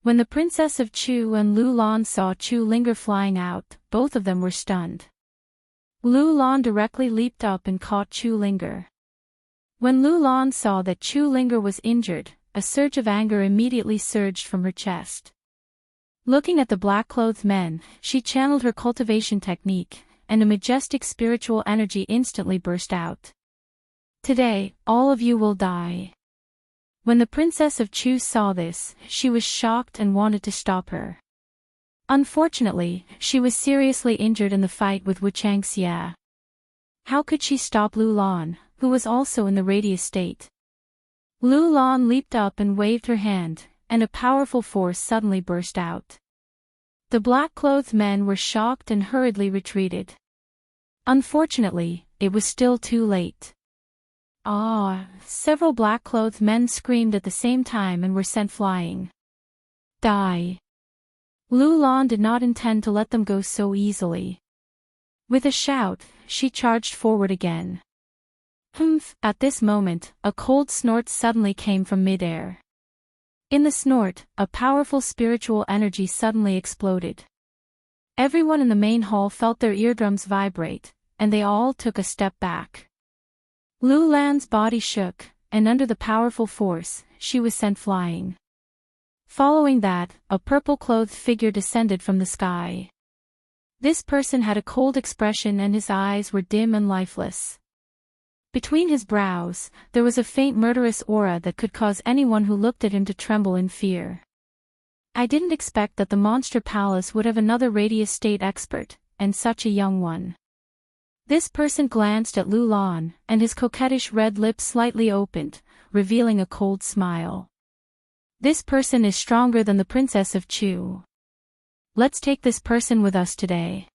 When the Princess of Chu and Lu Lan saw Chu Linger flying out, both of them were stunned. Lu Lan directly leaped up and caught Chu Linger. When Lu Lan saw that Chu Linger was injured, a surge of anger immediately surged from her chest. Looking at the black-clothed men, she channeled her cultivation technique, and a majestic spiritual energy instantly burst out. "Today, all of you will die." When the Princess of Chu saw this, she was shocked and wanted to stop her. Unfortunately, she was seriously injured in the fight with Wu Changxia. How could she stop Lu Lan, who was also in the radius state? Lu Lan leaped up and waved her hand, and a powerful force suddenly burst out. The black-clothed men were shocked and hurriedly retreated. Unfortunately, it was still too late. Several black-clothed men screamed at the same time and were sent flying. Die. Lu Lan did not intend to let them go so easily. With a shout, she charged forward again. Humph! At this moment, a cold snort suddenly came from midair. In the snort, a powerful spiritual energy suddenly exploded. Everyone in the main hall felt their eardrums vibrate, and they all took a step back. Lu Lan's body shook, and under the powerful force, she was sent flying. Following that, a purple-clothed figure descended from the sky. This person had a cold expression and his eyes were dim and lifeless. Between his brows, there was a faint murderous aura that could cause anyone who looked at him to tremble in fear. I didn't expect that the Monster Palace would have another radius state expert, and such a young one. This person glanced at Lu Lan, and his coquettish red lips slightly opened, revealing a cold smile. This person is stronger than the Princess of Chu. Let's take this person with us today.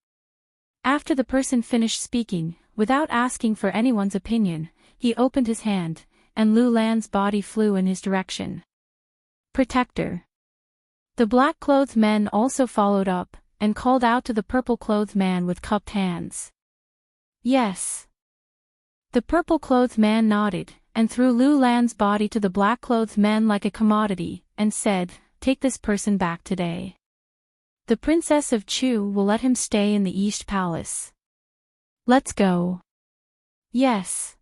After the person finished speaking, without asking for anyone's opinion, he opened his hand, and Lu Lan's body flew in his direction. Protector. The black-clothed men also followed up, and called out to the purple-clothed man with cupped hands. Yes. The purple-clothed man nodded, and threw Lu Lan's body to the black-clothed men like a commodity, and said, "Take this person back today. The Princess of Chu will let him stay in the East Palace. Let's go." Yes.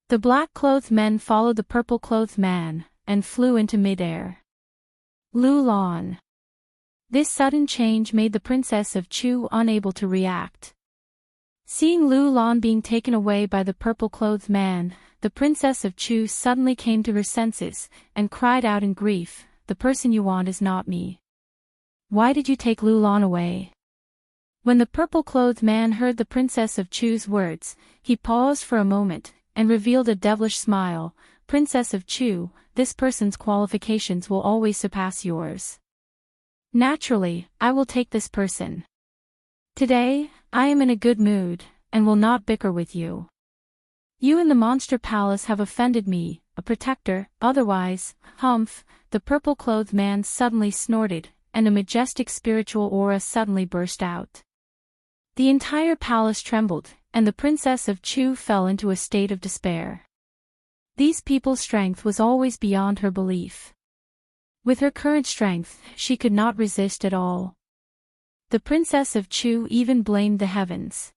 The black-clothed men followed the purple-clothed man, and flew into midair. Lu Lan. This sudden change made the Princess of Chu unable to react. Seeing Lu Lan being taken away by the purple-clothed man, the Princess of Chu suddenly came to her senses, and cried out in grief, "The person you want is not me. Why did you take Lu Lan away?" When the purple-clothed man heard the Princess of Chu's words, he paused for a moment, and revealed a devilish smile. "Princess of Chu, this person's qualifications will always surpass yours. Naturally, I will take this person. Today, I am in a good mood, and will not bicker with you. You in the Monster Palace have offended me, a protector, otherwise, humph." The purple-clothed man suddenly snorted, and a majestic spiritual aura suddenly burst out. The entire palace trembled, and the Princess of Chu fell into a state of despair. These people's strength was always beyond her belief. With her current strength, she could not resist at all. The Princess of Chu even blamed the heavens.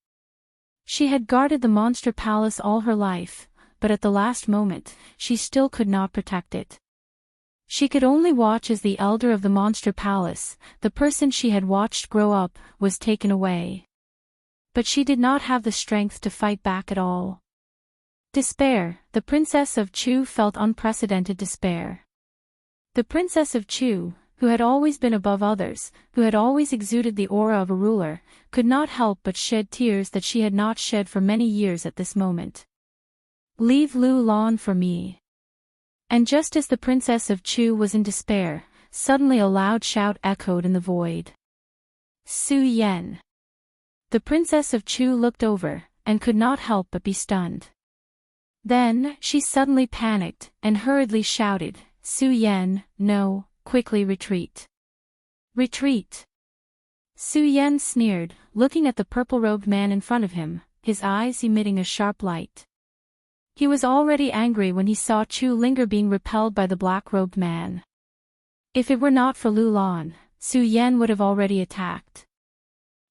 She had guarded the Monster Palace all her life, but at the last moment, she still could not protect it. She could only watch as the elder of the Monster Palace, the person she had watched grow up, was taken away. But she did not have the strength to fight back at all. Despair. The Princess of Chu felt unprecedented despair. The Princess of Chu, who had always been above others, who had always exuded the aura of a ruler, could not help but shed tears that she had not shed for many years at this moment. "Leave Lu Lan for me." And just as the Princess of Chu was in despair, suddenly a loud shout echoed in the void. "Su Yan." The Princess of Chu looked over, and could not help but be stunned. Then, she suddenly panicked, and hurriedly shouted, "Su Yan, no, quickly retreat. Retreat." Su Yan sneered, looking at the purple-robed man in front of him, his eyes emitting a sharp light. He was already angry when he saw Chu linger being repelled by the black-robed man. If it were not for Lu Lan, Su Yan would have already attacked.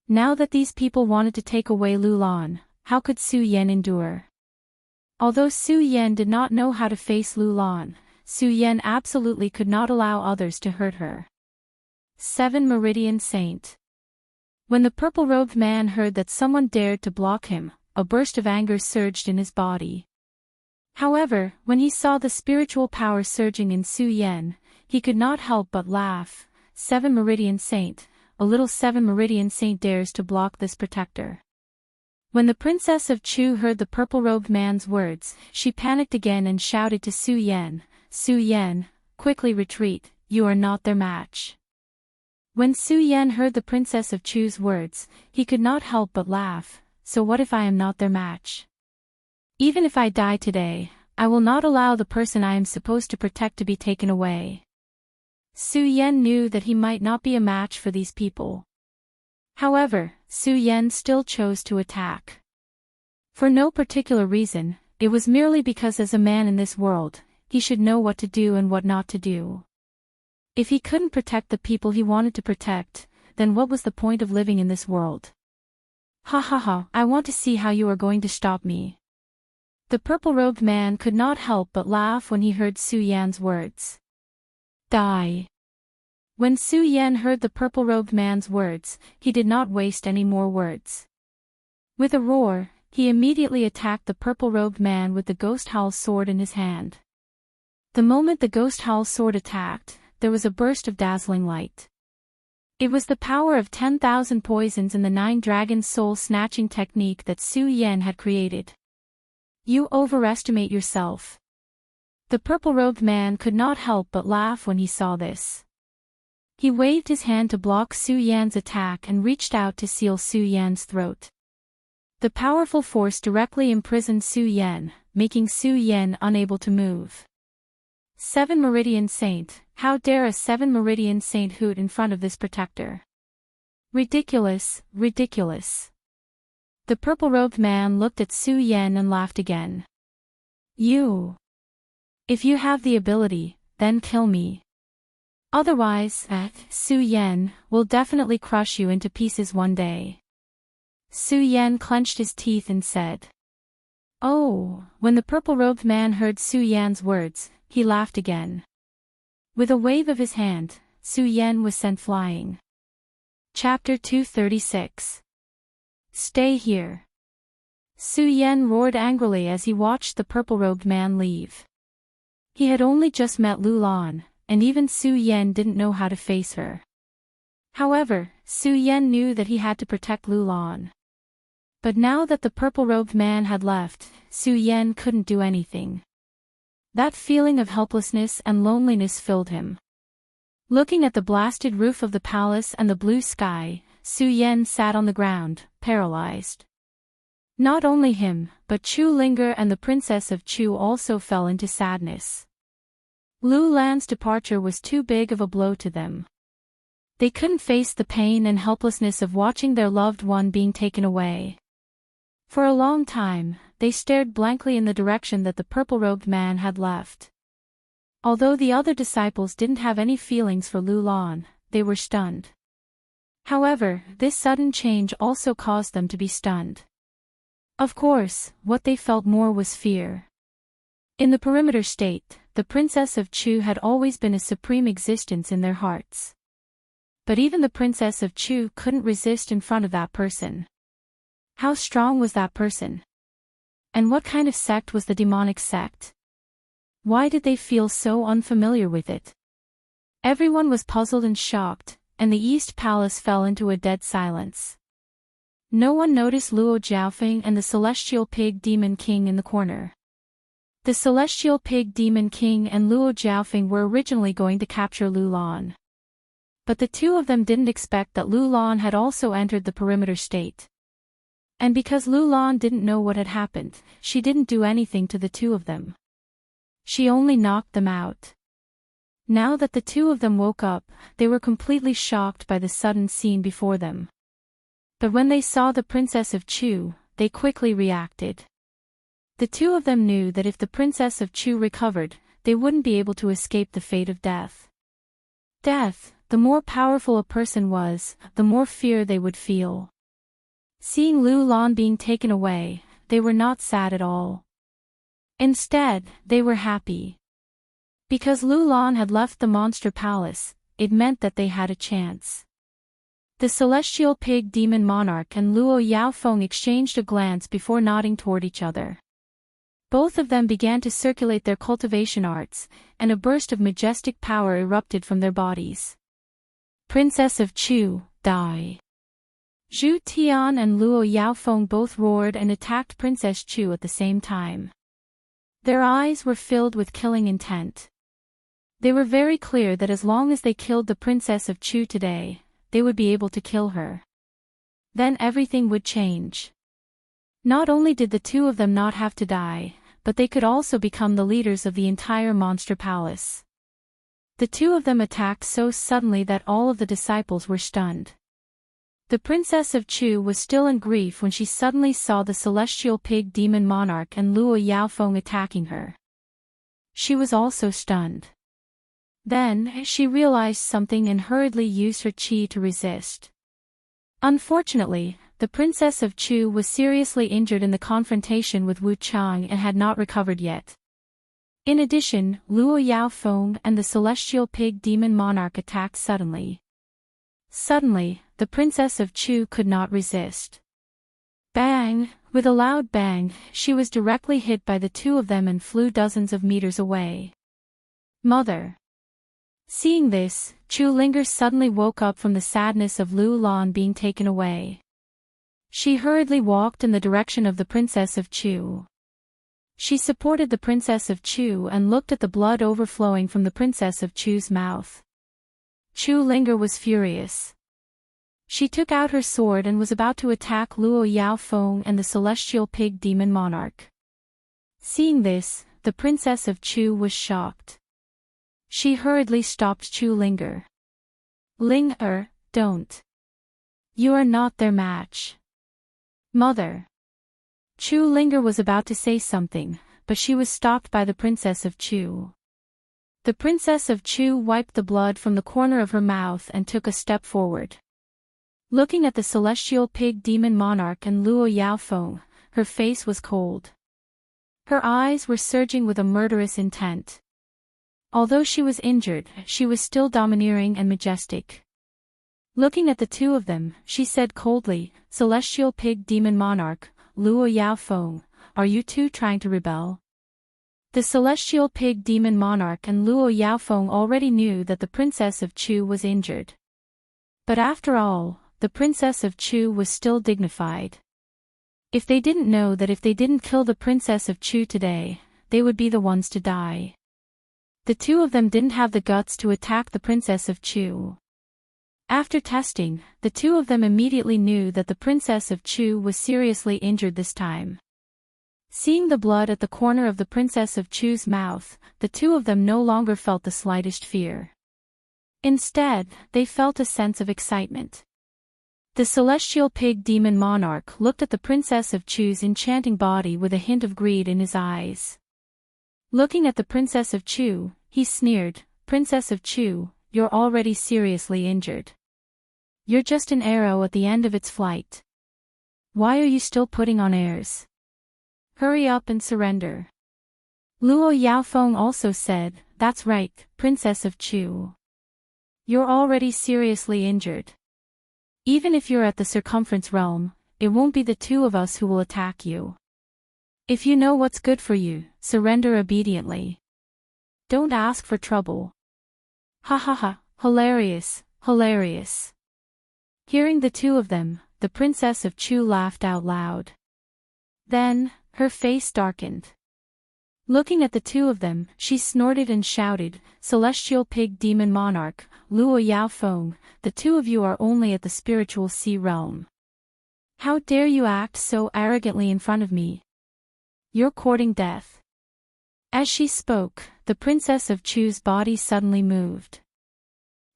Now that these people wanted to take away Lu Lan, how could Su Yan endure? Although Su Yan did not know how to face Lu Lan, Su Yan absolutely could not allow others to hurt her. 7 Meridian Saint. When the purple-robed man heard that someone dared to block him, a burst of anger surged in his body. However, when he saw the spiritual power surging in Su Yan, he could not help but laugh. 7 Meridian Saint, a little 7 Meridian Saint dares to block this protector. When the Princess of Chu heard the purple-robed man's words, she panicked again and shouted to Su Yan, "Su Yan, quickly retreat, you are not their match." When Su Yan heard the Princess of Chu's words, he could not help but laugh. "So what if I am not their match? Even if I die today, I will not allow the person I am supposed to protect to be taken away." Su Yan knew that he might not be a match for these people. However, Su Yan still chose to attack. For no particular reason, it was merely because as a man in this world, he should know what to do and what not to do. If he couldn't protect the people he wanted to protect, then what was the point of living in this world? "Ha ha ha, I want to see how you are going to stop me." The purple-robed man could not help but laugh when he heard Su Yan's words. "Die." When Su Yan heard the purple-robed man's words, he did not waste any more words. With a roar, he immediately attacked the purple-robed man with the Ghost Howl sword in his hand. The moment the Ghost Howl sword attacked, there was a burst of dazzling light. It was the power of 10,000 poisons in the 9 dragon soul-snatching technique that Su Yan had created. "You overestimate yourself." The purple-robed man could not help but laugh when he saw this. He waved his hand to block Su Yan's attack and reached out to seal Su Yan's throat. The powerful force directly imprisoned Su Yan, making Su Yan unable to move. 7 Meridian Saint, how dare a 7 Meridian Saint hoot in front of this protector? Ridiculous, ridiculous. The purple-robed man looked at Su Yan and laughed again. If you have the ability, then kill me. Otherwise, Su Yan will definitely crush you into pieces one day. Su Yan clenched his teeth and said. Oh, when the purple-robed man heard Su Yan's words, he laughed again. With a wave of his hand, Su Yan was sent flying. Chapter 236. Stay here. Su Yan roared angrily as he watched the purple-robed man leave. He had only just met Lu Lan, and even Su Yan didn't know how to face her. However, Su Yan knew that he had to protect Lu Lan. But now that the purple-robed man had left, Su Yan couldn't do anything. That feeling of helplessness and loneliness filled him. Looking at the blasted roof of the palace and the blue sky, Su Yan sat on the ground, paralyzed. Not only him, but Chu Linger and the Princess of Chu also fell into sadness. Lu Lan's departure was too big of a blow to them. They couldn't face the pain and helplessness of watching their loved one being taken away. For a long time, they stared blankly in the direction that the purple-robed man had left. Although the other disciples didn't have any feelings for Lu Lan, they were stunned. However, this sudden change also caused them to be stunned. Of course, what they felt more was fear. In the perimeter state, the Princess of Chu had always been a supreme existence in their hearts. But even the Princess of Chu couldn't resist in front of that person. How strong was that person? And what kind of sect was the demonic sect? Why did they feel so unfamiliar with it? Everyone was puzzled and shocked, and the East Palace fell into a dead silence. No one noticed Luo Jiaofeng and the Celestial Pig Demon King in the corner. The Celestial Pig Demon King and Luo Jiaofeng were originally going to capture Lu Lan. But the two of them didn't expect that Lu Lan had also entered the perimeter state. And because Lu Lan didn't know what had happened, she didn't do anything to the two of them. She only knocked them out. Now that the two of them woke up, they were completely shocked by the sudden scene before them. But when they saw the Princess of Chu, they quickly reacted. The two of them knew that if the Princess of Chu recovered, they wouldn't be able to escape the fate of death. The more powerful a person was, the more fear they would feel. Seeing Lu Lan being taken away, they were not sad at all. Instead, they were happy. Because Lu Lan had left the monster palace, it meant that they had a chance. The Celestial Pig Demon Monarch and Luo Yaofeng exchanged a glance before nodding toward each other. Both of them began to circulate their cultivation arts, and a burst of majestic power erupted from their bodies. Princess of Chu, die! Zhu Tian and Luo Yaofeng both roared and attacked Princess Chu at the same time. Their eyes were filled with killing intent. They were very clear that as long as they killed the Princess of Chu today, they would be able to kill her. Then everything would change. Not only did the two of them not have to die, but they could also become the leaders of the entire monster palace. The two of them attacked so suddenly that all of the disciples were stunned. The Princess of Chu was still in grief when she suddenly saw the Celestial Pig Demon Monarch and Luo Yaofeng attacking her. She was also stunned. Then, she realized something and hurriedly used her qi to resist. Unfortunately, the Princess of Chu was seriously injured in the confrontation with Wu Chang and had not recovered yet. In addition, Luo Yaofeng and the Celestial Pig Demon Monarch attacked suddenly. Suddenly, the Princess of Chu could not resist. Bang! With a loud bang, she was directly hit by the two of them and flew dozens of meters away. Mother! Seeing this, Chu Linger suddenly woke up from the sadness of Lu Lan being taken away. She hurriedly walked in the direction of the Princess of Chu. She supported the Princess of Chu and looked at the blood overflowing from the Princess of Chu's mouth. Chu Linger was furious. She took out her sword and was about to attack Luo Yaofeng and the celestial pig demon monarch. Seeing this, the Princess of Chu was shocked. She hurriedly stopped Chu Linger. Ling-er, don't. You are not their match. Mother. Chu Linger was about to say something, but she was stopped by the Princess of Chu. The Princess of Chu wiped the blood from the corner of her mouth and took a step forward. Looking at the celestial pig demon monarch and Luo Yaofeng, her face was cold. Her eyes were surging with a murderous intent. Although she was injured, she was still domineering and majestic. Looking at the two of them, she said coldly, "Celestial pig demon monarch, Luo Yaofeng, are you two trying to rebel?" The celestial pig demon monarch and Luo Yaofeng already knew that the Princess of Chu was injured. But after all, the Princess of Chu was still dignified. If they didn't know that if they didn't kill the Princess of Chu today, they would be the ones to die. The two of them didn't have the guts to attack the Princess of Chu. After testing, the two of them immediately knew that the Princess of Chu was seriously injured this time. Seeing the blood at the corner of the Princess of Chu's mouth, the two of them no longer felt the slightest fear. Instead, they felt a sense of excitement. The celestial pig demon monarch looked at the Princess of Chu's enchanting body with a hint of greed in his eyes. Looking at the Princess of Chu, he sneered, "Princess of Chu, you're already seriously injured. You're just an arrow at the end of its flight. Why are you still putting on airs? Hurry up and surrender." Luo Yaofeng also said, "That's right, Princess of Chu. You're already seriously injured. Even if you're at the circumference realm, it won't be the two of us who will attack you. If you know what's good for you, surrender obediently. Don't ask for trouble." Ha ha ha, hilarious, hilarious. Hearing the two of them, the Princess of Chu laughed out loud. Then, her face darkened. Looking at the two of them, she snorted and shouted, "Celestial pig demon monarch, Luo Yaofeng, the two of you are only at the spiritual sea realm. How dare you act so arrogantly in front of me? You're courting death." As she spoke, the Princess of Chu's body suddenly moved.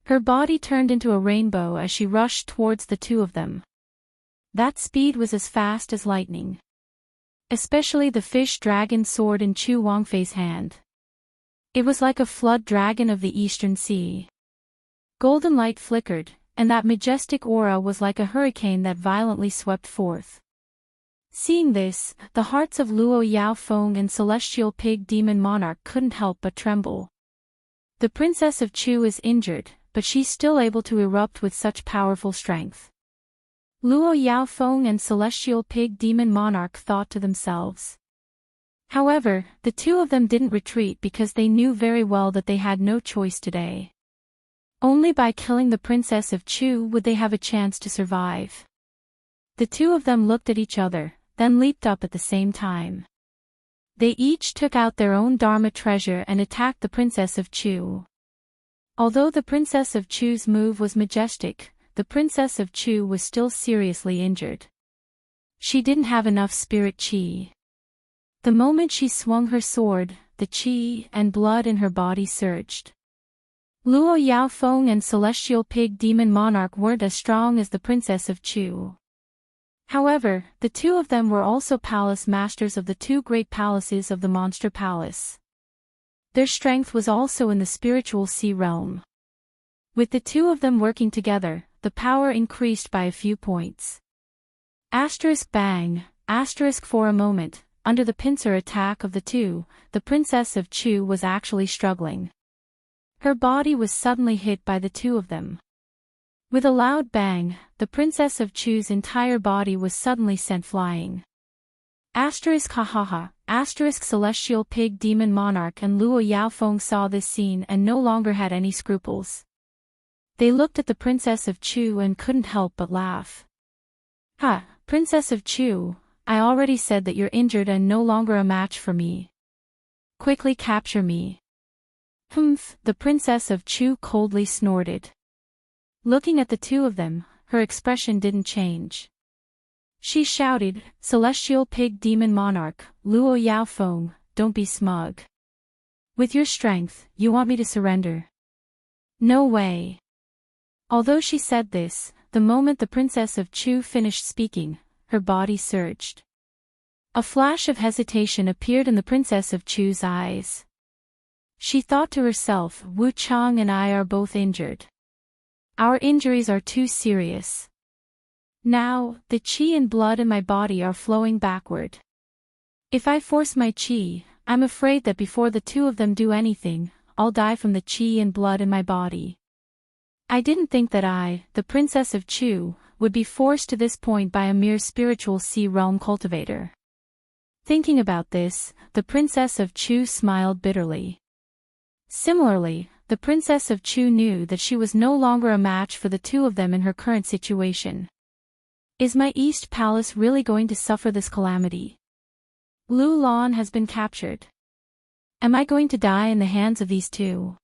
Her body turned into a rainbow as she rushed towards the two of them. That speed was as fast as lightning. Especially the fish dragon sword in Chu Wangfei's hand. It was like a flood dragon of the eastern sea. Golden light flickered, and that majestic aura was like a hurricane that violently swept forth. Seeing this, the hearts of Luo Yaofeng and Celestial Pig Demon Monarch couldn't help but tremble. The Princess of Chu is injured, but she's still able to erupt with such powerful strength. Luo Yaofeng and Celestial Pig Demon Monarch thought to themselves. However, the two of them didn't retreat because they knew very well that they had no choice today. Only by killing the Princess of Chu would they have a chance to survive. The two of them looked at each other, then leaped up at the same time. They each took out their own Dharma treasure and attacked the Princess of Chu. Although the Princess of Chu's move was majestic, the Princess of Chu was still seriously injured. She didn't have enough spirit qi. The moment she swung her sword, the qi and blood in her body surged. Luo Yaofeng and Celestial Pig Demon Monarch weren't as strong as the Princess of Chu. However, the two of them were also palace masters of the two great palaces of the Monster Palace. Their strength was also in the spiritual sea realm. With the two of them working together, the power increased by a few points. Bang, for a moment, under the pincer attack of the two, the Princess of Chu was actually struggling. Her body was suddenly hit by the two of them. With a loud bang, the Princess of Chu's entire body was suddenly sent flying. Celestial Pig Demon Monarch and Luo Yaofeng saw this scene and no longer had any scruples. They looked at the Princess of Chu and couldn't help but laugh. "Ha, Princess of Chu, I already said that you're injured and no longer a match for me. Quickly capture me. Humph, the Princess of Chu coldly snorted. Looking at the two of them, her expression didn't change. She shouted, Celestial Pig Demon Monarch, Luo Yaofeng, don't be smug. With your strength, you want me to surrender? No way. Although she said this, the moment the Princess of Chu finished speaking, her body surged. A flash of hesitation appeared in the Princess of Chu's eyes. She thought to herself, Wu Chang and I are both injured. Our injuries are too serious. Now, the qi and blood in my body are flowing backward. If I force my qi, I'm afraid that before the two of them do anything, I'll die from the qi and blood in my body. I didn't think that I, the Princess of Chu, would be forced to this point by a mere spiritual sea realm cultivator. Thinking about this, the Princess of Chu smiled bitterly. Similarly, the Princess of Chu knew that she was no longer a match for the two of them in her current situation. Is my East Palace really going to suffer this calamity? Lu Lan has been captured. Am I going to die in the hands of these two?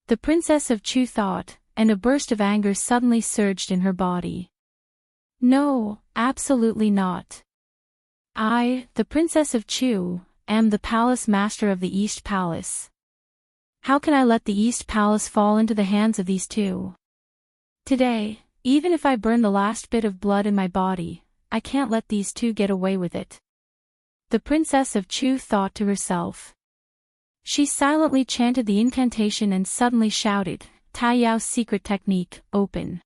The Princess of Chu thought, and a burst of anger suddenly surged in her body. No, absolutely not. I, the Princess of Chu, am the Palace Master of the East Palace. How can I let the East Palace fall into the hands of these two? Today, even if I burn the last bit of blood in my body, I can't let these two get away with it. The Princess of Chu thought to herself. She silently chanted the incantation and suddenly shouted, Tai Yao's secret technique, open.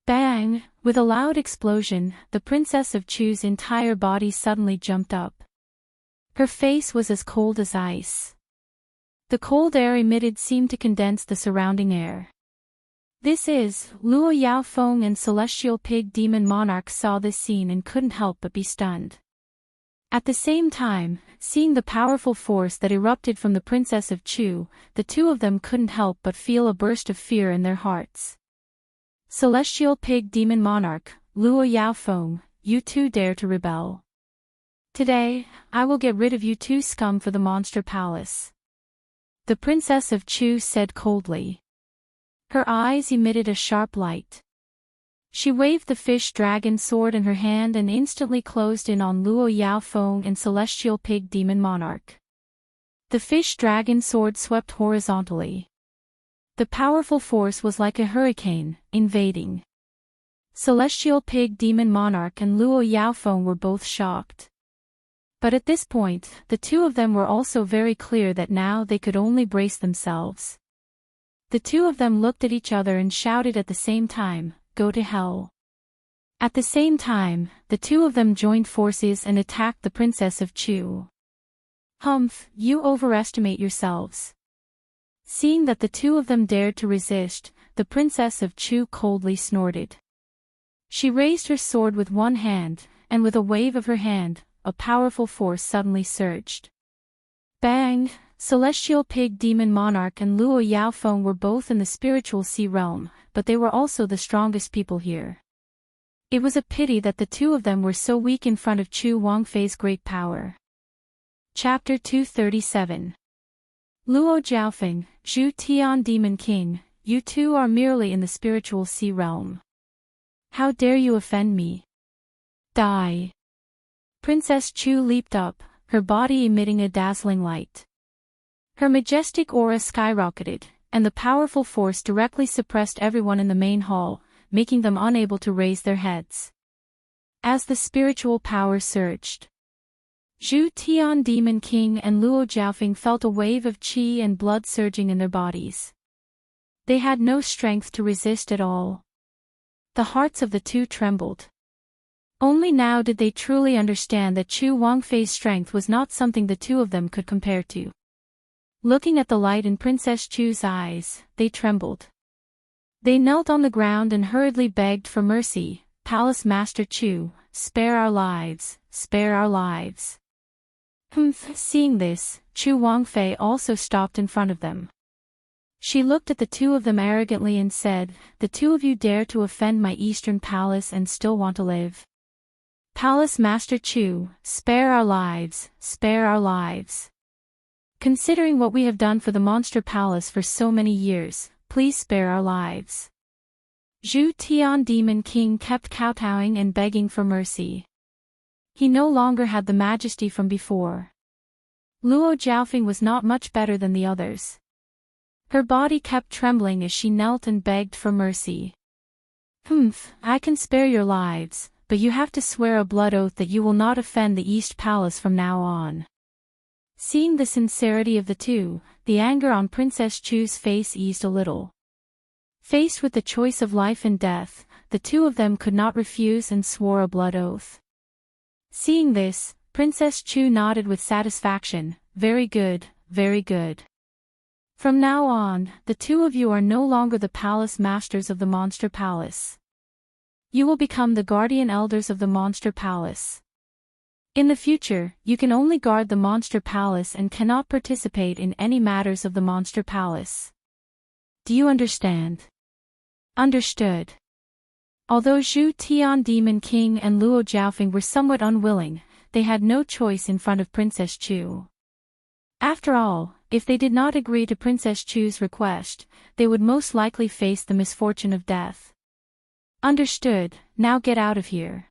Bang! With a loud explosion, the Princess of Chu's entire body suddenly jumped up. Her face was as cold as ice. The cold air emitted seemed to condense the surrounding air. This is, Luo Yaofeng and Celestial Pig Demon Monarch saw this scene and couldn't help but be stunned. At the same time, seeing the powerful force that erupted from the Princess of Chu, the two of them couldn't help but feel a burst of fear in their hearts. Celestial Pig Demon Monarch, Luo Yaofeng, you two dare to rebel. Today, I will get rid of you two scum for the Monster Palace. The Princess of Chu said coldly. Her eyes emitted a sharp light. She waved the fish dragon sword in her hand and instantly closed in on Luo Yaofeng and Celestial Pig Demon Monarch. The fish dragon sword swept horizontally. The powerful force was like a hurricane, invading. Celestial Pig Demon Monarch and Luo Yaofeng were both shocked. But at this point, the two of them were also very clear that now they could only brace themselves. The two of them looked at each other and shouted at the same time, Go to hell. At the same time, the two of them joined forces and attacked the Princess of Chu. Humph, you overestimate yourselves. Seeing that the two of them dared to resist, the Princess of Chu coldly snorted. She raised her sword with one hand, and with a wave of her hand, a powerful force suddenly surged. Bang! Celestial Pig Demon Monarch and Luo Yaofeng were both in the spiritual sea realm, but they were also the strongest people here. It was a pity that the two of them were so weak in front of Chu Wangfei's great power. Chapter 237. Luo Jiaofeng, Zhu Tian Demon King, you two are merely in the spiritual sea realm. How dare you offend me? Die! Princess Chu leaped up, her body emitting a dazzling light. Her majestic aura skyrocketed, and the powerful force directly suppressed everyone in the main hall, making them unable to raise their heads. As the spiritual power surged, Zhu Tian Demon King and Luo Jiaofeng felt a wave of qi and blood surging in their bodies. They had no strength to resist at all. The hearts of the two trembled. Only now did they truly understand that Chu Wangfei's strength was not something the two of them could compare to. Looking at the light in Princess Chu's eyes, they trembled. They knelt on the ground and hurriedly begged for mercy, Palace Master Chu, spare our lives, spare our lives. Seeing this, Chu Wangfei also stopped in front of them. She looked at the two of them arrogantly and said, The two of you dare to offend my eastern palace and still want to live. Palace Master Chu, spare our lives, spare our lives. Considering what we have done for the Monster Palace for so many years, please spare our lives. Zhu Tian Demon King kept kowtowing and begging for mercy. He no longer had the majesty from before. Luo Jiaofeng was not much better than the others. Her body kept trembling as she knelt and begged for mercy. I can spare your lives, but you have to swear a blood oath that you will not offend the East Palace from now on. Seeing the sincerity of the two, the anger on Princess Chu's face eased a little. Faced with the choice of life and death, the two of them could not refuse and swore a blood oath. Seeing this, Princess Chu nodded with satisfaction. Very good, very good. From now on, the two of you are no longer the palace masters of the Monster Palace. You will become the guardian elders of the Monster Palace. In the future, you can only guard the Monster Palace and cannot participate in any matters of the Monster Palace. Do you understand? Understood. Although Zhu Tian Demon King and Luo Jiaofeng were somewhat unwilling, they had no choice in front of Princess Chu. After all, if they did not agree to Princess Chu's request, they would most likely face the misfortune of death. Understood, now get out of here.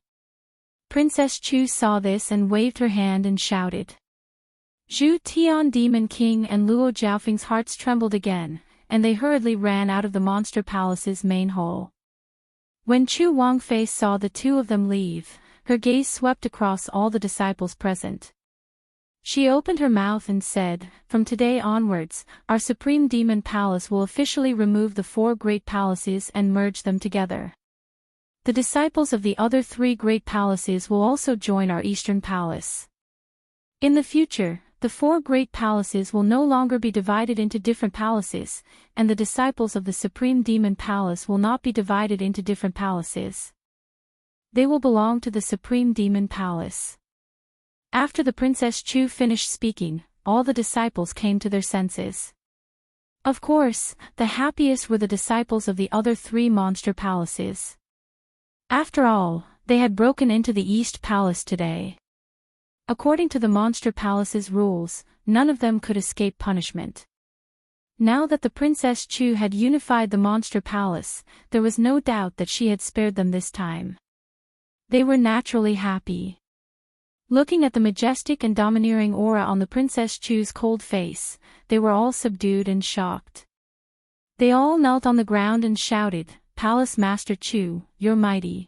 Princess Chu saw this and waved her hand and shouted. Zhu Tian Demon King and Luo Jiaofeng's hearts trembled again, and they hurriedly ran out of the Monster Palace's main hall. When Chu Wangfei saw the two of them leave, her gaze swept across all the disciples present. She opened her mouth and said, "From today onwards, our Supreme Demon Palace will officially remove the 4 great palaces and merge them together. The disciples of the other 3 great palaces will also join our Eastern Palace. In the future, the 4 great palaces will no longer be divided into different palaces, and the disciples of the Supreme Demon Palace will not be divided into different palaces. They will belong to the Supreme Demon Palace." After the Princess Chu finished speaking, all the disciples came to their senses. Of course, the happiest were the disciples of the other 3 monster palaces. After all, they had broken into the East Palace today. According to the Monster Palace's rules, none of them could escape punishment. Now that the Princess Chu had unified the Monster Palace, there was no doubt that she had spared them this time. They were naturally happy. Looking at the majestic and domineering aura on the Princess Chu's cold face, they were all subdued and shocked. They all knelt on the ground and shouted, "Palace Master Chu, you're mighty."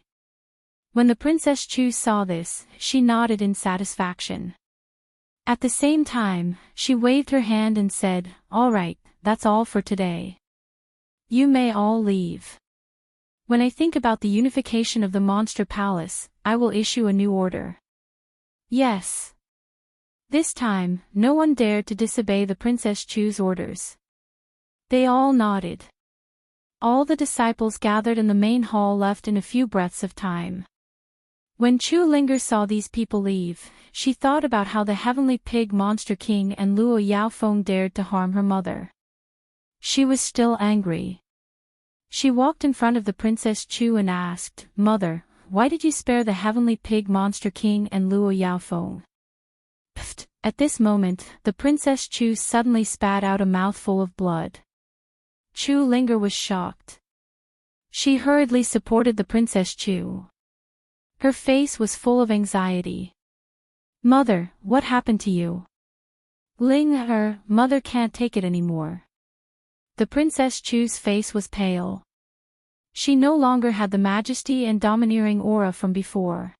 When the Princess Chu saw this, she nodded in satisfaction. At the same time, she waved her hand and said, "All right, that's all for today. You may all leave. When I think about the unification of the Monster Palace, I will issue a new order." Yes. This time, no one dared to disobey the Princess Chu's orders. They all nodded. All the disciples gathered in the main hall left in a few breaths of time. When Chu Linger saw these people leave, she thought about how the Heavenly Pig Monster King and Luo Yaofeng dared to harm her mother. She was still angry. She walked in front of the Princess Chu and asked, "Mother, why did you spare the Heavenly Pig Monster King and Luo Yaofeng?" Pfft! At this moment, the Princess Chu suddenly spat out a mouthful of blood. Chu Linger was shocked. She hurriedly supported the Princess Chu. Her face was full of anxiety. "Mother, what happened to you?" Mother can't take it anymore." The Princess Chu's face was pale. She no longer had the majesty and domineering aura from before.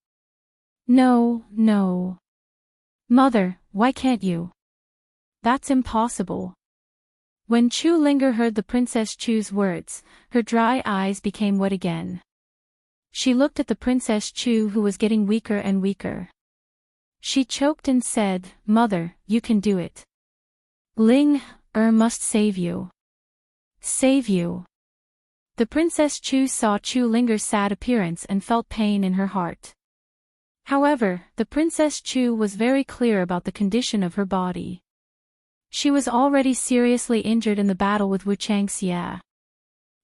No. "Mother, why can't you?" "That's impossible." When Chu Linger heard the Princess Chu's words, her dry eyes became wet again. She looked at the Princess Chu who was getting weaker and weaker. She choked and said, "Mother, you can do it. Must save you. Save you." The Princess Chu saw Chu Linger's sad appearance and felt pain in her heart. However, the Princess Chu was very clear about the condition of her body. She was already seriously injured in the battle with Wu Changxia.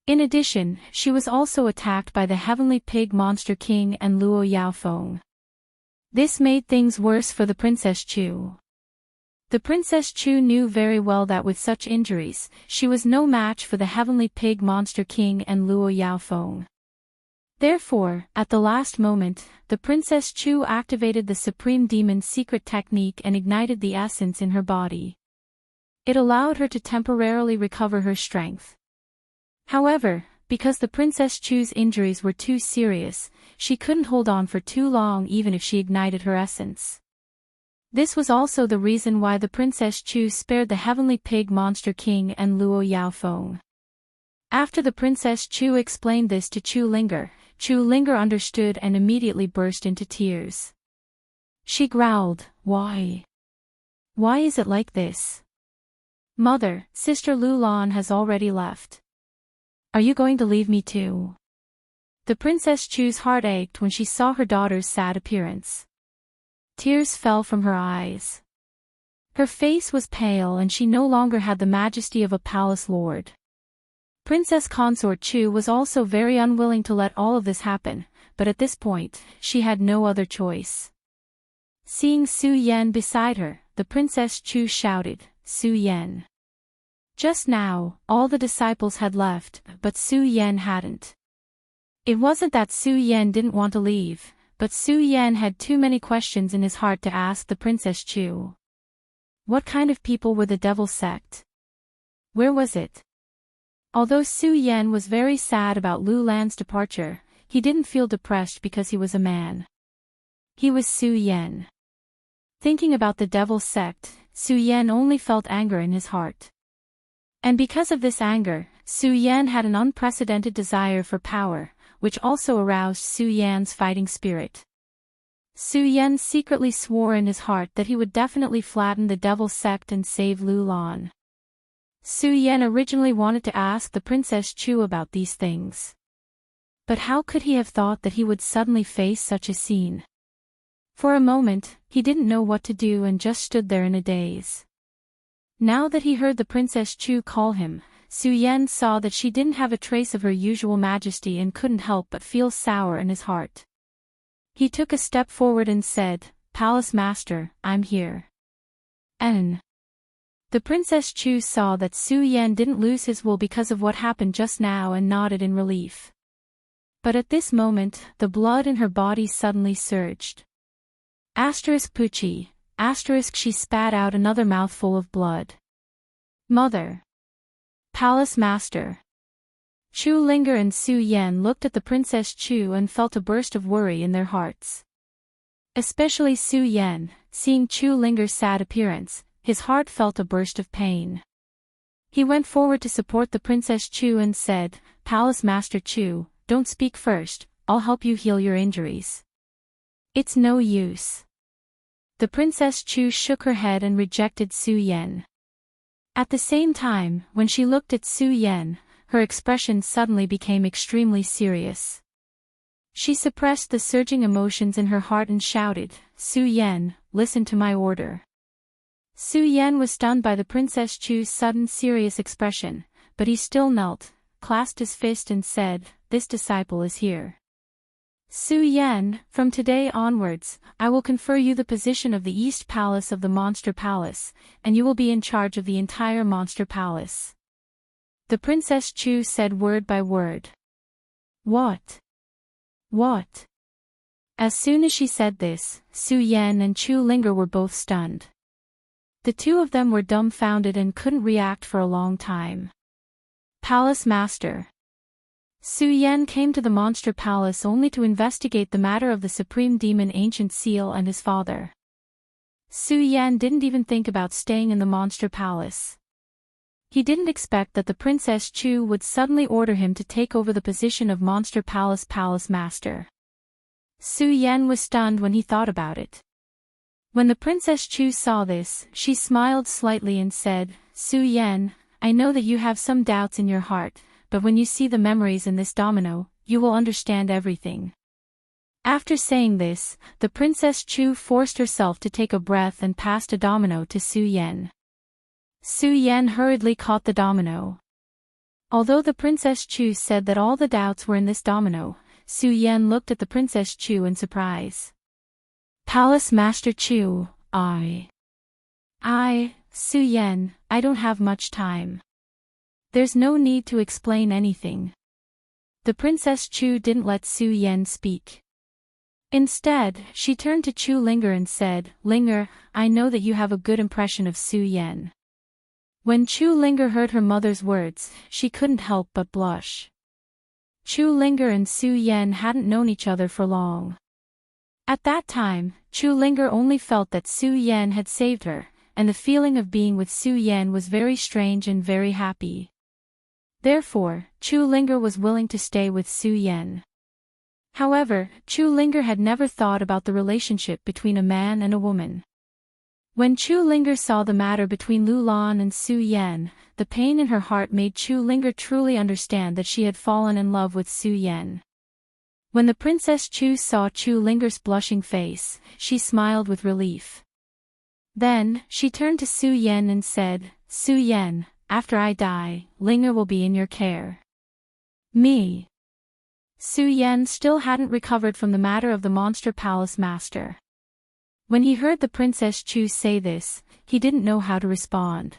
In addition, she was also attacked by the Heavenly Pig Monster King and Luo Yaofeng. This made things worse for the Princess Chu. The Princess Chu knew very well that with such injuries, she was no match for the Heavenly Pig Monster King and Luo Yaofeng. Therefore, at the last moment, the Princess Chu activated the Supreme Demon's secret technique and ignited the essence in her body. It allowed her to temporarily recover her strength. However, because the Princess Chu's injuries were too serious, she couldn't hold on for too long even if she ignited her essence. This was also the reason why the Princess Chu spared the Heavenly Pig Monster King and Luo Yaofeng. After the Princess Chu explained this to Chu Linger understood and immediately burst into tears. She growled, "Why? Why is it like this? Mother, Sister Lu Lan has already left. Are you going to leave me too?" The Princess Chu's heart ached when she saw her daughter's sad appearance. Tears fell from her eyes. Her face was pale and she no longer had the majesty of a palace lord. Princess Consort Chu was also very unwilling to let all of this happen, but at this point, she had no other choice. Seeing Su Yan beside her, the Princess Chu shouted, "Su Yan." Just now, all the disciples had left, but Su Yan hadn't. It wasn't that Su Yan didn't want to leave, but Su Yan had too many questions in his heart to ask the Princess Chu. What kind of people were the Devil Sect? Where was it? Although Su Yan was very sad about Lu Lan's departure, he didn't feel depressed because he was a man. He was Su Yan. Thinking about the Devil Sect, Su Yan only felt anger in his heart. And because of this anger, Su Yan had an unprecedented desire for power, which also aroused Su Yan's fighting spirit. Su Yan secretly swore in his heart that he would definitely flatten the Devil Sect and save Lu Lan. Su Yan originally wanted to ask the Princess Chu about these things. But how could he have thought that he would suddenly face such a scene? For a moment, he didn't know what to do and just stood there in a daze. Now that he heard the Princess Chu call him, Su Yan saw that she didn't have a trace of her usual majesty and couldn't help but feel sour in his heart. He took a step forward and said, "Palace Master, I'm here." The Princess Chu saw that Su Yan didn't lose his will because of what happened just now and nodded in relief. But at this moment, the blood in her body suddenly surged. Puchi, she spat out another mouthful of blood. "Mother! Palace Master!" Chu Linger and Su Yan looked at the Princess Chu and felt a burst of worry in their hearts. Especially Su Yan, seeing Chu Linger's sad appearance, his heart felt a burst of pain. He went forward to support the Princess Chu and said, "Palace Master Chu, don't speak first, I'll help you heal your injuries." "It's no use." The Princess Chu shook her head and rejected Su Yan. At the same time, when she looked at Su Yan, her expression suddenly became extremely serious. She suppressed the surging emotions in her heart and shouted, "Su Yan, listen to my order." Su Yan was stunned by the Princess Chu's sudden serious expression, but he still knelt, clasped his fist and said, "This disciple is here. Su Yan, from today onwards, I will confer you the position of the East Palace of the Monster Palace, and you will be in charge of the entire Monster Palace." The Princess Chu said word by word. What? What? As soon as she said this, Su Yan and Chu Linger were both stunned. The two of them were dumbfounded and couldn't react for a long time. "Palace Master." Su Yan came to the Monster Palace only to investigate the matter of the Supreme Demon Ancient Seal and his father. Su Yan didn't even think about staying in the Monster Palace. He didn't expect that the Princess Chu would suddenly order him to take over the position of Monster Palace Palace Master. Su Yan was stunned when he thought about it. When the Princess Chu saw this, she smiled slightly and said, "Su Yan, I know that you have some doubts in your heart, but when you see the memories in this domino, you will understand everything." After saying this, the Princess Chu forced herself to take a breath and passed a domino to Su Yan. Su Yan hurriedly caught the domino. Although the Princess Chu said that all the doubts were in this domino, Su Yan looked at the Princess Chu in surprise. Palace Master Chu, Su Yan, I don't have much time. There's no need to explain anything. The Princess Chu didn't let Su Yan speak. Instead, she turned to Chu Linger and said, Linger, I know that you have a good impression of Su Yan. When Chu Linger heard her mother's words, she couldn't help but blush. Chu Linger and Su Yan hadn't known each other for long. At that time, Chu Linger only felt that Su Yan had saved her, and the feeling of being with Su Yan was very strange and very happy. Therefore, Chu Linger was willing to stay with Su Yan. However, Chu Linger had never thought about the relationship between a man and a woman. When Chu Linger saw the matter between Lu Lan and Su Yan, the pain in her heart made Chu Linger truly understand that she had fallen in love with Su Yan. When the Princess Chu saw Chu Linger's blushing face, she smiled with relief. Then, she turned to Su Yan and said, Su Yan, after I die, Linger will be in your care. Me. Su Yan still hadn't recovered from the matter of the Monster Palace Master. When he heard the Princess Chu say this, he didn't know how to respond.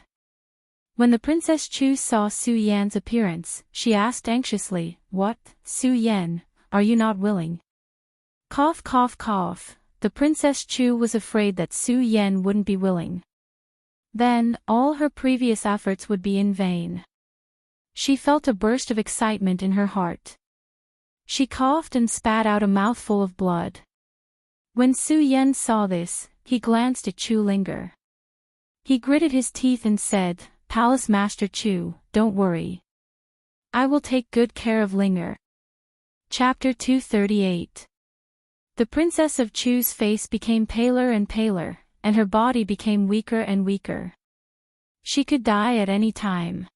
When the Princess Chu saw Su Yan's appearance, she asked anxiously, What, Su Yan, are you not willing? Cough cough cough, the Princess Chu was afraid that Su Yan wouldn't be willing. Then, all her previous efforts would be in vain. She felt a burst of excitement in her heart. She coughed and spat out a mouthful of blood. When Su Yan saw this, he glanced at Chu Linger. He gritted his teeth and said, Palace Master Chu, don't worry. I will take good care of Linger. Chapter 238. The Princess of Chu's face became paler and paler, and her body became weaker and weaker. She could die at any time.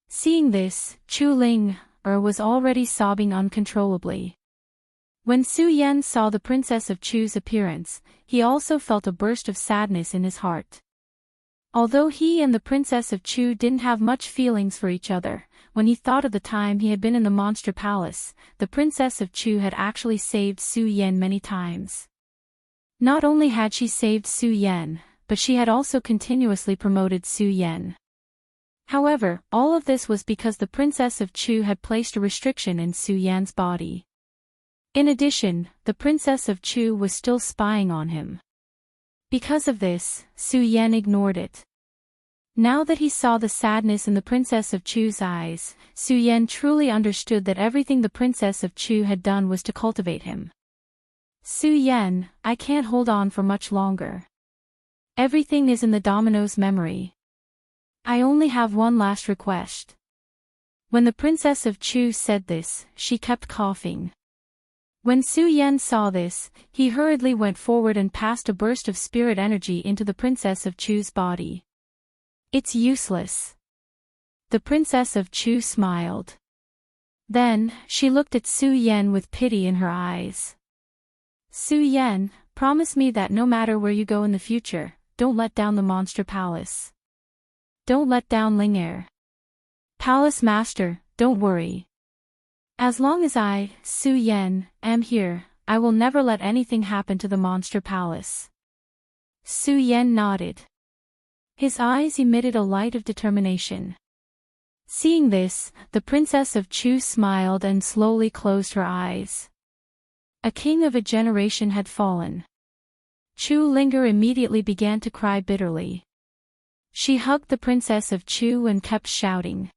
Seeing this, Chu Linger was already sobbing uncontrollably. When Su Yan saw the Princess of Chu's appearance, he also felt a burst of sadness in his heart. Although he and the Princess of Chu didn't have much feelings for each other, when he thought of the time he had been in the Monster Palace, the Princess of Chu had actually saved Su Yan many times. Not only had she saved Su Yan, but she had also continuously promoted Su Yan. However, all of this was because the Princess of Chu had placed a restriction in Su Yan's body. In addition, the Princess of Chu was still spying on him. Because of this, Su Yan ignored it. Now that he saw the sadness in the Princess of Chu's eyes, Su Yan truly understood that everything the Princess of Chu had done was to cultivate him. Su Yan, I can't hold on for much longer. Everything is in the domino's memory. I only have one last request. When the Princess of Chu said this, she kept coughing. When Su Yan saw this, he hurriedly went forward and passed a burst of spirit energy into the Princess of Chu's body. It's useless. The Princess of Chu smiled. Then, she looked at Su Yan with pity in her eyes. Su Yan, promise me that no matter where you go in the future, don't let down the Monster Palace. Don't let down Linger. Palace Master, don't worry. As long as I, Su Yan, am here, I will never let anything happen to the Monster Palace. Su Yan nodded. His eyes emitted a light of determination. Seeing this, the Princess of Chu smiled and slowly closed her eyes. A king of a generation had fallen. Chu Linger immediately began to cry bitterly. She hugged the Princess of Chu and kept shouting.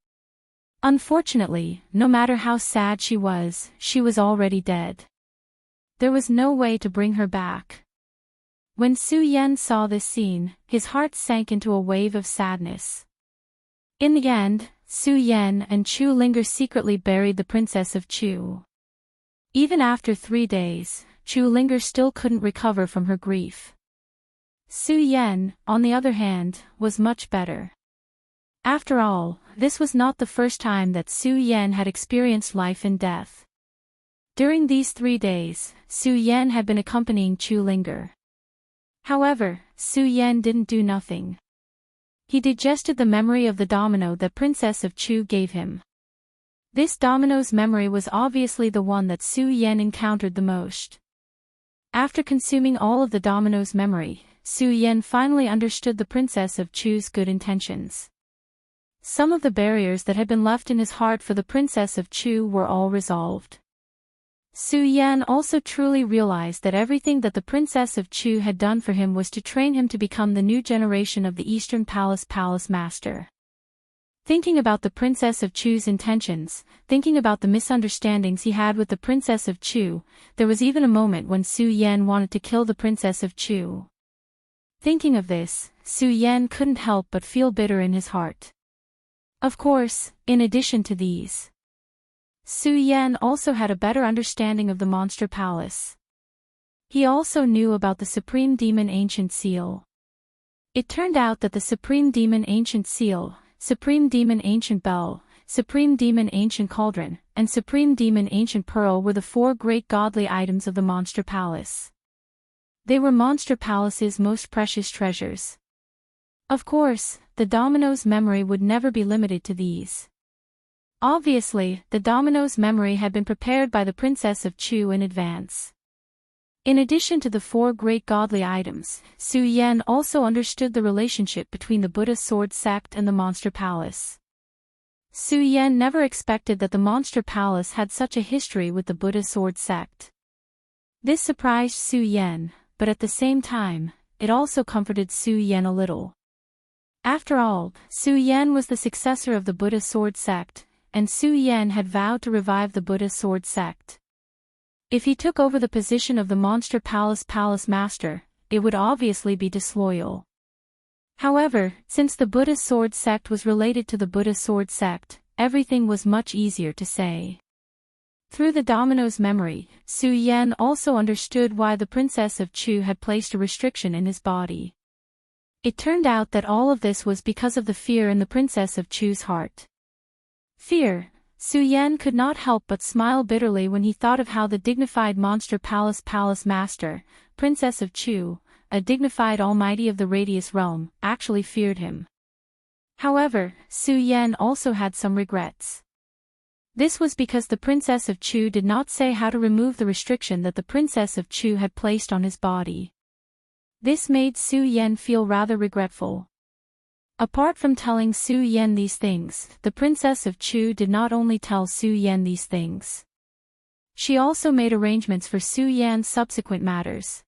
Unfortunately, no matter how sad she was already dead. There was no way to bring her back. When Su Yan saw this scene, his heart sank into a wave of sadness. In the end, Su Yan and Chu Linger secretly buried the Princess of Chu. Even after 3 days, Chu Linger still couldn't recover from her grief. Su Yan, on the other hand, was much better. After all, this was not the first time that Su Yan had experienced life and death. During these 3 days, Su Yan had been accompanying Chu Linger. However, Su Yan didn't do nothing. He digested the memory of the domino that Princess of Chu gave him. This domino's memory was obviously the one that Su Yan encountered the most. After consuming all of the domino's memory, Su Yan finally understood the Princess of Chu's good intentions. Some of the barriers that had been left in his heart for the Princess of Chu were all resolved. Su Yan also truly realized that everything that the Princess of Chu had done for him was to train him to become the new generation of the Eastern Palace Master. Thinking about the Princess of Chu's intentions, thinking about the misunderstandings he had with the Princess of Chu, there was even a moment when Su Yan wanted to kill the Princess of Chu. Thinking of this, Su Yan couldn't help but feel bitter in his heart. Of course, in addition to these, Su Yan also had a better understanding of the Monster Palace. He also knew about the Supreme Demon Ancient Seal. It turned out that the Supreme Demon Ancient Seal, Supreme Demon Ancient Bell, Supreme Demon Ancient Cauldron, and Supreme Demon Ancient Pearl were the 4 great godly items of the Monster Palace. They were Monster Palace's most precious treasures. Of course, the domino's memory would never be limited to these. Obviously, the domino's memory had been prepared by the Princess of Chu in advance. In addition to the 4 great godly items, Su Yan also understood the relationship between the Buddha Sword Sect and the Monster Palace. Su Yan never expected that the Monster Palace had such a history with the Buddha Sword Sect. This surprised Su Yan, but at the same time, it also comforted Su Yan a little. After all, Su Yan was the successor of the Buddha Sword Sect, and Su Yan had vowed to revive the Buddha Sword Sect. If he took over the position of the Monster Palace Master, it would obviously be disloyal. However, since the Buddha Sword Sect was related to the Buddha Sword Sect, everything was much easier to say. Through the domino's memory, Su Yan also understood why the Princess of Chu had placed a restriction in his body. It turned out that all of this was because of the fear in the Princess of Chu's heart. Fear. Su Yan could not help but smile bitterly when he thought of how the dignified Monster Palace Master, Princess of Chu, a dignified almighty of the Radius realm, actually feared him. However, Su Yan also had some regrets. This was because the Princess of Chu did not say how to remove the restriction that the Princess of Chu had placed on his body. This made Su Yan feel rather regretful. Apart from telling Su Yan these things, the Princess of Chu did not only tell Su Yan these things. She also made arrangements for Su Yan's subsequent matters.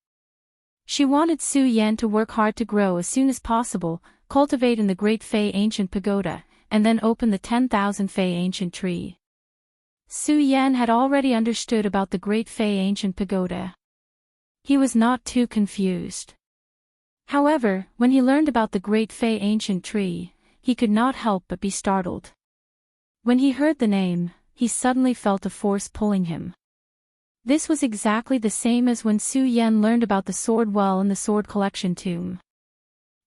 She wanted Su Yan to work hard to grow as soon as possible, cultivate in the Great Fei Ancient Pagoda, and then open the 10,000 Fei Ancient Tree. Su Yan had already understood about the Great Fei Ancient Pagoda. He was not too confused. However, when he learned about the Great Fei Ancient Tree, he could not help but be startled. When he heard the name, he suddenly felt a force pulling him. This was exactly the same as when Su Yan learned about the sword well in the sword collection tomb.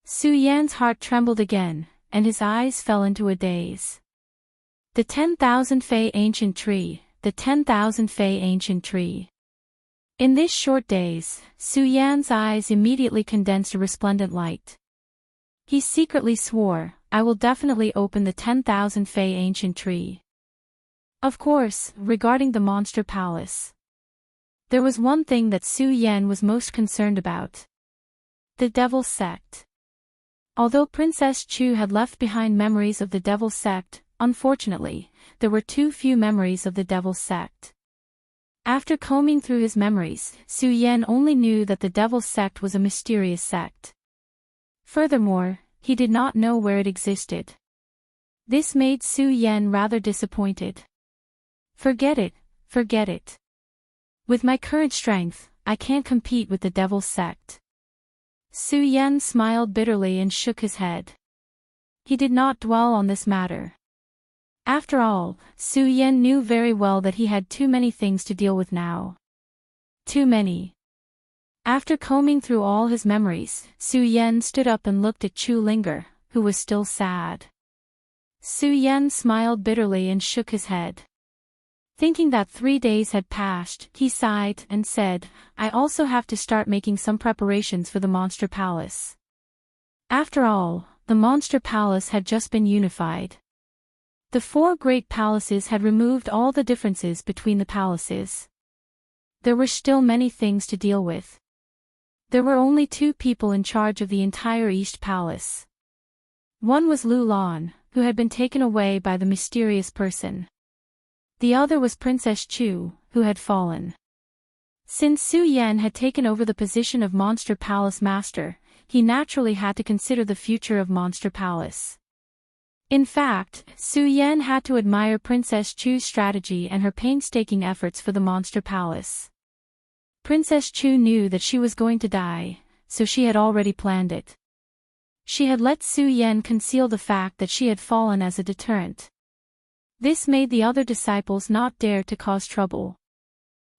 Su Yan's heart trembled again, and his eyes fell into a daze. The 10,000 Fei Ancient Tree, the 10,000 Fei Ancient Tree. In this short daze, Su Yan's eyes immediately condensed a resplendent light. He secretly swore, "I will definitely open the 10,000 Fei Ancient Tree." Of course, regarding the Monster Palace, there was one thing that Su Yan was most concerned about. The Devil Sect. Although Princess Chu had left behind memories of the Devil Sect, unfortunately, there were too few memories of the Devil Sect. After combing through his memories, Su Yan only knew that the Devil Sect was a mysterious sect. Furthermore, he did not know where it existed. This made Su Yan rather disappointed. Forget it, forget it. With my current strength, I can't compete with the Devil Sect. Su Yan smiled bitterly and shook his head. He did not dwell on this matter. After all, Su Yan knew very well that he had too many things to deal with now. Too many. After combing through all his memories, Su Yan stood up and looked at Chu Linger, who was still sad. Su Yan smiled bitterly and shook his head. Thinking that 3 days had passed, he sighed and said, "I also have to start making some preparations for the Monster Palace." After all, the Monster Palace had just been unified. The 4 great palaces had removed all the differences between the palaces. there were still many things to deal with. There were only 2 people in charge of the entire East Palace. One was Lu Lan, who had been taken away by the mysterious person. The other was Princess Chu, who had fallen. Since Su Yan had taken over the position of Monster Palace Master, he naturally had to consider the future of Monster Palace. In fact, Su Yan had to admire Princess Chu's strategy and her painstaking efforts for the Monster Palace. Princess Chu knew that she was going to die, so she had already planned it. She had let Su Yan conceal the fact that she had fallen as a deterrent. This made the other disciples not dare to cause trouble.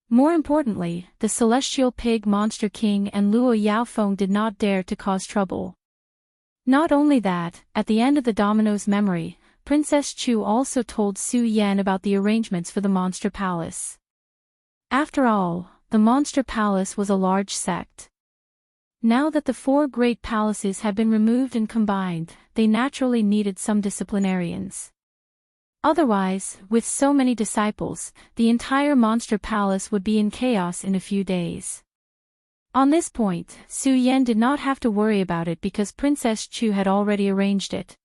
More importantly, the Celestial Pig Monster King and Luo Yaofeng did not dare to cause trouble. Not only that, at the end of the Domino's memory, Princess Chu also told Su Yan about the arrangements for the Monster Palace. After all, the Monster Palace was a large sect. Now that the 4 great palaces had been removed and combined, they naturally needed some disciplinarians. Otherwise, with so many disciples, the entire Monster Palace would be in chaos in a few days. On this point, Su Yan did not have to worry about it because Princess Chu had already arranged it.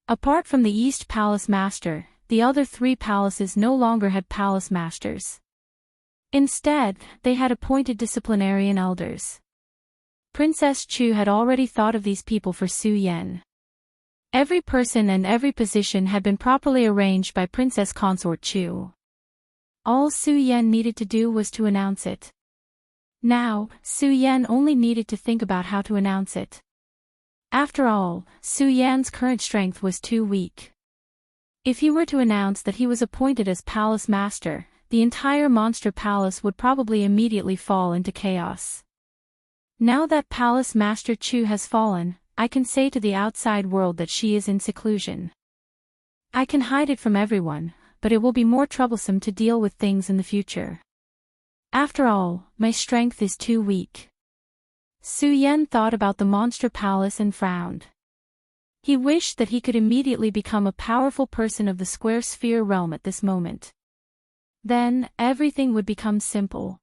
Apart from the East Palace Master, the other 3 palaces no longer had palace masters. Instead, they had appointed disciplinarian elders. Princess Chu had already thought of these people for Su Yan. Every person and every position had been properly arranged by Princess Consort Chu. All Su Yan needed to do was to announce it. Now, Su Yan only needed to think about how to announce it. After all, Su Yan's current strength was too weak. If he were to announce that he was appointed as Palace Master, the entire Monster Palace would probably immediately fall into chaos. Now that Palace Master Chu has fallen, I can say to the outside world that she is in seclusion. I can hide it from everyone, but it will be more troublesome to deal with things in the future. After all, my strength is too weak. Su Yan thought about the Monster Palace and frowned. He wished that he could immediately become a powerful person of the Square Sphere realm at this moment. Then, everything would become simple.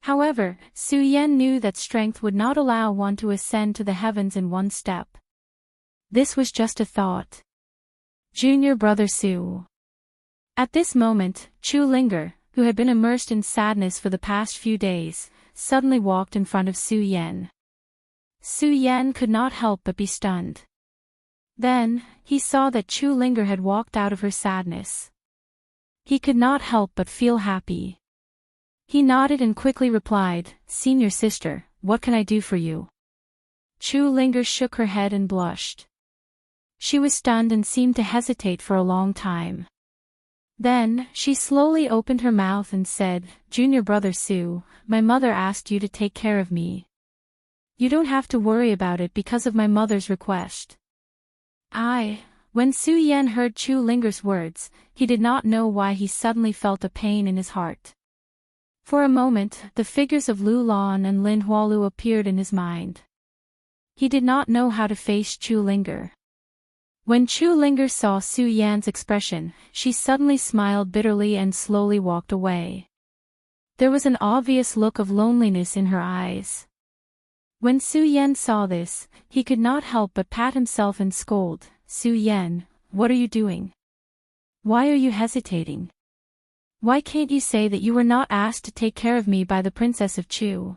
However, Su Yan knew that strength would not allow one to ascend to the heavens in one step. This was just a thought. Junior brother Su. At this moment, Chu Linger, who had been immersed in sadness for the past few days, suddenly walked in front of Su Yan. Su Yan could not help but be stunned. Then, he saw that Chu Linger had walked out of her sadness. He could not help but feel happy. He nodded and quickly replied, "Senior sister, what can I do for you?" Chu Linger shook her head and blushed. She was stunned and seemed to hesitate for a long time. Then, she slowly opened her mouth and said, "Junior brother Su, my mother asked you to take care of me. You don't have to worry about it because of my mother's request." When Su Yan heard Chu Linger's words, he did not know why he suddenly felt a pain in his heart. For a moment, the figures of Lu Lan and Lin Hualu appeared in his mind. He did not know how to face Chu Linger. When Chu Linger saw Su Yan's expression, she suddenly smiled bitterly and slowly walked away. There was an obvious look of loneliness in her eyes. When Su Yan saw this, he could not help but pat himself and scold, "Su Yan, what are you doing? Why are you hesitating? Why can't you say that you were not asked to take care of me by the Princess of Chu?"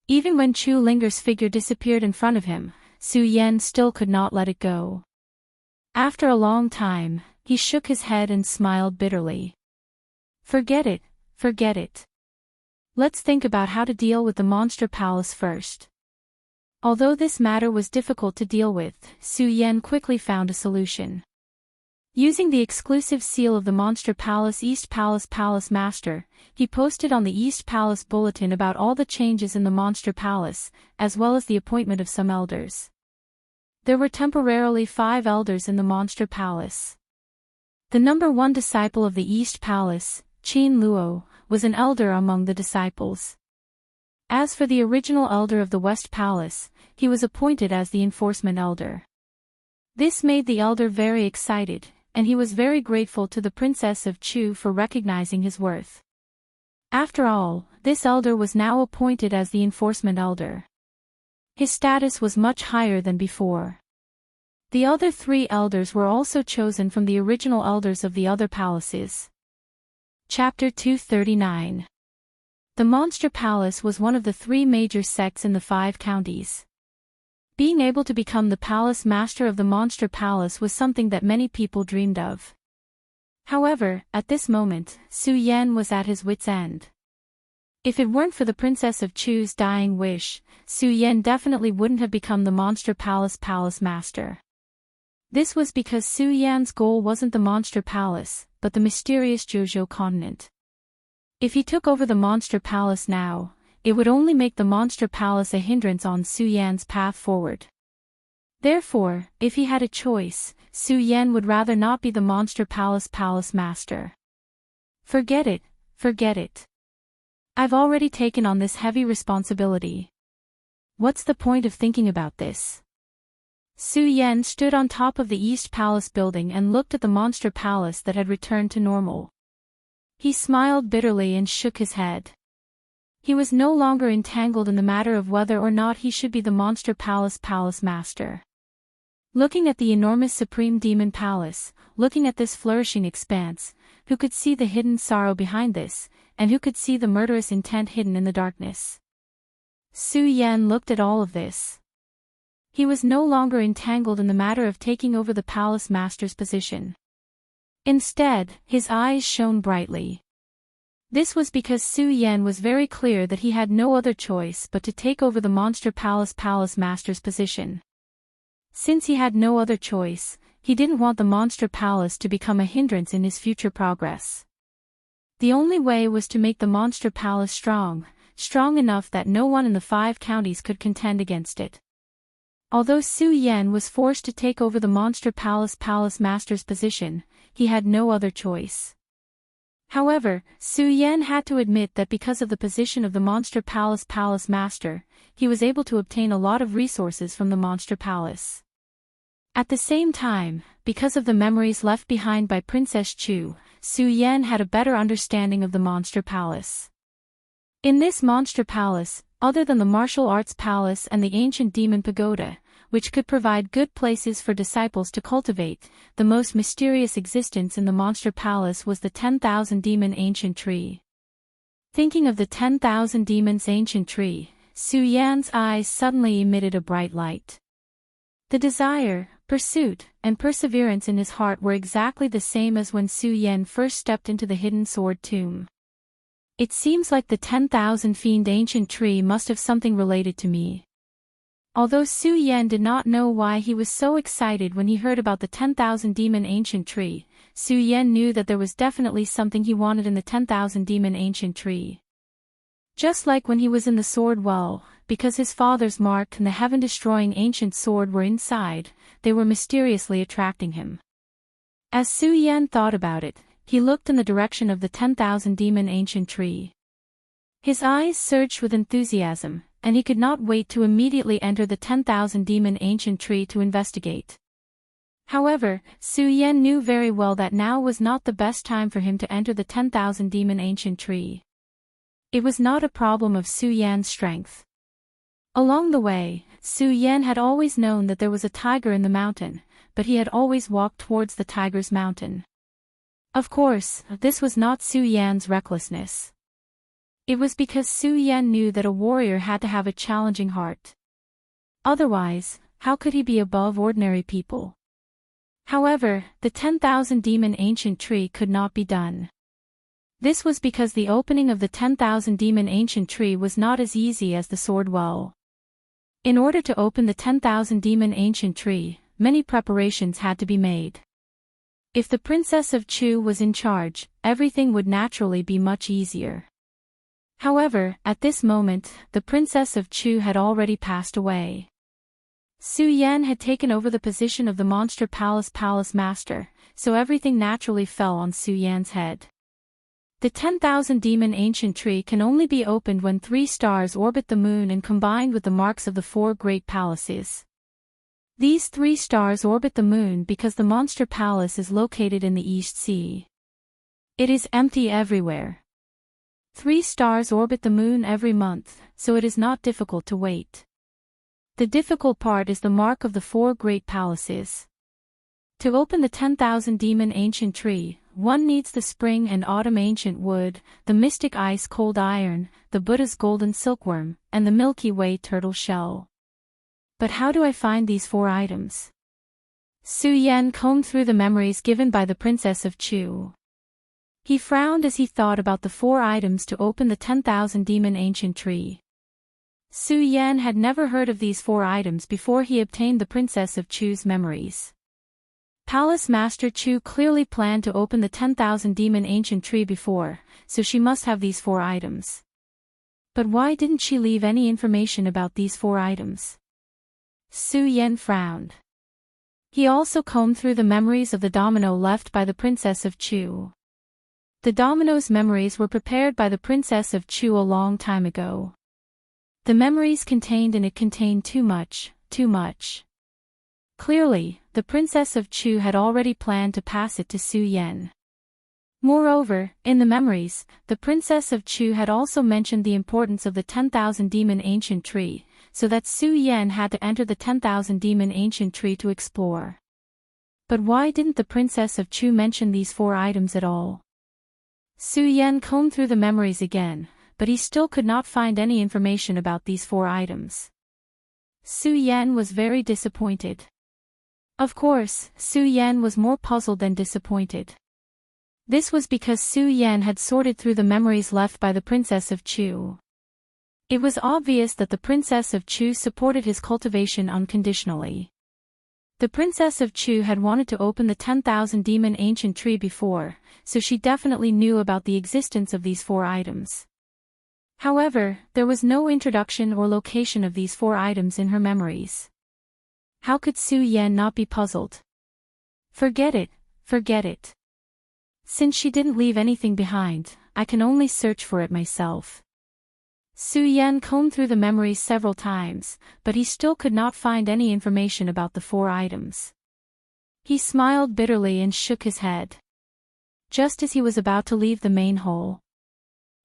Even when Chu Linger's figure disappeared in front of him, Su Yan still could not let it go. After a long time, he shook his head and smiled bitterly. Forget it, forget it. Let's think about how to deal with the Monster Palace first." Although this matter was difficult to deal with, Su Yan quickly found a solution. Using the exclusive seal of the Monster Palace East Palace Palace Master, he posted on the East Palace Bulletin about all the changes in the Monster Palace, as well as the appointment of some elders. There were temporarily 5 elders in the Monster Palace. The number 1 disciple of the East Palace, Qin Luo, was an elder among the disciples. As for the original elder of the West Palace, he was appointed as the enforcement elder. This made the elder very excited, and he was very grateful to the Princess of Chu for recognizing his worth. After all, this elder was now appointed as the enforcement elder. His status was much higher than before. The other 3 elders were also chosen from the original elders of the other palaces. Chapter 239. The Monster Palace was one of the 3 major sects in the 5 counties. Being able to become the palace master of the Monster Palace was something that many people dreamed of. However, at this moment, Su Yan was at his wit's end. If it weren't for the Princess of Chu's dying wish, Su Yan definitely wouldn't have become the Monster Palace master. This was because Su Yan's goal wasn't the Monster Palace, but the mysterious Jojo continent. If he took over the Monster Palace now, it would only make the Monster Palace a hindrance on Su Yan's path forward. Therefore, if he had a choice, Su Yan would rather not be the Monster Palace master. Forget it, forget it. I've already taken on this heavy responsibility. What's the point of thinking about this? Su Yan stood on top of the East Palace building and looked at the Monster Palace that had returned to normal. He smiled bitterly and shook his head. He was no longer entangled in the matter of whether or not he should be the Monster Palace master. Looking at the enormous Supreme Demon Palace, looking at this flourishing expanse, who could see the hidden sorrow behind this, and who could see the murderous intent hidden in the darkness? Su Yan looked at all of this. He was no longer entangled in the matter of taking over the palace master's position. Instead, his eyes shone brightly. This was because Su Yan was very clear that he had no other choice but to take over the Monster Palace master's position. Since he had no other choice, he didn't want the Monster Palace to become a hindrance in his future progress. The only way was to make the Monster Palace strong enough that no one in the 5 counties could contend against it. Although Su Yan was forced to take over the Monster Palace master's position, he had no other choice. However, Su Yan had to admit that because of the position of the Monster Palace master, he was able to obtain a lot of resources from the Monster Palace. At the same time, because of the memories left behind by Princess Chu, Su Yan had a better understanding of the Monster Palace. In this Monster Palace, other than the Martial Arts Palace and the Ancient Demon Pagoda, which could provide good places for disciples to cultivate, the most mysterious existence in the Monster Palace was the 10,000 Demon Ancient Tree. Thinking of the 10,000 Demons Ancient Tree, Su Yan's eyes suddenly emitted a bright light. The desire, pursuit, and perseverance in his heart were exactly the same as when Su Yan first stepped into the hidden sword tomb. It seems like the 10,000 Fiend Ancient Tree must have something related to me. Although Su Yan did not know why he was so excited when he heard about the 10,000 Demon Ancient Tree, Su Yan knew that there was definitely something he wanted in the 10,000 Demon Ancient Tree. Just like when he was in the Sword Well, because his father's mark and the heaven-destroying ancient sword were inside, they were mysteriously attracting him. As Su Yan thought about it, he looked in the direction of the 10,000 Demon Ancient Tree. His eyes surged with enthusiasm, and he could not wait to immediately enter the 10,000 Demon Ancient Tree to investigate. However, Su Yan knew very well that now was not the best time for him to enter the 10,000 Demon Ancient Tree. It was not a problem of Su Yan's strength. Along the way, Su Yan had always known that there was a tiger in the mountain, but he had always walked towards the tiger's mountain. Of course, this was not Su Yan's recklessness. It was because Su Yan knew that a warrior had to have a challenging heart. Otherwise, how could he be above ordinary people? However, the 10,000 Demon Ancient Tree could not be done. This was because the opening of the 10,000 Demon Ancient Tree was not as easy as the Sword Well. In order to open the 10,000 Demon Ancient Tree, many preparations had to be made. If the Princess of Chu was in charge, everything would naturally be much easier. However, at this moment, the Princess of Chu had already passed away. Su Yan had taken over the position of the Monster Palace master, so everything naturally fell on Su Yan's head. The 10,000 Demon Ancient Tree can only be opened when 3 stars orbit the moon and combined with the marks of the 4 great palaces. These 3 stars orbit the moon because the Monster Palace is located in the East Sea. It is empty everywhere. 3 stars orbit the moon every month, so it is not difficult to wait. The difficult part is the mark of the 4 great palaces. To open the 10,000 demon ancient tree, one needs the spring and autumn ancient wood, the mystic ice cold iron, the Buddha's golden silkworm, and the Milky Way turtle shell. But how do I find these 4 items? Su Yan combed through the memories given by the Princess of Chu. He frowned as he thought about the 4 items to open the 10,000 demon ancient tree. Su Yan had never heard of these 4 items before he obtained the Princess of Chu's memories. Palace Master Chu clearly planned to open the 10,000 demon ancient tree before, so she must have these 4 items. But why didn't she leave any information about these 4 items? Su Yan frowned. He also combed through the memories of the domino left by the Princess of Chu. The domino's memories were prepared by the Princess of Chu a long time ago. The memories contained too much. Clearly, the Princess of Chu had already planned to pass it to Su Yan. Moreover, in the memories, the Princess of Chu had also mentioned the importance of the 10,000 demon ancient tree, so that Su Yan had to enter the 10,000 demon ancient tree to explore. But why didn't the Princess of Chu mention these 4 items at all? Su Yan combed through the memories again, but he still could not find any information about these 4 items. Su Yan was very disappointed. Of course, Su Yan was more puzzled than disappointed. This was because Su Yan had sorted through the memories left by the Princess of Chu. It was obvious that the Princess of Chu supported his cultivation unconditionally. The Princess of Chu had wanted to open the 10,000 demon ancient tree before, so she definitely knew about the existence of these 4 items. However, there was no introduction or location of these 4 items in her memories. How could Su Yan not be puzzled? Forget it. Since she didn't leave anything behind, I can only search for it myself. Su Yan combed through the memories several times, but he still could not find any information about the 4 items. He smiled bitterly and shook his head. Just as he was about to leave the main hall.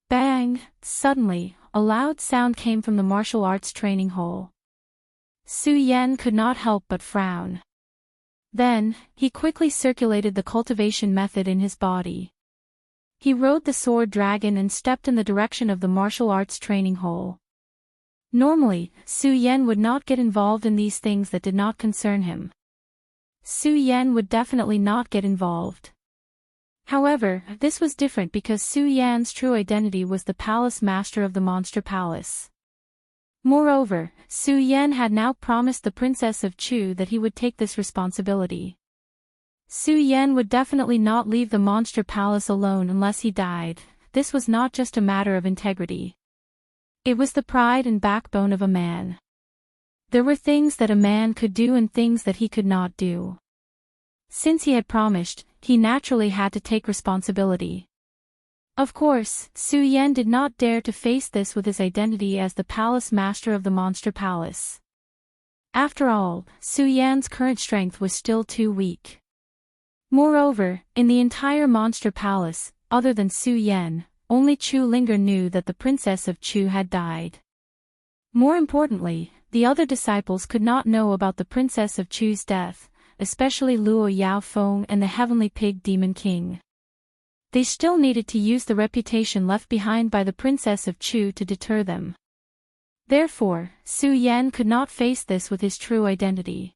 Bang! Suddenly, a loud sound came from the martial arts training hall. Su Yan could not help but frown. Then, he quickly circulated the cultivation method in his body. He rode the sword dragon and stepped in the direction of the martial arts training hall. Normally, Su Yan would not get involved in these things that did not concern him. Su Yan would definitely not get involved. However, this was different because Su Yan's true identity was the palace master of the monster palace. Moreover, Su Yan had now promised the Princess of Chu that he would take this responsibility. Su Yan would definitely not leave the monster palace alone unless he died. This was not just a matter of integrity. It was the pride and backbone of a man. There were things that a man could do and things that he could not do. Since he had promised, he naturally had to take responsibility. Of course, Su Yan did not dare to face this with his identity as the palace master of the monster palace. After all, Su Yan's current strength was still too weak. Moreover, in the entire monster palace, other than Su Yan, only Chu Linger knew that the Princess of Chu had died. More importantly, the other disciples could not know about the Princess of Chu's death, especially Luo Yaofeng and the Heavenly Pig Demon King. They still needed to use the reputation left behind by the Princess of Chu to deter them. Therefore, Su Yan could not face this with his true identity.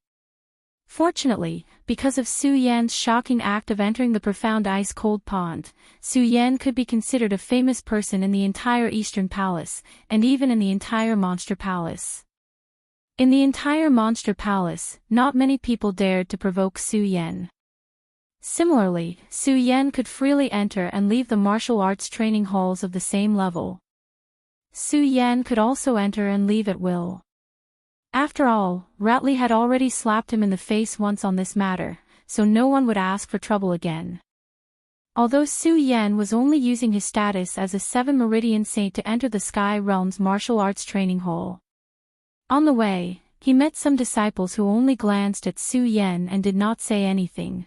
Fortunately, because of Su Yan's shocking act of entering the profound ice-cold pond, Su Yan could be considered a famous person in the entire Eastern Palace, and even in the entire Monster Palace. In the entire Monster Palace, not many people dared to provoke Su Yan. Similarly, Su Yan could freely enter and leave the martial arts training halls of the same level. Su Yan could also enter and leave at will. After all, Ratley had already slapped him in the face once on this matter, so no one would ask for trouble again. Although Su Yan was only using his status as a 7 Meridian Saint to enter the Sky Realm's martial arts training hall. On the way, he met some disciples who only glanced at Su Yan and did not say anything.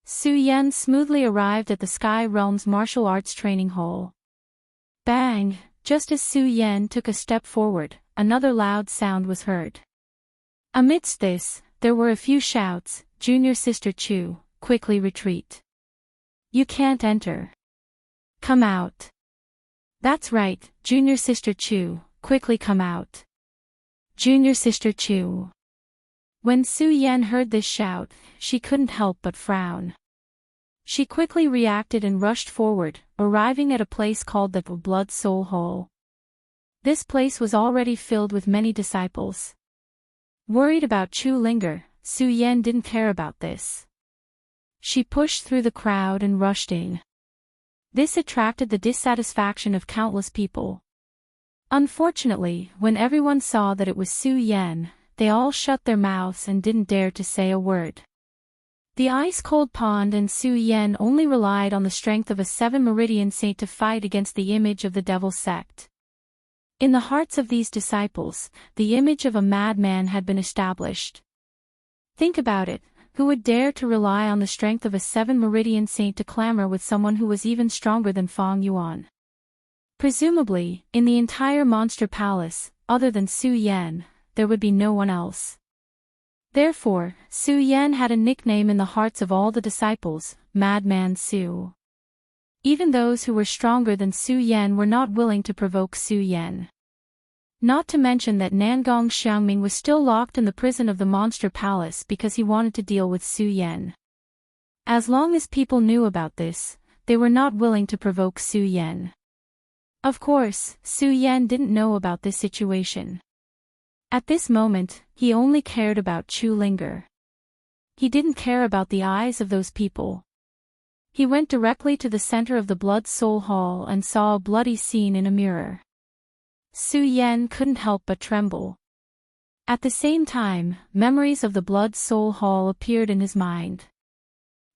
Su Yan smoothly arrived at the Sky Realm's martial arts training hall. Bang! Just as Su Yan took a step forward, another loud sound was heard. Amidst this, there were a few shouts. Junior Sister Chu, quickly retreat. You can't enter. Come out. That's right, Junior Sister Chu, quickly come out. Junior Sister Chu. When Su Yan heard this shout, she couldn't help but frown. She quickly reacted and rushed forward, arriving at a place called the Blood Soul Hall. This place was already filled with many disciples. Worried about Chu Linger, Su Yan didn't care about this. She pushed through the crowd and rushed in. This attracted the dissatisfaction of countless people. Unfortunately, when everyone saw that it was Su Yan, they all shut their mouths and didn't dare to say a word. The ice-cold pond and Su Yan only relied on the strength of a 7-meridian saint to fight against the image of the devil sect. In the hearts of these disciples, the image of a madman had been established. Think about it, who would dare to rely on the strength of a 7-meridian saint to clamor with someone who was even stronger than Feng Yuan? Presumably, in the entire Monster Palace, other than Su Yan, there would be no one else. Therefore, Su Yan had a nickname in the hearts of all the disciples, Madman Su. Even those who were stronger than Su Yan were not willing to provoke Su Yan. Not to mention that Nangong Xiangming was still locked in the prison of the Monster Palace because he wanted to deal with Su Yan. As long as people knew about this, they were not willing to provoke Su Yan. Of course, Su Yan didn't know about this situation. At this moment, he only cared about Chu Linger. He didn't care about the eyes of those people. He went directly to the center of the Blood Soul Hall and saw a bloody scene in a mirror. Su Yan couldn't help but tremble. At the same time, memories of the Blood Soul Hall appeared in his mind.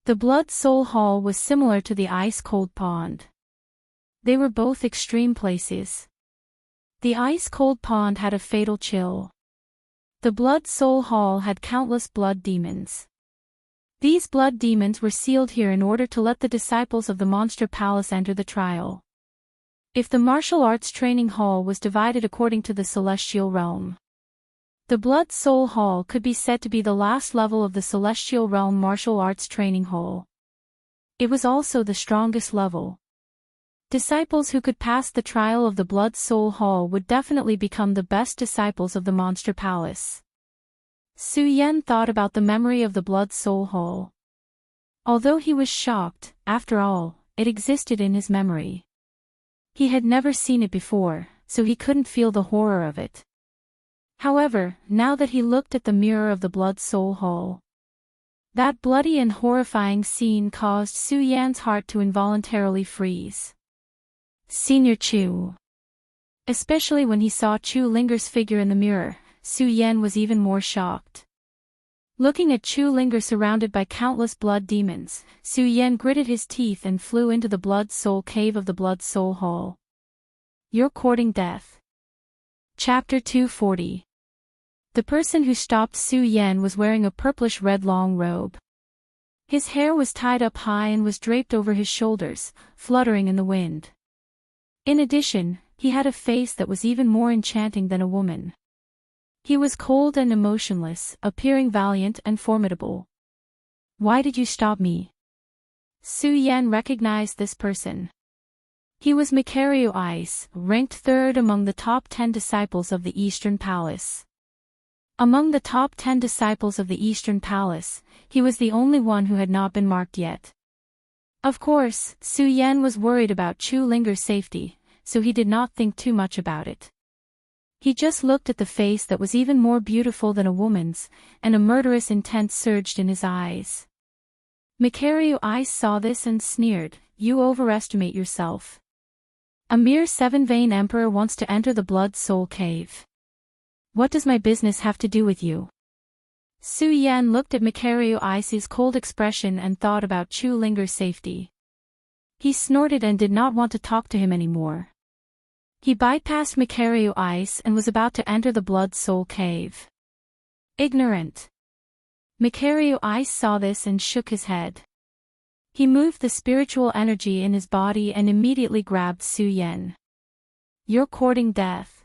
The Blood Soul Hall was similar to the ice-cold pond. They were both extreme places. The ice-cold pond had a fatal chill. The Blood Soul Hall had countless blood demons. These blood demons were sealed here in order to let the disciples of the Monster Palace enter the trial. If the martial arts training hall was divided according to the celestial realm, the Blood Soul Hall could be said to be the last level of the celestial realm martial arts training hall. It was also the strongest level. Disciples who could pass the trial of the Blood Soul Hall would definitely become the best disciples of the Monster Palace. Su Yan thought about the memory of the Blood Soul Hall. Although he was shocked, after all, it existed in his memory. He had never seen it before, so he couldn't feel the horror of it. However, now that he looked at the mirror of the Blood Soul Hall, that bloody and horrifying scene caused Su Yan's heart to involuntarily freeze. Senior Chu. Especially when he saw Chu Linger's figure in the mirror, Su Yan was even more shocked. Looking at Chu Linger surrounded by countless blood demons, Su Yan gritted his teeth and flew into the Blood Soul Cave of the Blood Soul Hall. You're courting death. Chapter 240. The person who stopped Su Yan was wearing a purplish-red long robe. His hair was tied up high and was draped over his shoulders, fluttering in the wind. In addition, he had a face that was even more enchanting than a woman. He was cold and emotionless, appearing valiant and formidable. Why did you stop me? Su Yan recognized this person. He was Mikario Ice, ranked 3rd among the top 10 disciples of the Eastern Palace. Among the top 10 disciples of the Eastern Palace, he was the only one who had not been marked yet. Of course, Su Yan was worried about Chu Linger's safety, so he did not think too much about it. He just looked at the face that was even more beautiful than a woman's, and a murderous intent surged in his eyes. Mikario Ice saw this and sneered, "You overestimate yourself. A mere 7-vein emperor wants to enter the Blood Soul Cave. What does my business have to do with you?" Su Yan looked at Mikario Ice's cold expression and thought about Chu Linger's safety. He snorted and did not want to talk to him anymore. He bypassed Mikario Ice and was about to enter the Blood Soul Cave. Ignorant. Mikario Ice saw this and shook his head. He moved the spiritual energy in his body and immediately grabbed Su Yan. You're courting death.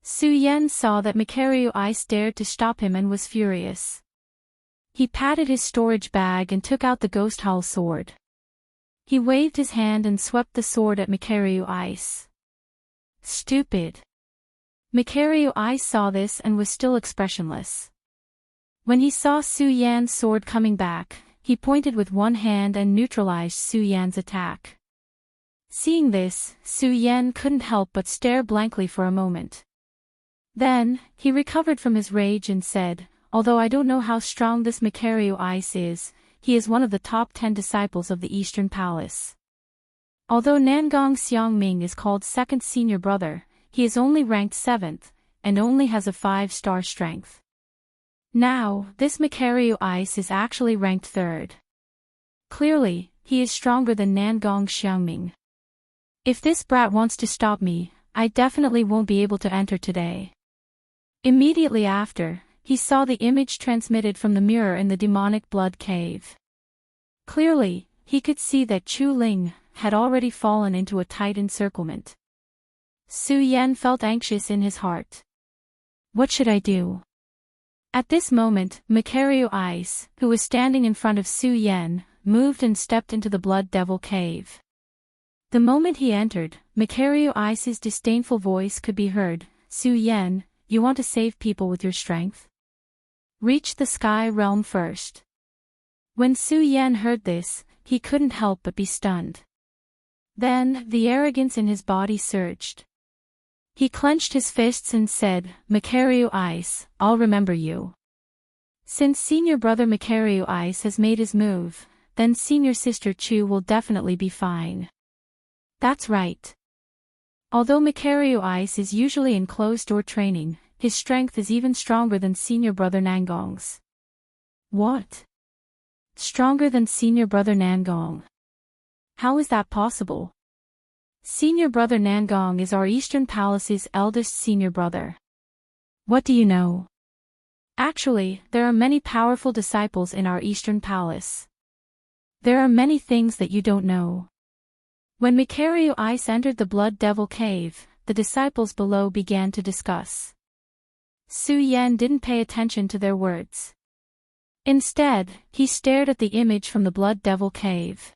Su Yan saw that Macario Ice dared to stop him and was furious. He patted his storage bag and took out the Ghost Hull sword. He waved his hand and swept the sword at Macario Ice. Stupid. Macario Ice saw this and was still expressionless. When he saw Su Yan's sword coming back, he pointed with one hand and neutralized Su Yan's attack. Seeing this, Su Yan couldn't help but stare blankly for a moment. Then, he recovered from his rage and said, although I don't know how strong this Macario Ice is, he is one of the top 10 disciples of the Eastern Palace. Although Nangong Xiangming is called second senior brother, he is only ranked 7th, and only has a 5-star strength. Now, this Macario Ice is actually ranked 3rd. Clearly, he is stronger than Nangong Xiangming. If this brat wants to stop me, I definitely won't be able to enter today. Immediately after, he saw the image transmitted from the mirror in the demonic blood cave. Clearly, he could see that Chu Ling had already fallen into a tight encirclement. Su Yan felt anxious in his heart. What should I do? At this moment, Macario Ice, who was standing in front of Su Yan, moved and stepped into the Blood Devil Cave. The moment he entered, Macario Ice's disdainful voice could be heard. Su Yan, you want to save people with your strength? Reach the sky realm first. When Su Yan heard this, he couldn't help but be stunned. Then, the arrogance in his body surged. He clenched his fists and said, Macario Ice, I'll remember you. Since senior brother Macario Ice has made his move, then senior sister Chu will definitely be fine. That's right. Although Macario Ice is usually in closed-door training, his strength is even stronger than senior brother Nangong's. What? Stronger than senior brother Nangong? How is that possible? Senior brother Nangong is our Eastern Palace's eldest senior brother. What do you know? Actually, there are many powerful disciples in our Eastern Palace. There are many things that you don't know. When Macario Ice entered the Blood Devil Cave, the disciples below began to discuss. Su Yan didn't pay attention to their words. Instead, he stared at the image from the Blood Devil Cave.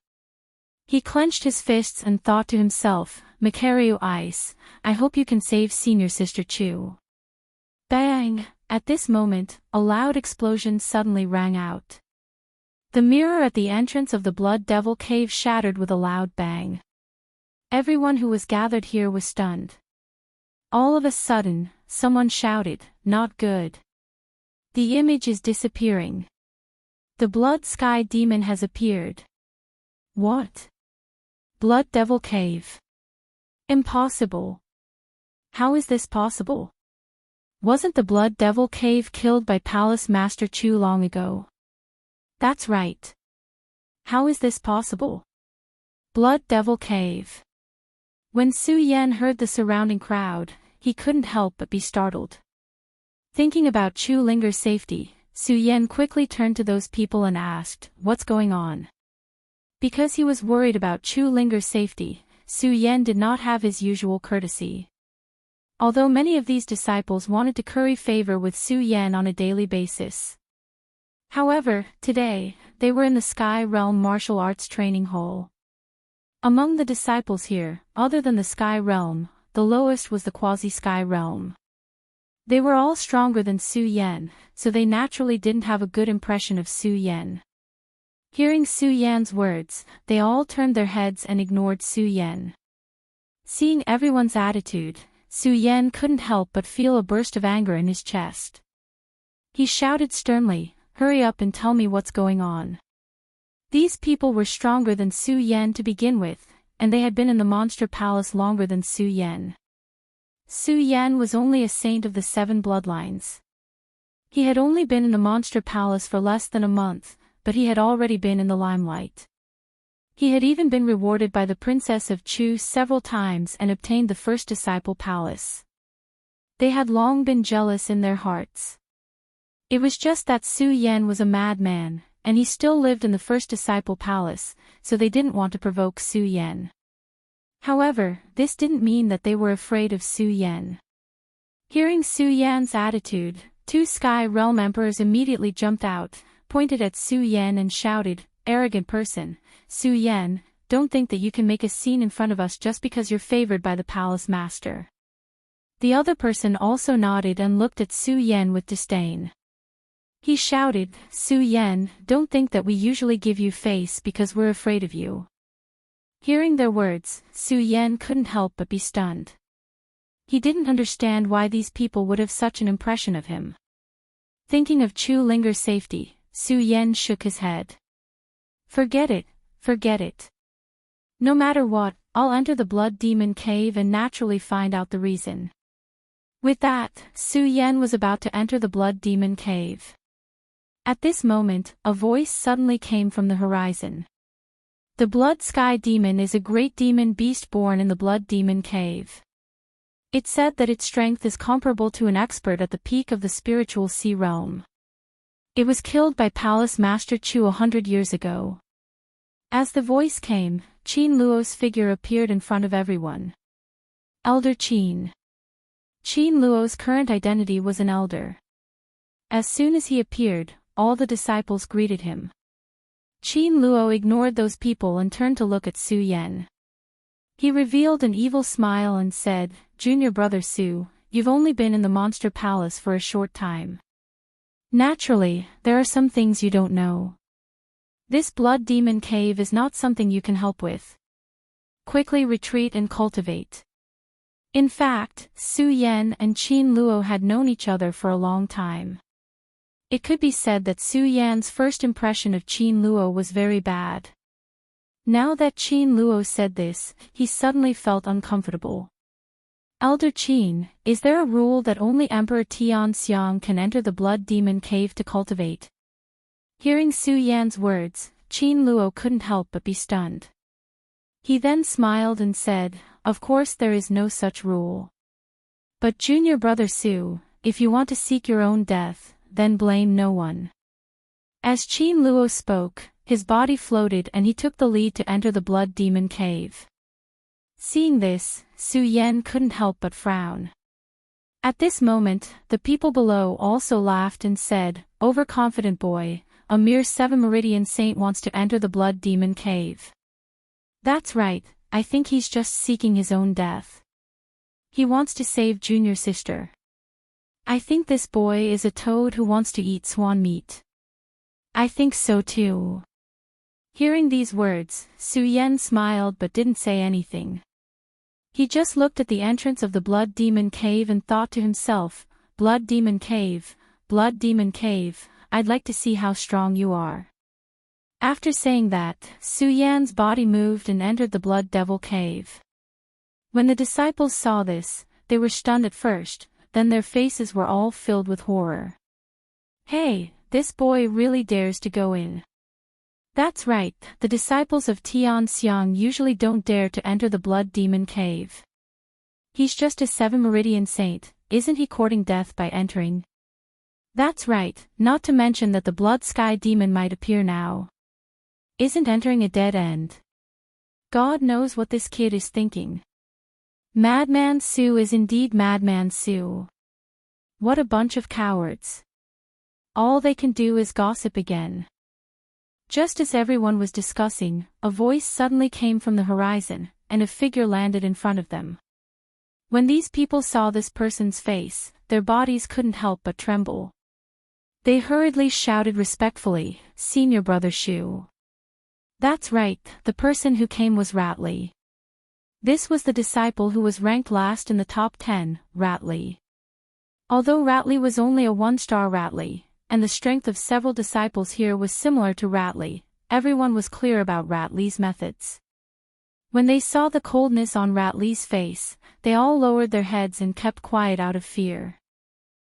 He clenched his fists and thought to himself, Macario Ice, I hope you can save senior sister Chu. Bang! At this moment, a loud explosion suddenly rang out. The mirror at the entrance of the Blood Devil Cave shattered with a loud bang. Everyone who was gathered here was stunned. All of a sudden, someone shouted, not good. The image is disappearing. The Blood Sky Demon has appeared. What? Blood Devil Cave. Impossible. How is this possible? Wasn't the Blood Devil Cave killed by Palace Master Chu long ago? That's right. How is this possible? Blood Devil Cave. When Su Yan heard the surrounding crowd, he couldn't help but be startled. Thinking about Chu Linger's safety, Su Yan quickly turned to those people and asked, what's going on? Because he was worried about Chu Linger's safety, Su Yan did not have his usual courtesy. Although many of these disciples wanted to curry favor with Su Yan on a daily basis. However, today, they were in the Sky Realm Martial Arts Training Hall. Among the disciples here, other than the Sky Realm, the lowest was the Quasi-Sky Realm. They were all stronger than Su Yan, so they naturally didn't have a good impression of Su Yan. Hearing Su Yan's words, they all turned their heads and ignored Su Yan. Seeing everyone's attitude, Su Yan couldn't help but feel a burst of anger in his chest. He shouted sternly, hurry up and tell me what's going on. These people were stronger than Su Yan to begin with, and they had been in the Monster Palace longer than Su Yan. Su Yan was only a saint of the 7 bloodlines. He had only been in the Monster Palace for less than a month, but he had already been in the limelight. He had even been rewarded by the Princess of Chu several times and obtained the First Disciple Palace. They had long been jealous in their hearts. It was just that Su Yan was a madman, and he still lived in the First Disciple Palace, so they didn't want to provoke Su Yan. However, this didn't mean that they were afraid of Su Yan. Hearing Su Yan's attitude, two Sky Realm Emperors immediately jumped out, pointed at Su Yan and shouted, "Arrogant person, Su Yan, don't think that you can make a scene in front of us just because you're favored by the palace master." The other person also nodded and looked at Su Yan with disdain. He shouted, "Su Yan, don't think that we usually give you face because we're afraid of you." Hearing their words, Su Yan couldn't help but be stunned. He didn't understand why these people would have such an impression of him. Thinking of Chu Linger's safety, Su Yan shook his head. Forget it, forget it. No matter what, I'll enter the Blood Demon Cave and naturally find out the reason. With that, Su Yan was about to enter the Blood Demon Cave. At this moment, a voice suddenly came from the horizon. The Blood Sky Demon is a great demon beast born in the Blood Demon Cave. It said that its strength is comparable to an expert at the peak of the spiritual sea realm. It was killed by Palace Master Chu 100 years ago. As the voice came, Qin Luo's figure appeared in front of everyone. Elder Qin. Qin Luo's current identity was an elder. As soon as he appeared, all the disciples greeted him. Qin Luo ignored those people and turned to look at Su Yan. He revealed an evil smile and said, "Junior brother Su, you've only been in the Monster Palace for a short time. Naturally, there are some things you don't know. This Blood Demon Cave is not something you can help with. Quickly retreat and cultivate." In fact, Su Yan and Qin Luo had known each other for a long time. It could be said that Su Yan's first impression of Qin Luo was very bad. Now that Qin Luo said this, he suddenly felt uncomfortable. "Elder Qin, is there a rule that only Emperor Tianxiang can enter the Blood Demon Cave to cultivate?" Hearing Su Yan's words, Qin Luo couldn't help but be stunned. He then smiled and said, "Of course there is no such rule. But junior brother Su, if you want to seek your own death, then blame no one." As Qin Luo spoke, his body floated and he took the lead to enter the Blood Demon Cave. Seeing this, Su Yan couldn't help but frown. At this moment, the people below also laughed and said, "Overconfident boy, a mere 7 Meridian Saint wants to enter the Blood Demon Cave. That's right, I think he's just seeking his own death. He wants to save junior sister. I think this boy is a toad who wants to eat swan meat." "I think so too." Hearing these words, Su Yan smiled but didn't say anything. He just looked at the entrance of the Blood Demon Cave and thought to himself, Blood Demon Cave, I'd like to see how strong you are." After saying that, Su Yan's body moved and entered the Blood Devil Cave. When the disciples saw this, they were stunned at first, then their faces were all filled with horror. "Hey, this boy really dares to go in." That's right, the disciples of Tianxiang usually don't dare to enter the Blood Demon Cave. He's just a 7 Meridian Saint, isn't he courting death by entering? That's right, not to mention that the Blood Sky Demon might appear now. Isn't entering a dead end? God knows what this kid is thinking. Madman Su is indeed Madman Su. What a bunch of cowards. All they can do is gossip again. Just as everyone was discussing, a voice suddenly came from the horizon, and a figure landed in front of them. When these people saw this person's face, their bodies couldn't help but tremble. They hurriedly shouted respectfully, "Senior brother Shu." That's right, the person who came was Ratley. This was the disciple who was ranked last in the top 10, Ratley. Although Ratley was only a 1-star Ratley, and the strength of several disciples here was similar to Ratley, everyone was clear about Ratley's methods. When they saw the coldness on Ratley's face, they all lowered their heads and kept quiet out of fear.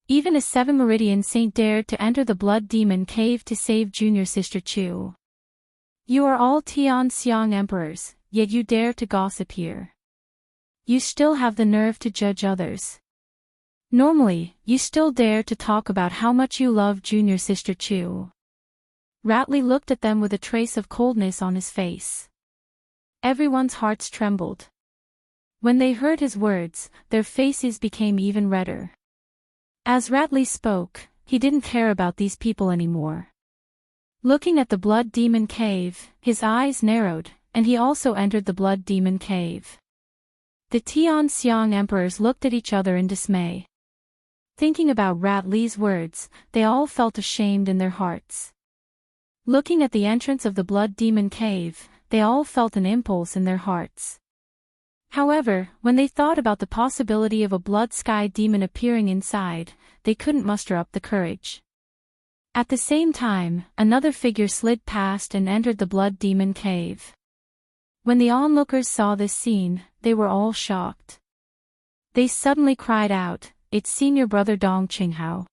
Even a 7 Meridian Saint dared to enter the Blood Demon Cave to save junior sister Chu. You are all Tianxiang emperors, yet you dare to gossip here. You still have the nerve to judge others. Normally, you still dare to talk about how much you love junior sister Chu. Ratley looked at them with a trace of coldness on his face. Everyone's hearts trembled. When they heard his words, their faces became even redder. As Ratley spoke, he didn't care about these people anymore. Looking at the Blood Demon Cave, his eyes narrowed, and he also entered the Blood Demon Cave. The Tian Xiang emperors looked at each other in dismay. Thinking about Ratley's words, they all felt ashamed in their hearts. Looking at the entrance of the Blood Demon Cave, they all felt an impulse in their hearts. However, when they thought about the possibility of a blood sky demon appearing inside, they couldn't muster up the courage. At the same time, another figure slid past and entered the Blood Demon Cave. When the onlookers saw this scene, they were all shocked. They suddenly cried out, "It's Senior Brother Dong Qinghao.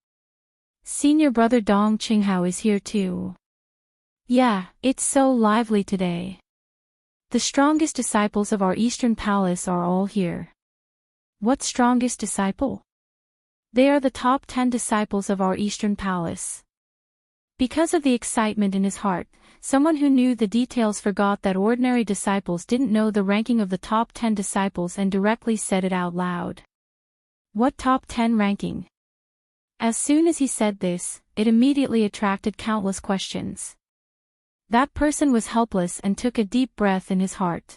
Senior Brother Dong Qinghao is here too. Yeah, it's so lively today. The strongest disciples of our Eastern Palace are all here." What strongest disciple? They are the top 10 disciples of our Eastern Palace. Because of the excitement in his heart, someone who knew the details forgot that ordinary disciples didn't know the ranking of the top 10 disciples and directly said it out loud. What top 10 ranking? As soon as he said this, it immediately attracted countless questions. That person was helpless and took a deep breath in his heart.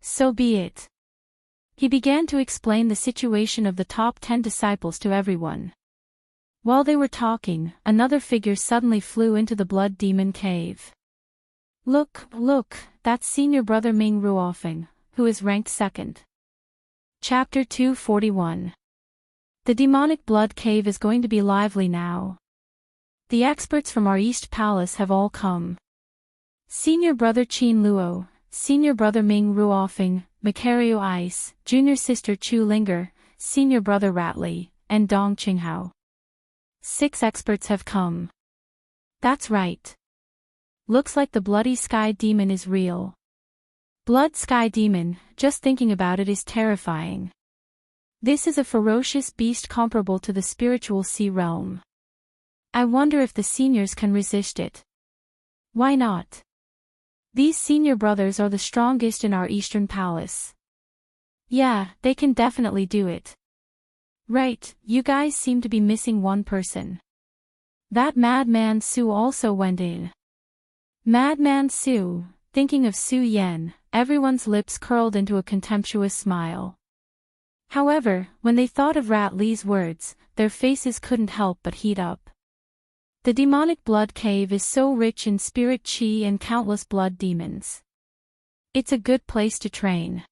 So be it. He began to explain the situation of the top 10 disciples to everyone. While they were talking, another figure suddenly flew into the Blood Demon Cave. Look, that's Senior Brother Ming Ruofeng, who is ranked second. Chapter 241. The demonic blood cave is going to be lively now. The experts from our East Palace have all come. Senior Brother Qin Luo, Senior Brother Ming Ruofeng, Macario Ice, Junior Sister Chu Linger, Senior Brother Ratley, and Dong Qinghao. 6 experts have come. That's right. Looks like the Bloody Sky Demon is real. Blood Sky Demon, just thinking about it is terrifying. This is a ferocious beast comparable to the spiritual sea realm. I wonder if the seniors can resist it. Why not? These senior brothers are the strongest in our Eastern Palace. Yeah, they can definitely do it. Right, you guys seem to be missing one person. That Madman Su also went in. Madman Su, thinking of Su Yan, everyone's lips curled into a contemptuous smile. However, when they thought of Rat Li's words, their faces couldn't help but heat up. The demonic blood cave is so rich in spirit qi and countless blood demons. It's a good place to train.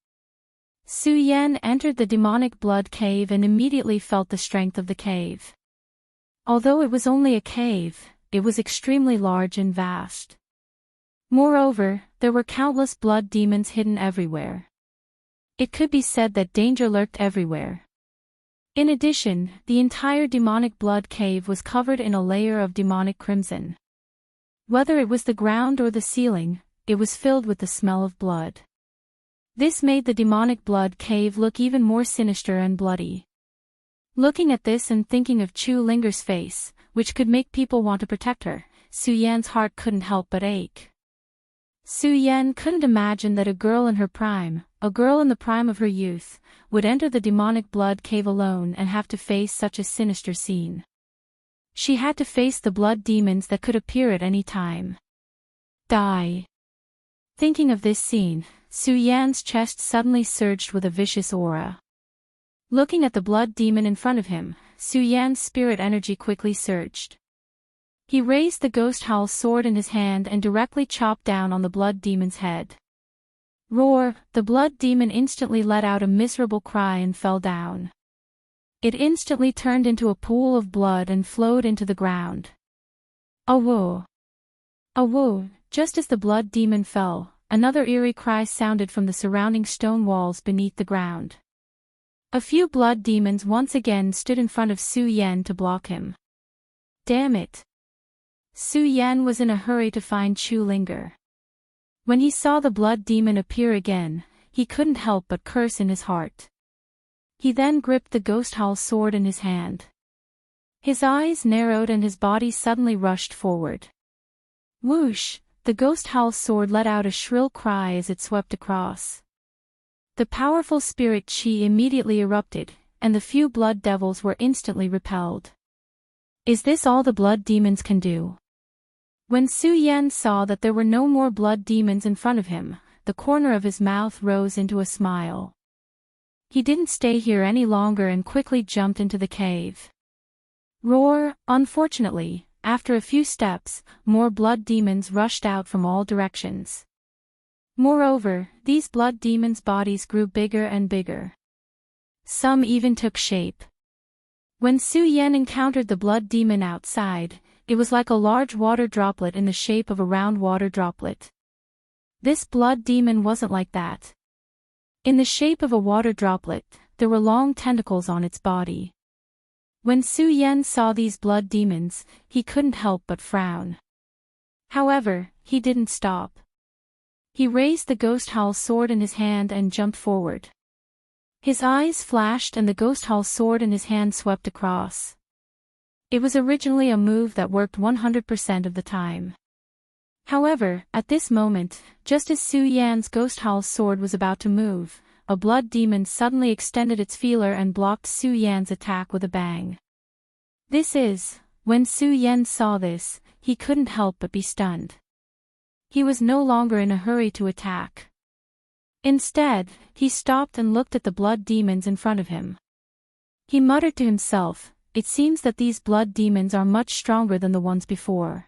Su Yan entered the demonic blood cave and immediately felt the strength of the cave. Although it was only a cave, it was extremely large and vast. Moreover, there were countless blood demons hidden everywhere. It could be said that danger lurked everywhere. In addition, the entire demonic blood cave was covered in a layer of demonic crimson. Whether it was the ground or the ceiling, it was filled with the smell of blood. This made the demonic blood cave look even more sinister and bloody. Looking at this and thinking of Chu Linger's face, which could make people want to protect her, Su Yan's heart couldn't help but ache. Su Yan couldn't imagine that a girl in the prime of her youth, would enter the demonic blood cave alone and have to face such a sinister scene. She had to face the blood demons that could appear at any time. Die. Thinking of this scene, Su Yan's chest suddenly surged with a vicious aura. Looking at the blood demon in front of him, Su Yan's spirit energy quickly surged. He raised the ghost howl sword in his hand and directly chopped down on the blood demon's head. Roar! The blood demon instantly let out a miserable cry and fell down. It instantly turned into a pool of blood and flowed into the ground. Awoo! Awoo! Just as the blood demon fell, another eerie cry sounded from the surrounding stone walls beneath the ground. A few blood demons once again stood in front of Su Yan to block him. Damn it! Su Yan was in a hurry to find Chu Linger. When he saw the blood demon appear again, he couldn't help but curse in his heart. He then gripped the ghost howl sword in his hand. His eyes narrowed and his body suddenly rushed forward. Whoosh! The ghost howl sword let out a shrill cry as it swept across. The powerful spirit chi immediately erupted, and the few blood devils were instantly repelled. Is this all the blood demons can do? When Su Yan saw that there were no more blood demons in front of him, the corner of his mouth rose into a smile. He didn't stay here any longer and quickly jumped into the cave. Roar! Unfortunately, after a few steps, more blood demons rushed out from all directions. Moreover, these blood demons' bodies grew bigger and bigger. Some even took shape. When Su Yan encountered the blood demon outside, it was like a large water droplet in the shape of a round water droplet. This blood demon wasn't like that. In the shape of a water droplet, there were long tentacles on its body. When Su Yan saw these blood demons, he couldn't help but frown. However, he didn't stop. He raised the ghost howl sword in his hand and jumped forward. His eyes flashed and the ghost howl sword in his hand swept across. It was originally a move that worked 100% of the time. However, at this moment, just as Su Yan's ghost howl sword was about to move, a blood demon suddenly extended its feeler and blocked Su Yan's attack with a bang. When Su Yan saw this, he couldn't help but be stunned. He was no longer in a hurry to attack. Instead, he stopped and looked at the blood demons in front of him. He muttered to himself, "It seems that these blood demons are much stronger than the ones before."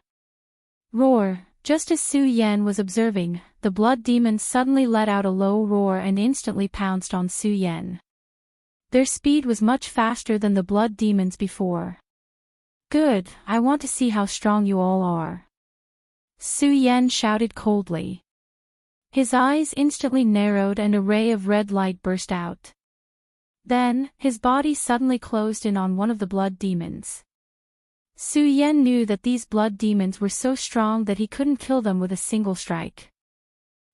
Roar! Just as Su Yan was observing, the blood demons suddenly let out a low roar and instantly pounced on Su Yan. Their speed was much faster than the blood demons before. "Good, I want to see how strong you all are." Su Yan shouted coldly. His eyes instantly narrowed and a ray of red light burst out. Then, his body suddenly closed in on one of the blood demons. Su Yan knew that these blood demons were so strong that he couldn't kill them with a single strike.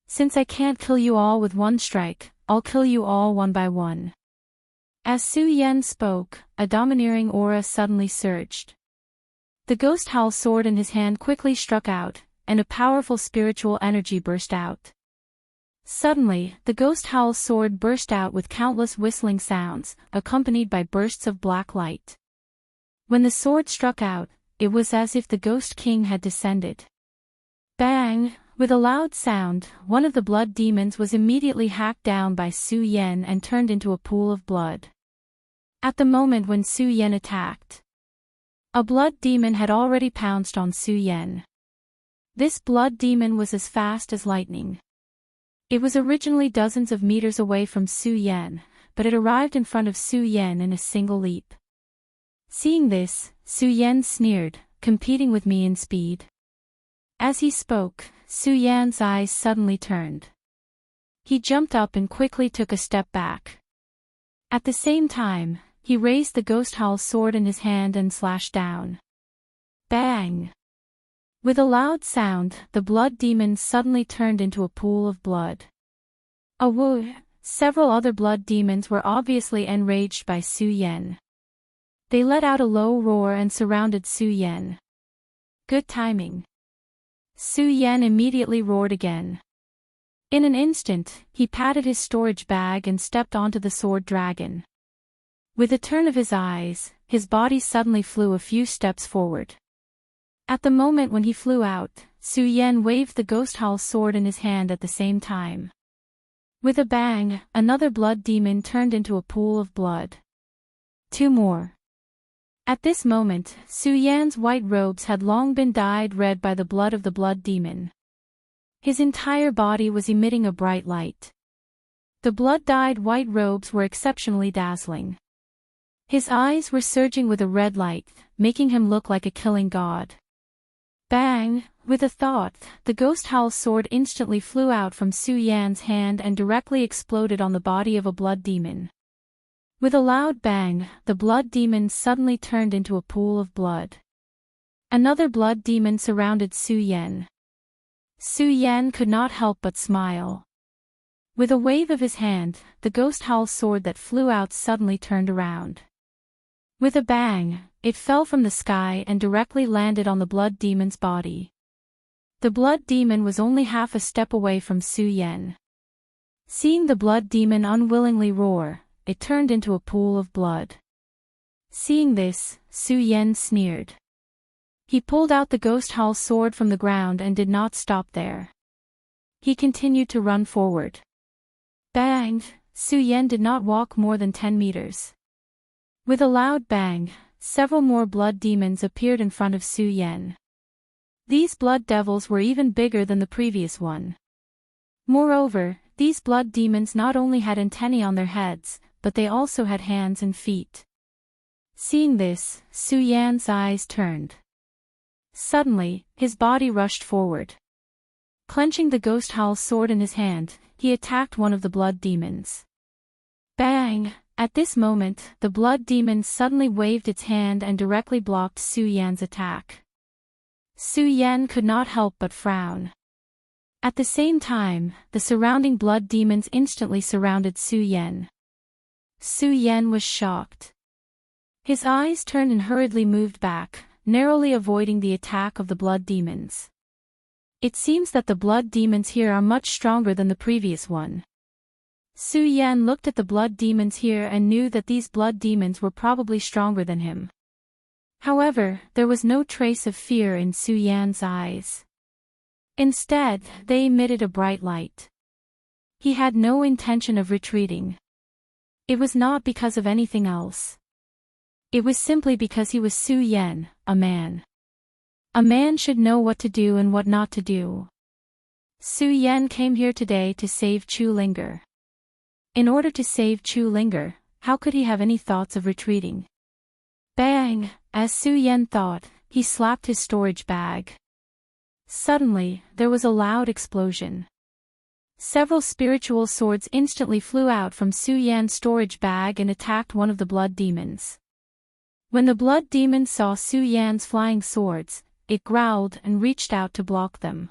"Since I can't kill you all with one strike, I'll kill you all one by one." As Su Yan spoke, a domineering aura suddenly surged. The ghost howl sword in his hand quickly struck out, and a powerful spiritual energy burst out. Suddenly, the ghost howl sword burst out with countless whistling sounds, accompanied by bursts of black light. When the sword struck out, it was as if the Ghost King had descended. Bang! With a loud sound, one of the blood demons was immediately hacked down by Su Yan and turned into a pool of blood. At the moment when Su Yan attacked, a blood demon had already pounced on Su Yan. This blood demon was as fast as lightning. It was originally dozens of meters away from Su Yan, but it arrived in front of Su Yan in a single leap. Seeing this, Su Yan sneered, "Competing with me in speed?" As he spoke, Su Yan's eyes suddenly turned. He jumped up and quickly took a step back. At the same time, he raised the ghost howl sword in his hand and slashed down. Bang! With a loud sound, the blood demon suddenly turned into a pool of blood. Woo! Several other blood demons were obviously enraged by Su Yan. They let out a low roar and surrounded Su Yan. Good timing. Su Yan immediately roared again. In an instant, he patted his storage bag and stepped onto the sword dragon. With a turn of his eyes, his body suddenly flew a few steps forward. At the moment when he flew out, Su Yan waved the ghost howl sword in his hand at the same time. With a bang, another blood demon turned into a pool of blood. Two more. At this moment, Su Yan's white robes had long been dyed red by the blood of the blood demon. His entire body was emitting a bright light. The blood-dyed white robes were exceptionally dazzling. His eyes were surging with a red light, making him look like a killing god. Bang! With a thought, the ghost howl sword instantly flew out from Su Yan's hand and directly exploded on the body of a blood demon. With a loud bang, the blood demon suddenly turned into a pool of blood. Another blood demon surrounded Su Yan. Su Yan could not help but smile. With a wave of his hand, the ghost howl sword that flew out suddenly turned around. With a bang, it fell from the sky and directly landed on the blood demon's body. The blood demon was only half a step away from Su Yan. Seeing the blood demon unwillingly roar, it turned into a pool of blood. Seeing this, Su Yan sneered. He pulled out the ghost hall sword from the ground and did not stop there. He continued to run forward. Bang! Su Yan did not walk more than 10 meters. With a loud bang, several more blood demons appeared in front of Su Yan. These blood devils were even bigger than the previous one. Moreover, these blood demons not only had antennae on their heads, but they also had hands and feet. Seeing this, Su Yan's eyes turned. Suddenly, his body rushed forward. Clenching the ghost hall sword in his hand, he attacked one of the blood demons. Bang! At this moment, the blood demon suddenly waved its hand and directly blocked Su Yan's attack. Su Yan could not help but frown. At the same time, the surrounding blood demons instantly surrounded Su Yan. Su Yan was shocked. His eyes turned and hurriedly moved back, narrowly avoiding the attack of the blood demons. It seems that the blood demons here are much stronger than the previous one. Su Yan looked at the blood demons here and knew that these blood demons were probably stronger than him. However, there was no trace of fear in Su Yan's eyes. Instead, they emitted a bright light. He had no intention of retreating. It was not because of anything else. It was simply because he was Su Yan, a man. A man should know what to do and what not to do. Su Yan came here today to save Chu Linger. In order to save Chu Linger, how could he have any thoughts of retreating? Bang! As Su Yan thought, he slapped his storage bag. Suddenly, there was a loud explosion. Several spiritual swords instantly flew out from Su Yan's storage bag and attacked one of the blood demons. When the blood demon saw Su Yan's flying swords, it growled and reached out to block them.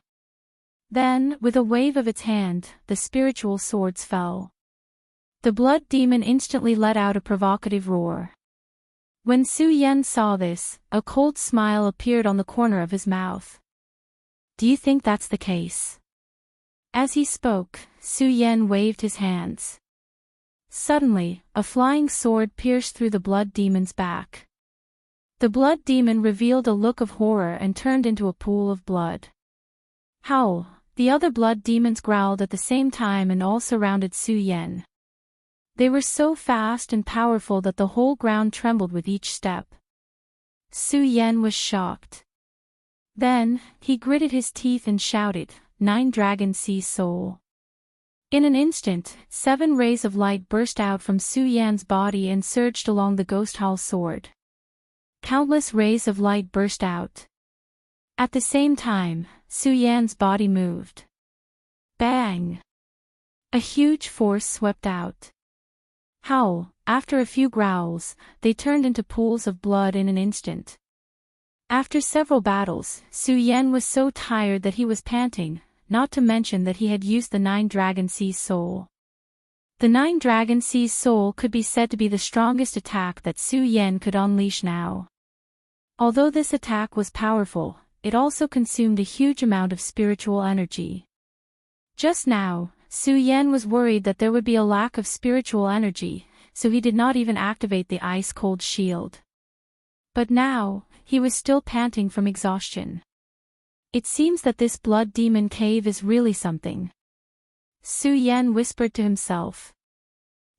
Then, with a wave of its hand, the spiritual swords fell. The blood demon instantly let out a provocative roar. When Su Yan saw this, a cold smile appeared on the corner of his mouth. Do you think that's the case? As he spoke, Su Yan waved his hands. Suddenly, a flying sword pierced through the blood demon's back. The blood demon revealed a look of horror and turned into a pool of blood. Howl! The other blood demons growled at the same time and all surrounded Su Yan. They were so fast and powerful that the whole ground trembled with each step. Su Yan was shocked. Then, he gritted his teeth and shouted, "9 Dragon Sea Soul." In an instant, 7 rays of light burst out from Su Yan's body and surged along the ghost hall sword. Countless rays of light burst out. At the same time, Su Yan's body moved. Bang! A huge force swept out. Howl! After a few growls, they turned into pools of blood in an instant. After several battles, Su Yan was so tired that he was panting, not to mention that he had used the 9 Dragon Sea Soul. The 9 Dragon Sea Soul could be said to be the strongest attack that Su Yan could unleash now. Although this attack was powerful, it also consumed a huge amount of spiritual energy. Just now, Su Yan was worried that there would be a lack of spiritual energy, so he did not even activate the ice-cold shield. But now, he was still panting from exhaustion. It seems that this blood demon cave is really something. Su Yan whispered to himself.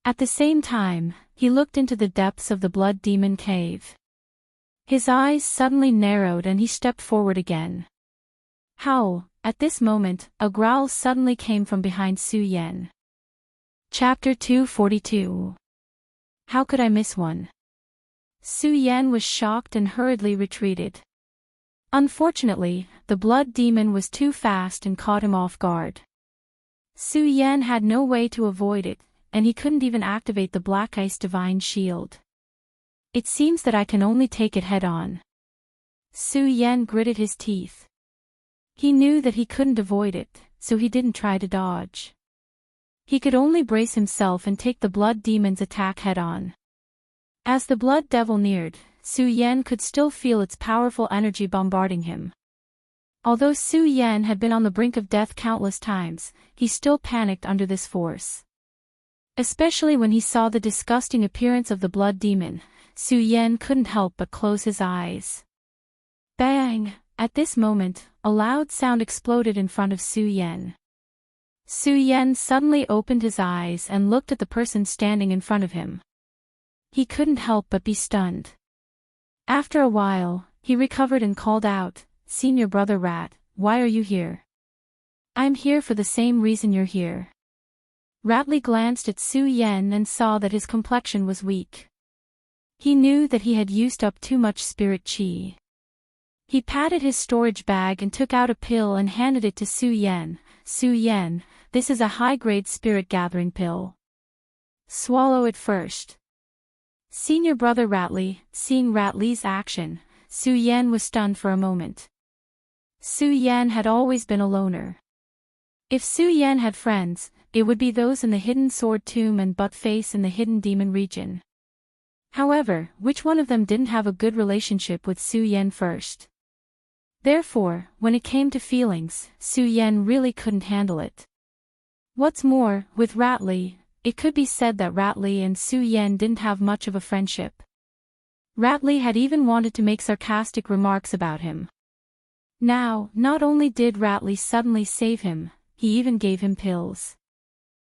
At the same time, he looked into the depths of the blood demon cave. His eyes suddenly narrowed and he stepped forward again. Howl! At this moment, a growl suddenly came from behind Su Yan. Chapter 242. How could I miss one? Su Yan was shocked and hurriedly retreated. Unfortunately, the blood demon was too fast and caught him off guard. Su Yan had no way to avoid it, and he couldn't even activate the Black Ice Divine Shield. It seems that I can only take it head-on. Su Yan gritted his teeth. He knew that he couldn't avoid it, so he didn't try to dodge. He could only brace himself and take the blood demon's attack head-on. As the blood devil neared, Su Yan could still feel its powerful energy bombarding him. Although Su Yan had been on the brink of death countless times, he still panicked under this force. Especially when he saw the disgusting appearance of the blood demon, Su Yan couldn't help but close his eyes. Bang! At this moment, a loud sound exploded in front of Su Yan. Su Yan suddenly opened his eyes and looked at the person standing in front of him. He couldn't help but be stunned. After a while, he recovered and called out, "Senior brother Rat, why are you here?" "I'm here for the same reason you're here." Ratley glanced at Su Yan and saw that his complexion was weak. He knew that he had used up too much spirit chi. He patted his storage bag and took out a pill and handed it to Su Yan. "Su Yan, this is a high-grade spirit gathering pill. Swallow it first." Senior brother Ratley, seeing Ratley's action, Su Yan was stunned for a moment. Su Yan had always been a loner. If Su Yan had friends, it would be those in the hidden sword tomb and butt face in the hidden demon region. However, which one of them didn't have a good relationship with Su Yan first? Therefore, when it came to feelings, Su Yan really couldn't handle it. What's more, with Ratley, it could be said that Ratley and Su Yan didn't have much of a friendship. Ratley had even wanted to make sarcastic remarks about him. Now, not only did Ratley suddenly save him, he even gave him pills.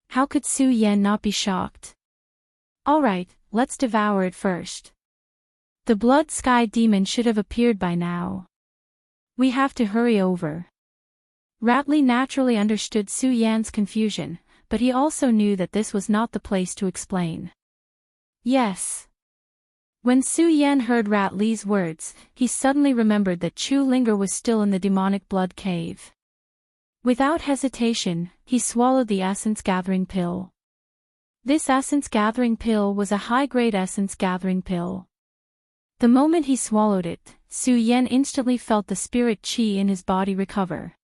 How could Su Yan not be shocked? "Alright, let's devour it first. The blood sky demon should have appeared by now. We have to hurry over." Ratley naturally understood Su Yan's confusion, but he also knew that this was not the place to explain. "Yes." When Su Yan heard Ratley's words, he suddenly remembered that Chu Linger was still in the demonic blood cave. Without hesitation, he swallowed the essence gathering pill. This essence gathering pill was a high-grade essence gathering pill. The moment he swallowed it, Su Yan instantly felt the spirit chi in his body recover.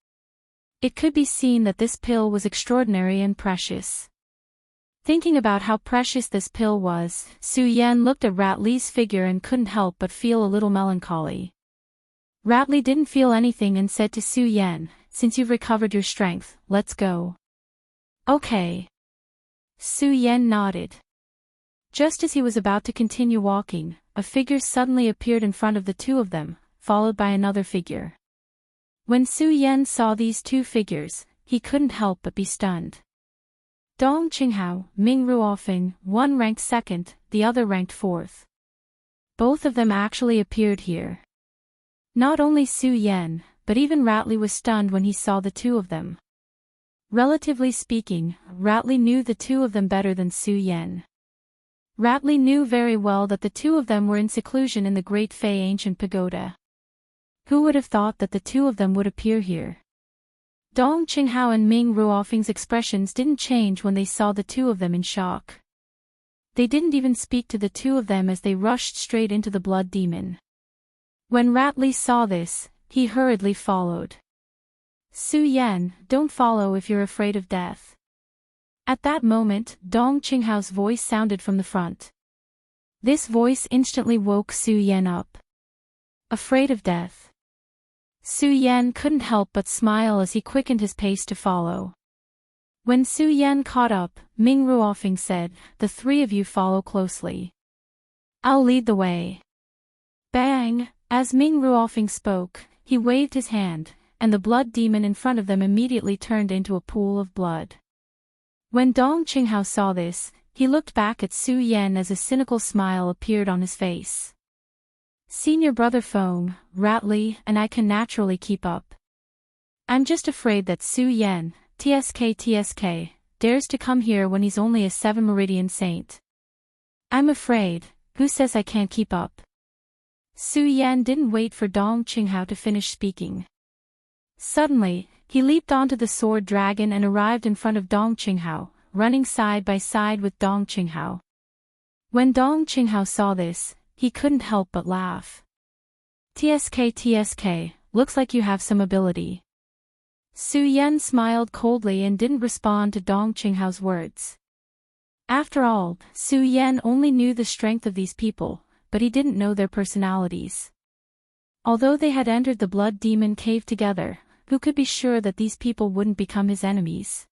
It could be seen that this pill was extraordinary and precious. Thinking about how precious this pill was, Su Yan looked at Ratley's figure and couldn't help but feel a little melancholy. Ratley didn't feel anything and said to Su Yan, "Since you've recovered your strength, let's go." "Okay." Su Yan nodded. Just as he was about to continue walking, a figure suddenly appeared in front of the two of them, followed by another figure. When Su Yan saw these two figures, he couldn't help but be stunned. Dong Qinghao, Ming Ruofeng, one ranked second, the other ranked fourth. Both of them actually appeared here. Not only Su Yan, but even Ratley was stunned when he saw the two of them. Relatively speaking, Ratley knew the two of them better than Su Yan. Ratley knew very well that the two of them were in seclusion in the Great Fei Ancient Pagoda. Who would have thought that the two of them would appear here? Dong Qinghao and Ming Ruofeng's expressions didn't change when they saw the two of them in shock. They didn't even speak to the two of them as they rushed straight into the blood demon. When Ratley saw this, he hurriedly followed. "Su Yan, don't follow if you're afraid of death." At that moment, Dong Qinghao's voice sounded from the front. This voice instantly woke Su Yan up. Afraid of death? Su Yan couldn't help but smile as he quickened his pace to follow. When Su Yan caught up, Ming Ruofeng said, "The three of you follow closely. I'll lead the way." Bang! As Ming Ruofeng spoke, he waved his hand, and the blood demon in front of them immediately turned into a pool of blood. When Dong Qinghao saw this, he looked back at Su Yan as a cynical smile appeared on his face. "Senior brother Feng, Ratley, and I can naturally keep up. I'm just afraid that Su Yan, TSK, dares to come here when he's only a 7 Meridian saint. I'm afraid, who says I can't keep up?" Su Yan didn't wait for Dong Qinghao to finish speaking. Suddenly, he leaped onto the sword dragon and arrived in front of Dong Qinghao, running side by side with Dong Qinghao. When Dong Qinghao saw this, he couldn't help but laugh. TSK, looks like you have some ability." Su Yan smiled coldly and didn't respond to Dong Qinghao's words. After all, Su Yan only knew the strength of these people, but he didn't know their personalities. Although they had entered the blood demon cave together, who could be sure that these people wouldn't become his enemies?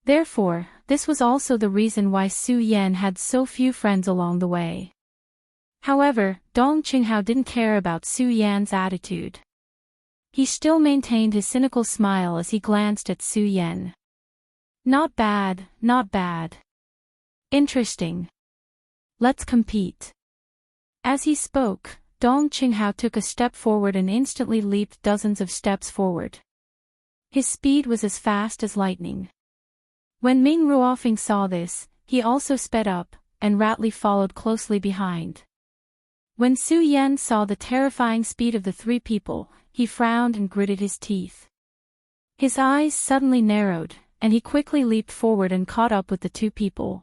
Therefore, this was also the reason why Su Yan had so few friends along the way. However, Dong Qinghao didn't care about Su Yan's attitude. He still maintained his cynical smile as he glanced at Su Yan. Not bad, not bad. Interesting. Let's compete. As he spoke, Dong Qinghao took a step forward and instantly leaped dozens of steps forward. His speed was as fast as lightning. When Ming Ruofing saw this, he also sped up, and Ratley followed closely behind. When Su Yan saw the terrifying speed of the three people, he frowned and gritted his teeth. His eyes suddenly narrowed, and he quickly leaped forward and caught up with the two people.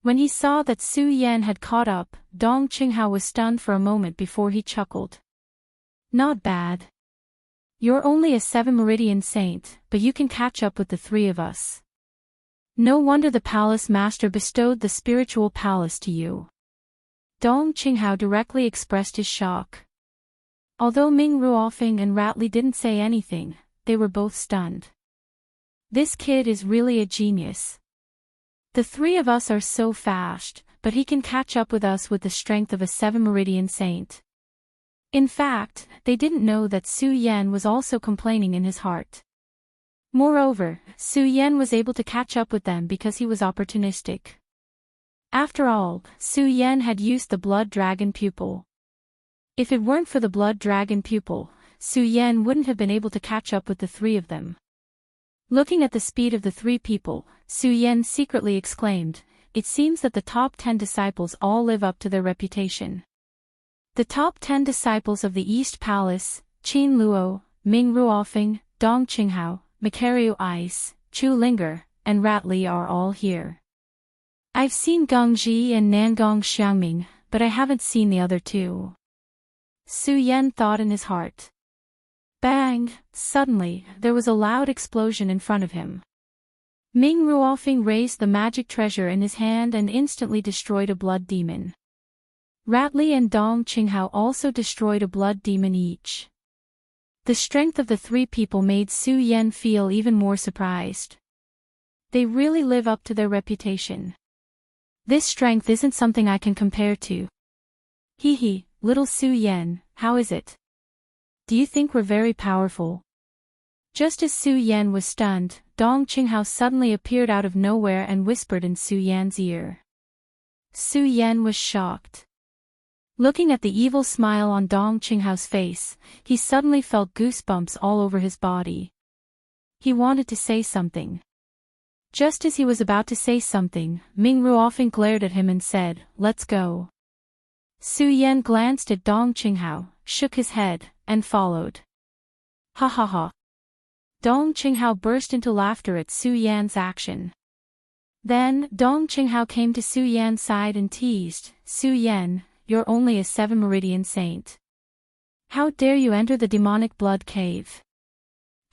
When he saw that Su Yan had caught up, Dong Qinghao was stunned for a moment before he chuckled. Not bad. You're only a 7 Meridian saint, but you can catch up with the three of us. No wonder the palace master bestowed the spiritual palace to you. Dong Qinghao directly expressed his shock. Although Ming Ruofing and Ratley didn't say anything, they were both stunned. This kid is really a genius. The three of us are so fast, but he can catch up with us with the strength of a 7 Meridian saint. In fact, they didn't know that Su Yan was also complaining in his heart. Moreover, Su Yan was able to catch up with them because he was opportunistic. After all, Su Yan had used the blood dragon pupil. If it weren't for the blood dragon pupil, Su Yan wouldn't have been able to catch up with the three of them. Looking at the speed of the three people, Su Yan secretly exclaimed, "It seems that the top 10 disciples all live up to their reputation." The top 10 disciples of the East Palace, Qin Luo, Ming Ruofing, Dong Qinghao, Macario Ice, Chu Linger, and Ratley are all here. I've seen Gongji and Nangong Xiangming, but I haven't seen the other two. Su Yan thought in his heart. Bang! Suddenly, there was a loud explosion in front of him. Ming Ruofing raised the magic treasure in his hand and instantly destroyed a blood demon. Ratley and Dong Qinghao also destroyed a blood demon each. The strength of the three people made Su Yan feel even more surprised. They really live up to their reputation. This strength isn't something I can compare to. Hee, little Su Yan, how is it? Do you think we're very powerful? Just as Su Yan was stunned, Dong Qinghao suddenly appeared out of nowhere and whispered in Su Yan's ear. Su Yan was shocked. Looking at the evil smile on Dong Qinghao's face, he suddenly felt goosebumps all over his body. He wanted to say something. Just as he was about to say something, Ming Ruofing glared at him and said, "Let's go." Su Yan glanced at Dong Qinghao, shook his head, and followed. Ha ha ha. Dong Qinghao burst into laughter at Su Yan's action. Then, Dong Qinghao came to Su Yan's side and teased, "Su Yan, you're only a 7 Meridian saint. How dare you enter the demonic blood cave?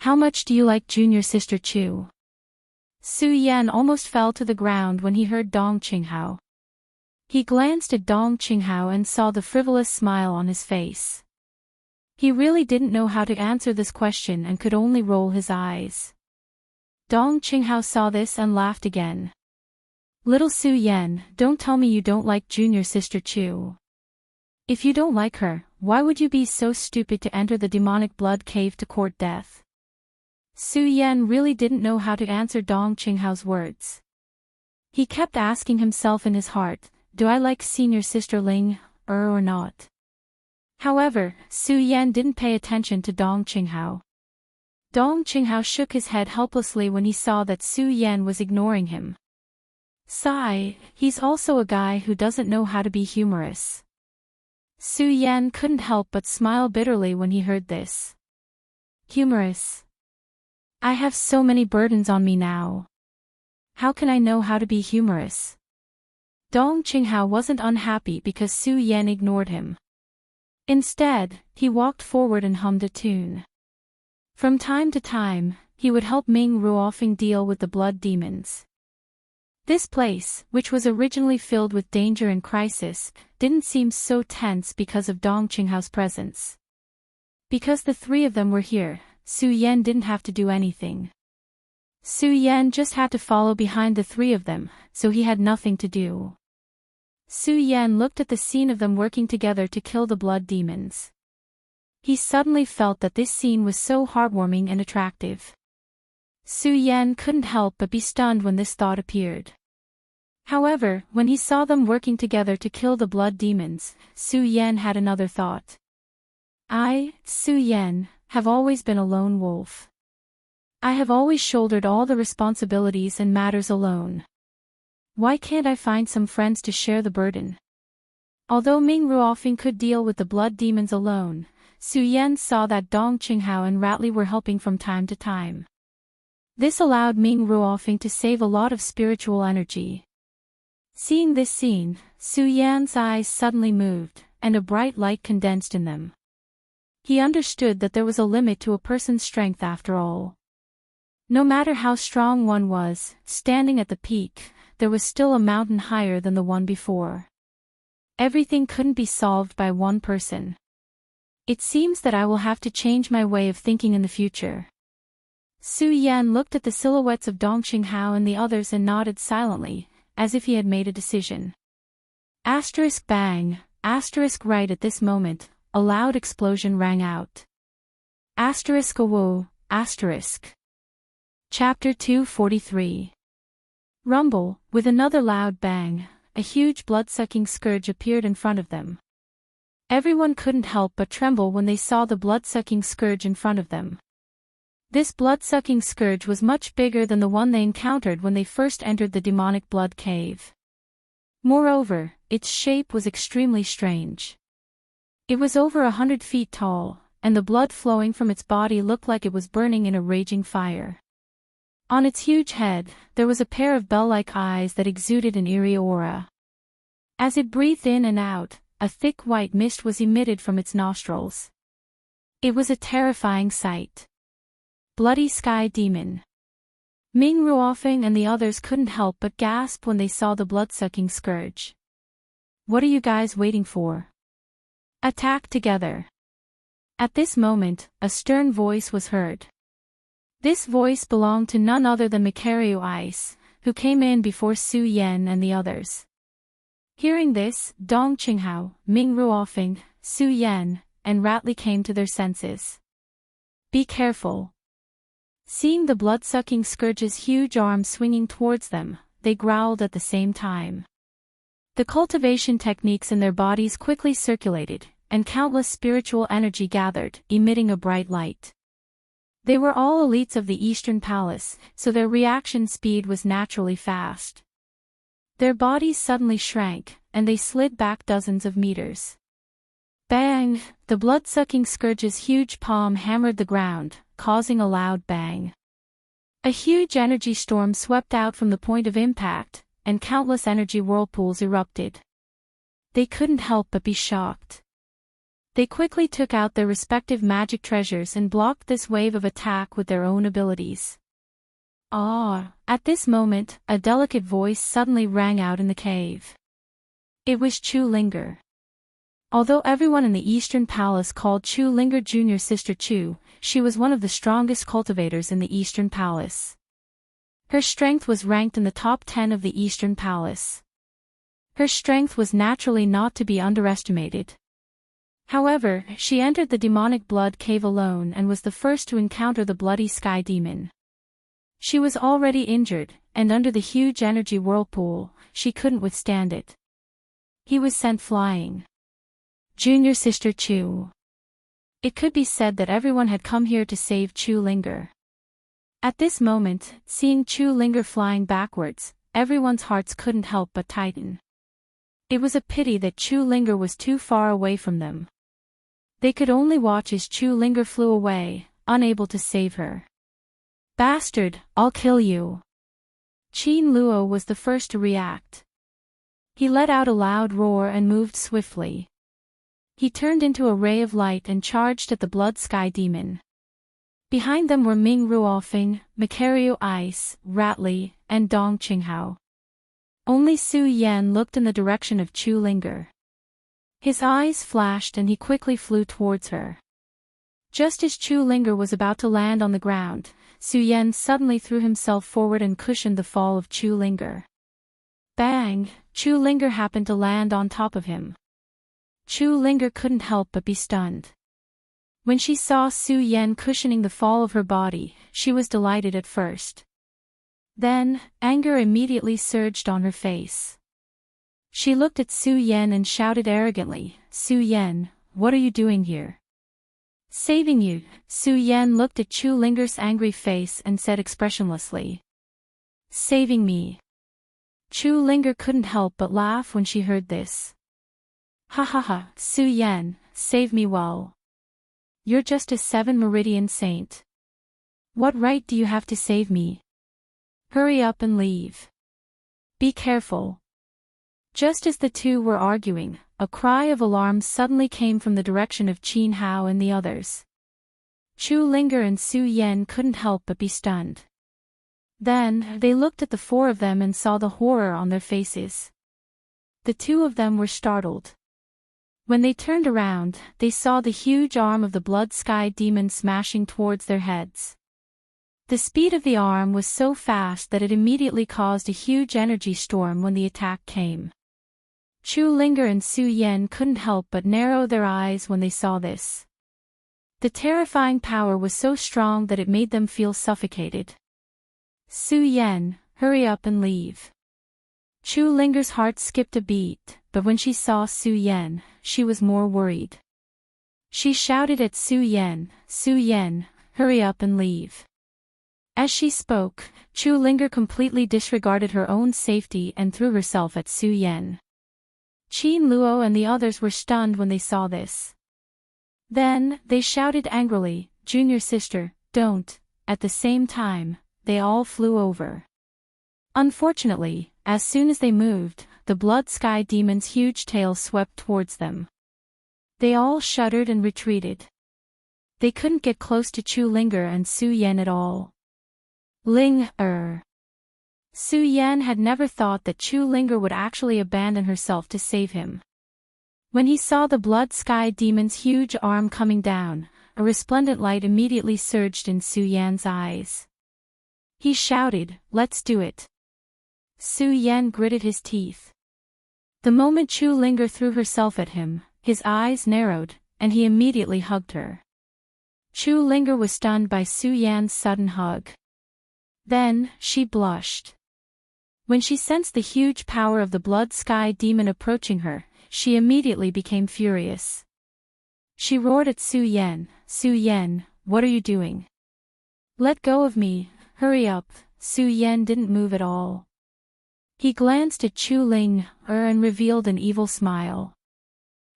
How much do you like junior sister Chu?" Su Yan almost fell to the ground when he heard Dong Qinghao. He glanced at Dong Qinghao and saw the frivolous smile on his face. He really didn't know how to answer this question and could only roll his eyes. Dong Qinghao saw this and laughed again. "Little Su Yan, don't tell me you don't like junior sister Chu. If you don't like her, why would you be so stupid to enter the demonic blood cave to court death?" Su Yan really didn't know how to answer Dong Qinghao's words. He kept asking himself in his heart, "Do I like senior sister Ling, or not?" However, Su Yan didn't pay attention to Dong Qinghao. Dong Qinghao shook his head helplessly when he saw that Su Yan was ignoring him. Sigh, he's also a guy who doesn't know how to be humorous. Su Yan couldn't help but smile bitterly when he heard this. Humorous? I have so many burdens on me now. How can I know how to be humorous? Dong Qinghao wasn't unhappy because Su Yan ignored him. Instead, he walked forward and hummed a tune. From time to time, he would help Ming Ruofing deal with the blood demons. This place, which was originally filled with danger and crisis, didn't seem so tense because of Dong Qinghao's presence. Because the three of them were here, Su Yan didn't have to do anything. Su Yan just had to follow behind the three of them, so he had nothing to do. Su Yan looked at the scene of them working together to kill the blood demons. He suddenly felt that this scene was so heartwarming and attractive. Su Yan couldn't help but be stunned when this thought appeared. However, when he saw them working together to kill the blood demons, Su Yan had another thought. I, Su Yan, have always been a lone wolf. I have always shouldered all the responsibilities and matters alone. Why can't I find some friends to share the burden? Although Ming Ruofing could deal with the blood demons alone, Su Yan saw that Dong Qinghao and Ratli were helping from time to time. This allowed Ming Ruofing to save a lot of spiritual energy. Seeing this scene, Su Yan's eyes suddenly moved, and a bright light condensed in them. He understood that there was a limit to a person's strength after all. No matter how strong one was, standing at the peak, there was still a mountain higher than the one before. Everything couldn't be solved by one person. It seems that I will have to change my way of thinking in the future. Su Yan looked at the silhouettes of Dong Qinghao and the others and nodded silently, as if he had made a decision. Asterisk bang, asterisk right at this moment, a loud explosion rang out. Asterisk awoo, asterisk. Chapter 243. Rumble, with another loud bang, a huge blood-sucking scourge appeared in front of them. Everyone couldn't help but tremble when they saw the blood-sucking scourge in front of them. This blood-sucking scourge was much bigger than the one they encountered when they first entered the demonic blood cave. Moreover, its shape was extremely strange. It was over 100 feet tall, and the blood flowing from its body looked like it was burning in a raging fire. On its huge head, there was a pair of bell-like eyes that exuded an eerie aura. As it breathed in and out, a thick white mist was emitted from its nostrils. It was a terrifying sight. Bloody Sky Demon. Ming Ruofing and the others couldn't help but gasp when they saw the blood-sucking scourge. What are you guys waiting for? Attack together. At this moment, a stern voice was heard. This voice belonged to none other than Macario Ice, who came in before Su Yan and the others. Hearing this, Dong Qinghao, Ming Ruofing, Su Yan, and Ratli came to their senses. Be careful. Seeing the blood-sucking scourge's huge arms swinging towards them, they growled at the same time. The cultivation techniques in their bodies quickly circulated, and countless spiritual energy gathered, emitting a bright light. They were all elites of the Eastern Palace, so their reaction speed was naturally fast. Their bodies suddenly shrank, and they slid back dozens of meters. Bang! The blood-sucking scourge's huge palm hammered the ground, causing a loud bang. A huge energy storm swept out from the point of impact, and countless energy whirlpools erupted. They couldn't help but be shocked. They quickly took out their respective magic treasures and blocked this wave of attack with their own abilities. At this moment, a delicate voice suddenly rang out in the cave. It was Chu Linger. Although everyone in the Eastern Palace called Chu Linger Junior Sister Chu, she was one of the strongest cultivators in the Eastern Palace. Her strength was ranked in the top 10 of the Eastern Palace. Her strength was naturally not to be underestimated. However, she entered the demonic blood cave alone and was the first to encounter the bloody sky demon. She was already injured, and under the huge energy whirlpool, she couldn't withstand it. He was sent flying. Junior Sister Chu. It could be said that everyone had come here to save Chu Linger. At this moment, seeing Chu Linger flying backwards, everyone's hearts couldn't help but tighten. It was a pity that Chu Linger was too far away from them. They could only watch as Chu Linger flew away, unable to save her. Bastard, I'll kill you. Qin Luo was the first to react. He let out a loud roar and moved swiftly. He turned into a ray of light and charged at the blood sky demon. Behind them were Ming Ruofing, Macario Ice, Ratli, and Dong Qinghao. Only Su Yan looked in the direction of Chu Linger. His eyes flashed and he quickly flew towards her. Just as Chu Linger was about to land on the ground, Su Yan suddenly threw himself forward and cushioned the fall of Chu Linger. Bang! Chu Linger happened to land on top of him. Chu Linger couldn't help but be stunned. When she saw Su Yan cushioning the fall of her body, she was delighted at first. Then, anger immediately surged on her face. She looked at Su Yan and shouted arrogantly, "Su Yan, what are you doing here?" "Saving you." Su Yan looked at Chu Linger's angry face and said expressionlessly. "Saving me." Chu Linger couldn't help but laugh when she heard this. "Ha ha ha, Su Yan, save me well. You're just a 7 Meridian saint. What right do you have to save me? Hurry up and leave. Be careful." Just as the two were arguing, a cry of alarm suddenly came from the direction of Qin Hao and the others. Chu Linger and Su Yan couldn't help but be stunned. Then, they looked at the four of them and saw the horror on their faces. The two of them were startled. When they turned around, they saw the huge arm of the Blood Sky Demon smashing towards their heads. The speed of the arm was so fast that it immediately caused a huge energy storm when the attack came. Chu Linger and Su Yan couldn't help but narrow their eyes when they saw this. The terrifying power was so strong that it made them feel suffocated. "Su Yan, hurry up and leave." Chu Linger's heart skipped a beat, but when she saw Su Yan, she was more worried. She shouted at Su Yan, "Su Yan, hurry up and leave." As she spoke, Chu Linger completely disregarded her own safety and threw herself at Su Yan. Qin Luo and the others were stunned when they saw this. Then, they shouted angrily, "Junior sister, don't." At the same time, they all flew over. Unfortunately, as soon as they moved, the Blood Sky Demon's huge tail swept towards them. They all shuddered and retreated. They couldn't get close to Chu Linger and Su Yan at all. Su Yan had never thought that Chu Linger would actually abandon herself to save him. When he saw the Blood Sky Demon's huge arm coming down, a resplendent light immediately surged in Su Yan's eyes. He shouted, "Let's do it." Su Yan gritted his teeth. The moment Chu Linger threw herself at him, his eyes narrowed, and he immediately hugged her. Chu Linger was stunned by Su Yan's sudden hug. Then, she blushed. When she sensed the huge power of the Blood Sky Demon approaching her, she immediately became furious. She roared at Su Yan, "Su Yan, what are you doing? Let go of me, hurry up." Su Yan didn't move at all. He glanced at Chu Linger and revealed an evil smile.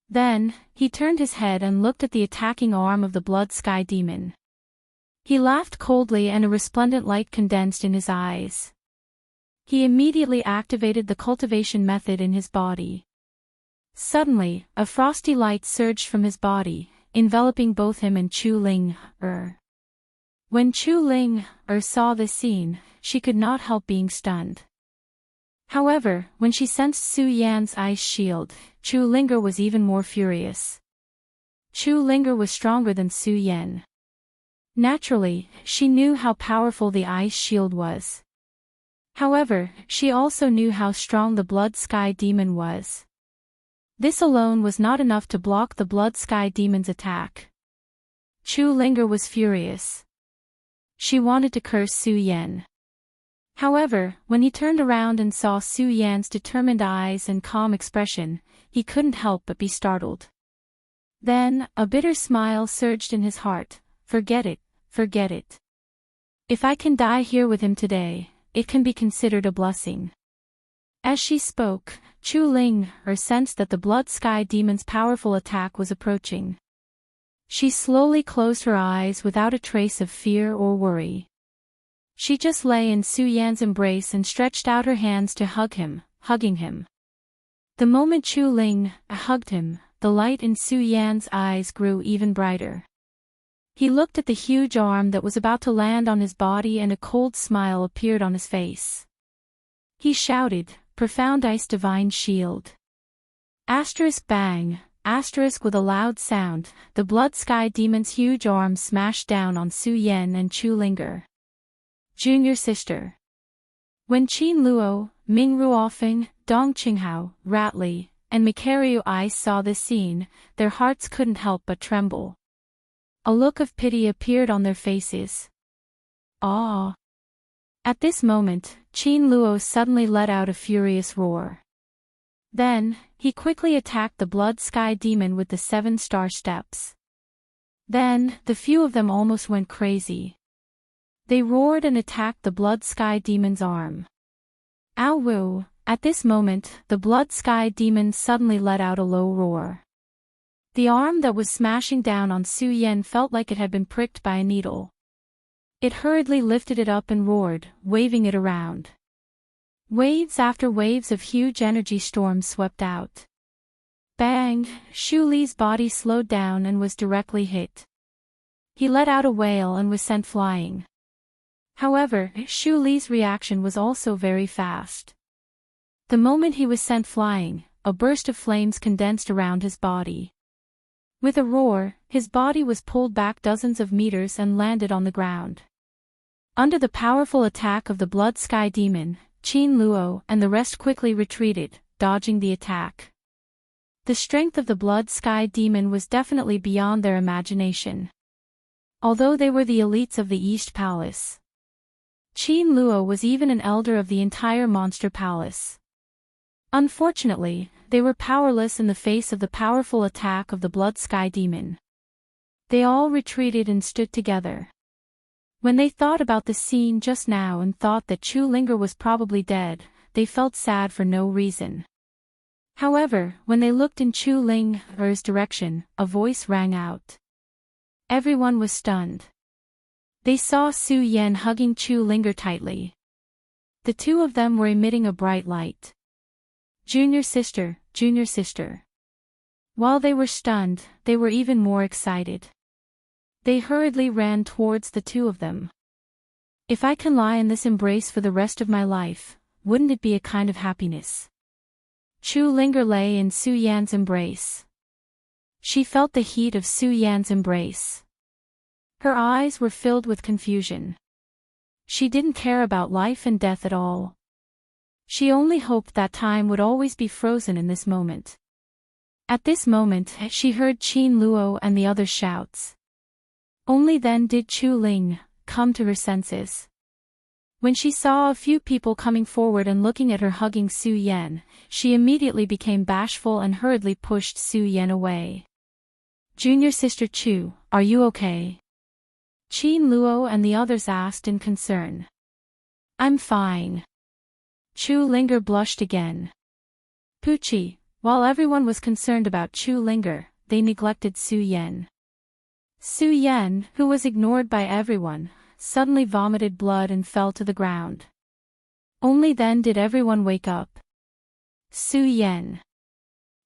Then, he turned his head and looked at the attacking arm of the Blood Sky Demon. He laughed coldly and a resplendent light condensed in his eyes. He immediately activated the cultivation method in his body. Suddenly, a frosty light surged from his body, enveloping both him and Chu Linger. When Chu Linger saw this scene, she could not help being stunned. However, when she sensed Su Yan's ice shield, Chu Linger was even more furious. Chu Linger was stronger than Su Yan. Naturally, she knew how powerful the ice shield was. However, she also knew how strong the Blood Sky Demon was. This alone was not enough to block the Blood Sky Demon's attack. Chu Linger was furious. She wanted to curse Su Yan. However, when he turned around and saw Su Yan's determined eyes and calm expression, he couldn't help but be startled. Then, a bitter smile surged in his heart. Forget it, forget it. If I can die here with him today, it can be considered a blessing." As she spoke, Chu Linger sensed that the Blood Sky Demon's powerful attack was approaching. She slowly closed her eyes without a trace of fear or worry. She just lay in Su Yan's embrace and stretched out her hands to hug him, hugging him. The moment Chu Linger hugged him, the light in Su Yan's eyes grew even brighter. He looked at the huge arm that was about to land on his body and a cold smile appeared on his face. He shouted, "Profound Ice Divine Shield." Bang! With a loud sound, the blood sky demon's huge arm smashed down on Su Yan and Chu Linger. Junior sister. When Qin Luo, Ming Ruofeng, Dong Qinghao, Rat Li, and Mikaryu Ice saw this scene, their hearts couldn't help but tremble. A look of pity appeared on their faces. Ah! At this moment, Qin Luo suddenly let out a furious roar. Then, he quickly attacked the blood sky demon with the 7-star steps. Then, the few of them almost went crazy. They roared and attacked the blood sky demon's arm. Ow woo! At this moment, the blood sky demon suddenly let out a low roar. The arm that was smashing down on Su Yan felt like it had been pricked by a needle. It hurriedly lifted it up and roared, waving it around. Waves after waves of huge energy storms swept out. Bang! Shu Li's body slowed down and was directly hit. He let out a wail and was sent flying. However, Shu Li's reaction was also very fast. The moment he was sent flying, a burst of flames condensed around his body. With a roar, his body was pulled back dozens of meters and landed on the ground. Under the powerful attack of the blood sky demon, Qin Luo and the rest quickly retreated, dodging the attack. The strength of the blood sky demon was definitely beyond their imagination. Although they were the elites of the East Palace, Qin Luo was even an elder of the entire Monster Palace. Unfortunately, they were powerless in the face of the powerful attack of the blood sky demon. They all retreated and stood together. When they thought about the scene just now and thought that Chu Linger was probably dead, they felt sad for no reason. However, when they looked in Chu Linger's direction, a voice rang out. Everyone was stunned. They saw Su Yan hugging Chu Linger tightly. The two of them were emitting a bright light. Junior sister, junior sister. While they were stunned, they were even more excited. They hurriedly ran towards the two of them. If I can lie in this embrace for the rest of my life, wouldn't it be a kind of happiness? Chu Linger lay in Su Yan's embrace. She felt the heat of Su Yan's embrace. Her eyes were filled with confusion. She didn't care about life and death at all. She only hoped that time would always be frozen in this moment. At this moment, she heard Qin Luo and the others' shouts. Only then did Chu Ling come to her senses. When she saw a few people coming forward and looking at her hugging Su Yan, she immediately became bashful and hurriedly pushed Su Yan away. Junior sister Chu, are you okay? Qin Luo and the others asked in concern. I'm fine. Chu Linger blushed again. Pucci, while everyone was concerned about Chu Linger, they neglected Su Yan. Su Yan, who was ignored by everyone, suddenly vomited blood and fell to the ground. Only then did everyone wake up. Su Yan.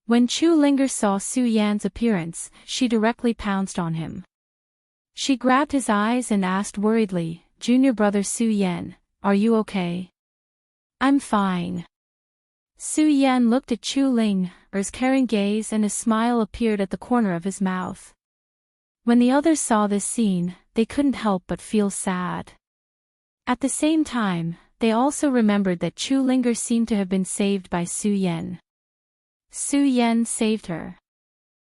When Chu Linger saw Su Yan's appearance, she directly pounced on him. She grabbed his eyes and asked worriedly, Junior brother Su Yan, are you okay? I'm fine. Su Yan looked at Chu Linger's caring gaze and a smile appeared at the corner of his mouth. When the others saw this scene, they couldn't help but feel sad. At the same time, they also remembered that Chu Linger seemed to have been saved by Su Yan. Su Yan saved her.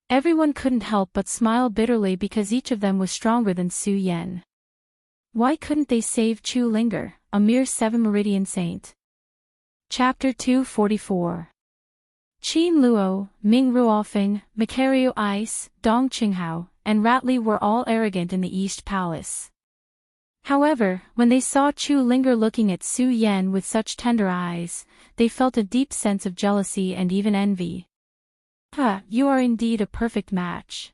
Everyone couldn't help but smile bitterly because each of them was stronger than Su Yan. Why couldn't they save Chu Linger, a mere 7 Meridian saint? Chapter 244. Qin Luo, Ming Ruofeng, Mikaryu Ice, Dong Qinghao, and Rat Li were all arrogant in the East Palace. However, when they saw Chu Linger looking at Su Yan with such tender eyes, they felt a deep sense of jealousy and even envy. You are indeed a perfect match.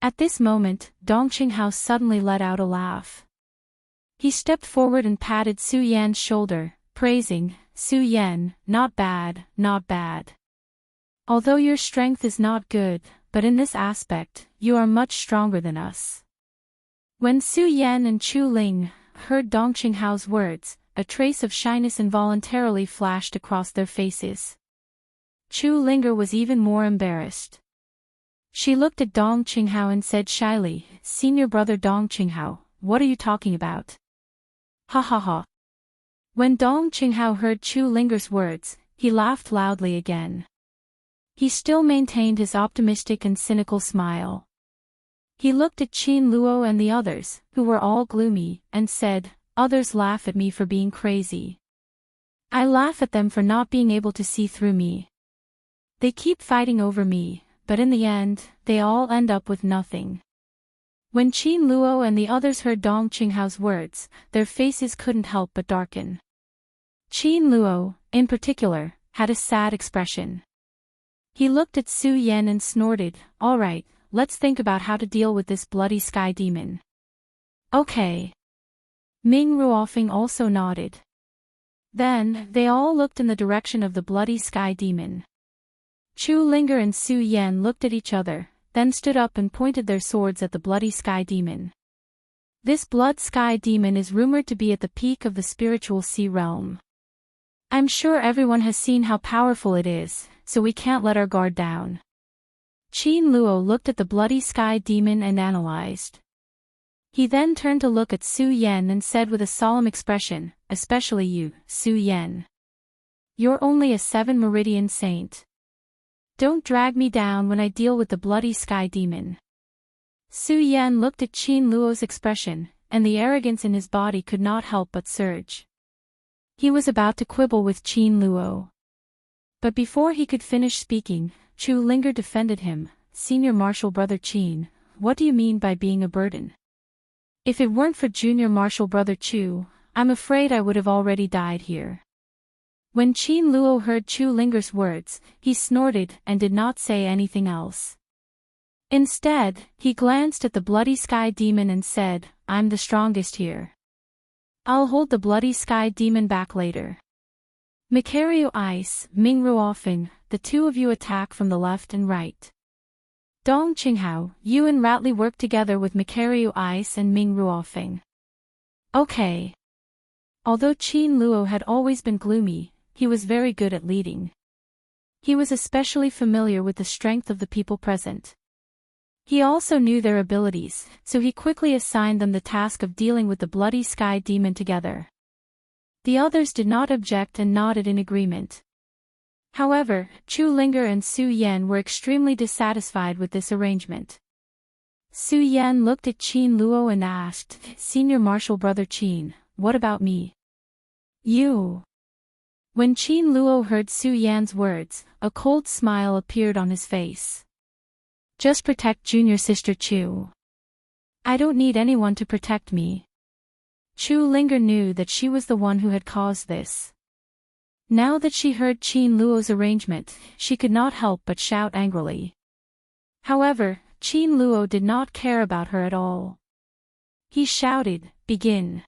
At this moment, Dong Qinghao suddenly let out a laugh. He stepped forward and patted Su Yan's shoulder, praising, Su Yan, not bad, not bad. Although your strength is not good, but in this aspect, you are much stronger than us. When Su Yan and Chu Ling heard Dong Qinghao's words, a trace of shyness involuntarily flashed across their faces. Chu Linger was even more embarrassed. She looked at Dong Qinghao and said shyly, "Senior brother Dong Qinghao, what are you talking about?" Ha ha ha. When Dong Qinghao heard Chu Linger's words, he laughed loudly again. He still maintained his optimistic and cynical smile. He looked at Qin Luo and the others, who were all gloomy, and said, "Others laugh at me for being crazy. I laugh at them for not being able to see through me. They keep fighting over me, but in the end, they all end up with nothing." When Qin Luo and the others heard Dong Qinghao's words, their faces couldn't help but darken. Qin Luo, in particular, had a sad expression. He looked at Su Yan and snorted, "All right, let's think about how to deal with this bloody sky demon." "Okay." Ming Ruofeng also nodded. Then, they all looked in the direction of the bloody sky demon. Chu Linger and Su Yan looked at each other, then stood up and pointed their swords at the bloody sky demon. This blood sky demon is rumored to be at the peak of the spiritual sea realm. I'm sure everyone has seen how powerful it is, so we can't let our guard down. Qin Luo looked at the bloody sky demon and analyzed. He then turned to look at Su Yan and said with a solemn expression, "Especially you, Su Yan. You're only a 7 Meridian saint. Don't drag me down when I deal with the bloody sky demon." Su Yan looked at Qin Luo's expression, and the arrogance in his body could not help but surge. He was about to quibble with Qin Luo. But before he could finish speaking, Chu Linger defended him. "Senior Marshal Brother Qin, what do you mean by being a burden? If it weren't for Junior Marshal Brother Chu, I'm afraid I would have already died here." When Qin Luo heard Chu Linger's words, he snorted and did not say anything else. Instead, he glanced at the bloody sky demon and said, "I'm the strongest here. I'll hold the bloody sky demon back later. Mikaryu Ice, Ming Ruofeng, the two of you attack from the left and right. Dong Qinghao, you and Ratley work together with Mikaryu Ice and Ming Ruofeng." Okay. Although Qin Luo had always been gloomy, he was very good at leading. He was especially familiar with the strength of the people present. He also knew their abilities, so he quickly assigned them the task of dealing with the bloody sky demon together. The others did not object and nodded in agreement. However, Chu Linger and Su Yan were extremely dissatisfied with this arrangement. Su Yan looked at Qin Luo and asked, "Senior Marshal Brother Qin, what about me?" "You." When Qin Luo heard Su Yan's words, a cold smile appeared on his face. "Just protect Junior Sister Chu. I don't need anyone to protect me." Chu Linger knew that she was the one who had caused this. Now that she heard Qin Luo's arrangement, she could not help but shout angrily. However, Qin Luo did not care about her at all. He shouted, "Begin."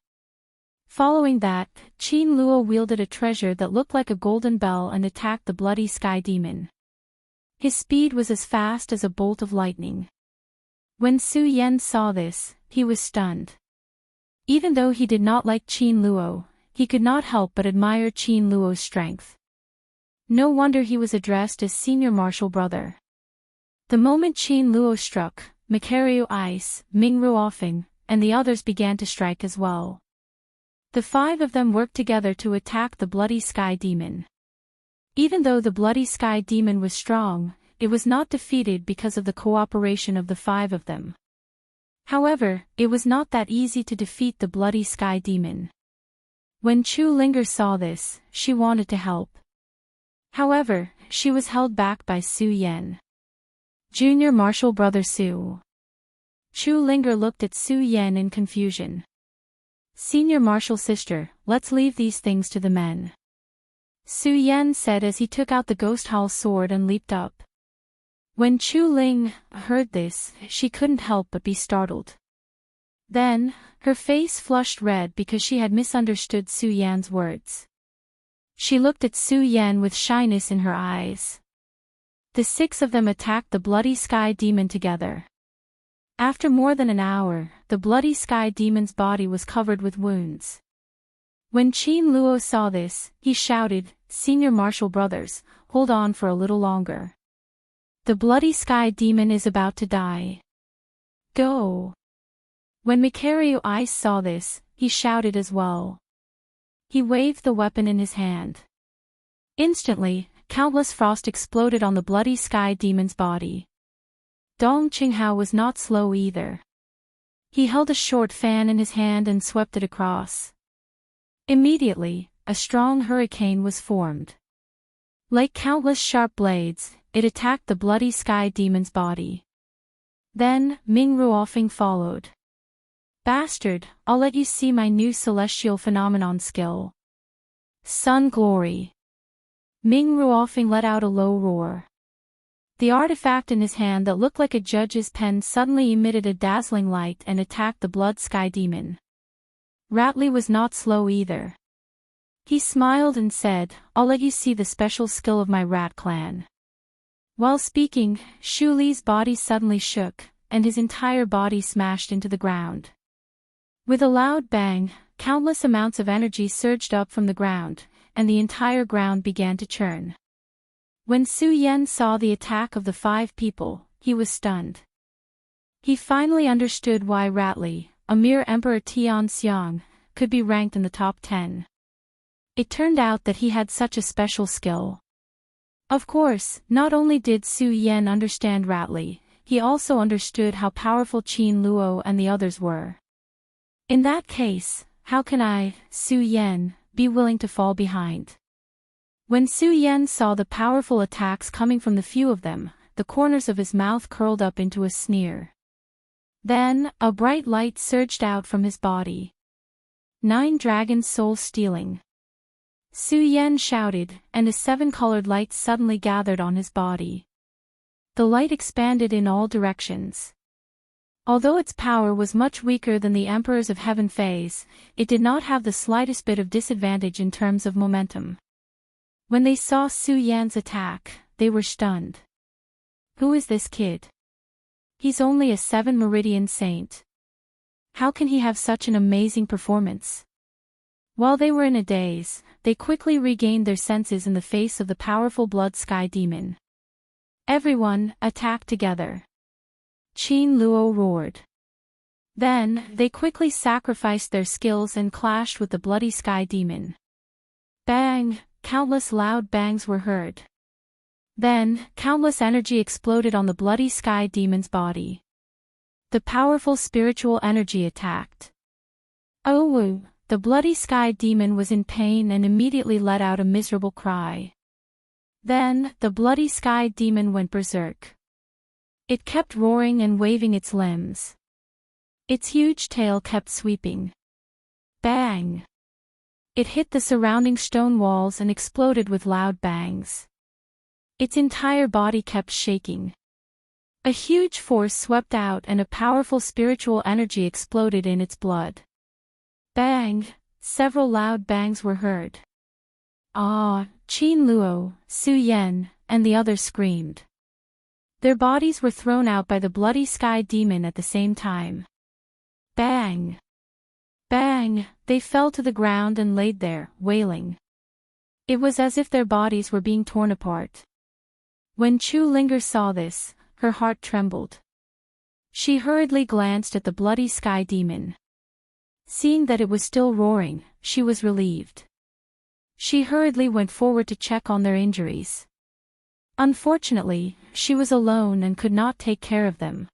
Following that, Qin Luo wielded a treasure that looked like a golden bell and attacked the bloody sky demon. His speed was as fast as a bolt of lightning. When Su Yan saw this, he was stunned. Even though he did not like Qin Luo, he could not help but admire Qin Luo's strength. No wonder he was addressed as Senior Marshal Brother. The moment Qin Luo struck, Mikaryu Ice, Ming Ruofeng, and the others began to strike as well. The 5 of them worked together to attack the bloody sky demon. Even though the bloody sky demon was strong, it was not defeated because of the cooperation of the 5 of them. However, it was not that easy to defeat the bloody sky demon. When Chu Linger saw this, she wanted to help. However, she was held back by Su Yan. "Junior Marshal Brother Su." Chu Linger looked at Su Yan in confusion. "Senior Marshal Sister, let's leave these things to the men," Su Yan said as he took out the Ghost Hall sword and leaped up. When Chu Ling heard this, she couldn't help but be startled. Then, her face flushed red because she had misunderstood Su Yan's words. She looked at Su Yan with shyness in her eyes. The 6 of them attacked the bloody sky demon together. After more than an hour, the bloody sky demon's body was covered with wounds. When Qin Luo saw this, he shouted, "Senior Marshal Brothers, hold on for a little longer. The bloody sky demon is about to die. Go! When Mikhail Ice saw this, he shouted as well. He waved the weapon in his hand. Instantly, countless frost exploded on the bloody sky demon's body. Dong Qinghao was not slow either. He held a short fan in his hand and swept it across. Immediately, a strong hurricane was formed. Like countless sharp blades, it attacked the bloody sky demon's body. Then, Ming Ruofeng followed. Bastard, I'll let you see my new celestial phenomenon skill. Sun Glory. Ming Ruofeng let out a low roar. The artifact in his hand that looked like a judge's pen suddenly emitted a dazzling light and attacked the blood sky demon. Ratley was not slow either. He smiled and said, I'll let you see the special skill of my rat clan. While speaking, Shu Li's body suddenly shook, and his entire body smashed into the ground. With a loud bang, countless amounts of energy surged up from the ground, and the entire ground began to churn. When Su Yan saw the attack of the 5 people, he was stunned. He finally understood why Ratley, a mere Emperor Tian Xiang, could be ranked in the top 10. It turned out that he had such a special skill. Of course, not only did Su Yan understand Ratley, he also understood how powerful Qin Luo and the others were. In that case, how can I, Su Yan, be willing to fall behind? When Su Yan saw the powerful attacks coming from the few of them, the corners of his mouth curled up into a sneer. Then, a bright light surged out from his body. 9 dragons soul stealing. Su Yan shouted, and a 7-colored light suddenly gathered on his body. The light expanded in all directions. Although its power was much weaker than the Emperors of Heaven Phase, it did not have the slightest bit of disadvantage in terms of momentum. When they saw Su Yan's attack, they were stunned. Who is this kid? He's only a 7 Meridian Saint. How can he have such an amazing performance? While they were in a daze, they quickly regained their senses in the face of the powerful blood sky demon. Everyone, attack together. Qin Luo roared. Then, they quickly sacrificed their skills and clashed with the bloody sky demon. Bang! Countless loud bangs were heard. Then, countless energy exploded on the bloody sky demon's body. The powerful spiritual energy attacked. Oh! The bloody sky demon was in pain and immediately let out a miserable cry. Then, the bloody sky demon went berserk. It kept roaring and waving its limbs. Its huge tail kept sweeping. Bang! It hit the surrounding stone walls and exploded with loud bangs. Its entire body kept shaking. A huge force swept out and a powerful spiritual energy exploded in its blood. Bang! Several loud bangs were heard. Ah! Qin Luo, Su Yan, and the others screamed. Their bodies were thrown out by the bloody sky demon at the same time. Bang! Bang! They fell to the ground and laid there, wailing. It was as if their bodies were being torn apart. When Chu Linger saw this, her heart trembled. She hurriedly glanced at the bloody sky demon. Seeing that it was still roaring, she was relieved. She hurriedly went forward to check on their injuries. Unfortunately, she was alone and could not take care of them.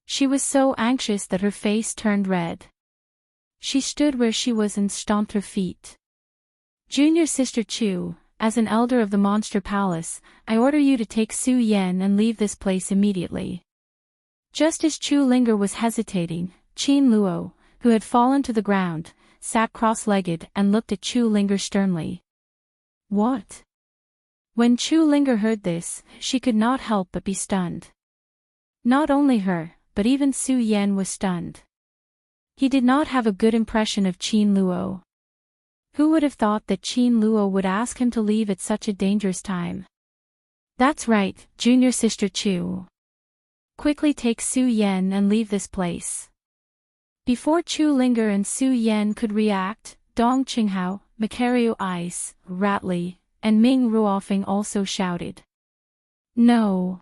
She was so anxious that her face turned red. She stood where she was and stomped her feet. Junior Sister Chu, as an elder of the Monster Palace, I order you to take Su Yan and leave this place immediately. Just as Chu Linger was hesitating, Qin Luo, who had fallen to the ground, sat cross-legged and looked at Chu Linger sternly. What? When Chu Linger heard this, she could not help but be stunned. Not only her, but even Su Yan was stunned. He did not have a good impression of Qin Luo. Who would have thought that Qin Luo would ask him to leave at such a dangerous time? That's right, Junior Sister Chu. Quickly take Su Yan and leave this place. Before Chu Linger and Su Yan could react, Dong Qinghao, Mikhail Ice, Ratley, and Ming Ruofeng also shouted. No.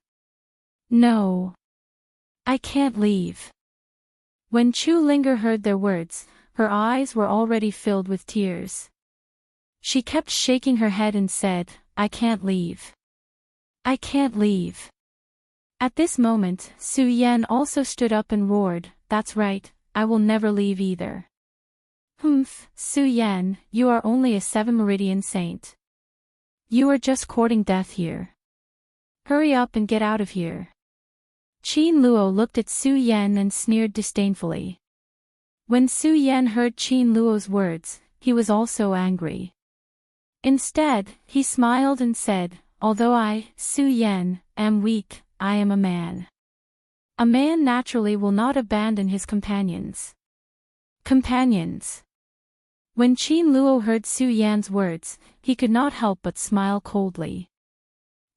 No. I can't leave. When Chu Linger heard their words, her eyes were already filled with tears. She kept shaking her head and said, I can't leave. I can't leave. At this moment, Su Yan also stood up and roared, That's right, I will never leave either. Humph, Su Yan, you are only a 7 meridian saint. You are just courting death here. Hurry up and get out of here. Qin Luo looked at Su Yan and sneered disdainfully. When Su Yan heard Qin Luo's words, he was also angry. Instead, he smiled and said, Although I, Su Yan, am weak, I am a man. A man naturally will not abandon his companions. Companions. When Qin Luo heard Su Yan's words, he could not help but smile coldly.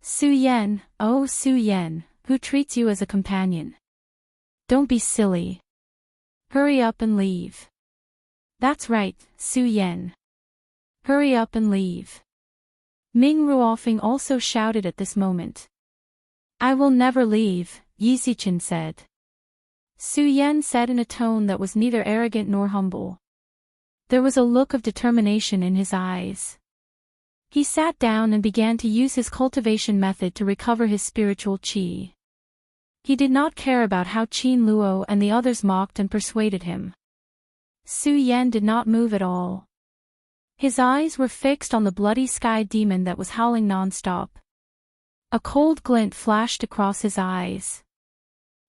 Su Yan, oh Su Yan, who treats you as a companion? Don't be silly. Hurry up and leave. That's right, Su Yan. Hurry up and leave. Ming Ruofeng also shouted at this moment. I will never leave, Yi Zichen said. Su Yan said in a tone that was neither arrogant nor humble. There was a look of determination in his eyes. He sat down and began to use his cultivation method to recover his spiritual qi. He did not care about how Qin Luo and the others mocked and persuaded him. Su Yan did not move at all. His eyes were fixed on the bloody sky demon that was howling non-stop. A cold glint flashed across his eyes.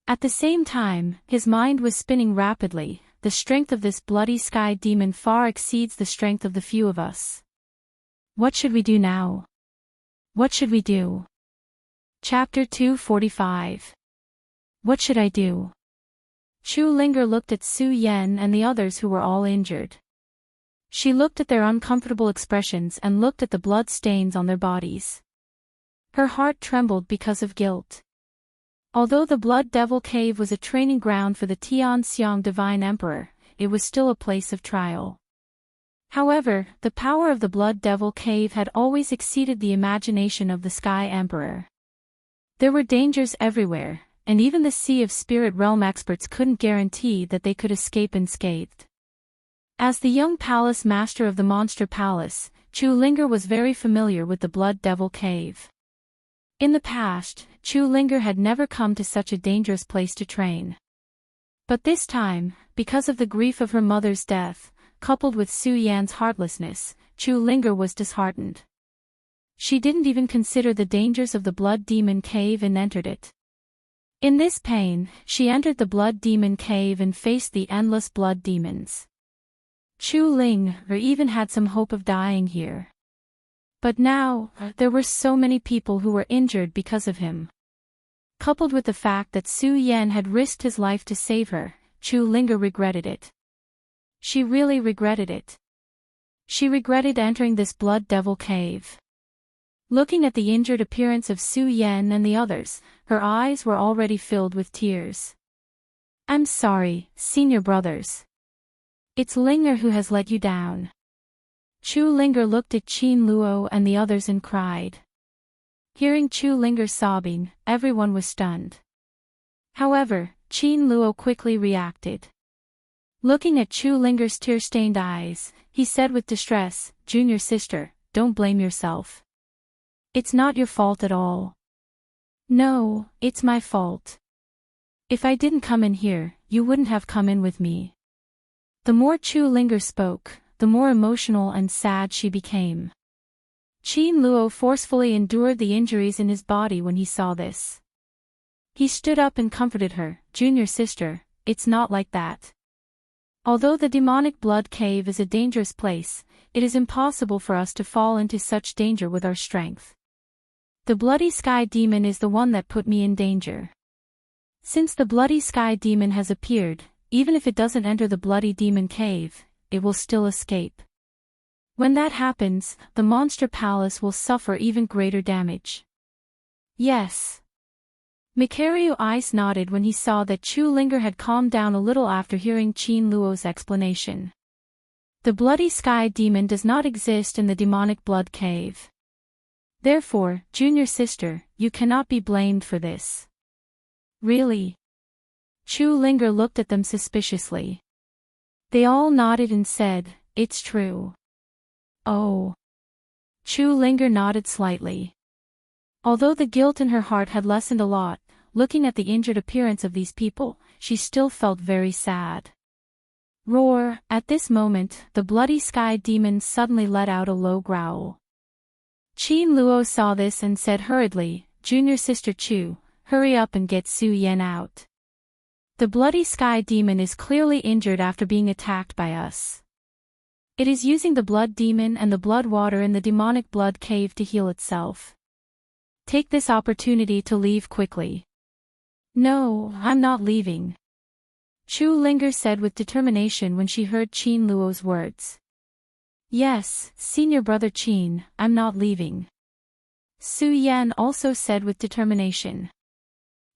At the same time, his mind was spinning rapidly. The strength of this bloody sky demon far exceeds the strength of the few of us. What should we do now? What should we do? Chapter 245. What should I do? Chu Linger looked at Su Yan and the others who were all injured. She looked at their uncomfortable expressions and looked at the blood stains on their bodies. Her heart trembled because of guilt. Although the Blood Devil Cave was a training ground for the Tianxiang Divine Emperor, it was still a place of trial. However, the power of the Blood Devil Cave had always exceeded the imagination of the Sky Emperor. There were dangers everywhere, and even the Sea of Spirit Realm experts couldn't guarantee that they could escape unscathed. As the young palace master of the Monster Palace, Chu Linger was very familiar with the Blood Devil Cave. In the past, Chu Linger had never come to such a dangerous place to train. But this time, because of the grief of her mother's death, coupled with Su Yan's heartlessness, Chu Linger was disheartened. She didn't even consider the dangers of the Blood Demon Cave and entered it. In this pain, she entered the Blood Demon Cave and faced the endless blood demons. Chu Linger even had some hope of dying here. But now, there were so many people who were injured because of him. Coupled with the fact that Su Yan had risked his life to save her, Chu Linger regretted it. She really regretted it. She regretted entering this Blood Devil Cave. Looking at the injured appearance of Su Yan and the others, her eyes were already filled with tears. I'm sorry, senior brothers. It's Linger who has let you down. Chu Linger looked at Qin Luo and the others and cried. Hearing Chu Linger sobbing, everyone was stunned. However, Qin Luo quickly reacted. Looking at Chu Linger's tear-stained eyes, he said with distress, Junior sister, don't blame yourself. It's not your fault at all. No, it's my fault. If I didn't come in here, you wouldn't have come in with me. The more Chu Linger spoke, the more emotional and sad she became. Qin Luo forcefully endured the injuries in his body when he saw this. He stood up and comforted her, Junior sister, it's not like that. Although the demonic blood cave is a dangerous place, it is impossible for us to fall into such danger with our strength. The bloody sky demon is the one that put me in danger. Since the bloody sky demon has appeared, even if it doesn't enter the bloody demon cave, it will still escape. When that happens, the Monster Palace will suffer even greater damage. Yes. Mikaryu Ice nodded when he saw that Chu Linger had calmed down a little after hearing Qin Luo's explanation. The bloody sky demon does not exist in the demonic blood cave. Therefore, junior sister, you cannot be blamed for this. Really? Chu Linger looked at them suspiciously. They all nodded and said, "It's true." Oh. Chu Linger nodded slightly. Although the guilt in her heart had lessened a lot, looking at the injured appearance of these people, she still felt very sad. Roar! At this moment, the bloody sky demon suddenly let out a low growl. Qin Luo saw this and said hurriedly, "Junior Sister Chu, hurry up and get Su Yan out. The bloody sky demon is clearly injured after being attacked by us. It is using the blood demon and the blood water in the demonic blood cave to heal itself. Take this opportunity to leave quickly." "No, I'm not leaving," Chu Linger said with determination when she heard Qin Luo's words. "Yes, senior brother Qin, I'm not leaving," Su Yan also said with determination.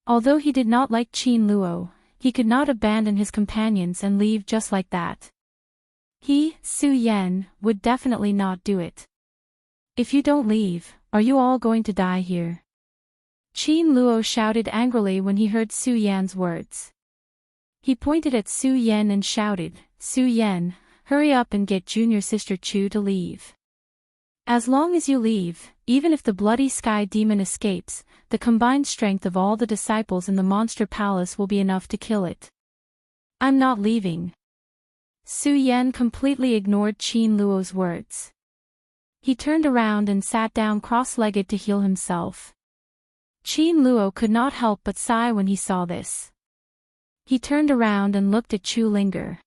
Although he did not like Qin Luo, he could not abandon his companions and leave just like that. He, Su Yan, would definitely not do it. "If you don't leave, are you all going to die here?" Qin Luo shouted angrily when he heard Su Yan's words. He pointed at Su Yan and shouted, "Su Yan, hurry up and get Junior Sister Chu to leave. As long as you leave, even if the bloody sky demon escapes, the combined strength of all the disciples in the monster palace will be enough to kill it." "I'm not leaving." Su Yan completely ignored Qin Luo's words. He turned around and sat down cross-legged to heal himself. Qin Luo could not help but sigh when he saw this. He turned around and looked at Chu Linger.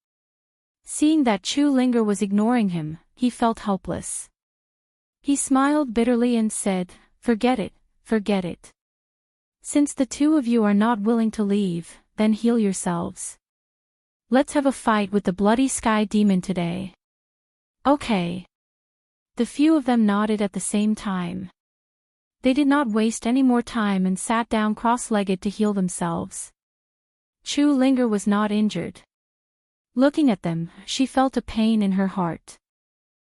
Seeing that Chu Linger was ignoring him, he felt helpless. He smiled bitterly and said, forget it. Since the two of you are not willing to leave, then heal yourselves. Let's have a fight with the bloody sky demon today." "Okay." The few of them nodded at the same time. They did not waste any more time and sat down cross-legged to heal themselves. Chu Linger was not injured. Looking at them, she felt a pain in her heart.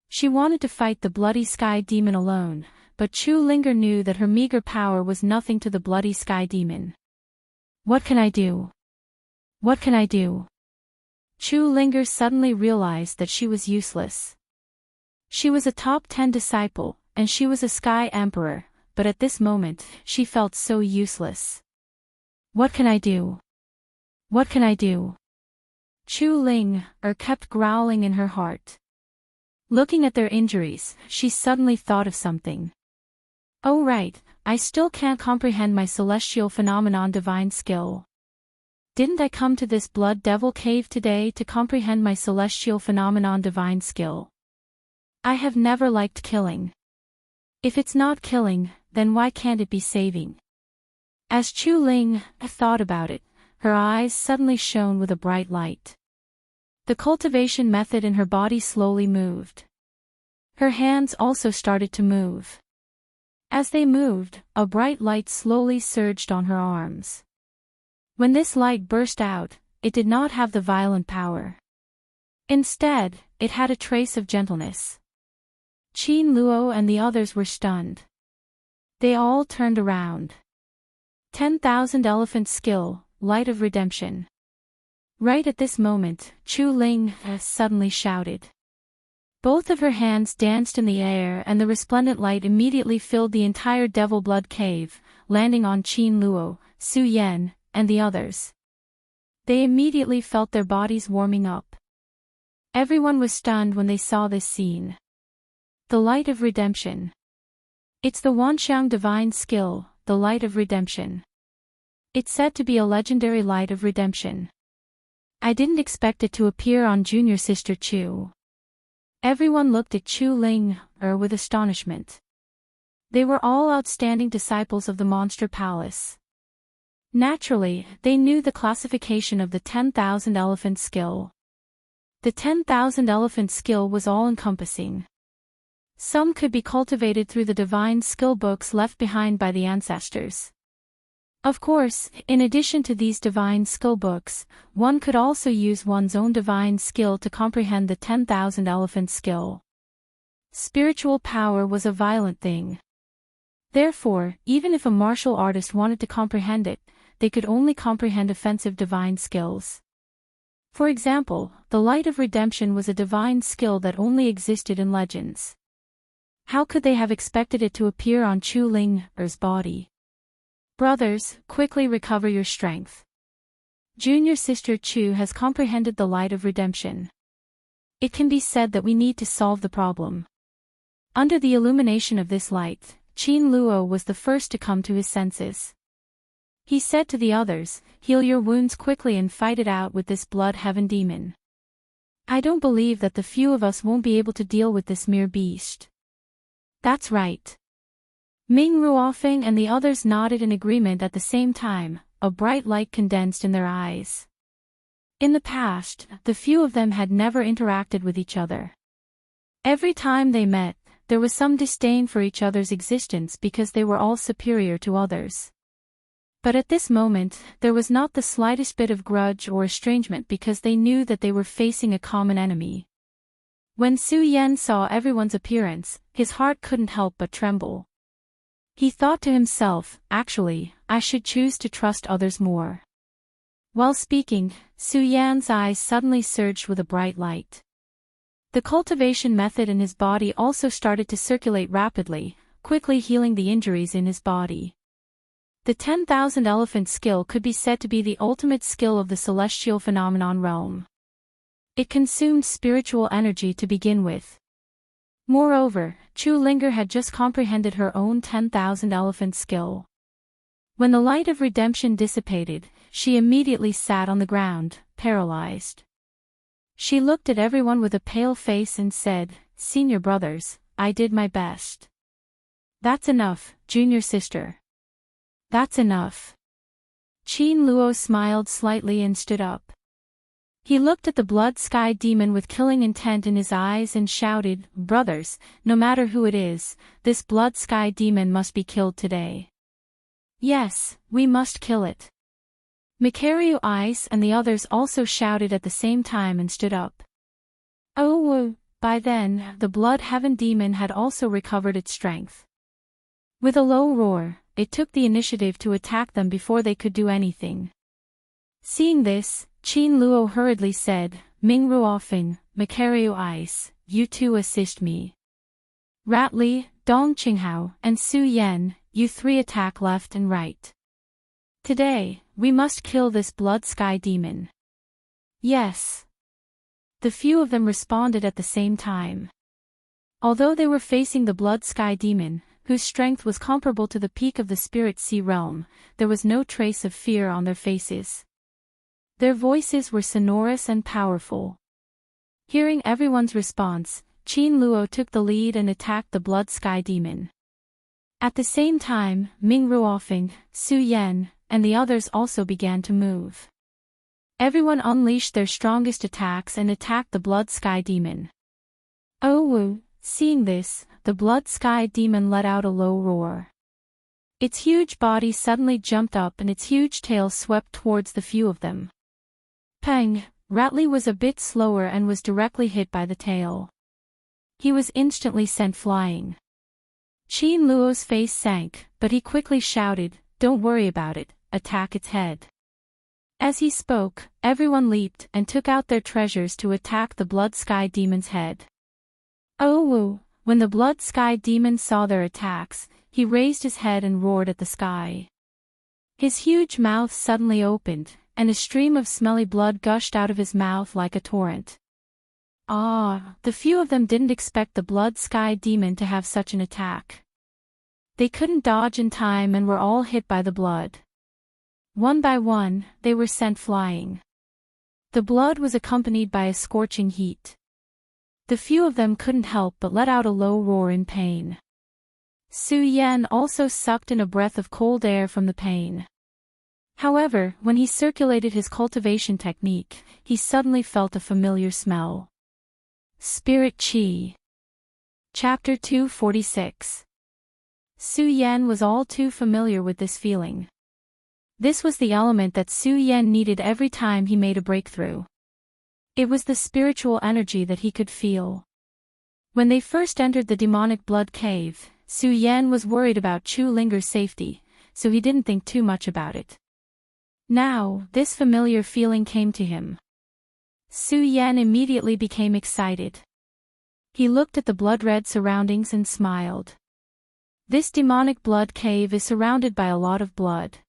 She wanted to fight the bloody sky demon alone, but Chu Linger knew that her meager power was nothing to the bloody sky demon. What can I do? Chu Linger suddenly realized that she was useless. She was a top 10 disciple, and she was a sky emperor, but at this moment, she felt so useless. What can I do? Chu Linger kept growling in her heart. Looking at their injuries, she suddenly thought of something. "Oh right, I still can't comprehend my celestial phenomenon divine skill. Didn't I come to this blood devil cave today to comprehend my celestial phenomenon divine skill? I have never liked killing. If it's not killing, then why can't it be saving?" As Chu Linger thought about it, her eyes suddenly shone with a bright light. The cultivation method in her body slowly moved. Her hands also started to move. As they moved, a bright light slowly surged on her arms. When this light burst out, it did not have the violent power. Instead, it had a trace of gentleness. Qin Luo and the others were stunned. They all turned around. 10,000 elephant skill, light of redemption. Right at this moment, Chu Linger suddenly shouted. Both of her hands danced in the air and the resplendent light immediately filled the entire devil blood cave, landing on Qin Luo, Su Yan, and the others. They immediately felt their bodies warming up. Everyone was stunned when they saw this scene. The light of redemption. It's the Wanxiang divine skill, the light of redemption. It's said to be a legendary light of redemption. I didn't expect it to appear on Junior Sister Chu. Everyone looked at Chu Linger with astonishment. They were all outstanding disciples of the Monster Palace. Naturally, they knew the classification of the 10,000 elephant skill. The 10,000 elephant skill was all-encompassing. Some could be cultivated through the divine skill books left behind by the ancestors. Of course, in addition to these divine skill books, one could also use one's own divine skill to comprehend the 10,000 elephant skill. Spiritual power was a violent thing. Therefore, even if a martial artist wanted to comprehend it, they could only comprehend offensive divine skills. For example, the Light of Redemption was a divine skill that only existed in legends. How could they have expected it to appear on Chu Linger's body? Brothers, quickly recover your strength. Junior sister Chu has comprehended the Light of Redemption. It can be said that we need to solve the problem. Under the illumination of this light, Qin Luo was the first to come to his senses. He said to the others, "Heal your wounds quickly and fight it out with this blood heaven demon. I don't believe that the few of us won't be able to deal with this mere beast." That's right. Ming Ruofeng and the others nodded in agreement at the same time, a bright light condensed in their eyes. In the past, the few of them had never interacted with each other. Every time they met, there was some disdain for each other's existence because they were all superior to others. But at this moment, there was not the slightest bit of grudge or estrangement because they knew that they were facing a common enemy. When Su Yan saw everyone's appearance, his heart couldn't help but tremble. He thought to himself, actually, I should choose to trust others more. While speaking, Su Yan's eyes suddenly surged with a bright light. The cultivation method in his body also started to circulate rapidly, quickly healing the injuries in his body. The 10,000 elephant skill could be said to be the ultimate skill of the celestial phenomenon realm. It consumed spiritual energy to begin with. Moreover, Chu Linger had just comprehended her own 10,000 elephant skill. When the Light of Redemption dissipated, she immediately sat on the ground, paralyzed. She looked at everyone with a pale face and said, "Senior brothers, I did my best." "That's enough, junior sister. That's enough." Qin Luo smiled slightly and stood up. He looked at the blood sky demon with killing intent in his eyes and shouted, "Brothers, no matter who it is, this blood sky demon must be killed today. Yes, we must kill it." Mikaryu Ice and the others also shouted at the same time and stood up. Oh, by then, the blood heaven demon had also recovered its strength. With a low roar, it took the initiative to attack them before they could do anything. Seeing this, Qin Luo hurriedly said, "Ming Ruofeng, Mikaryu Ice, you two assist me. Rat Li, Dong Qinghao, and Su Yan, you three attack left and right. Today, we must kill this blood sky demon." Yes. The few of them responded at the same time. Although they were facing the blood sky demon, whose strength was comparable to the peak of the spirit sea realm, there was no trace of fear on their faces. Their voices were sonorous and powerful. Hearing everyone's response, Qin Luo took the lead and attacked the blood sky demon. At the same time, Ming Ruofeng, Su Yan, and the others also began to move. Everyone unleashed their strongest attacks and attacked the blood sky demon. Oh, seeing this, the blood sky demon let out a low roar. Its huge body suddenly jumped up and its huge tail swept towards the few of them. Peng, Ratley was a bit slower and was directly hit by the tail. He was instantly sent flying. Qin Luo's face sank, but he quickly shouted, "Don't worry about it, attack its head." As he spoke, everyone leaped and took out their treasures to attack the blood sky demon's head. Oh, when the blood sky demon saw their attacks, he raised his head and roared at the sky. His huge mouth suddenly opened, and a stream of smelly blood gushed out of his mouth like a torrent. The few of them didn't expect the blood sky demon to have such an attack. They couldn't dodge in time and were all hit by the blood. One by one, they were sent flying. The blood was accompanied by a scorching heat. The few of them couldn't help but let out a low roar in pain. Su Yan also sucked in a breath of cold air from the pain. However, when he circulated his cultivation technique, he suddenly felt a familiar smell. Spirit Qi. Chapter 246. Su Yan was all too familiar with this feeling. This was the element that Su Yan needed every time he made a breakthrough. It was the spiritual energy that he could feel. When they first entered the demonic blood cave, Su Yan was worried about Chu Linger's safety, so he didn't think too much about it. Now, this familiar feeling came to him. Su Yan immediately became excited. He looked at the blood-red surroundings and smiled. This demonic blood cave is surrounded by a lot of blood.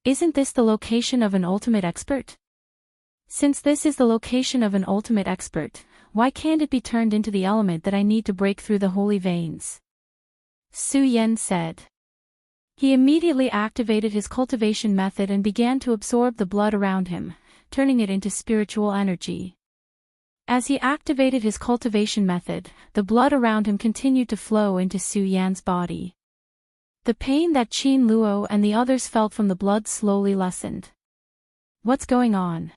Isn't this the location of an ultimate expert? Since this is the location of an ultimate expert, why can't it be turned into the element that I need to break through the holy veins? Su Yan said. He immediately activated his cultivation method and began to absorb the blood around him, turning it into spiritual energy. As he activated his cultivation method, the blood around him continued to flow into Su Yan's body. The pain that Qin Luo and the others felt from the blood slowly lessened. What's going on?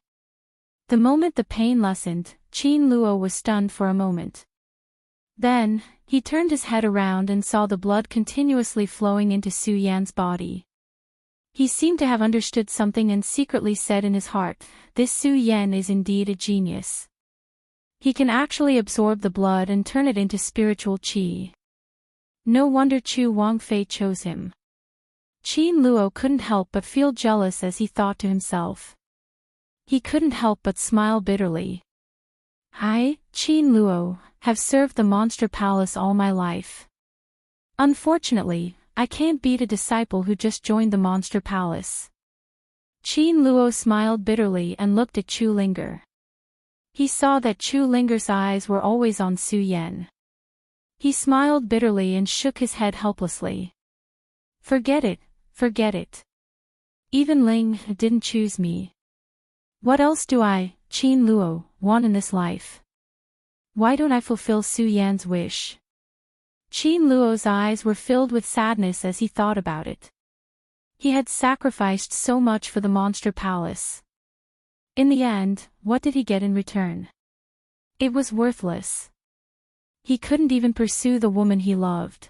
The moment the pain lessened, Qin Luo was stunned for a moment. Then, he turned his head around and saw the blood continuously flowing into Su Yan's body. He seemed to have understood something and secretly said in his heart, "This Su Yan is indeed a genius. He can actually absorb the blood and turn it into spiritual qi. No wonder Chu Wangfei chose him." Qin Luo couldn't help but feel jealous as he thought to himself. He couldn't help but smile bitterly. I, Qin Luo, have served the Monster Palace all my life. Unfortunately, I can't beat a disciple who just joined the Monster Palace. Qin Luo smiled bitterly and looked at Chu Linger. He saw that Chu Linger's eyes were always on Su Yan. He smiled bitterly and shook his head helplessly. Forget it, forget it. Even Ling didn't choose me. What else do I, Qin Luo, want in this life? Why don't I fulfill Su Yan's wish? Qin Luo's eyes were filled with sadness as he thought about it. He had sacrificed so much for the Monster Palace. In the end, what did he get in return? It was worthless. He couldn't even pursue the woman he loved.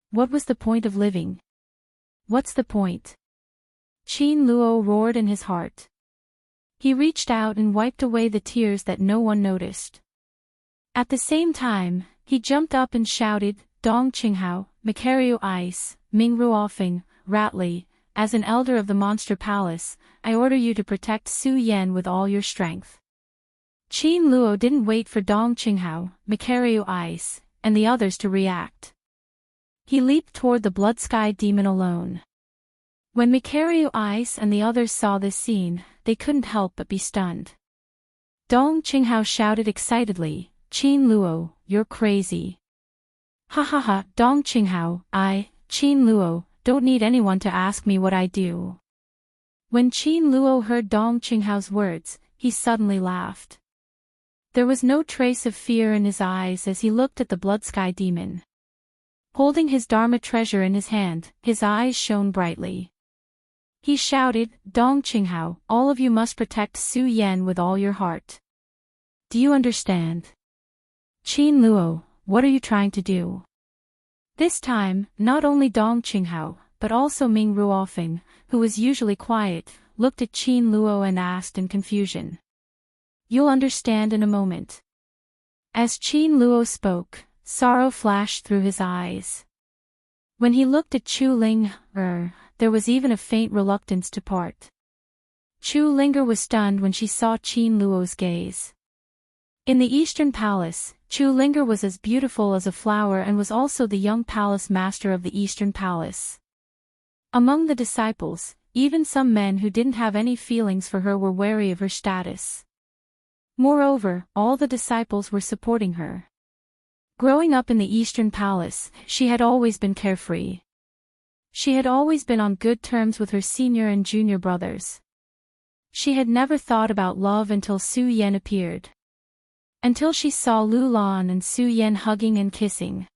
What was the point of living? What's the point? Qin Luo roared in his heart. He reached out and wiped away the tears that no one noticed. At the same time, he jumped up and shouted, "Dong Qinghao, Macario Ice, Ming Ruofeng, Ratli, as an elder of the Monster Palace, I order you to protect Su Yan with all your strength." Qin Luo didn't wait for Dong Qinghao, Macario Ice, and the others to react. He leaped toward the Blood Sky Demon alone. When Macario Ice and the others saw this scene, they couldn't help but be stunned. Dong Qinghao shouted excitedly, "Qin Luo, you're crazy." "Ha ha ha, Dong Qinghao, I, Qin Luo, don't need anyone to ask me what I do." When Qin Luo heard Dong Qinghao's words, he suddenly laughed. There was no trace of fear in his eyes as he looked at the Blood Sky Demon. Holding his Dharma treasure in his hand, his eyes shone brightly. He shouted, "Dong Qinghao, all of you must protect Su Yan with all your heart. Do you understand?" "Qin Luo, what are you trying to do?" This time, not only Dong Qinghao, but also Ming Ruofeng, who was usually quiet, looked at Qin Luo and asked in confusion. "You'll understand in a moment." As Qin Luo spoke, sorrow flashed through his eyes. When he looked at Chu Ling, there was even a faint reluctance to part. Chu Linger was stunned when she saw Qin Luo's gaze. In the Eastern Palace, Chu Linger was as beautiful as a flower and was also the young palace master of the Eastern Palace. Among the disciples, even some men who didn't have any feelings for her were wary of her status. Moreover, all the disciples were supporting her. Growing up in the Eastern Palace, she had always been carefree. She had always been on good terms with her senior and junior brothers. She had never thought about love until Su Yan appeared. Until she saw Lu Lan and Su Yan hugging and kissing.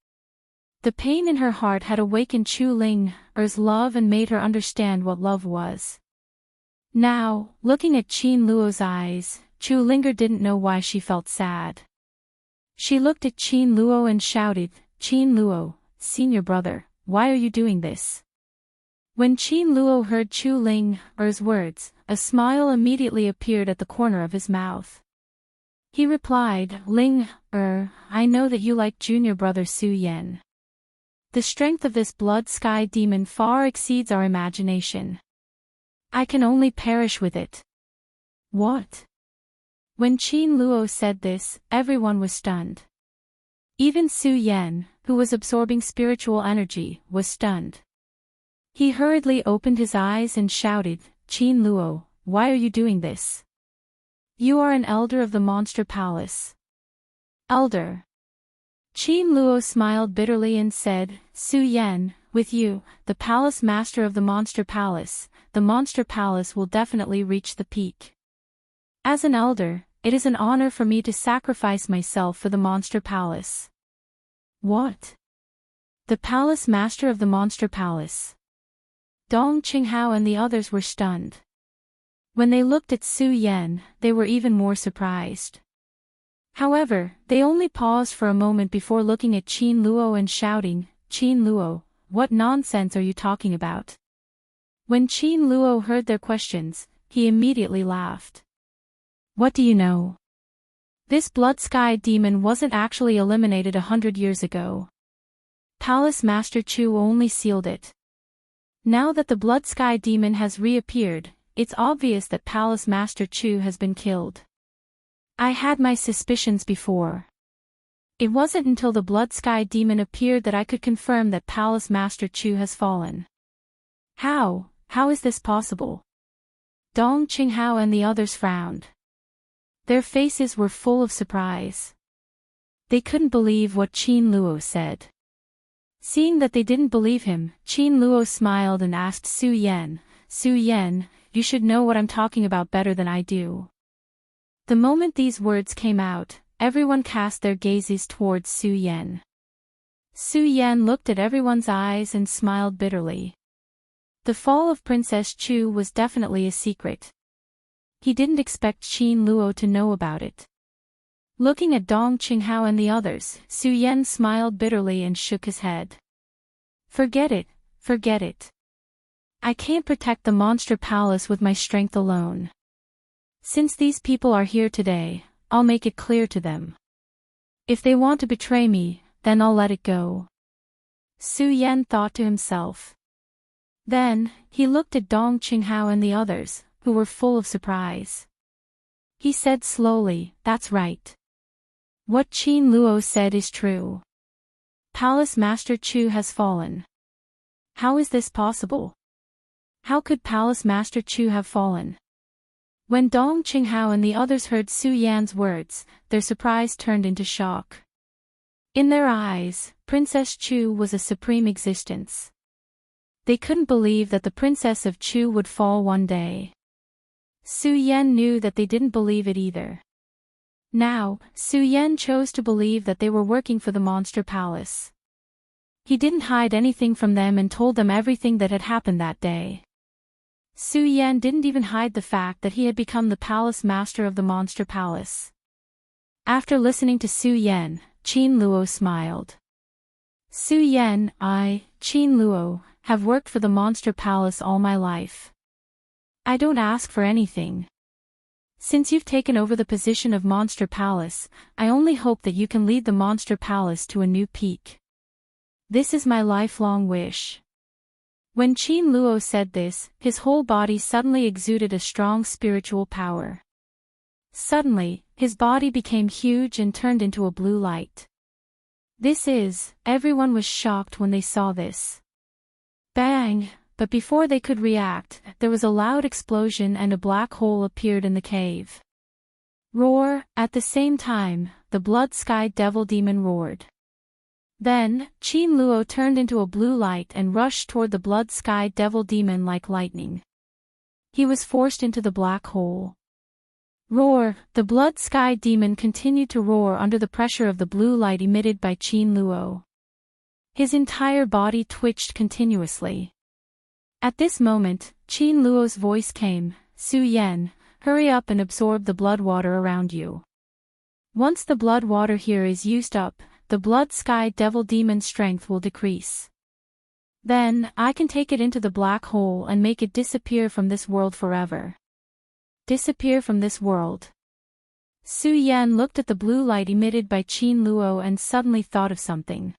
The pain in her heart had awakened Chu Linger's love and made her understand what love was. Now, looking at Qin Luo's eyes, Chu Linger didn't know why she felt sad. She looked at Qin Luo and shouted, "Qin Luo, senior brother, why are you doing this?" When Qin Luo heard Chu Linger's words, a smile immediately appeared at the corner of his mouth. He replied, "Linger, I know that you like junior brother Su Yan. The strength of this Blood Sky Demon far exceeds our imagination. I can only perish with it. What? When Qin Luo said this, everyone was stunned. Even Su Yan, who was absorbing spiritual energy, was stunned. He hurriedly opened his eyes and shouted, Qin Luo, why are you doing this? You are an elder of the Monster Palace. Elder. Qin Luo smiled bitterly and said, Su Yan, with you, the palace master of the Monster Palace, the Monster Palace will definitely reach the peak. As an elder, it is an honor for me to sacrifice myself for the Monster Palace. What? The palace master of the Monster Palace. Dong Qinghao and the others were stunned. When they looked at Su Yan, they were even more surprised. However, they only paused for a moment before looking at Qin Luo and shouting, Qin Luo, what nonsense are you talking about? When Qin Luo heard their questions, he immediately laughed. What do you know? This blood sky demon wasn't actually eliminated 100 years ago. Palace Master Chu only sealed it. Now that the blood sky demon has reappeared, it's obvious that Palace Master Chu has been killed. I had my suspicions before. It wasn't until the blood sky demon appeared that I could confirm that Palace Master Chu has fallen. How is this possible? Dong Qinghao and the others frowned. Their faces were full of surprise. They couldn't believe what Qin Luo said. Seeing that they didn't believe him, Qin Luo smiled and asked Su Yan, you should know what I'm talking about better than I do. The moment these words came out, everyone cast their gazes towards Su Yan. Su Yan looked at everyone's eyes and smiled bitterly. The fall of Princess Chu was definitely a secret. He didn't expect Qin Luo to know about it. Looking at Dong Qinghao and the others, Su Yan smiled bitterly and shook his head. Forget it. I can't protect the Monster Palace with my strength alone. Since these people are here today, I'll make it clear to them. If they want to betray me, then I'll let it go. Su Yan thought to himself. Then, he looked at Dong Qinghao and the others, who were full of surprise. He said slowly, that's right. What Qin Luo said is true. Palace Master Chu has fallen. How is this possible? How could Palace Master Chu have fallen? When Dong Qinghao and the others heard Su Yan's words, their surprise turned into shock. In their eyes, Princess Chu was a supreme existence. They couldn't believe that the Princess of Chu would fall one day. Su Yan knew that they didn't believe it either. Now, Su Yan chose to believe that they were working for the Monster Palace. He didn't hide anything from them and told them everything that had happened that day. Su Yan didn't even hide the fact that he had become the palace master of the Monster Palace. After listening to Su Yan, Qin Luo smiled. Su Yan, Qin Luo, have worked for the Monster Palace all my life. I don't ask for anything. Since you've taken over the position of Monster Palace, I only hope that you can lead the Monster Palace to a new peak. This is my lifelong wish. When Qin Luo said this, his whole body suddenly exuded a strong spiritual power. Suddenly, his body became huge and turned into a blue light. Everyone was shocked when they saw this. Bang! But before they could react, there was a loud explosion and a black hole appeared in the cave. Roar! At the same time, the blood sky devil demon roared. Then, Qin Luo turned into a blue light and rushed toward the blood sky devil demon like lightning. He was forced into the black hole. Roar! The blood sky demon continued to roar under the pressure of the blue light emitted by Qin Luo. His entire body twitched continuously. At this moment, Qin Luo's voice came, Su Yan, hurry up and absorb the blood water around you. Once the blood water here is used up, the blood sky devil demon's strength will decrease. Then, I can take it into the black hole and make it disappear from this world forever. Disappear from this world. Su Yan looked at the blue light emitted by Qin Luo and suddenly thought of something.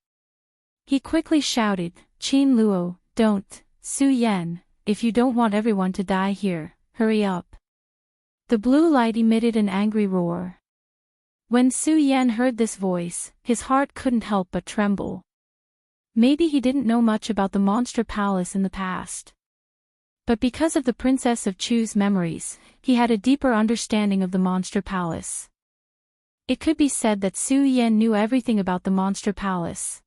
He quickly shouted, Qin Luo, don't, Su Yan, if you don't want everyone to die here, hurry up." The blue light emitted an angry roar. When Su Yan heard this voice, his heart couldn't help but tremble. Maybe he didn't know much about the monster palace in the past. But because of the Princess of Chu's memories, he had a deeper understanding of the monster palace. It could be said that Su Yan knew everything about the monster palace.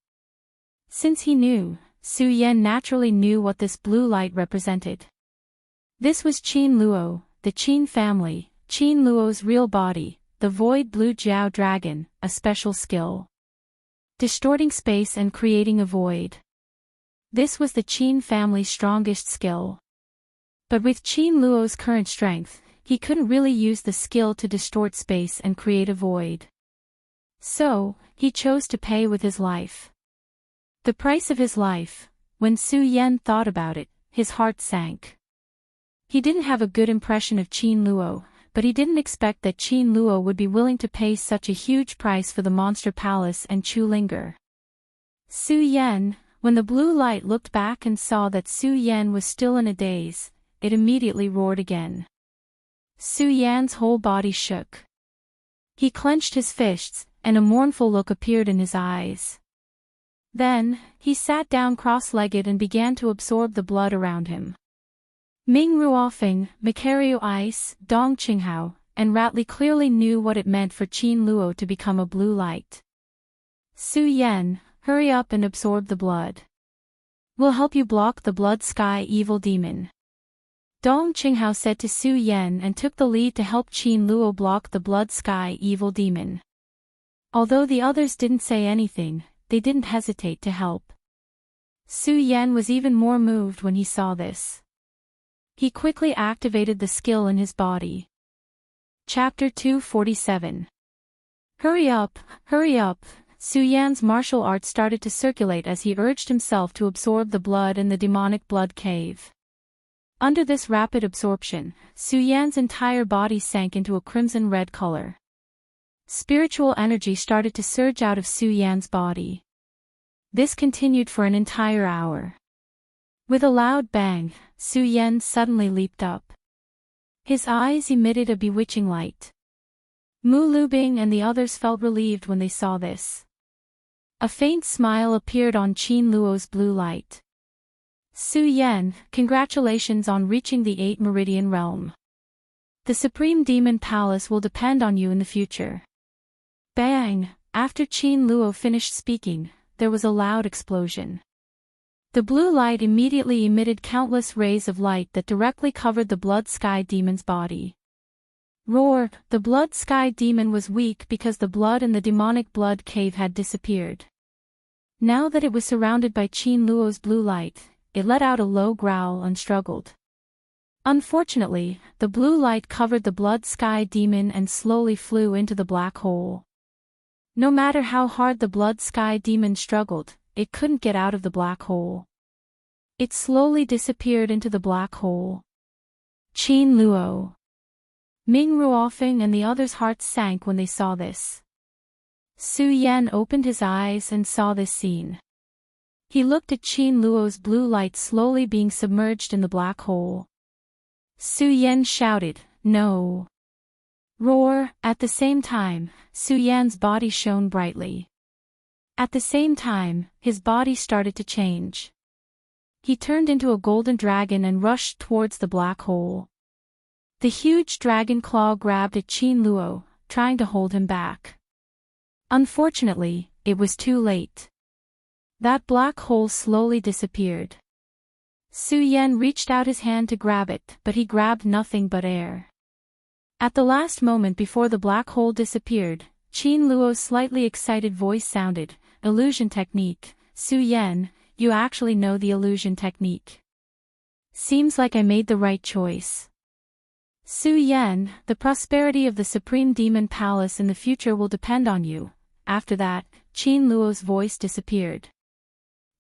Since he knew, Su Yan naturally knew what this blue light represented. This was Qin Luo, the Qin family, Qin Luo's real body, the void blue Jiao dragon, a special skill. Distorting space and creating a void. This was the Qin family's strongest skill. But with Qin Luo's current strength, he couldn't really use the skill to distort space and create a void. So, he chose to pay with his life. The price of his life. When Su Yan thought about it, his heart sank. He didn't have a good impression of Qin Luo, but he didn't expect that Qin Luo would be willing to pay such a huge price for the monster palace and Chu Linger. Su Yan, when the blue light looked back and saw that Su Yan was still in a daze, it immediately roared again. Su Yan's whole body shook. He clenched his fists, and a mournful look appeared in his eyes. Then, he sat down cross-legged and began to absorb the blood around him. Ming Ruofeng, Makario Ice, Dong Qinghao, and Ratli clearly knew what it meant for Qin Luo to become a blue light. Su Yan, hurry up and absorb the blood. We'll help you block the blood sky evil demon. Dong Qinghao said to Su Yan and took the lead to help Qin Luo block the blood sky evil demon. Although the others didn't say anything, they didn't hesitate to help. Su Yan was even more moved when he saw this. He quickly activated the skill in his body. Chapter 247. Hurry up, hurry up! Su Yan's martial arts started to circulate as he urged himself to absorb the blood in the demonic blood cave. Under this rapid absorption, Su Yan's entire body sank into a crimson-red color. Spiritual energy started to surge out of Su Yan's body. This continued for an entire hour. With a loud bang, Su Yan suddenly leaped up. His eyes emitted a bewitching light. Mu Lubing and the others felt relieved when they saw this. A faint smile appeared on Qin Luo's blue light. Su Yan, congratulations on reaching the 8 Meridian Realm. The Supreme Demon Palace will depend on you in the future. Bang! After Qin Luo finished speaking, there was a loud explosion. The blue light immediately emitted countless rays of light that directly covered the Blood Sky Demon's body. Roar! The Blood Sky Demon was weak because the blood in the demonic blood cave had disappeared. Now that it was surrounded by Qin Luo's blue light, it let out a low growl and struggled. Unfortunately, the blue light covered the Blood Sky Demon and slowly flew into the black hole. No matter how hard the Blood Sky Demon struggled, it couldn't get out of the black hole. It slowly disappeared into the black hole. Qin Luo. Ming Ruofeng and the others' hearts sank when they saw this. Su Yan opened his eyes and saw this scene. He looked at Qin Luo's blue light slowly being submerged in the black hole. Su Yan shouted, "No!" Roar! At the same time, Su Yan's body shone brightly. At the same time, his body started to change. He turned into a golden dragon and rushed towards the black hole. The huge dragon claw grabbed at Qin Luo, trying to hold him back. Unfortunately, it was too late. That black hole slowly disappeared. Su Yan reached out his hand to grab it, but he grabbed nothing but air. At the last moment before the black hole disappeared, Qin Luo's slightly excited voice sounded, "Illusion technique, Su Yan, you actually know the illusion technique. Seems like I made the right choice. Su Yan, the prosperity of the Supreme Demon Palace in the future will depend on you." After that, Qin Luo's voice disappeared.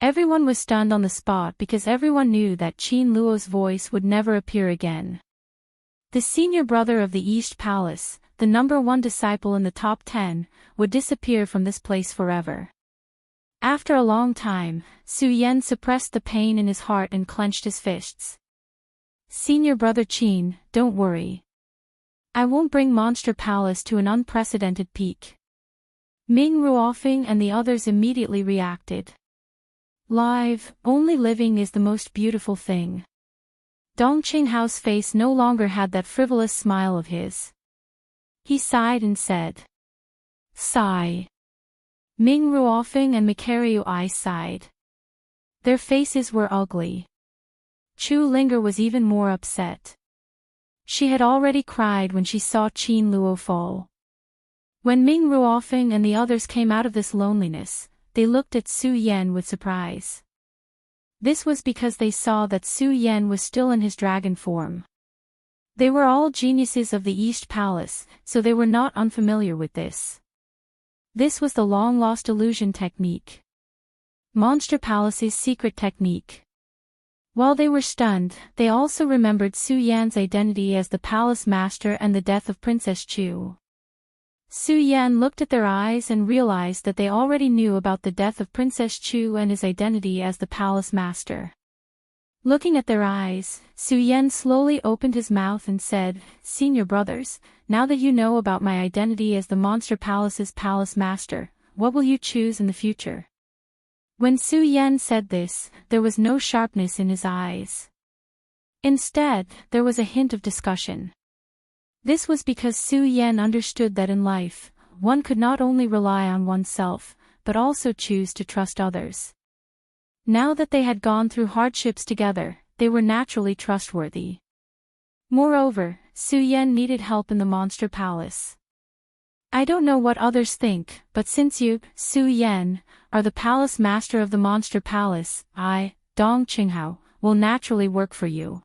Everyone was stunned on the spot because everyone knew that Qin Luo's voice would never appear again. The senior brother of the East Palace, the #1 disciple in the top 10, would disappear from this place forever. After a long time, Su Yan suppressed the pain in his heart and clenched his fists. Senior brother Qin, don't worry. I won't bring Monster Palace to an unprecedented peak. Ming Ruofeng and the others immediately reacted. Live, only living is the most beautiful thing. Dong Qinghao's face no longer had that frivolous smile of his. He sighed and said. Sigh. Ming Ruofeng and Mikaryu I sighed. Their faces were ugly. Chu Linger was even more upset. She had already cried when she saw Qin Luo fall. When Ming Ruofeng and the others came out of this loneliness, they looked at Su Yan with surprise. This was because they saw that Su Yan was still in his dragon form. They were all geniuses of the East Palace, so they were not unfamiliar with this. This was the long-lost illusion technique. Monster Palace's secret technique. While they were stunned, they also remembered Su Yan's identity as the palace master and the death of Princess Chu. Su Yan looked at their eyes and realized that they already knew about the death of Princess Chu and his identity as the palace master. Looking at their eyes, Su Yan slowly opened his mouth and said, Senior brothers, now that you know about my identity as the Monster Palace's palace master, what will you choose in the future? When Su Yan said this, there was no sharpness in his eyes. Instead, there was a hint of discussion. This was because Su Yan understood that in life, one could not only rely on oneself, but also choose to trust others. Now that they had gone through hardships together, they were naturally trustworthy. Moreover, Su Yan needed help in the Monster Palace. I don't know what others think, but since you, Su Yan, are the palace master of the Monster Palace, I, Dong Qinghao, will naturally work for you.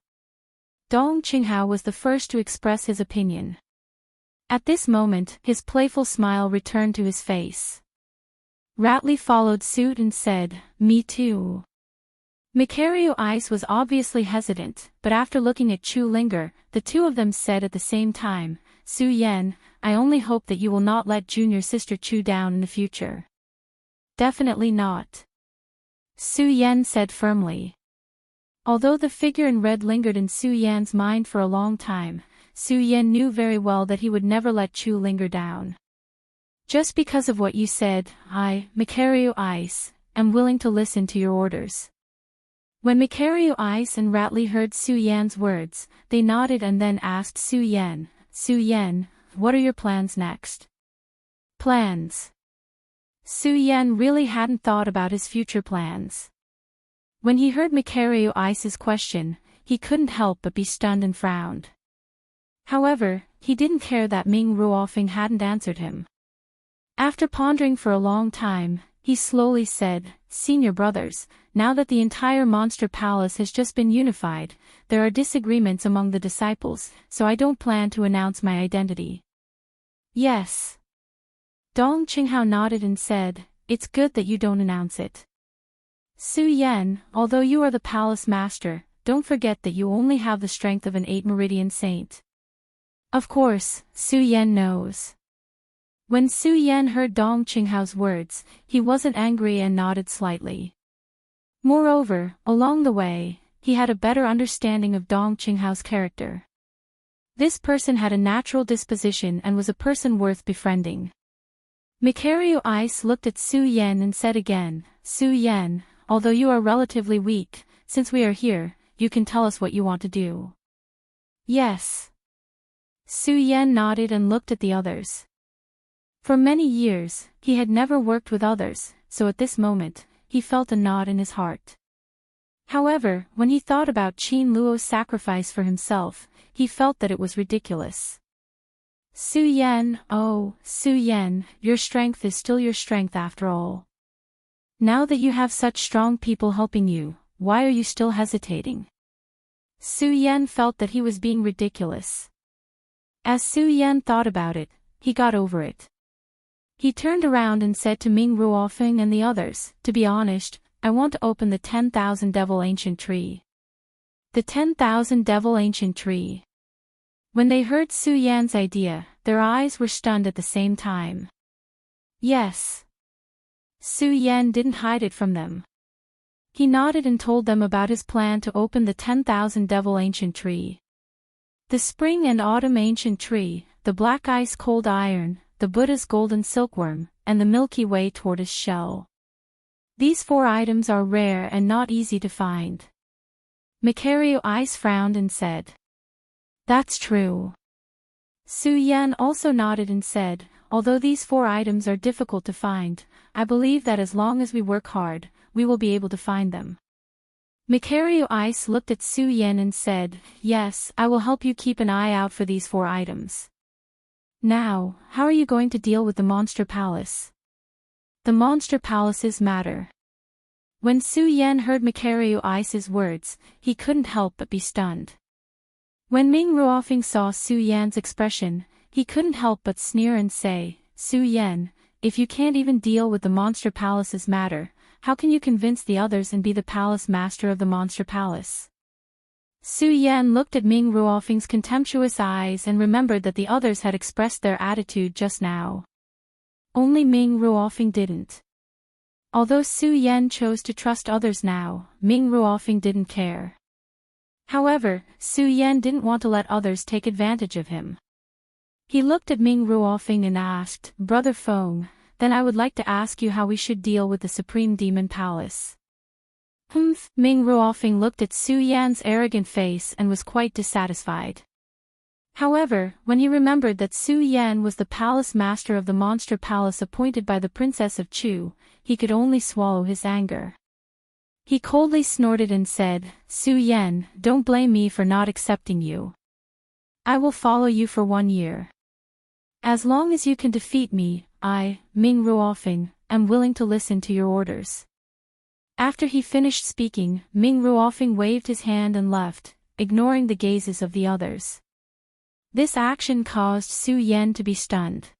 Dong Qinghao was the first to express his opinion. At this moment, his playful smile returned to his face. Ratley followed suit and said, Me too. Mikaryu Ice was obviously hesitant, but after looking at Chu Linger, the two of them said at the same time, Su Yan, I only hope that you will not let junior sister Chu down in the future. Definitely not. Su Yan said firmly. Although the figure in red lingered in Su Yan's mind for a long time, Su Yan knew very well that he would never let Chu Linger down. Just because of what you said, I, Mikaryu Ice, am willing to listen to your orders. When Mikaryu Ice and Ratley heard Su Yan's words, they nodded and then asked Su Yan, what are your plans next? Plans? Su Yan really hadn't thought about his future plans. When he heard Mikaryu Ice's question, he couldn't help but be stunned and frowned. However, he didn't care that Ming Ruofeng hadn't answered him. After pondering for a long time, he slowly said, Senior brothers, now that the entire Monster Palace has just been unified, there are disagreements among the disciples, so I don't plan to announce my identity. Yes. Dong Qinghao nodded and said, It's good that you don't announce it. Su Yan, although you are the palace master, don't forget that you only have the strength of an 8 Meridian saint. Of course, Su Yan knows. When Su Yan heard Dong Qinghao's words, he wasn't angry and nodded slightly. Moreover, along the way, he had a better understanding of Dong Qinghao's character. This person had a natural disposition and was a person worth befriending. Mikaryu Ice looked at Su Yan and said again, Su Yan, although you are relatively weak, since we are here, you can tell us what you want to do. Yes. Su Yan nodded and looked at the others. For many years, he had never worked with others, so at this moment, he felt a knot in his heart. However, when he thought about Qin Luo's sacrifice for himself, he felt that it was ridiculous. Su Yan, oh, Su Yan, your strength is still your strength after all. Now that you have such strong people helping you, why are you still hesitating? Su Yan felt that he was being ridiculous. As Su Yan thought about it, he got over it. He turned around and said to Ming Ruofeng and the others, to be honest, I want to open the 10,000 Devil Ancient Tree. The 10,000 Devil Ancient Tree. When they heard Su Yan's idea, their eyes were stunned at the same time. Yes. Su Yan didn't hide it from them. He nodded and told them about his plan to open the 10,000 Devil Ancient Tree. The Spring and Autumn Ancient Tree, the Black Ice Cold Iron, the Buddha's Golden Silkworm, and the Milky Way Tortoise Shell. These 4 items are rare and not easy to find. Micario Ice frowned and said, "That's true." Su Yan also nodded and said, "Although these 4 items are difficult to find, I believe that as long as we work hard, we will be able to find them." Micario Ice looked at Su Yan and said, "Yes, I will help you keep an eye out for these 4 items. Now, how are you going to deal with the Monster Palace? The Monster Palace's matter." When Su Yan heard Micario Ice's words, he couldn't help but be stunned. When Ming Ruofing saw Su Yan's expression, he couldn't help but sneer and say, "Su Yan, if you can't even deal with the Monster Palace's matter, how can you convince the others and be the palace master of the Monster Palace?" Su Yan looked at Ming Ruofing's contemptuous eyes and remembered that the others had expressed their attitude just now. Only Ming Ruofing didn't. Although Su Yan chose to trust others now, Ming Ruofing didn't care. However, Su Yan didn't want to let others take advantage of him. He looked at Ming Ruofing and asked, "Brother Feng, then I would like to ask you how we should deal with the Supreme Demon Palace." Ming Ruofing looked at Su Yan's arrogant face and was quite dissatisfied. However, when he remembered that Su Yan was the palace master of the Monster Palace appointed by the Princess of Chu, he could only swallow his anger. He coldly snorted and said, "Su Yan, don't blame me for not accepting you. I will follow you for 1 year. As long as you can defeat me, I, Ming Ruofing, am willing to listen to your orders." After he finished speaking, Ming Ruofing waved his hand and left, ignoring the gazes of the others. This action caused Su Yan to be stunned.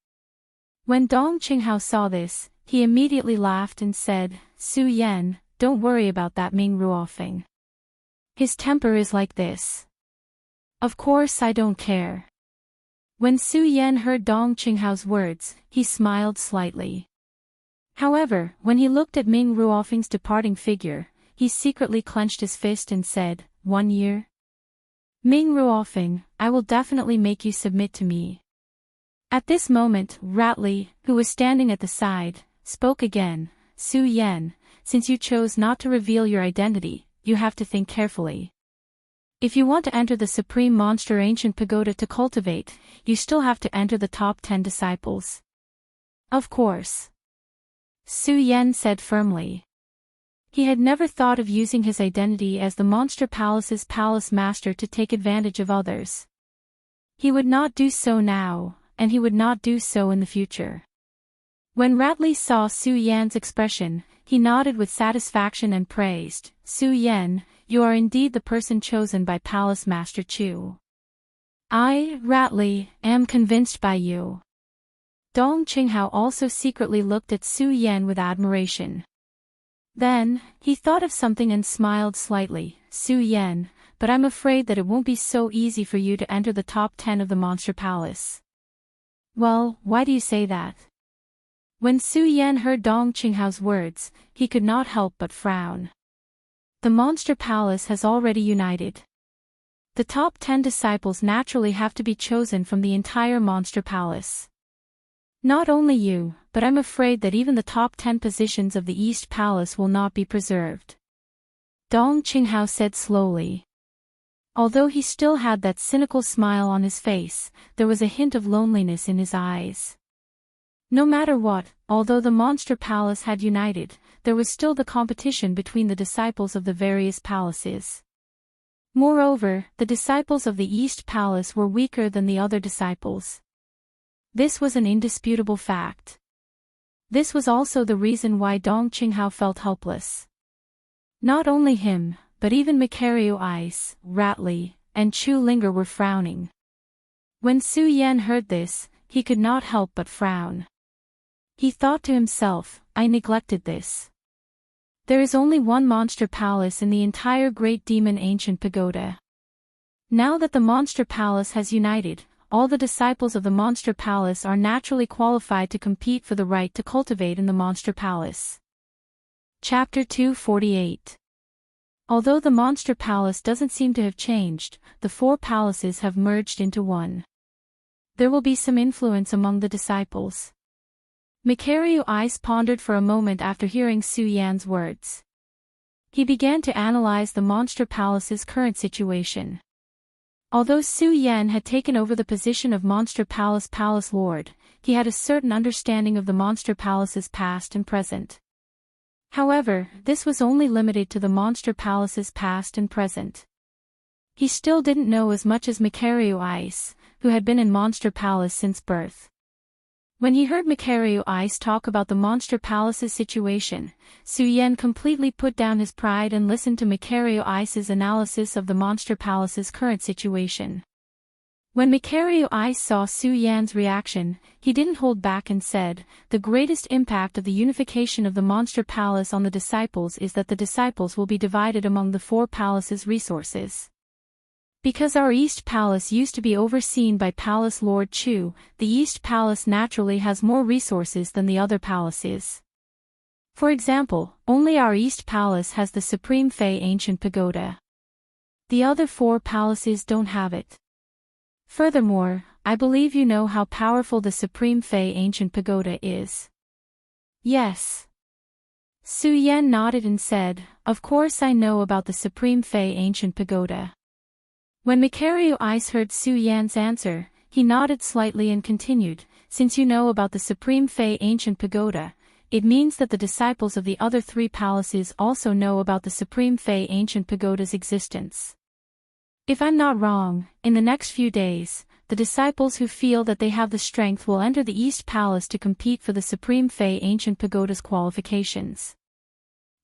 When Dong Qinghao saw this, he immediately laughed and said, "Su Yan, don't worry about that Ming Ruofing. His temper is like this. Of course I don't care." When Su Yan heard Dong Qinghao's words, he smiled slightly. However, when he looked at Ming Ruofing's departing figure, he secretly clenched his fist and said, "1 year? Ming Ruofing, I will definitely make you submit to me." At this moment, Ratley, who was standing at the side, spoke again, "Su Yan, since you chose not to reveal your identity, you have to think carefully. If you want to enter the Supreme Monster Ancient Pagoda to cultivate, you still have to enter the top 10 disciples." "Of course," Su Yan said firmly. He had never thought of using his identity as the Monster Palace's palace master to take advantage of others. He would not do so now, and he would not do so in the future. When Ratley saw Su Yan's expression, he nodded with satisfaction and praised, "Su Yan, you are indeed the person chosen by Palace Master Chu. I, Ratley, am convinced by you." Dong Qinghao also secretly looked at Su Yan with admiration. Then, he thought of something and smiled slightly, "Su Yan, but I'm afraid that it won't be so easy for you to enter the top 10 of the Monster Palace." "Well, why do you say that?" When Su Yan heard Dong Qinghao's words, he could not help but frown. The Monster Palace has already united. The top 10 disciples naturally have to be chosen from the entire Monster Palace. Not only you, but I'm afraid that even the top 10 positions of the East Palace will not be preserved. Dong Qinghao said slowly. Although he still had that cynical smile on his face, there was a hint of loneliness in his eyes. No matter what, although the Monster Palace had united, there was still the competition between the disciples of the various palaces. Moreover, the disciples of the East Palace were weaker than the other disciples. This was an indisputable fact. This was also the reason why Dong Qinghao felt helpless. Not only him, but even Micario Ice, Ratley, and Chu Linger were frowning. When Su Yan heard this, he could not help but frown. He thought to himself, "I neglected this. There is only one Monster Palace in the entire Great Demon Ancient Pagoda. Now that the Monster Palace has united, all the disciples of the Monster Palace are naturally qualified to compete for the right to cultivate in the Monster Palace." Chapter 248. Although the monster palace doesn't seem to have changed, the four palaces have merged into one. There will be some influence among the disciples. Mikaryu Ice pondered for a moment after hearing Su Yan's words. He began to analyze the monster palace's current situation. Although Su Yan had taken over the position of Monster Palace Palace Lord, he had a certain understanding of the Monster Palace's past and present. However, this was only limited to the Monster Palace's past and present. He still didn't know as much as Mikaryu Ice, who had been in Monster Palace since birth. When he heard Mikaryu Ice talk about the Monster Palace's situation, Su Yan completely put down his pride and listened to Mikaryu Ice's analysis of the Monster Palace's current situation. When Mikaryu Ice saw Su Yan's reaction, he didn't hold back and said, "The greatest impact of the unification of the Monster Palace on the disciples is that the disciples will be divided among the four palaces' resources. Because our East Palace used to be overseen by Palace Lord Chu, the East Palace naturally has more resources than the other palaces. For example, only our East Palace has the Supreme Fei Ancient Pagoda. The other four palaces don't have it. Furthermore, I believe you know how powerful the Supreme Fei Ancient Pagoda is." "Yes." Su Yan nodded and said, "Of course I know about the Supreme Fei Ancient Pagoda." When Mikaryu Ice heard Su Yan's answer, he nodded slightly and continued, "Since you know about the Supreme Fei Ancient Pagoda, it means that the disciples of the other three palaces also know about the Supreme Fei Ancient Pagoda's existence. If I'm not wrong, in the next few days, the disciples who feel that they have the strength will enter the East Palace to compete for the Supreme Fei Ancient Pagoda's qualifications.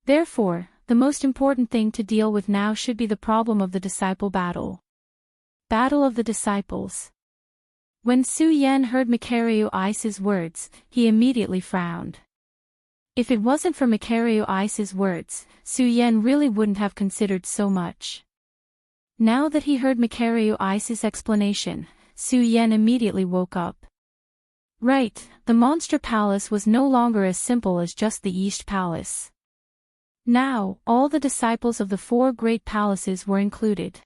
Therefore, the most important thing to deal with now should be the problem of the disciple battle." Battle of the Disciples. When Su Yan heard Mikaryu Ice's words, he immediately frowned. If it wasn't for Mikaryu Ice's words, Su Yan really wouldn't have considered so much. Now that he heard Mikaryu Ice's explanation, Su Yan immediately woke up. Right, the Monster Palace was no longer as simple as just the East Palace. Now, all the disciples of the four great palaces were included.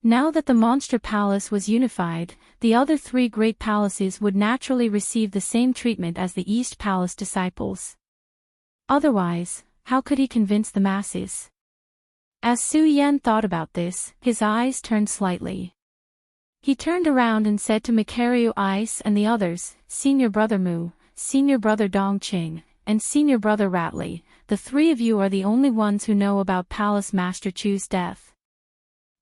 Now that the Monster Palace was unified, the other three great palaces would naturally receive the same treatment as the East Palace disciples. Otherwise, how could he convince the masses? As Su Yan thought about this, his eyes turned slightly. He turned around and said to Mikaryu Ice and the others, "Senior Brother Mu, Senior Brother Dongqing, and Senior Brother Ratley, the three of you are the only ones who know about Palace Master Chu's death.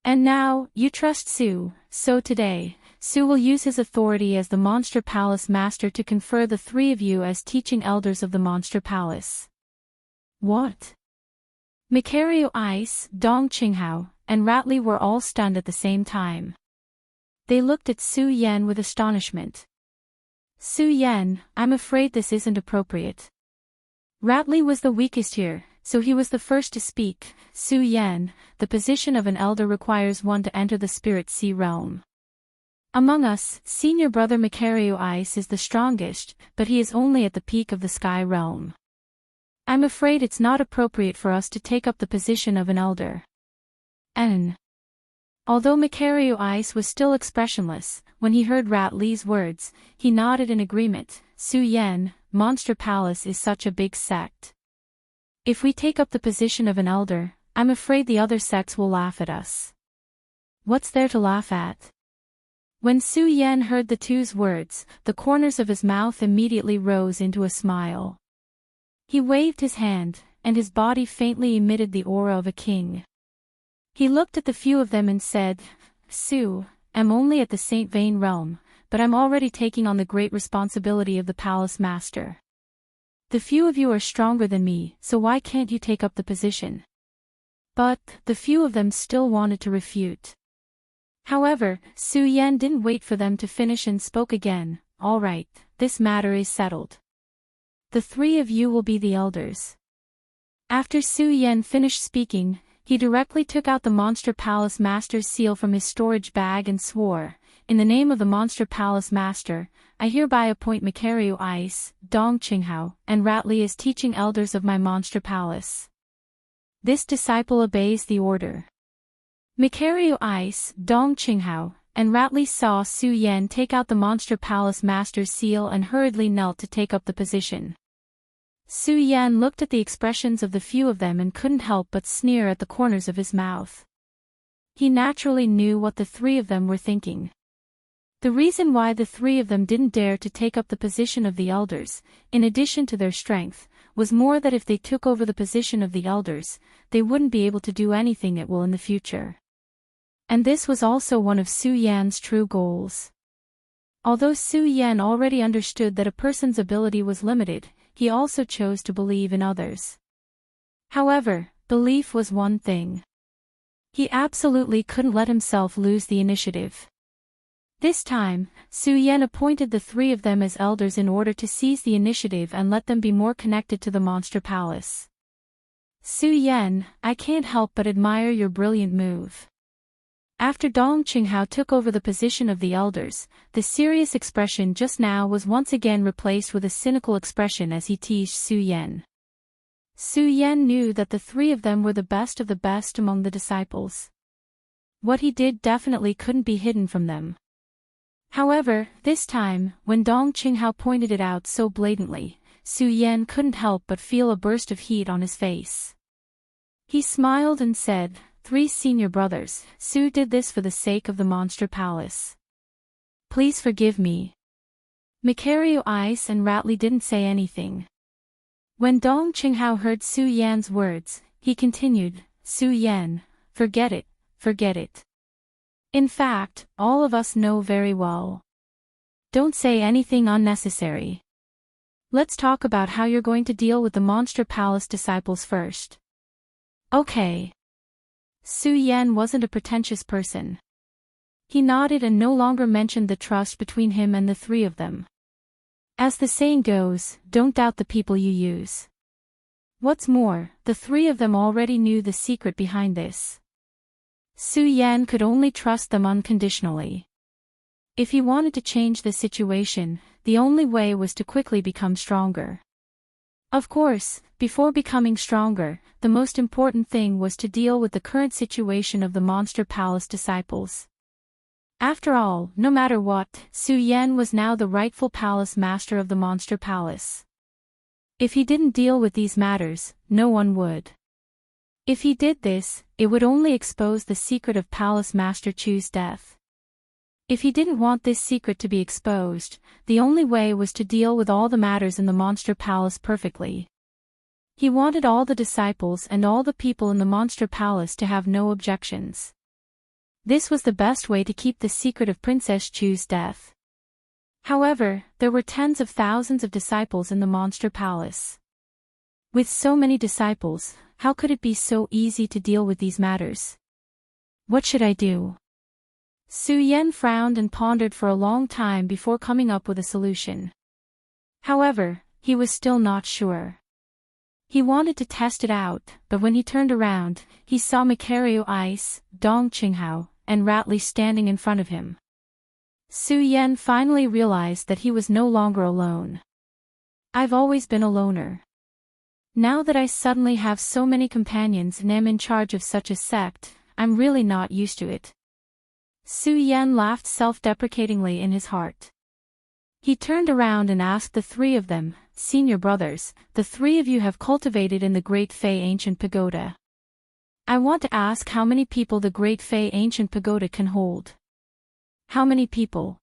And now, you trust Su, so today, Su will use his authority as the Monster Palace Master to confer the three of you as teaching elders of the Monster Palace." What? Mikaryu Ice, Dong Qinghao, and Ratley were all stunned at the same time. They looked at Su Yan with astonishment. "Su Yan, I'm afraid this isn't appropriate." Ratley was the weakest here, so he was the first to speak. "Su Yan, the position of an elder requires one to enter the Spirit Sea realm. Among us, Senior Brother Mikaryu Ice is the strongest, but he is only at the peak of the Sky realm. I'm afraid it's not appropriate for us to take up the position of an elder." And although Mikaryu Ice was still expressionless, when he heard Ratley's words, he nodded in agreement. "Su Yan, Monster Palace is such a big sect. If we take up the position of an elder, I'm afraid the other sects will laugh at us." "What's there to laugh at?" When Su Yan heard the two's words, the corners of his mouth immediately rose into a smile. He waved his hand, and his body faintly emitted the aura of a king. He looked at the few of them and said, "Su, I'm only at the Saint Vane realm, but I'm already taking on the great responsibility of the Palace Master. The few of you are stronger than me, so why can't you take up the position?" But the few of them still wanted to refute. However, Su Yan didn't wait for them to finish and spoke again. "All right, this matter is settled. The three of you will be the elders." After Su Yan finished speaking, he directly took out the Monster Palace Master's seal from his storage bag and swore, "In the name of the Monster Palace Master, I hereby appoint Mikaryu Ice, Dong Qinghao, and Ratley as teaching elders of my Monster Palace." This disciple obeys the order. Mikaryu Ice, Dong Qinghao, and Ratley saw Su Yan take out the Monster Palace Master's seal and hurriedly knelt to take up the position. Su Yan looked at the expressions of the few of them and couldn't help but sneer at the corners of his mouth. He naturally knew what the three of them were thinking. The reason why the three of them didn't dare to take up the position of the elders, in addition to their strength, was more that if they took over the position of the elders, they wouldn't be able to do anything at will in the future. And this was also one of Su Yan's true goals. Although Su Yan already understood that a person's ability was limited, he also chose to believe in others. However, belief was one thing. He absolutely couldn't let himself lose the initiative. This time, Su Yan appointed the three of them as elders in order to seize the initiative and let them be more connected to the Monster Palace. Su Yan, I can't help but admire your brilliant move. After Dong Qinghao took over the position of the elders, the serious expression just now was once again replaced with a cynical expression as he teased Su Yan. Su Yan knew that the three of them were the best of the best among the disciples. What he did definitely couldn't be hidden from them. However, this time, when Dong Qinghao pointed it out so blatantly, Su Yan couldn't help but feel a burst of heat on his face. He smiled and said, "Three senior brothers, Su did this for the sake of the Monster Palace. Please forgive me." Mikaryu Ice and Ratley didn't say anything. When Dong Qinghao heard Su Yan's words, he continued, "Su Yan, forget it, forget it. In fact, all of us know very well. Don't say anything unnecessary. Let's talk about how you're going to deal with the Monster Palace disciples first." "Okay." Su Yan wasn't a pretentious person. He nodded and no longer mentioned the trust between him and the three of them. As the saying goes, don't doubt the people you use. What's more, the three of them already knew the secret behind this. Su Yan could only trust them unconditionally. If he wanted to change the situation, the only way was to quickly become stronger. Of course, before becoming stronger, the most important thing was to deal with the current situation of the Monster Palace disciples. After all, no matter what, Su Yan was now the rightful palace master of the Monster Palace. If he didn't deal with these matters, no one would. If he did this, it would only expose the secret of Palace Master Chu's death. If he didn't want this secret to be exposed, the only way was to deal with all the matters in the Monster Palace perfectly. He wanted all the disciples and all the people in the Monster Palace to have no objections. This was the best way to keep the secret of Princess Chu's death. However, there were tens of thousands of disciples in the Monster Palace. With so many disciples, how could it be so easy to deal with these matters? What should I do? Su Yan frowned and pondered for a long time before coming up with a solution. However, he was still not sure. He wanted to test it out, but when he turned around, he saw Mikaryu Ice, Dong Qinghao, and Ratley standing in front of him. Su Yan finally realized that he was no longer alone. I've always been a loner. Now that I suddenly have so many companions and am in charge of such a sect, I'm really not used to it. Su Yan laughed self-deprecatingly in his heart. He turned around and asked the three of them, "Senior brothers, the three of you have cultivated in the Great Fei Ancient Pagoda. I want to ask how many people the Great Fei Ancient Pagoda can hold." "How many people?"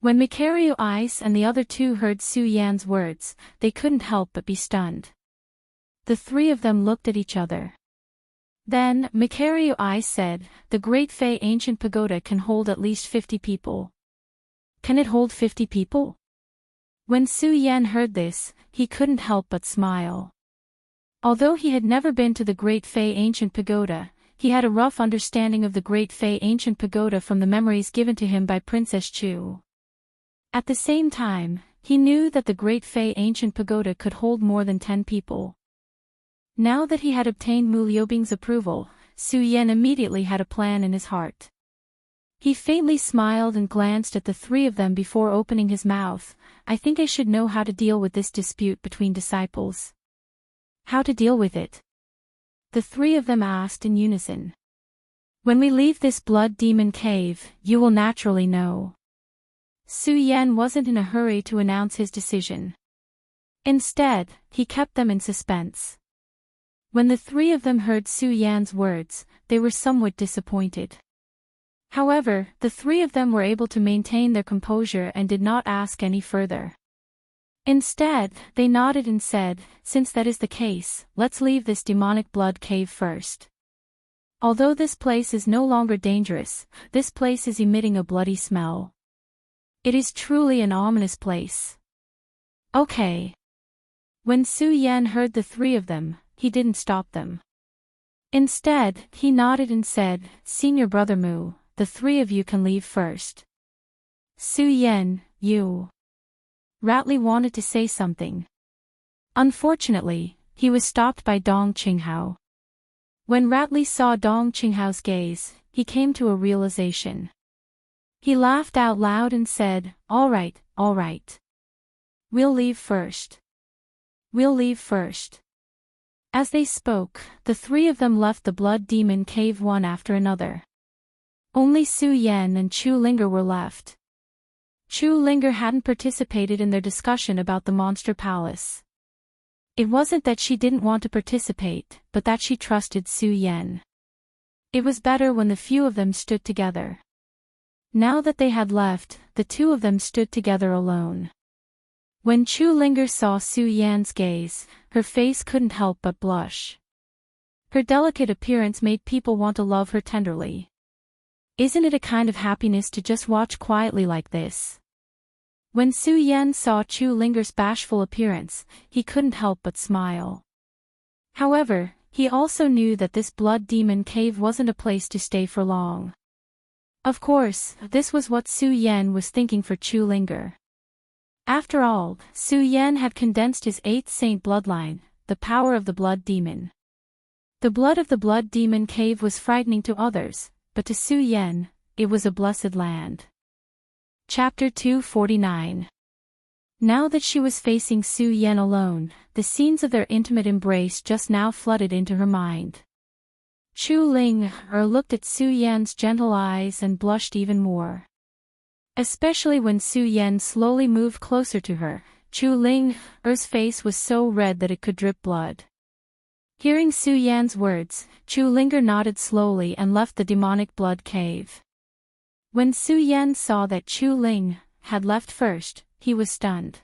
When Mikaryu Ice and the other two heard Su Yan's words, they couldn't help but be stunned. The three of them looked at each other. Then, Mikaryu Ice said, "The Great Fei Ancient Pagoda can hold at least 50 people. Can it hold 50 people? When Su Yan heard this, he couldn't help but smile. Although he had never been to the Great Fei Ancient Pagoda, he had a rough understanding of the Great Fei Ancient Pagoda from the memories given to him by Princess Chu. At the same time, he knew that the Great Fei Ancient Pagoda could hold more than 10 people. Now that he had obtained Mu Liubing's approval, Su Yan immediately had a plan in his heart. He faintly smiled and glanced at the three of them before opening his mouth. "I think I should know how to deal with this dispute between disciples." "How to deal with it?" the three of them asked in unison. When we leave this blood demon cave, you will naturally know. Su Yan wasn't in a hurry to announce his decision. Instead, he kept them in suspense. When the three of them heard Su Yan's words, they were somewhat disappointed. However, the three of them were able to maintain their composure and did not ask any further. Instead, they nodded and said, since that is the case, let's leave this demonic blood cave first. Although this place is no longer dangerous, this place is emitting a bloody smell. It is truly an ominous place. Okay. When Su Yan heard the three of them, he didn't stop them. Instead, he nodded and said, Senior Brother Mu, the three of you can leave first. Su Yan, you. Ratley wanted to say something. Unfortunately, he was stopped by Dong Qinghao. When Ratley saw Dong Qinghao's gaze, he came to a realization. He laughed out loud and said, all right. We'll leave first. We'll leave first. As they spoke, the three of them left the blood demon cave one after another. Only Su Yan and Chu Linger were left. Chu Linger hadn't participated in their discussion about the monster palace. It wasn't that she didn't want to participate, but that she trusted Su Yan. It was better when the few of them stood together. Now that they had left, the two of them stood together alone. When Chu Linger saw Su Yan's gaze, her face couldn't help but blush. Her delicate appearance made people want to love her tenderly. Isn't it a kind of happiness to just watch quietly like this? When Su Yan saw Chu Linger's bashful appearance, he couldn't help but smile. However, he also knew that this blood demon cave wasn't a place to stay for long. Of course, this was what Su Yan was thinking for Chu Linger. After all, Su Yan had condensed his 8th saint bloodline, the power of the blood demon. The blood of the blood demon cave was frightening to others, but to Su Yan, it was a blessed land. Chapter 249. Now that she was facing Su Yan alone, the scenes of their intimate embrace just now flooded into her mind. Chu Linger looked at Su Yan's gentle eyes and blushed even more. Especially when Su Yan slowly moved closer to her, Chu Linger's face was so red that it could drip blood. Hearing Su Yan's words, Chu Linger nodded slowly and left the demonic blood cave. When Su Yan saw that Chu Ling had left first, he was stunned.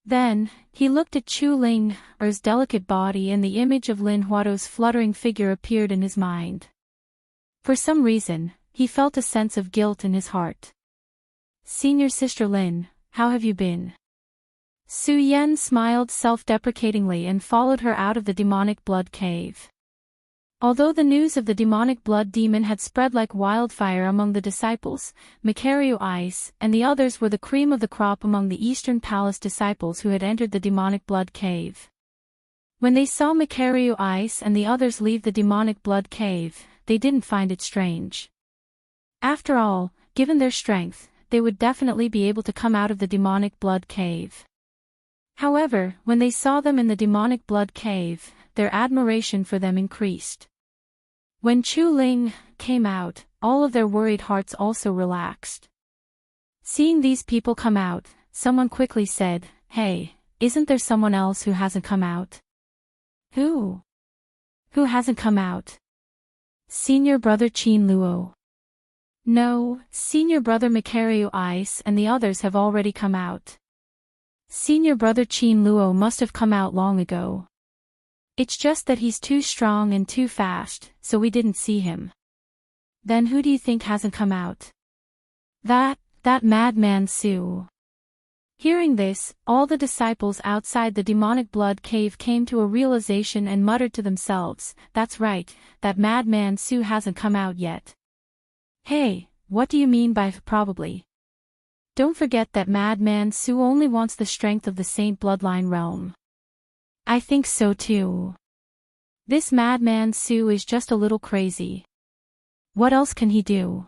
Then, he looked at Chu Linger's delicate body and the image of Lin Huato's fluttering figure appeared in his mind. For some reason, he felt a sense of guilt in his heart. Senior Sister Lin, how have you been? Su Yan smiled self-deprecatingly and followed her out of the demonic blood cave. Although the news of the demonic blood demon had spread like wildfire among the disciples, Macario Ice and the others were the cream of the crop among the Eastern Palace disciples who had entered the demonic blood cave. When they saw Macario Ice and the others leave the demonic blood cave, they didn't find it strange. After all, given their strength, they would definitely be able to come out of the demonic blood cave. However, when they saw them in the demonic blood cave, their admiration for them increased. When Chu Ling came out, all of their worried hearts also relaxed. Seeing these people come out, someone quickly said, "Hey, isn't there someone else who hasn't come out?" Who? Who hasn't come out? Senior Brother Qin Luo. No, Senior Brother Macario Ice and the others have already come out. Senior Brother Qin Luo must have come out long ago. It's just that he's too strong and too fast, so we didn't see him. Then who do you think hasn't come out? That madman Su. Hearing this, all the disciples outside the demonic blood cave came to a realization and muttered to themselves, "That's right, that madman Su hasn't come out yet." Hey, what do you mean by probably? Don't forget that madman Su only wants the strength of the Saint Bloodline realm. I think so too. This madman Su is just a little crazy. What else can he do?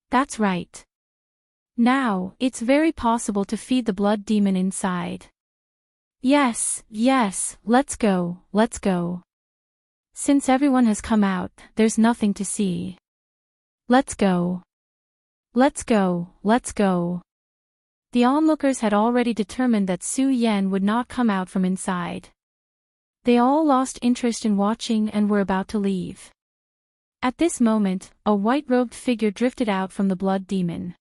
That's right. Now, it's very possible to feed the blood demon inside. Yes, let's go. Since everyone has come out, there's nothing to see. Let's go. Let's go, let's go. The onlookers had already determined that Su Yan would not come out from inside. They all lost interest in watching and were about to leave. At this moment, a white-robed figure drifted out from the blood demon.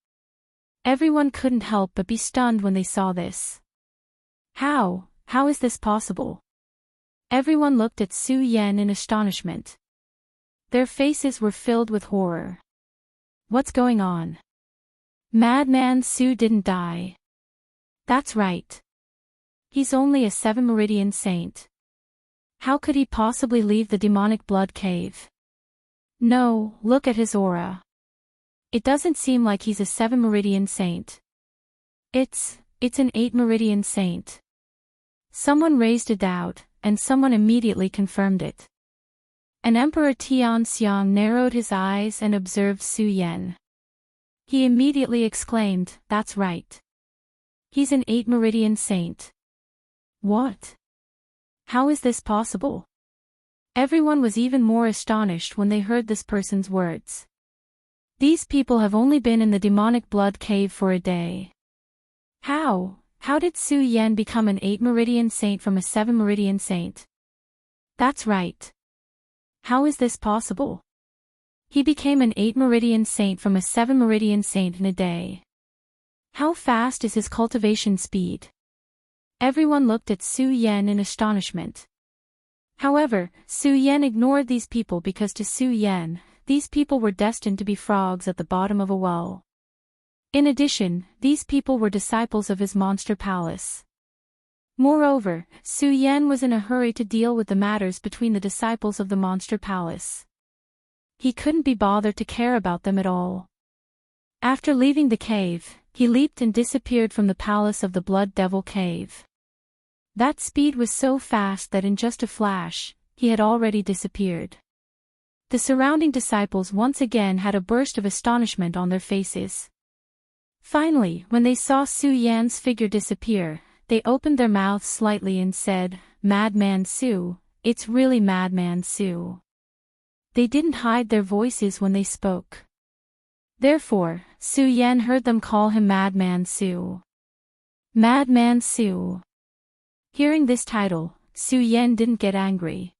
Everyone couldn't help but be stunned when they saw this. How is this possible? Everyone looked at Su Yan in astonishment. Their faces were filled with horror. What's going on? Madman Su didn't die. That's right. He's only a 7 Meridian saint. How could he possibly leave the demonic blood cave? No, look at his aura. It doesn't seem like he's a 7 Meridian saint. It's an 8 Meridian saint. Someone raised a doubt, and someone immediately confirmed it. An Emperor Tian Xiang narrowed his eyes and observed Su Yan. He immediately exclaimed, "That's right. He's an 8 Meridian saint." What? How is this possible? Everyone was even more astonished when they heard this person's words. These people have only been in the demonic blood cave for a day. How did Su Yan become an 8 Meridian saint from a 7 Meridian saint? That's right. How is this possible? He became an 8 Meridian saint from a 7 Meridian saint in a day. How fast is his cultivation speed? Everyone looked at Su Yan in astonishment. However, Su Yan ignored these people because to Su Yan, these people were destined to be frogs at the bottom of a well. In addition, these people were disciples of his monster palace. Moreover, Su Yan was in a hurry to deal with the matters between the disciples of the monster palace. He couldn't be bothered to care about them at all. After leaving the cave, he leaped and disappeared from the palace of the Blood Devil Cave. That speed was so fast that in just a flash, he had already disappeared. The surrounding disciples once again had a burst of astonishment on their faces. Finally, when they saw Su Yan's figure disappear, they opened their mouths slightly and said, "Madman Su, it's really Madman Su." They didn't hide their voices when they spoke. Therefore, Su Yan heard them call him Madman Su. Madman Su. Hearing this title, Su Yan didn't get angry.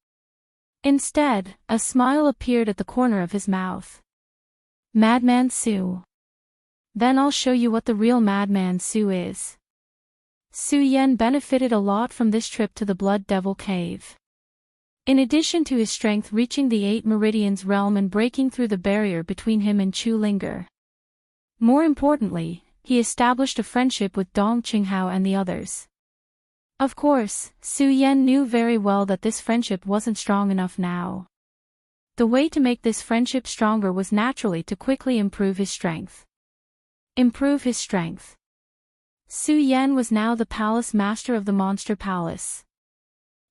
Instead, a smile appeared at the corner of his mouth. Madman Su. Then I'll show you what the real Madman Su is. Su Yan benefited a lot from this trip to the Blood Devil Cave. In addition to his strength reaching the 8 Meridians realm and breaking through the barrier between him and Chu Linger. More importantly, he established a friendship with Dong Qinghao and the others. Of course, Su Yan knew very well that this friendship wasn't strong enough now. The way to make this friendship stronger was naturally to quickly improve his strength. Improve his strength. Su Yan was now the palace master of the Monster Palace.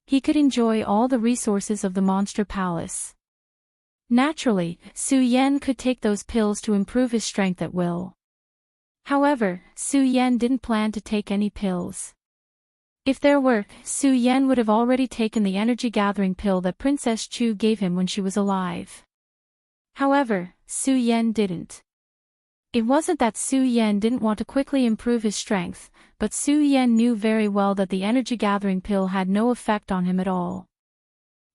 He could enjoy all the resources of the Monster Palace. Naturally, Su Yan could take those pills to improve his strength at will. However, Su Yan didn't plan to take any pills. If there were, Su Yan would have already taken the energy-gathering pill that Princess Chu gave him when she was alive. However, Su Yan didn't. It wasn't that Su Yan didn't want to quickly improve his strength, but Su Yan knew very well that the energy-gathering pill had no effect on him at all.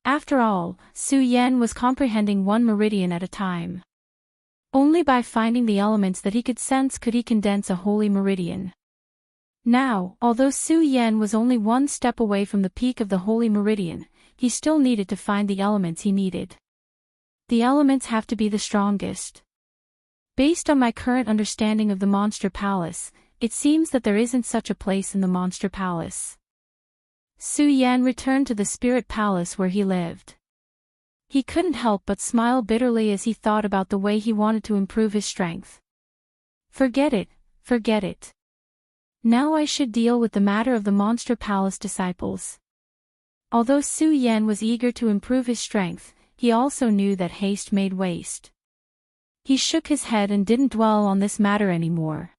After all, Su Yan was comprehending 1 meridian at a time. Only by finding the elements that he could sense could he condense a holy meridian. Now, although Su Yan was only 1 step away from the peak of the Holy Meridian, he still needed to find the elements he needed. The elements have to be the strongest. Based on my current understanding of the Monster Palace, it seems that there isn't such a place in the Monster Palace. Su Yan returned to the Spirit Palace where he lived. He couldn't help but smile bitterly as he thought about the way he wanted to improve his strength. Forget it, forget it. Now I should deal with the matter of the Monster Palace disciples. Although Su Yan was eager to improve his strength, he also knew that haste made waste. He shook his head and didn't dwell on this matter anymore.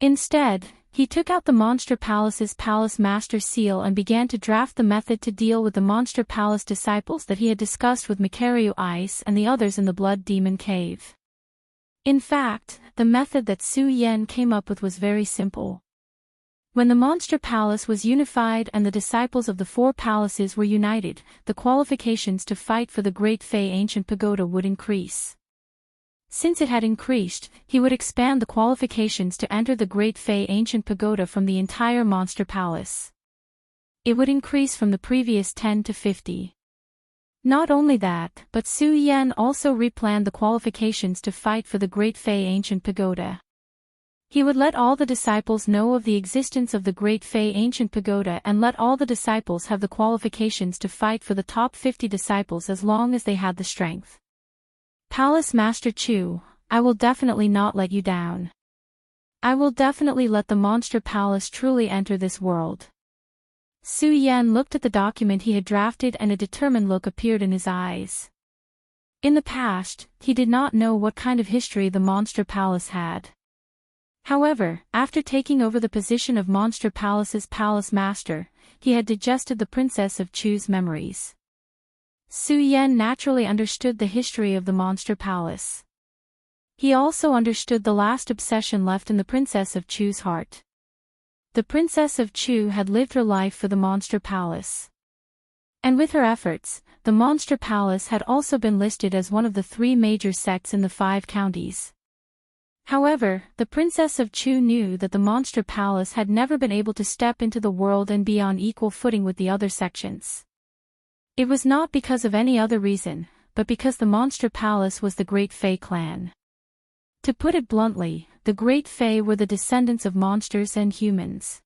Instead, He took out the Monster Palace's Palace Master Seal and began to draft the method to deal with the Monster Palace disciples that he had discussed with Mikaryu Ice and the others in the Blood Demon Cave. In fact, the method that Su Yen came up with was very simple. When the Monster Palace was unified and the disciples of the four palaces were united, the qualifications to fight for the Great Fey Ancient Pagoda would increase. Since it had increased, he would expand the qualifications to enter the Great Fey Ancient Pagoda from the entire Monster Palace. It would increase from the previous 10 to 50. Not only that, but Su Yen also replanned the qualifications to fight for the Great Fey Ancient Pagoda. He would let all the disciples know of the existence of the Great Fey Ancient Pagoda and let all the disciples have the qualifications to fight for the top 50 disciples as long as they had the strength. Palace Master Chu, I will definitely not let you down. I will definitely let the Monster Palace truly enter this world. Su Yen looked at the document he had drafted and a determined look appeared in his eyes. In the past, he did not know what kind of history the Monster Palace had. However, after taking over the position of Monster Palace's Palace Master, he had digested the Princess of Chu's memories. Su Yen naturally understood the history of the Monster Palace. He also understood the last obsession left in the Princess of Chu's heart. The Princess of Chu had lived her life for the Monster Palace. And with her efforts, the Monster Palace had also been listed as one of the 3 major sects in the 5 counties. However, the Princess of Chu knew that the Monster Palace had never been able to step into the world and be on equal footing with the other sections. It was not because of any other reason, but because the Monster Palace was the Great Fey clan. To put it bluntly, the Great Fey were the descendants of monsters and humans.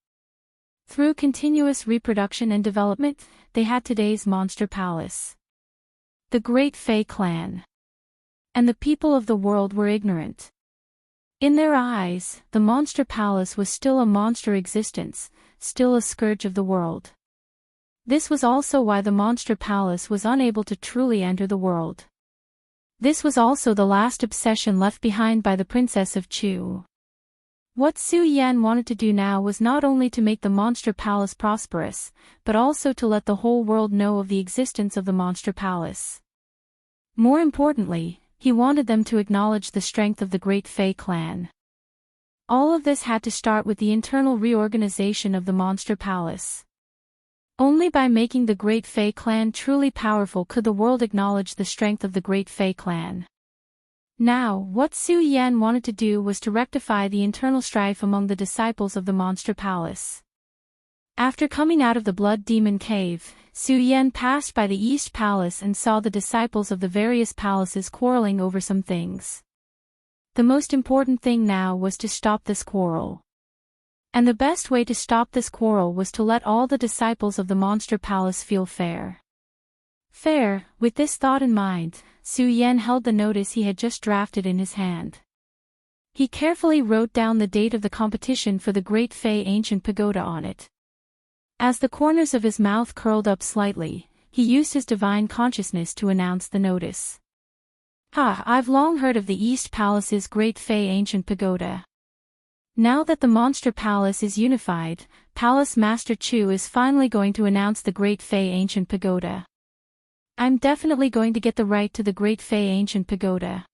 Through continuous reproduction and development, they had today's Monster Palace. The Great Fey clan. And the people of the world were ignorant. In their eyes, the Monster Palace was still a monster existence, still a scourge of the world. This was also why the Monster Palace was unable to truly enter the world. This was also the last obsession left behind by the Princess of Chu. What Su Yen wanted to do now was not only to make the Monster Palace prosperous, but also to let the whole world know of the existence of the Monster Palace. More importantly, he wanted them to acknowledge the strength of the Great Fey clan. All of this had to start with the internal reorganization of the Monster Palace. Only by making the Great Fey clan truly powerful could the world acknowledge the strength of the Great Fey clan. Now, what Su Yen wanted to do was to rectify the internal strife among the disciples of the Monster Palace. After coming out of the Blood Demon Cave, Su Yen passed by the East Palace and saw the disciples of the various palaces quarreling over some things. The most important thing now was to stop this quarrel. And the best way to stop this quarrel was to let all the disciples of the Monster Palace feel fair. Fair, with this thought in mind, Su Yen held the notice he had just drafted in his hand. He carefully wrote down the date of the competition for the Great Fey Ancient Pagoda on it. As the corners of his mouth curled up slightly, he used his divine consciousness to announce the notice. I've long heard of the East Palace's Great Fey Ancient Pagoda. Now that the Monster Palace is unified, Palace Master Chu is finally going to announce the Great Fey Ancient Pagoda. I'm definitely going to get the right to the Great Fey Ancient Pagoda.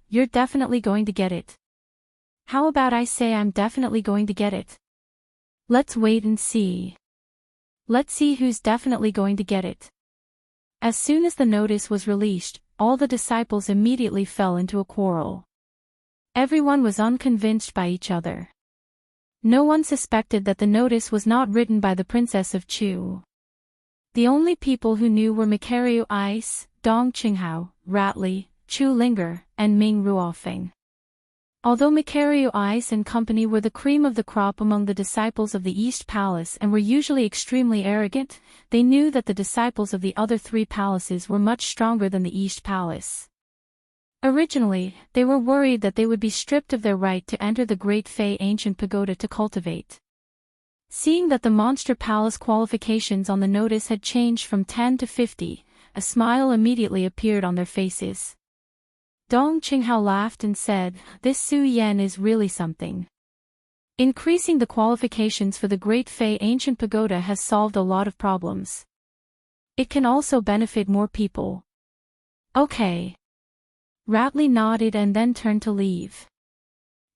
You're definitely going to get it. How about I say I'm definitely going to get it? Let's wait and see. Let's see who's definitely going to get it. As soon as the notice was released, all the disciples immediately fell into a quarrel. Everyone was unconvinced by each other. No one suspected that the notice was not written by the Princess of Chu. The only people who knew were Mikaryu Ice, Dong Qinghao, Ratley, Chu Linger, and Ming Ruofeng. Although Mikaryu Ice and company were the cream of the crop among the disciples of the East Palace and were usually extremely arrogant, they knew that the disciples of the other 3 palaces were much stronger than the East Palace. Originally, they were worried that they would be stripped of their right to enter the Great Fey Ancient Pagoda to cultivate. Seeing that the Monster Palace qualifications on the notice had changed from 10 to 50, a smile immediately appeared on their faces. Dong Qinghao laughed and said, "This Su Yen is really something. Increasing the qualifications for the Great Fey Ancient Pagoda has solved a lot of problems. It can also benefit more people. Okay. Ratley nodded and then turned to leave.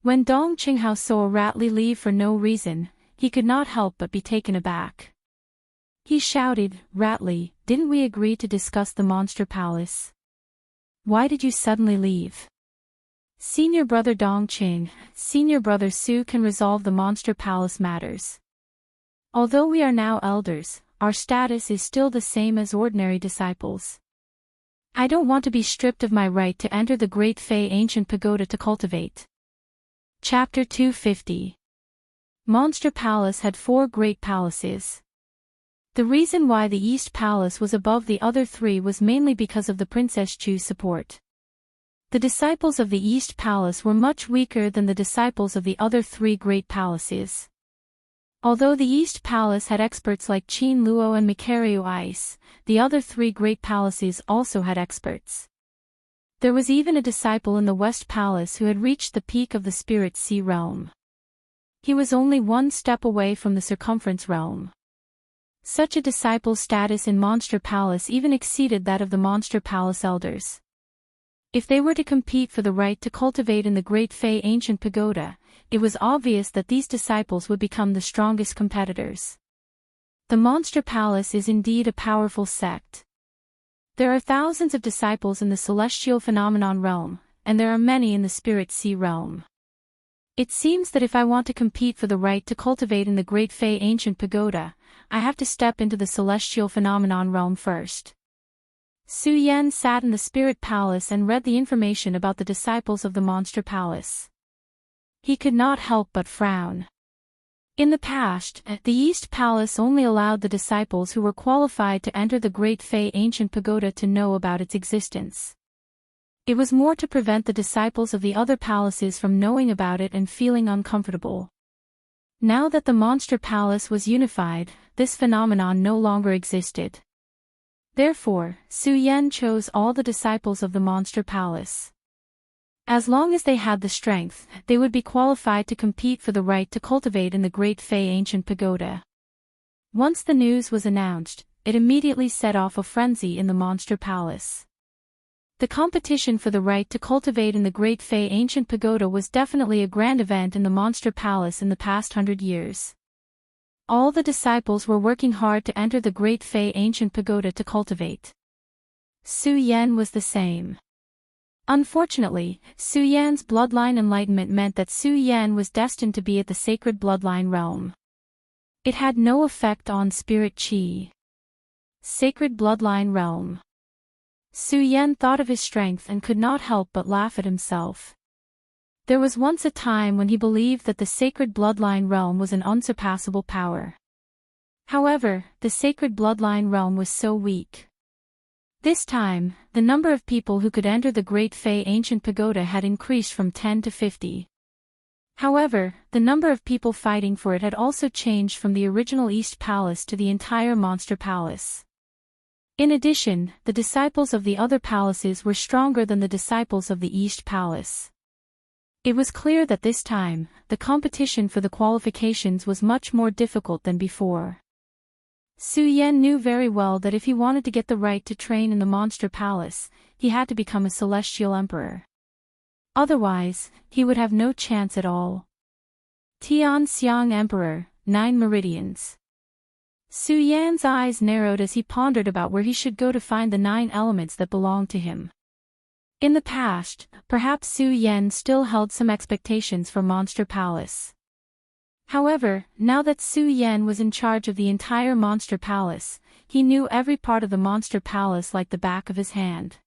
When Dong Qinghao saw Ratley leave for no reason, he could not help but be taken aback. He shouted, "Ratley, didn't we agree to discuss the Monster Palace? Why did you suddenly leave?" Senior brother Dongqing, senior brother Su can resolve the Monster Palace matters. Although we are now elders, our status is still the same as ordinary disciples. I don't want to be stripped of my right to enter the Great Fey Ancient Pagoda to cultivate. Chapter 250. Monster Palace had 4 great palaces. The reason why the East Palace was above the other 3 was mainly because of the Princess Chu's support. The disciples of the East Palace were much weaker than the disciples of the other 3 great palaces. Although the East Palace had experts like Qin Luo and Mikario Ice, the other 3 great palaces also had experts. There was even a disciple in the West Palace who had reached the peak of the Spirit Sea realm. He was only 1 step away from the Circumference realm. Such a disciple's status in Monster Palace even exceeded that of the Monster Palace elders. If they were to compete for the right to cultivate in the Great Fey Ancient Pagoda, it was obvious that these disciples would become the strongest competitors. The Monster Palace is indeed a powerful sect. There are thousands of disciples in the Celestial Phenomenon realm, and there are many in the Spirit Sea realm. It seems that if I want to compete for the right to cultivate in the Great Fey Ancient Pagoda, I have to step into the Celestial Phenomenon realm first. Su Yan sat in the Spirit Palace and read the information about the disciples of the Monster Palace. He could not help but frown. In the past, the East Palace only allowed the disciples who were qualified to enter the Great Fey Ancient Pagoda to know about its existence. It was more to prevent the disciples of the other palaces from knowing about it and feeling uncomfortable. Now that the Monster Palace was unified, this phenomenon no longer existed. Therefore, Su Yan chose all the disciples of the Monster Palace. As long as they had the strength, they would be qualified to compete for the right to cultivate in the Great Fey Ancient Pagoda. Once the news was announced, it immediately set off a frenzy in the Monster Palace. The competition for the right to cultivate in the Great Fey Ancient Pagoda was definitely a grand event in the Monster Palace in the past 100 years. All the disciples were working hard to enter the Great Fey Ancient Pagoda to cultivate. Su Yan was the same. Unfortunately, Su Yan's bloodline enlightenment meant that Su Yan was destined to be at the sacred bloodline realm. It had no effect on Spirit Qi. Sacred bloodline realm. Su Yan thought of his strength and could not help but laugh at himself. There was once a time when he believed that the sacred bloodline realm was an unsurpassable power. However, the sacred bloodline realm was so weak. This time, the number of people who could enter the Great Fey Ancient Pagoda had increased from 10 to 50. However, the number of people fighting for it had also changed from the original East Palace to the entire Monster Palace. In addition, the disciples of the other palaces were stronger than the disciples of the East Palace. It was clear that this time, the competition for the qualifications was much more difficult than before. Su Yan knew very well that if he wanted to get the right to train in the Monster Palace, he had to become a Celestial Emperor. Otherwise, he would have no chance at all. Tian Xiang Emperor, 9 Meridians. Su Yan's eyes narrowed as he pondered about where he should go to find the 9 elements that belonged to him. In the past, perhaps Su Yan still held some expectations for Monster Palace. However, now that Su Yan was in charge of the entire Monster Palace, he knew every part of the Monster Palace like the back of his hand.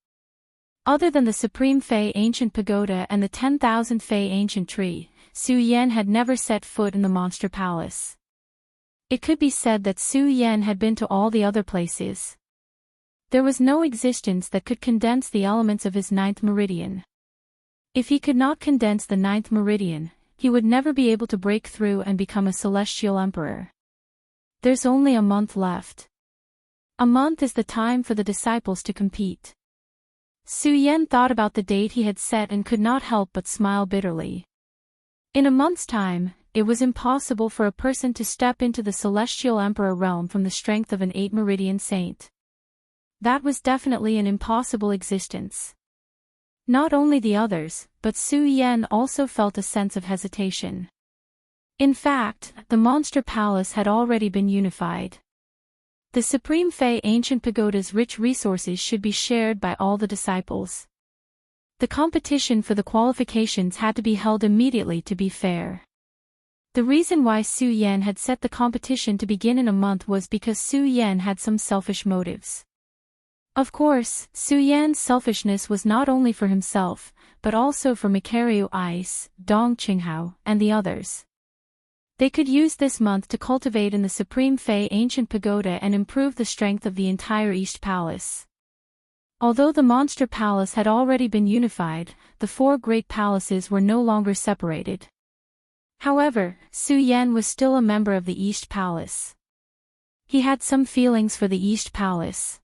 Other than the Supreme Fey Ancient Pagoda and the 10,000 Fey Ancient Tree, Su Yan had never set foot in the Monster Palace. It could be said that Su Yan had been to all the other places. There was no existence that could condense the elements of his 9th meridian. If he could not condense the 9th meridian, he would never be able to break through and become a Celestial Emperor. There's only a month left. A month is the time for the disciples to compete. Su Yan thought about the date he had set and could not help but smile bitterly. In a month's time, it was impossible for a person to step into the celestial emperor realm from the strength of an 8-meridian saint. That was definitely an impossible existence. Not only the others, but Su Yan also felt a sense of hesitation. In fact, the monster palace had already been unified. The Supreme Fey Ancient Pagoda's rich resources should be shared by all the disciples. The competition for the qualifications had to be held immediately to be fair. The reason why Su Yan had set the competition to begin in a month was because Su Yan had some selfish motives. Of course, Su Yan's selfishness was not only for himself, but also for Mikaryu Ice, Dong Qinghao, and the others. They could use this month to cultivate in the Supreme Fey Ancient Pagoda and improve the strength of the entire East Palace. Although the Monster Palace had already been unified, the 4 great palaces were no longer separated. However, Su Yan was still a member of the East Palace. He had some feelings for the East Palace.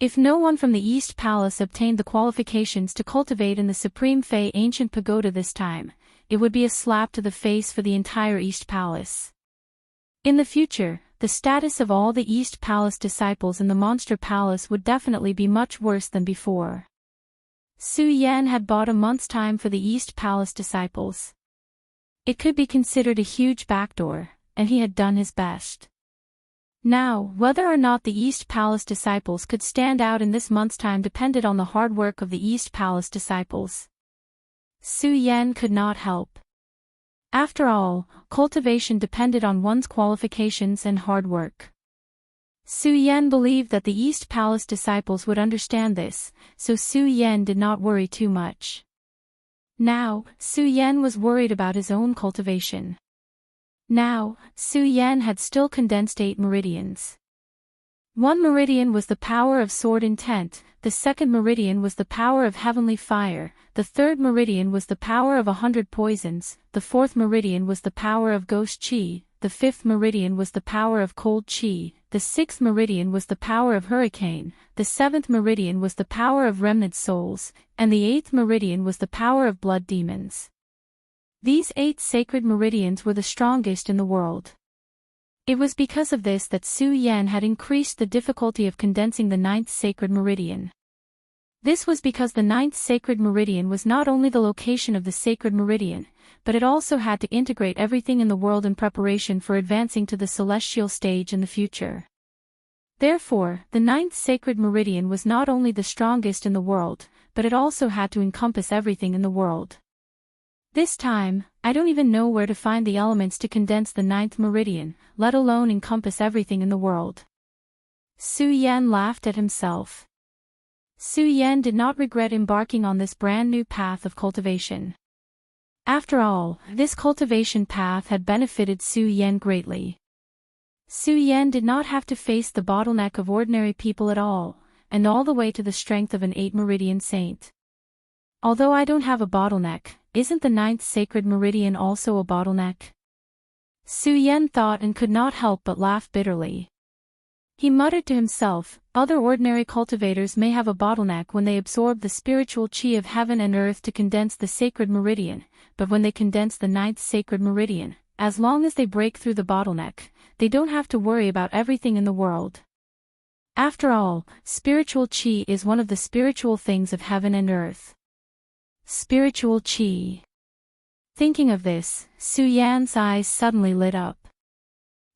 If no one from the East Palace obtained the qualifications to cultivate in the Supreme Fey Ancient Pagoda this time, it would be a slap to the face for the entire East Palace. In the future, the status of all the East Palace disciples in the Monster Palace would definitely be much worse than before. Su Yan had bought a month's time for the East Palace disciples. It could be considered a huge backdoor, and he had done his best. Now, whether or not the East Palace disciples could stand out in this month's time depended on the hard work of the East Palace disciples. Su Yan could not help. After all, cultivation depended on one's qualifications and hard work. Su Yan believed that the East Palace disciples would understand this, so Su Yan did not worry too much. Now, Su Yan was worried about his own cultivation. Now, Su Yan had still condensed 8 meridians. 1 meridian was the power of sword intent, the 2nd meridian was the power of heavenly fire, the 3rd meridian was the power of 100 poisons, the 4th meridian was the power of ghost chi, the 5th meridian was the power of cold chi, the 6th meridian was the power of hurricane, the 7th meridian was the power of remnant souls, and the 8th meridian was the power of blood demons. These 8 sacred meridians were the strongest in the world. It was because of this that Su Yan had increased the difficulty of condensing the 9th sacred meridian. This was because the 9th sacred meridian was not only the location of the sacred meridian, but it also had to integrate everything in the world in preparation for advancing to the celestial stage in the future. Therefore, the 9th sacred meridian was not only the strongest in the world, but it also had to encompass everything in the world. This time, I don't even know where to find the elements to condense the 9th meridian, let alone encompass everything in the world. Su Yan laughed at himself. Su Yan did not regret embarking on this brand new path of cultivation. After all, this cultivation path had benefited Su Yan greatly. Su Yan did not have to face the bottleneck of ordinary people at all, and all the way to the strength of an 8-meridian saint. Although I don't have a bottleneck, isn't the 9th sacred meridian also a bottleneck? Su Yan thought and could not help but laugh bitterly. He muttered to himself, other ordinary cultivators may have a bottleneck when they absorb the spiritual chi of heaven and earth to condense the sacred meridian, but when they condense the 9th sacred meridian, as long as they break through the bottleneck, they don't have to worry about everything in the world. After all, spiritual chi is one of the spiritual things of heaven and earth. Spiritual chi. Thinking of this, Su Yan's eyes suddenly lit up.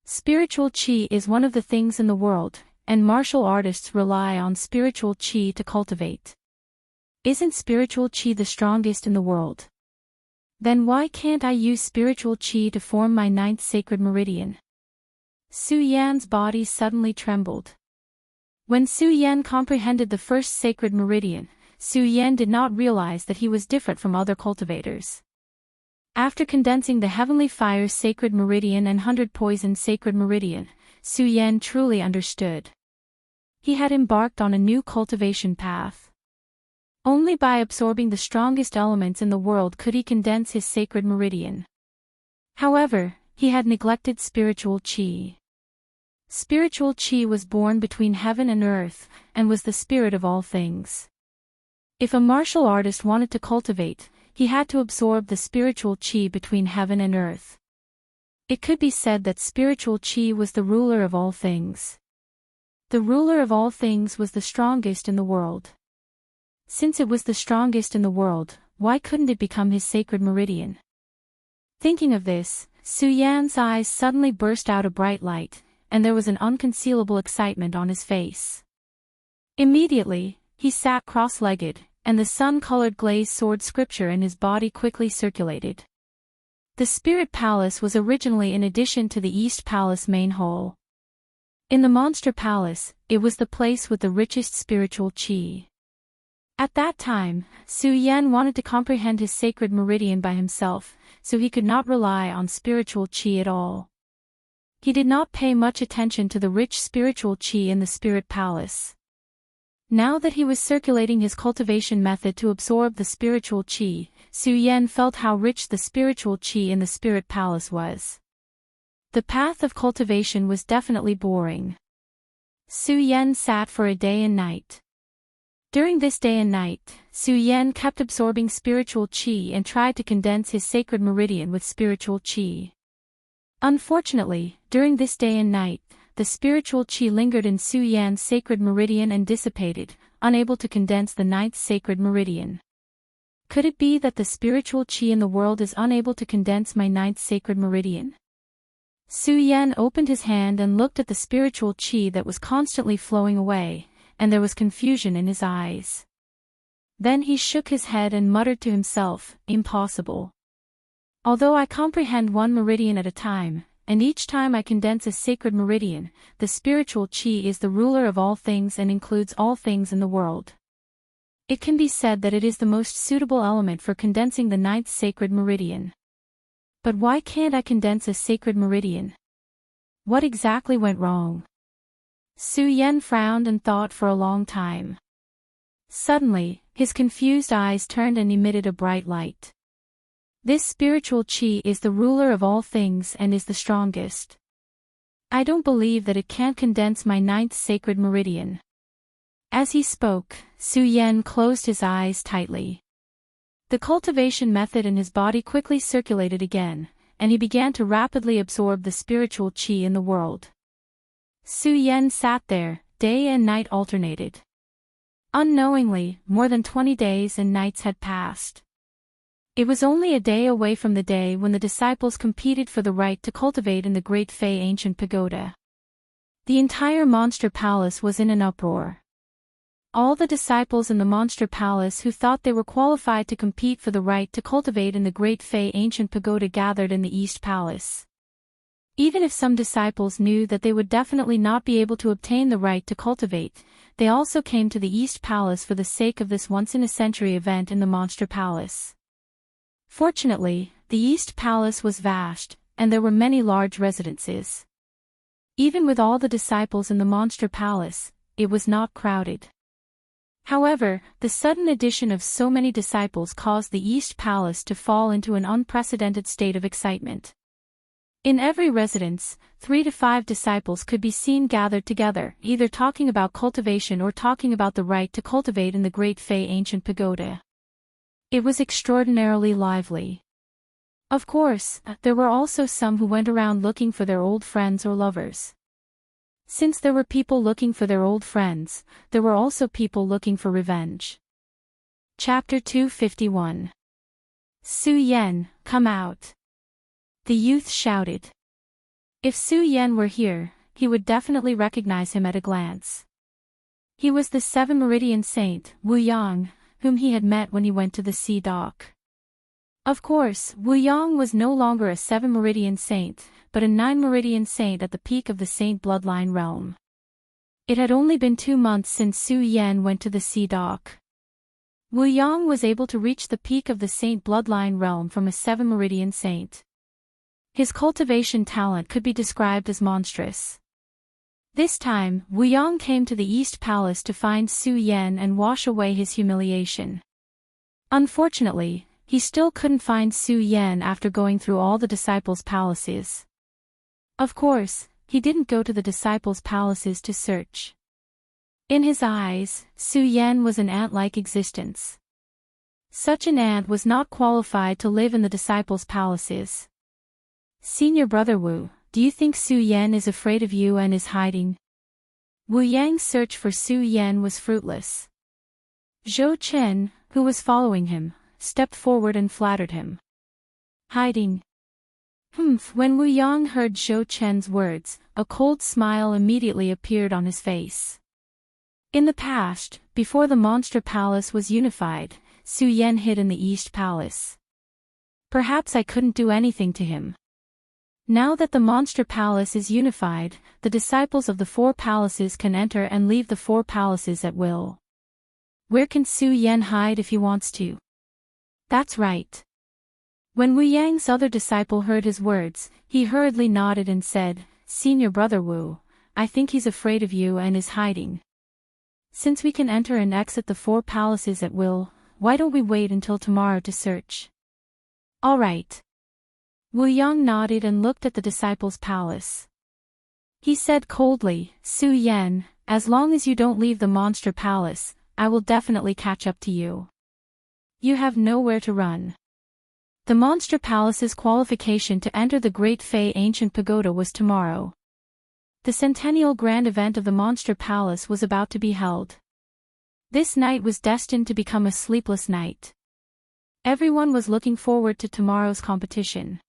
Spiritual chi is one of the things in the world, and martial artists rely on spiritual chi to cultivate. Isn't spiritual chi the strongest in the world? Then why can't I use spiritual chi to form my 9th sacred meridian? Su Yan's body suddenly trembled. When Su Yan comprehended the first sacred meridian, Su Yan did not realize that he was different from other cultivators. After condensing the Heavenly Fire Sacred Meridian and 100 Poison Sacred Meridian, Su Yan truly understood. He had embarked on a new cultivation path. Only by absorbing the strongest elements in the world could he condense his sacred meridian. However, he had neglected spiritual chi. Spiritual chi was born between heaven and earth, and was the spirit of all things. If a martial artist wanted to cultivate, he had to absorb the spiritual chi between heaven and earth. It could be said that spiritual qi was the ruler of all things. The ruler of all things was the strongest in the world. Since it was the strongest in the world, why couldn't it become his sacred meridian? Thinking of this, Su Yan's eyes suddenly burst out a bright light, and there was an unconcealable excitement on his face. Immediately, he sat cross-legged, and the sun-colored glazed sword scripture in his body quickly circulated. The Spirit Palace was originally in addition to the East Palace main hall. In the Monster Palace, it was the place with the richest spiritual qi. At that time, Su Yan wanted to comprehend his sacred meridian by himself, so he could not rely on spiritual qi at all. He did not pay much attention to the rich spiritual qi in the Spirit Palace. Now that he was circulating his cultivation method to absorb the spiritual qi, Su Yan felt how rich the spiritual qi in the Spirit Palace was. The path of cultivation was definitely boring. Su Yan sat for a day and night. During this day and night, Su Yan kept absorbing spiritual qi and tried to condense his sacred meridian with spiritual qi. Unfortunately, during this day and night, the spiritual qi lingered in Su Yan's sacred meridian and dissipated, unable to condense the ninth sacred meridian. Could it be that the spiritual qi in the world is unable to condense my ninth sacred meridian? Su Yan opened his hand and looked at the spiritual qi that was constantly flowing away, and there was confusion in his eyes. Then he shook his head and muttered to himself, "Impossible. Although I comprehend one meridian at a time, and each time I condense a sacred meridian, the spiritual qi is the ruler of all things and includes all things in the world. It can be said that it is the most suitable element for condensing the ninth sacred meridian. But why can't I condense a sacred meridian? What exactly went wrong?" Su Yan frowned and thought for a long time. Suddenly, his confused eyes turned and emitted a bright light. This spiritual qi is the ruler of all things and is the strongest. I don't believe that it can't condense my ninth sacred meridian. As he spoke, Su Yan closed his eyes tightly. The cultivation method in his body quickly circulated again, and he began to rapidly absorb the spiritual qi in the world. Su Yan sat there, day and night alternated. Unknowingly, more than 20 days and nights had passed. It was only a day away from the day when the disciples competed for the right to cultivate in the Great Fei Ancient Pagoda. The entire Monster Palace was in an uproar. All the disciples in the Monster Palace who thought they were qualified to compete for the right to cultivate in the Great Fei Ancient Pagoda gathered in the East Palace. Even if some disciples knew that they would definitely not be able to obtain the right to cultivate, they also came to the East Palace for the sake of this once-in-a-century event in the Monster Palace. Fortunately, the East Palace was vast, and there were many large residences. Even with all the disciples in the Monster Palace, it was not crowded. However, the sudden addition of so many disciples caused the East Palace to fall into an unprecedented state of excitement. In every residence, 3 to 5 disciples could be seen gathered together, either talking about cultivation or talking about the right to cultivate in the Great Fei Ancient Pagoda. It was extraordinarily lively. Of course, there were also some who went around looking for their old friends or lovers. Since there were people looking for their old friends, there were also people looking for revenge. Chapter 251. Su Yan, come out. The youth shouted. If Su Yan were here, he would definitely recognize him at a glance. He was the 7 Meridian Saint, Wu Yang, whom he had met when he went to the sea dock. Of course, Wu Yang was no longer a 7 Meridian Saint, but a 9 Meridian Saint at the peak of the Saint bloodline realm. It had only been 2 months since Su Yan went to the sea dock. Wu Yang was able to reach the peak of the Saint bloodline realm from a 7 Meridian Saint. His cultivation talent could be described as monstrous. This time, Wu Yang came to the East Palace to find Su Yan and wash away his humiliation. Unfortunately, he still couldn't find Su Yan after going through all the disciples' palaces. Of course, he didn't go to the disciples' palaces to search. In his eyes, Su Yan was an ant-like existence. Such an ant was not qualified to live in the disciples' palaces. Senior brother Wu, do you think Su Yan is afraid of you and is hiding? Wu Yang's search for Su Yan was fruitless. Zhou Chen, who was following him, stepped forward and flattered him. Hiding. When Wu Yang heard Zhou Chen's words, a cold smile immediately appeared on his face. In the past, before the Monster Palace was unified, Su Yan hid in the East Palace. Perhaps I couldn't do anything to him. Now that the Monster Palace is unified, the disciples of the four palaces can enter and leave the four palaces at will. Where can Su Yan hide if he wants to? That's right. When Wu Yang's other disciple heard his words, he hurriedly nodded and said, Senior brother Wu, I think he's afraid of you and is hiding. Since we can enter and exit the four palaces at will, why don't we wait until tomorrow to search? All right. Wu Yang nodded and looked at the disciples' palace. He said coldly, Su Yan, as long as you don't leave the Monster Palace, I will definitely catch up to you. You have nowhere to run. The Monster Palace's qualification to enter the Great Fei Ancient Pagoda was tomorrow. The centennial grand event of the Monster Palace was about to be held. This night was destined to become a sleepless night. Everyone was looking forward to tomorrow's competition.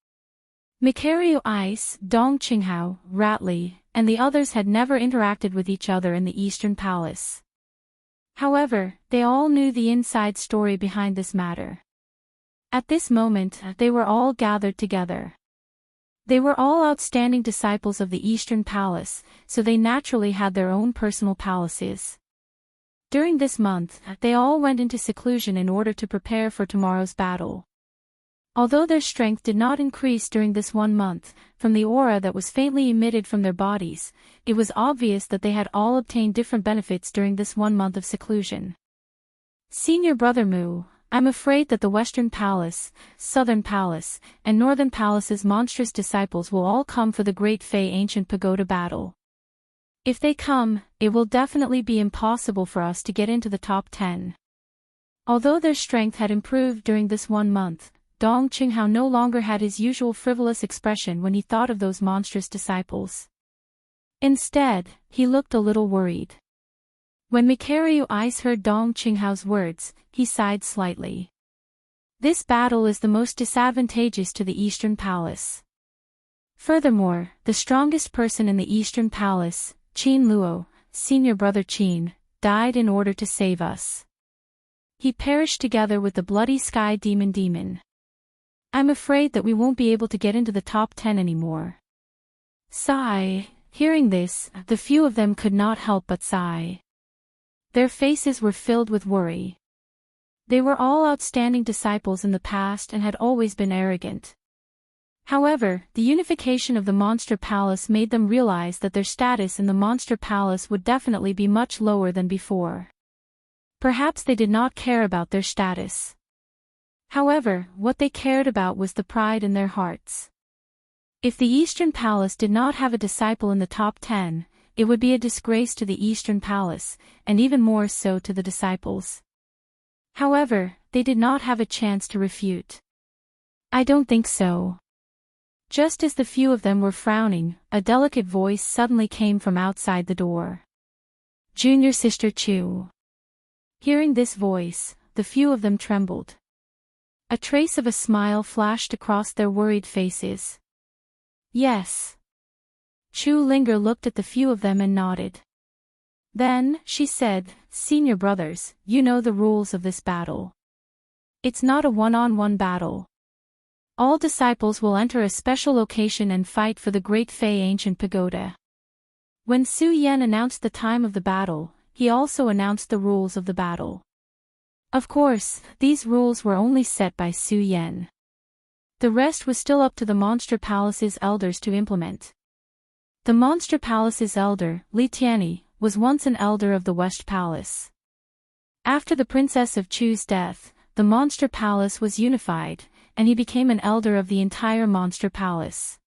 Mikario Ice, Dong Qinghao, Ratley, and the others had never interacted with each other in the Eastern Palace. However, they all knew the inside story behind this matter. At this moment, they were all gathered together. They were all outstanding disciples of the Eastern Palace, so they naturally had their own personal palaces. During this month, they all went into seclusion in order to prepare for tomorrow's battle. Although their strength did not increase during this 1 month, from the aura that was faintly emitted from their bodies, it was obvious that they had all obtained different benefits during this 1 month of seclusion. Senior brother Mu, I'm afraid that the Western Palace, Southern Palace, and Northern Palace's monstrous disciples will all come for the Great Fei Ancient Pagoda battle. If they come, it will definitely be impossible for us to get into the top 10. Although their strength had improved during this 1 month, Dong Qinghao no longer had his usual frivolous expression when he thought of those monstrous disciples. Instead, he looked a little worried. When Mikario Ice heard Dong Qinghao's words, he sighed slightly. This battle is the most disadvantageous to the Eastern Palace. Furthermore, the strongest person in the Eastern Palace, Qin Luo, senior brother Qin, died in order to save us. He perished together with the bloody sky demon. I'm afraid that we won't be able to get into the top 10 anymore. Sigh. Hearing this, the few of them could not help but sigh. Their faces were filled with worry. They were all outstanding disciples in the past and had always been arrogant. However, the unification of the Monster Palace made them realize that their status in the Monster Palace would definitely be much lower than before. Perhaps they did not care about their status. However, what they cared about was the pride in their hearts. If the Eastern Palace did not have a disciple in the top 10, it would be a disgrace to the Eastern Palace, and even more so to the disciples. However, they did not have a chance to refute. I don't think so. Just as the few of them were frowning, a delicate voice suddenly came from outside the door. Junior Sister Chu. Hearing this voice, the few of them trembled. A trace of a smile flashed across their worried faces. Yes. Chu Linger looked at the few of them and nodded. Then, she said, Senior brothers, you know the rules of this battle. It's not a one-on-one battle. All disciples will enter a special location and fight for the Great Fei Ancient Pagoda. When Su Yan announced the time of the battle, he also announced the rules of the battle. Of course, these rules were only set by Su Yan. The rest was still up to the Monster Palace's elders to implement. The Monster Palace's elder, Li Tianyi, was once an elder of the West Palace. After the Princess of Chu's death, the Monster Palace was unified, and he became an elder of the entire Monster Palace.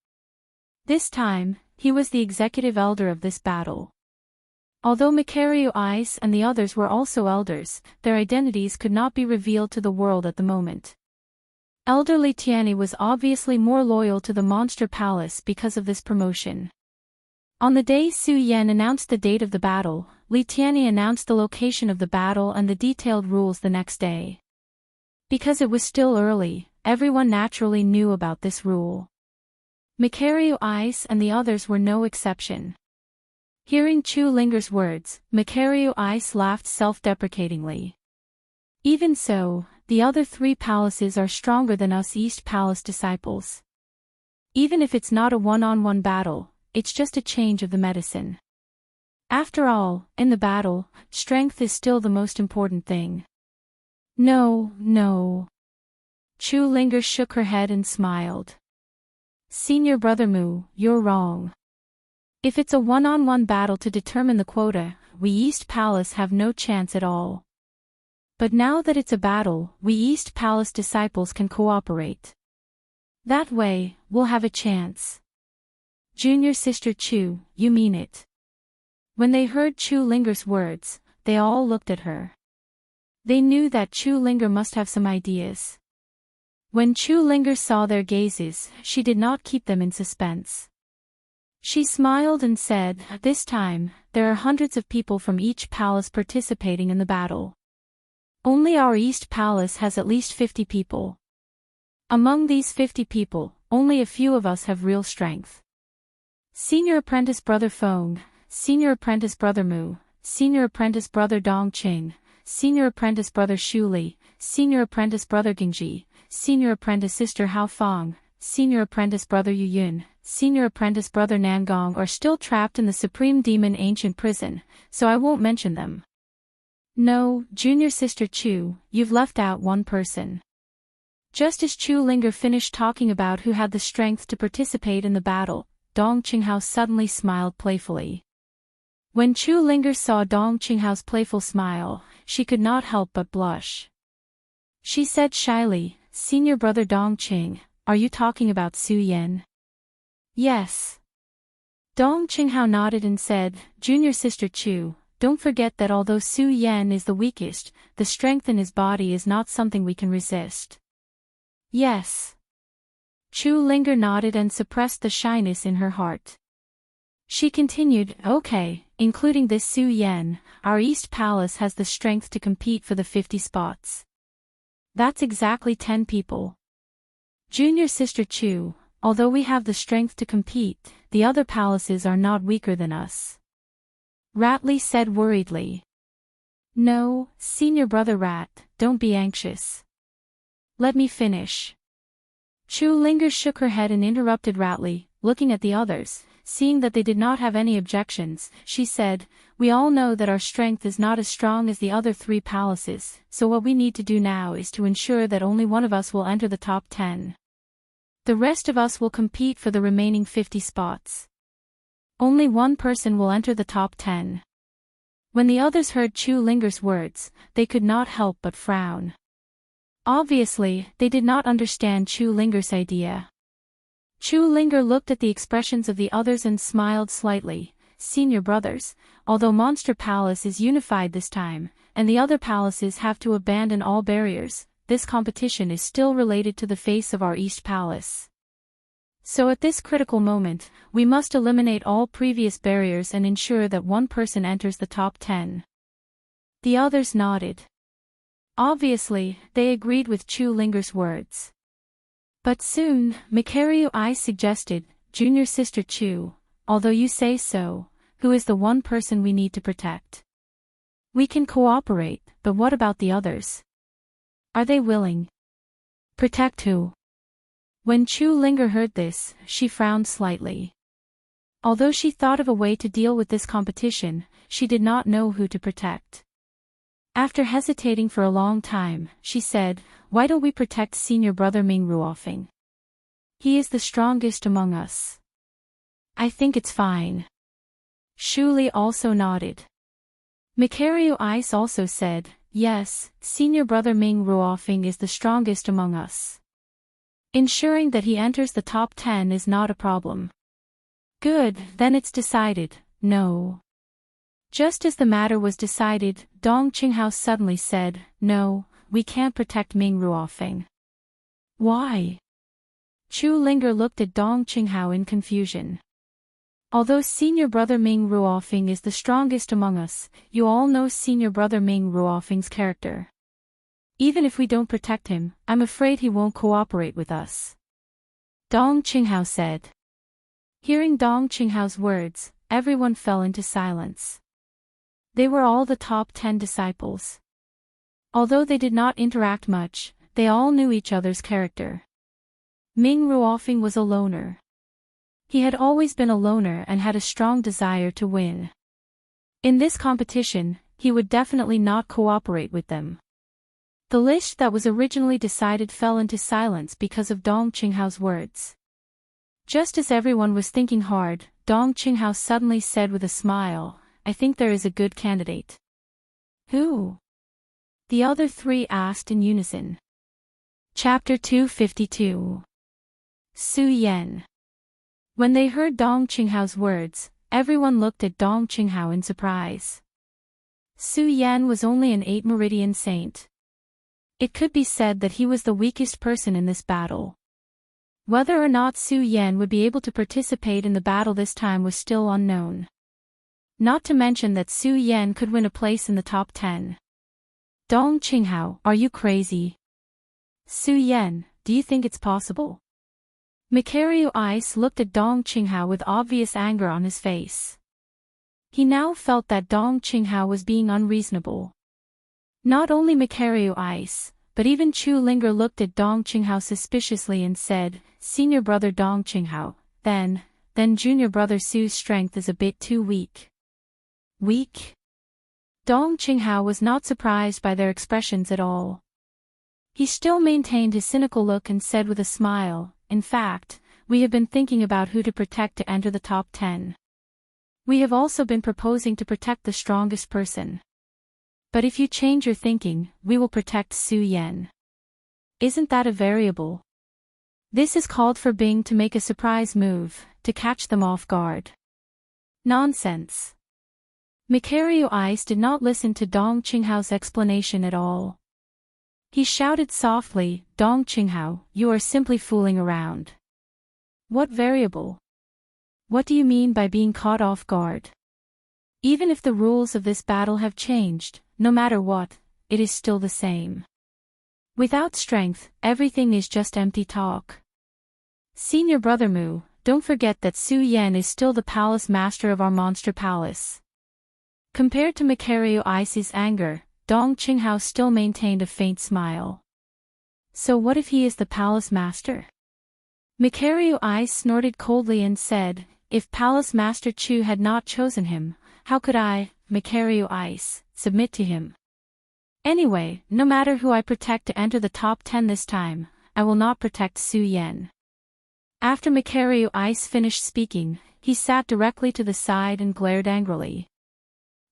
This time, he was the executive elder of this battle. Although Mikario Ice and the others were also elders, their identities could not be revealed to the world at the moment. Elderly Tianyi was obviously more loyal to the monster palace because of this promotion. On the day Su Yan announced the date of the battle, Li Tianyi announced the location of the battle and the detailed rules the next day. Because it was still early, everyone naturally knew about this rule. Makario Ice and the others were no exception. Hearing Chu Linger's words, Makario Ice laughed self-deprecatingly. Even so, the other 3 palaces are stronger than us East Palace disciples. Even if it's not a one-on-one battle, it's just a change of the medicine. After all, in the battle, strength is still the most important thing. No, no. Chu Linger shook her head and smiled. Senior Brother Mu, you're wrong. If it's a one-on-one battle to determine the quota, we East Palace have no chance at all. But now that it's a battle, we East Palace disciples can cooperate. That way, we'll have a chance. Junior Sister Chu, you mean it? When they heard Chu Linger's words, they all looked at her. They knew that Chu Linger must have some ideas. When Chu Linger saw their gazes, she did not keep them in suspense. She smiled and said, this time, there are hundreds of people from each palace participating in the battle. Only our East Palace has at least 50 people. Among these 50 people, only a few of us have real strength. Senior Apprentice Brother Feng, Senior Apprentice Brother Mu, Senior Apprentice Brother Dongqing, Senior Apprentice Brother Shuli, Senior Apprentice Brother Gingji, Senior Apprentice Sister Hao Fang, Senior Apprentice Brother Yu Yun, Senior Apprentice Brother Nangong are still trapped in the Supreme Demon Ancient Prison, so I won't mention them. No, Junior Sister Chu, you've left out one person. Just as Chu Linger finished talking about who had the strength to participate in the battle, Dong Qinghao suddenly smiled playfully. When Chu Linger saw Dong Qinghao's playful smile, she could not help but blush. She said shyly, Senior Brother Dongqing, are you talking about Su Yan? Yes. Dong Qinghao nodded and said, Junior Sister Chu, don't forget that although Su Yan is the weakest, the strength in his body is not something we can resist. Yes. Chu Linger nodded and suppressed the shyness in her heart. She continued, okay, including this Su Yan, our East Palace has the strength to compete for the 50 spots. That's exactly 10 people. Junior Sister Chu, although we have the strength to compete, the other palaces are not weaker than us. Ratley said worriedly. No, Senior Brother Rat, don't be anxious. Let me finish. Chu Linger shook her head and interrupted Ratley, looking at the others. Seeing that they did not have any objections, she said, we all know that our strength is not as strong as the other 3 palaces, so what we need to do now is to ensure that only one of us will enter the top 10. The rest of us will compete for the remaining 50 spots. Only one person will enter the top 10. When the others heard Chu Linger's words, they could not help but frown. Obviously, they did not understand Chu Linger's idea. Chu Linger looked at the expressions of the others and smiled slightly. Senior brothers, although Monster Palace is unified this time, and the other palaces have to abandon all barriers, this competition is still related to the face of our East Palace. So at this critical moment, we must eliminate all previous barriers and ensure that one person enters the top 10. The others nodded. Obviously, they agreed with Chu Linger's words. But soon, Makario I suggested, Junior Sister Chu, although you say so, who is the one person we need to protect? We can cooperate, but what about the others? Are they willing? Protect who? When Chu Linger heard this, she frowned slightly. Although she thought of a way to deal with this competition, she did not know who to protect. After hesitating for a long time, she said, why don't we protect Senior Brother Ming Ruofeng? He is the strongest among us. I think it's fine. Shuli also nodded. Makario Ice also said, yes, Senior Brother Ming Ruofeng is the strongest among us. Ensuring that he enters the top 10 is not a problem. Good, then it's decided, no. Just as the matter was decided, Dong Qinghao suddenly said, no, we can't protect Ming Ruofeng. Why? Chu Linger looked at Dong Qinghao in confusion. Although senior brother Ming Ruofing is the strongest among us, you all know senior brother Ming Ruofing's character. Even if we don't protect him, I'm afraid he won't cooperate with us. Dong Qinghao said. Hearing Dong Qinghao's words, everyone fell into silence. They were all the top 10 disciples. Although they did not interact much, they all knew each other's character. Ming Ruofing was a loner. He had always been a loner and had a strong desire to win. In this competition, he would definitely not cooperate with them. The list that was originally decided fell into silence because of Dong Qinghao's words. Just as everyone was thinking hard, Dong Qinghao suddenly said with a smile, I think there is a good candidate. Who? The other three asked in unison. Chapter 252. Su Yan. When they heard Dong Qinghao's words, everyone looked at Dong Qinghao in surprise. Su Yan was only an 8 meridian saint. It could be said that he was the weakest person in this battle. Whether or not Su Yan would be able to participate in the battle this time was still unknown. Not to mention that Su Yan could win a place in the top 10. Dong Qinghao, are you crazy? Su Yan, do you think it's possible? Macario Ice looked at Dong Qinghao with obvious anger on his face. He now felt that Dong Qinghao was being unreasonable. Not only Macario Ice, but even Chu Linger looked at Dong Qinghao suspiciously and said, Senior brother Dong Qinghao, then junior brother Su's strength is a bit too weak. Weak? Dong Qinghao was not surprised by their expressions at all. He still maintained his cynical look and said with a smile, in fact, we have been thinking about who to protect to enter the top 10. We have also been proposing to protect the strongest person. But if you change your thinking, we will protect Su Yan. Isn't that a variable? This is called for Bing to make a surprise move, to catch them off guard. Nonsense. Macario Ice did not listen to Dong Qinghao's explanation at all. He shouted softly, Dong Qinghao, you are simply fooling around. What variable? What do you mean by being caught off guard? Even if the rules of this battle have changed, no matter what, it is still the same. Without strength, everything is just empty talk. Senior brother Mu, don't forget that Su Yan is still the palace master of our monster palace. Compared to Macario Ice's anger, Dong Qinghao still maintained a faint smile. So what if he is the palace master? Macario Ice snorted coldly and said, if Palace Master Chu had not chosen him, how could I, Macario Ice, submit to him? Anyway, no matter who I protect to enter the top 10 this time, I will not protect Su Yan. After Macario Ice finished speaking, he sat directly to the side and glared angrily.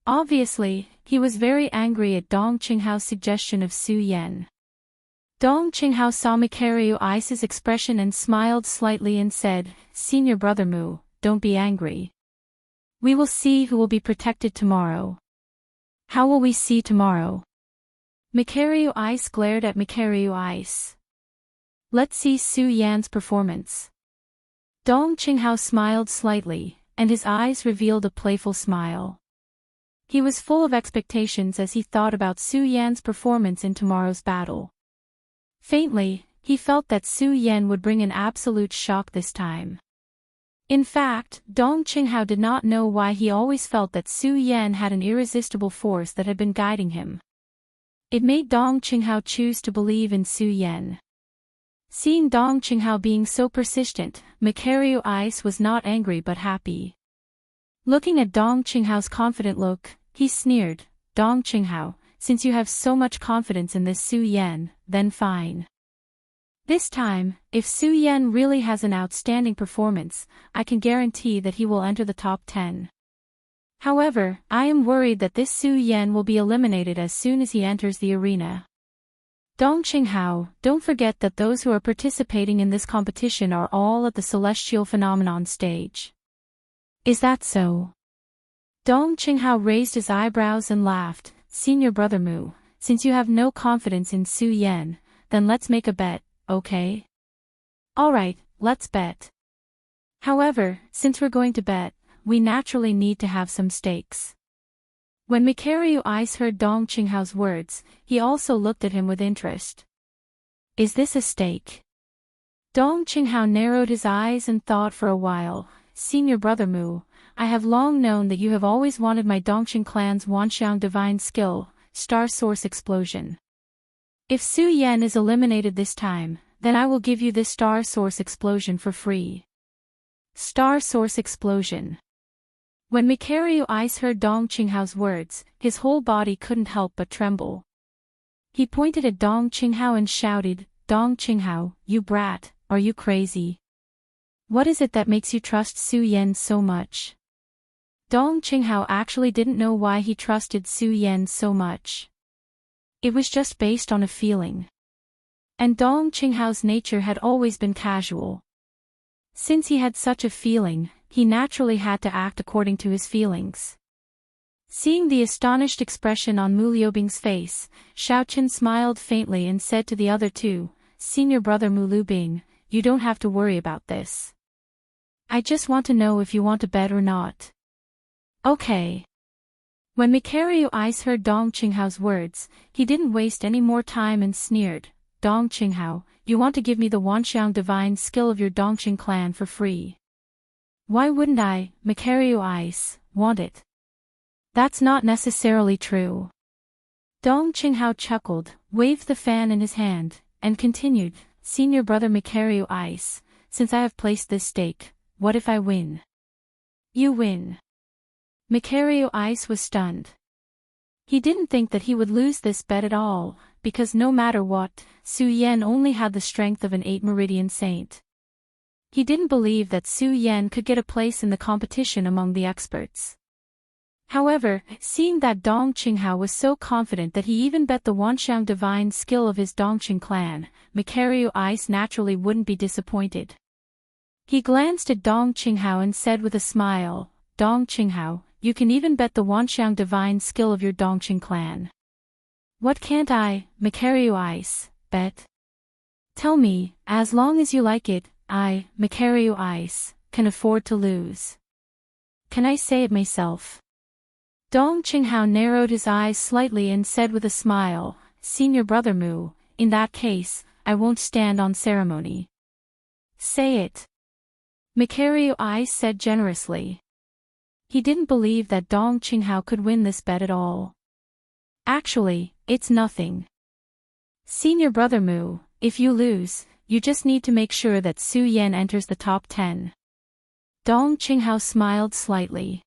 Obviously, he was very angry at Dong Qinghao's suggestion of Su Yan. Dong Qinghao saw Macario Ice's expression and smiled slightly and said, Senior brother Mu, don't be angry. We will see who will be protected tomorrow. How will we see tomorrow? Macario Ice glared at Macario Ice. Let's see Su Yan's performance. Dong Qinghao smiled slightly, and his eyes revealed a playful smile. He was full of expectations as he thought about Su Yan's performance in tomorrow's battle. Faintly, he felt that Su Yan would bring an absolute shock this time. In fact, Dong Qinghao did not know why he always felt that Su Yan had an irresistible force that had been guiding him. It made Dong Qinghao choose to believe in Su Yan. Seeing Dong Qinghao being so persistent, Macario Ice was not angry but happy. Looking at Dong Qinghao's confident look, he sneered, Dong Qinghao, since you have so much confidence in this Su Yan, then fine. This time, if Su Yan really has an outstanding performance, I can guarantee that he will enter the top 10. However, I am worried that this Su Yan will be eliminated as soon as he enters the arena. Dong Qinghao, don't forget that those who are participating in this competition are all at the celestial phenomenon stage. Is that so? Dong Qinghao raised his eyebrows and laughed, Senior brother Mu, since you have no confidence in Su Yan, then let's make a bet, okay? Alright, let's bet. However, since we're going to bet, we naturally need to have some stakes. When Mikaryu Ice heard Dong Qinghao's words, he also looked at him with interest. Is this a stake? Dong Qinghao narrowed his eyes and thought for a while. Senior brother Mu, I have long known that you have always wanted my Dongqing clan's Wanxiang divine skill, Star Source Explosion. If Su Yan is eliminated this time, then I will give you this Star Source Explosion for free. Star Source Explosion. When Mikaryu Ice heard Dong Qinghao's words, his whole body couldn't help but tremble. He pointed at Dong Qinghao and shouted, Dong Qinghao, you brat, are you crazy? What is it that makes you trust Su Yan so much? Dong Qinghao actually didn't know why he trusted Su Yan so much. It was just based on a feeling. And Dong Qinghao's nature had always been casual. Since he had such a feeling, he naturally had to act according to his feelings. Seeing the astonished expression on Mu Liubing's face, Xiaoqin smiled faintly and said to the other two, Senior brother Mu Liubing, you don't have to worry about this. I just want to know if you want to bet or not. Okay. When Mikaryu Ice heard Dong Qinghao's words, he didn't waste any more time and sneered, Dong Qinghao, you want to give me the Wanxiang divine skill of your Dongqing clan for free. Why wouldn't I, Mikaryu Ice, want it? That's not necessarily true. Dong Qinghao chuckled, waved the fan in his hand, and continued, Senior brother Mikaryu Ice, since I have placed this stake, what if I win? You win. Mikaryu Ice was stunned. He didn't think that he would lose this bet at all, because no matter what, Su Yan only had the strength of an 8 Meridian saint. He didn't believe that Su Yan could get a place in the competition among the experts. However, seeing that Dong Qinghao was so confident that he even bet the Wanxiang divine skill of his Dongqing clan, Mikaryu Ice naturally wouldn't be disappointed. He glanced at Dong Qinghao and said with a smile, Dong Qinghao, you can even bet the Wanxiang divine skill of your Dongqing clan. What can't I, Mikaryu Ice, bet? Tell me, as long as you like it, I, Mikaryu Ice, can afford to lose. Can I say it myself? Dong Qinghao narrowed his eyes slightly and said with a smile, Senior brother Mu, in that case, I won't stand on ceremony. Say it. Mikaryu Ice said generously. He didn't believe that Dong Qinghao could win this bet at all. Actually, it's nothing. Senior brother Mu, if you lose, you just need to make sure that Su Yan enters the top 10. Dong Qinghao smiled slightly.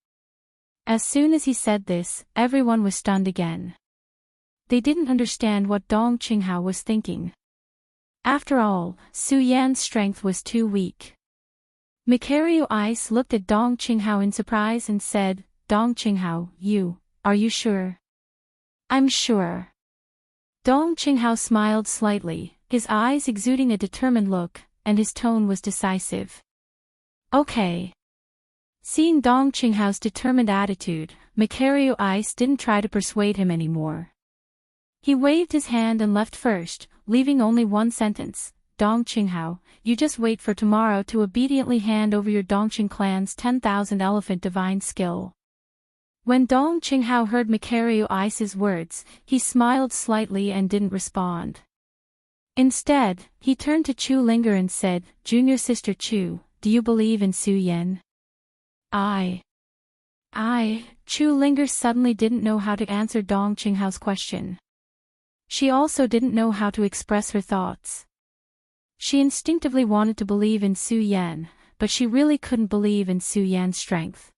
As soon as he said this, everyone was stunned again. They didn't understand what Dong Qinghao was thinking. After all, Su Yan's strength was too weak. Mikaryu Ice looked at Dong Qinghao in surprise and said, Dong Qinghao, are you sure? I'm sure. Dong Qinghao smiled slightly, his eyes exuding a determined look, and his tone was decisive. Okay. Seeing Dong Qinghao's determined attitude, Mikaryu Ice didn't try to persuade him anymore. He waved his hand and left first, leaving only one sentence, Dong Qinghao, you just wait for tomorrow to obediently hand over your Dongqing clan's 10,000 elephant divine skill. When Dong Qinghao heard Mikaryu Ice's words, he smiled slightly and didn't respond. Instead, he turned to Chu Linger and said, Junior sister Chu, do you believe in Su Yan? Chu Linger suddenly didn't know how to answer Dong Qinghao's question. She also didn't know how to express her thoughts. She instinctively wanted to believe in Su Yan, but she really couldn't believe in Su Yan's strength.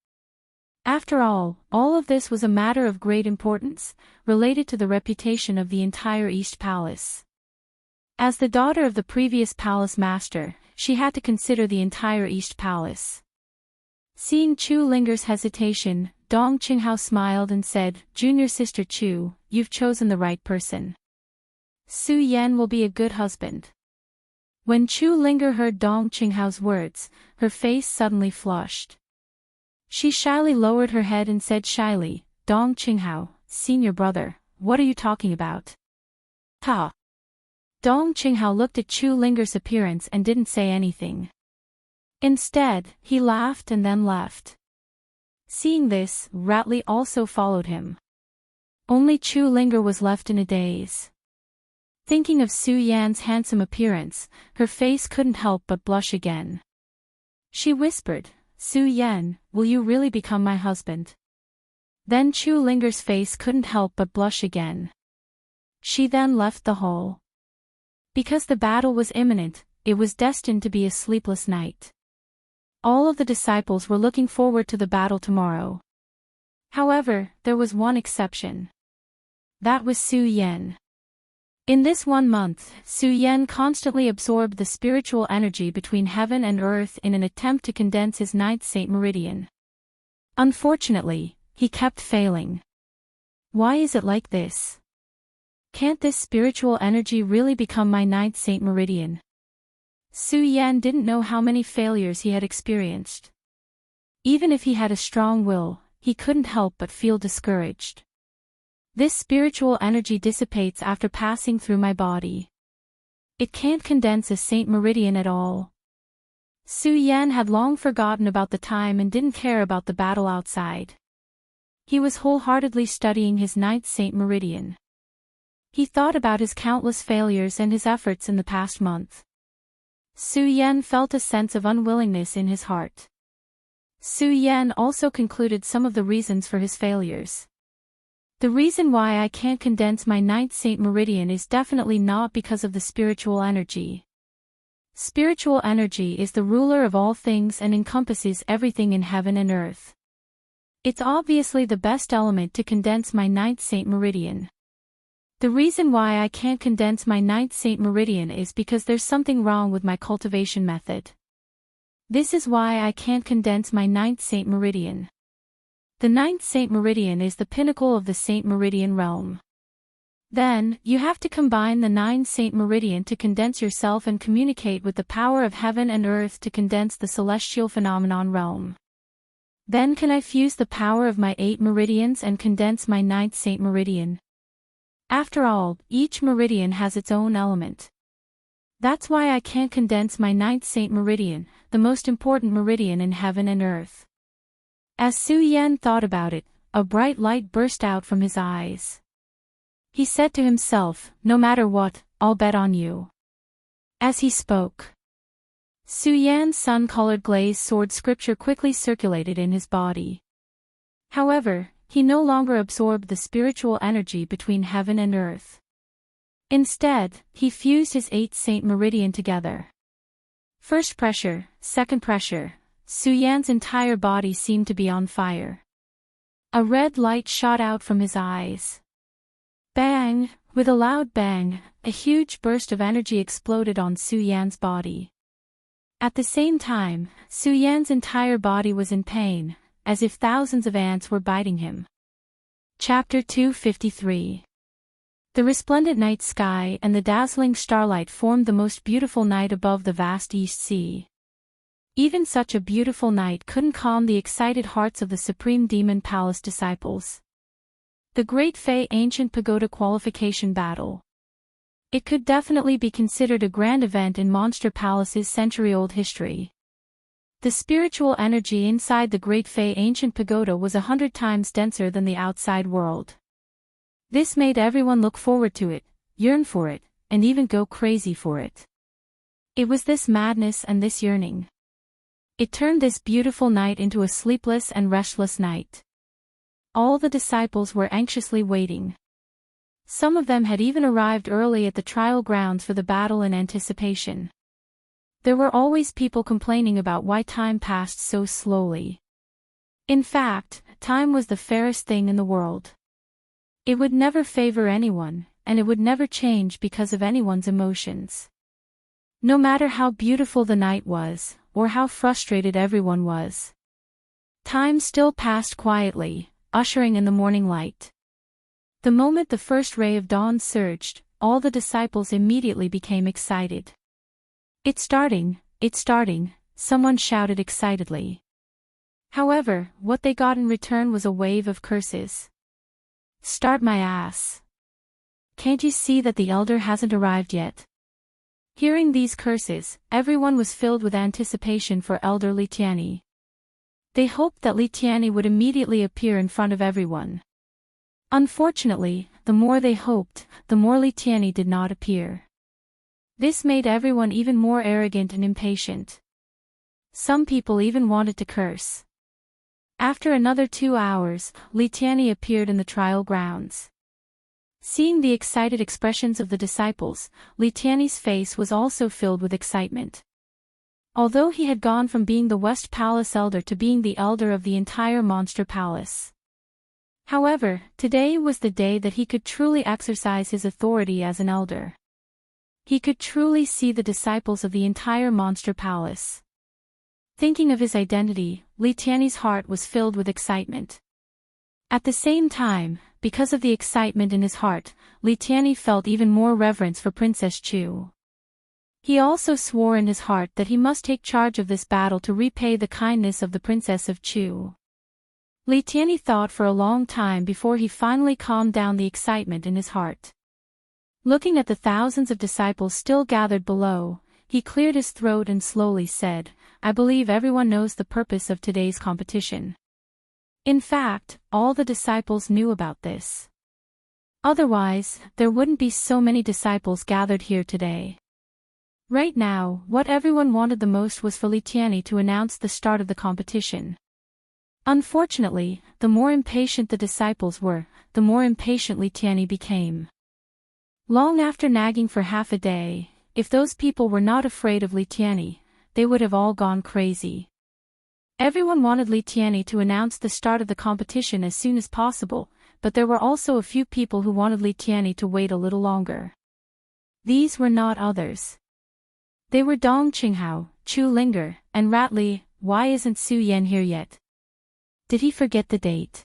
After all of this was a matter of great importance, related to the reputation of the entire East Palace. As the daughter of the previous palace master, she had to consider the entire East Palace. Seeing Chu Linger's hesitation, Dong Qinghao smiled and said, Junior sister Chu, you've chosen the right person. Su Yan will be a good husband. When Chu Linger heard Dong Qinghao's words, her face suddenly flushed. She shyly lowered her head and said shyly, Dong Qinghao, senior brother, what are you talking about? Ha! Dong Qinghao looked at Chu Linger's appearance and didn't say anything. Instead, he laughed and then left. Seeing this, Ratley also followed him. Only Chu Linger was left in a daze. Thinking of Su Yan's handsome appearance, her face couldn't help but blush again. She whispered, "Su Yan, will you really become my husband?" Then Chu Linger's face couldn't help but blush again. She then left the hall. Because the battle was imminent, it was destined to be a sleepless night. All of the disciples were looking forward to the battle tomorrow. However, there was one exception. That was Su Yan. In this 1 month, Su Yan constantly absorbed the spiritual energy between heaven and earth in an attempt to condense his ninth Saint Meridian. Unfortunately, he kept failing. Why is it like this? Can't this spiritual energy really become my ninth Saint Meridian? Su Yan didn't know how many failures he had experienced. Even if he had a strong will, he couldn't help but feel discouraged. This spiritual energy dissipates after passing through my body. It can't condense a Saint Meridian at all. Su Yan had long forgotten about the time and didn't care about the battle outside. He was wholeheartedly studying his ninth Saint Meridian. He thought about his countless failures and his efforts in the past month. Su Yan felt a sense of unwillingness in his heart. Su Yan also concluded some of the reasons for his failures. The reason why I can't condense my ninth Saint Meridian is definitely not because of the spiritual energy. Spiritual energy is the ruler of all things and encompasses everything in heaven and earth. It's obviously the best element to condense my ninth Saint Meridian. The reason why I can't condense my ninth Saint Meridian is because there's something wrong with my cultivation method. This is why I can't condense my ninth Saint Meridian. The ninth Saint Meridian is the pinnacle of the Saint Meridian realm. Then, you have to combine the 9 Saint Meridian to condense yourself and communicate with the power of heaven and earth to condense the celestial phenomenon realm. Then can I fuse the power of my 8 meridians and condense my 9th Saint Meridian? After all, each meridian has its own element. That's why I can't condense my 9th Saint Meridian, the most important meridian in heaven and earth. As Su Yan thought about it, a bright light burst out from his eyes. He said to himself, "No matter what, I'll bet on you." As he spoke, Su Yan's sun-colored glazed sword scripture quickly circulated in his body. However, he no longer absorbed the spiritual energy between heaven and earth. Instead, he fused his 8th Saint Meridian together. First pressure, second pressure, Su Yan's entire body seemed to be on fire. A red light shot out from his eyes. Bang! With a loud bang, a huge burst of energy exploded on Su Yan's body. At the same time, Su Yan's entire body was in pain, as if thousands of ants were biting him. Chapter 253. The resplendent night sky and the dazzling starlight formed the most beautiful night above the vast East Sea. Even such a beautiful night couldn't calm the excited hearts of the Supreme Demon Palace disciples. The Great Fey Ancient Pagoda Qualification Battle. It could definitely be considered a grand event in Monster Palace's century-old history. The spiritual energy inside the Great Fey Ancient Pagoda was 100 times denser than the outside world. This made everyone look forward to it, yearn for it, and even go crazy for it. It was this madness and this yearning. It turned this beautiful night into a sleepless and restless night. All the disciples were anxiously waiting. Some of them had even arrived early at the trial grounds for the battle in anticipation. There were always people complaining about why time passed so slowly. In fact, time was the fairest thing in the world. It would never favor anyone, and it would never change because of anyone's emotions. No matter how beautiful the night was, or how frustrated everyone was. Time still passed quietly, ushering in the morning light. The moment the first ray of dawn surged, all the disciples immediately became excited. It's starting, someone shouted excitedly. However, what they got in return was a wave of curses. Start my ass. Can't you see that the elder hasn't arrived yet? Hearing these curses, everyone was filled with anticipation for Elder Litiani. They hoped that Litiani would immediately appear in front of everyone. Unfortunately, the more they hoped, the more Litiani did not appear. This made everyone even more arrogant and impatient. Some people even wanted to curse. After another 2 hours, Litiani appeared in the trial grounds. Seeing the excited expressions of the disciples, Litiani's face was also filled with excitement. Although he had gone from being the West Palace elder to being the elder of the entire Monster Palace. However, today was the day that he could truly exercise his authority as an elder. He could truly see the disciples of the entire Monster Palace. Thinking of his identity, Litiani's heart was filled with excitement. At the same time, because of the excitement in his heart, Litiani felt even more reverence for Princess Chu. He also swore in his heart that he must take charge of this battle to repay the kindness of the Princess of Chu. Litiani thought for a long time before he finally calmed down the excitement in his heart. Looking at the thousands of disciples still gathered below, he cleared his throat and slowly said, "I believe everyone knows the purpose of today's competition." In fact, all the disciples knew about this. Otherwise, there wouldn't be so many disciples gathered here today. Right now, what everyone wanted the most was for Litiani to announce the start of the competition. Unfortunately, the more impatient the disciples were, the more impatient Litiani became. Long after nagging for half a day, if those people were not afraid of Litiani, they would have all gone crazy. Everyone wanted Litiani to announce the start of the competition as soon as possible, but there were also a few people who wanted Litiani to wait a little longer. These were not others. They were Dong Qinghao, Chu Linger, and Rat Li. Why isn't Su Yan here yet? Did he forget the date?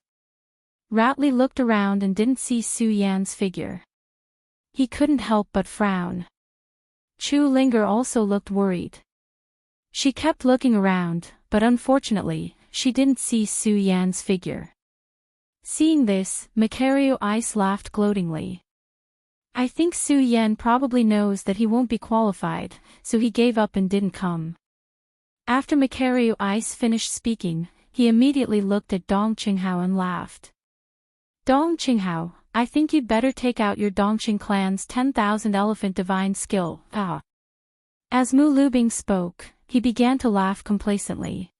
Rat Li looked around and didn't see Su Yan's figure. He couldn't help but frown. Chu Linger also looked worried. She kept looking around, but unfortunately, she didn't see Su Yan's figure. Seeing this, Macario Ice laughed gloatingly. I think Su Yan probably knows that he won't be qualified, so he gave up and didn't come. After Macario Ice finished speaking, he immediately looked at Dong Qinghao and laughed. Dong Qinghao, I think you'd better take out your Dongqing clan's 10,000 elephant divine skill. As Mu Lubing spoke, he began to laugh complacently.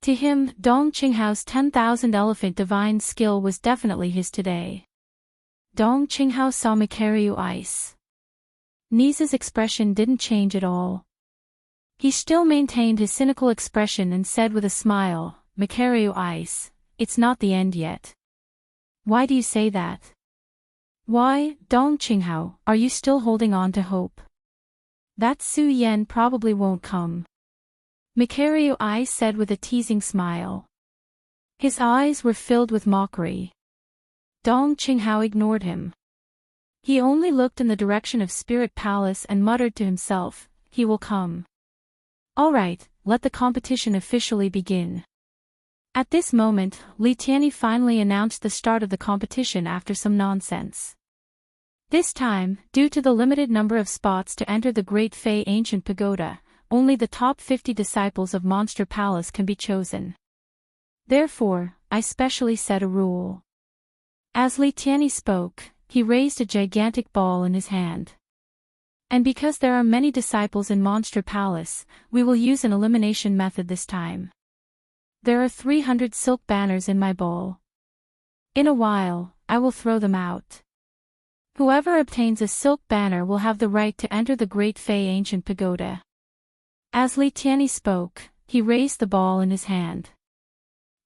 To him, Dong Qinghao's 10,000 elephant divine skill was definitely his today. Dong Qinghao saw Macario Ice. Nisa's expression didn't change at all. He still maintained his cynical expression and said with a smile, Macario Ice, it's not the end yet. Why do you say that? Why, Dong Qinghao, are you still holding on to hope? That Su Yan probably won't come. Macario Ice said with a teasing smile. His eyes were filled with mockery. Dong Qinghao ignored him. He only looked in the direction of Spirit Palace and muttered to himself, he will come. Alright, let the competition officially begin. At this moment, Litiani finally announced the start of the competition after some nonsense. This time, due to the limited number of spots to enter the Great Fei Ancient Pagoda, only the top 50 disciples of Monster Palace can be chosen. Therefore, I specially set a rule. As Litiani spoke, he raised a gigantic ball in his hand. And because there are many disciples in Monster Palace, we will use an elimination method this time. There are 300 silk banners in my bowl. In a while, I will throw them out. Whoever obtains a silk banner will have the right to enter the Great Fei Ancient Pagoda. As Litiani spoke, he raised the ball in his hand.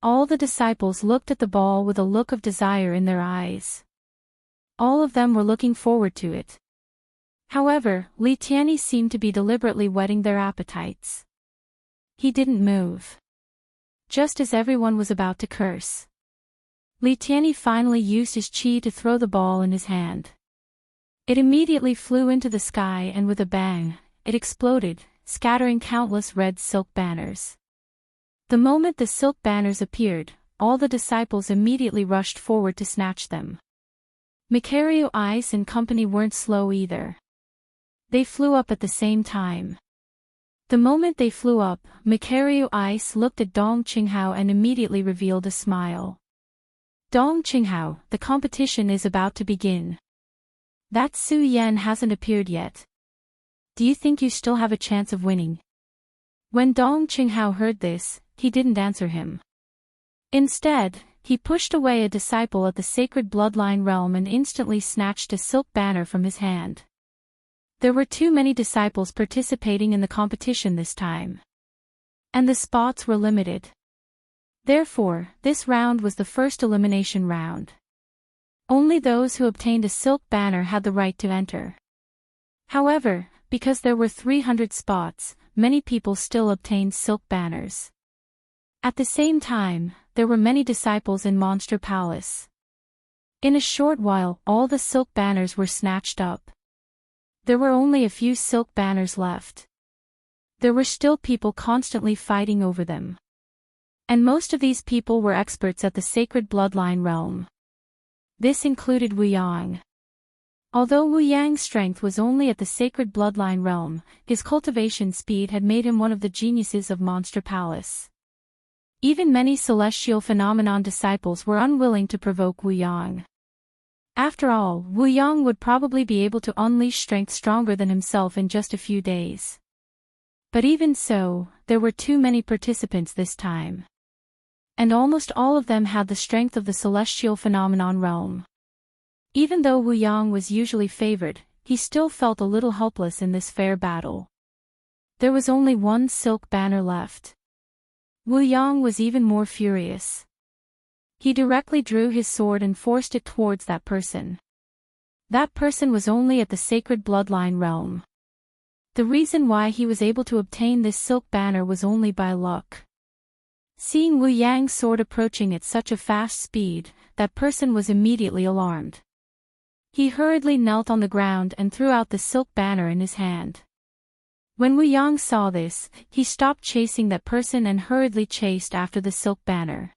All the disciples looked at the ball with a look of desire in their eyes. All of them were looking forward to it. However, Litiani seemed to be deliberately whetting their appetites. He didn't move. Just as everyone was about to curse, Litiani finally used his chi to throw the ball in his hand. It immediately flew into the sky and with a bang, it exploded, scattering countless red silk banners. The moment the silk banners appeared, all the disciples immediately rushed forward to snatch them. Macario Ice and company weren't slow either. They flew up at the same time. The moment they flew up, Makario Ice looked at Dong Qinghao and immediately revealed a smile. Dong Qinghao, the competition is about to begin. That Su Yan hasn't appeared yet. Do you think you still have a chance of winning? When Dong Qinghao heard this, he didn't answer him. Instead, he pushed away a disciple at the sacred bloodline realm and instantly snatched a silk banner from his hand. There were too many disciples participating in the competition this time. And the spots were limited. Therefore, this round was the first elimination round. Only those who obtained a silk banner had the right to enter. However, because there were 300 spots, many people still obtained silk banners. At the same time, there were many disciples in Monster Palace. In a short while, all the silk banners were snatched up. There were only a few silk banners left. There were still people constantly fighting over them. And most of these people were experts at the sacred bloodline realm. This included Wu Yang. Although Wu Yang's strength was only at the sacred bloodline realm, his cultivation speed had made him one of the geniuses of Monster Palace. Even many celestial phenomenon disciples were unwilling to provoke Wu Yang. After all, Wu Yang would probably be able to unleash strength stronger than himself in just a few days. But even so, there were too many participants this time. And almost all of them had the strength of the celestial phenomenon realm. Even though Wu Yang was usually favored, he still felt a little helpless in this fair battle. There was only one silk banner left. Wu Yang was even more furious. He directly drew his sword and forced it towards that person. That person was only at the sacred bloodline realm. The reason why he was able to obtain this silk banner was only by luck. Seeing Wu Yang's sword approaching at such a fast speed, that person was immediately alarmed. He hurriedly knelt on the ground and threw out the silk banner in his hand. When Wu Yang saw this, he stopped chasing that person and hurriedly chased after the silk banner.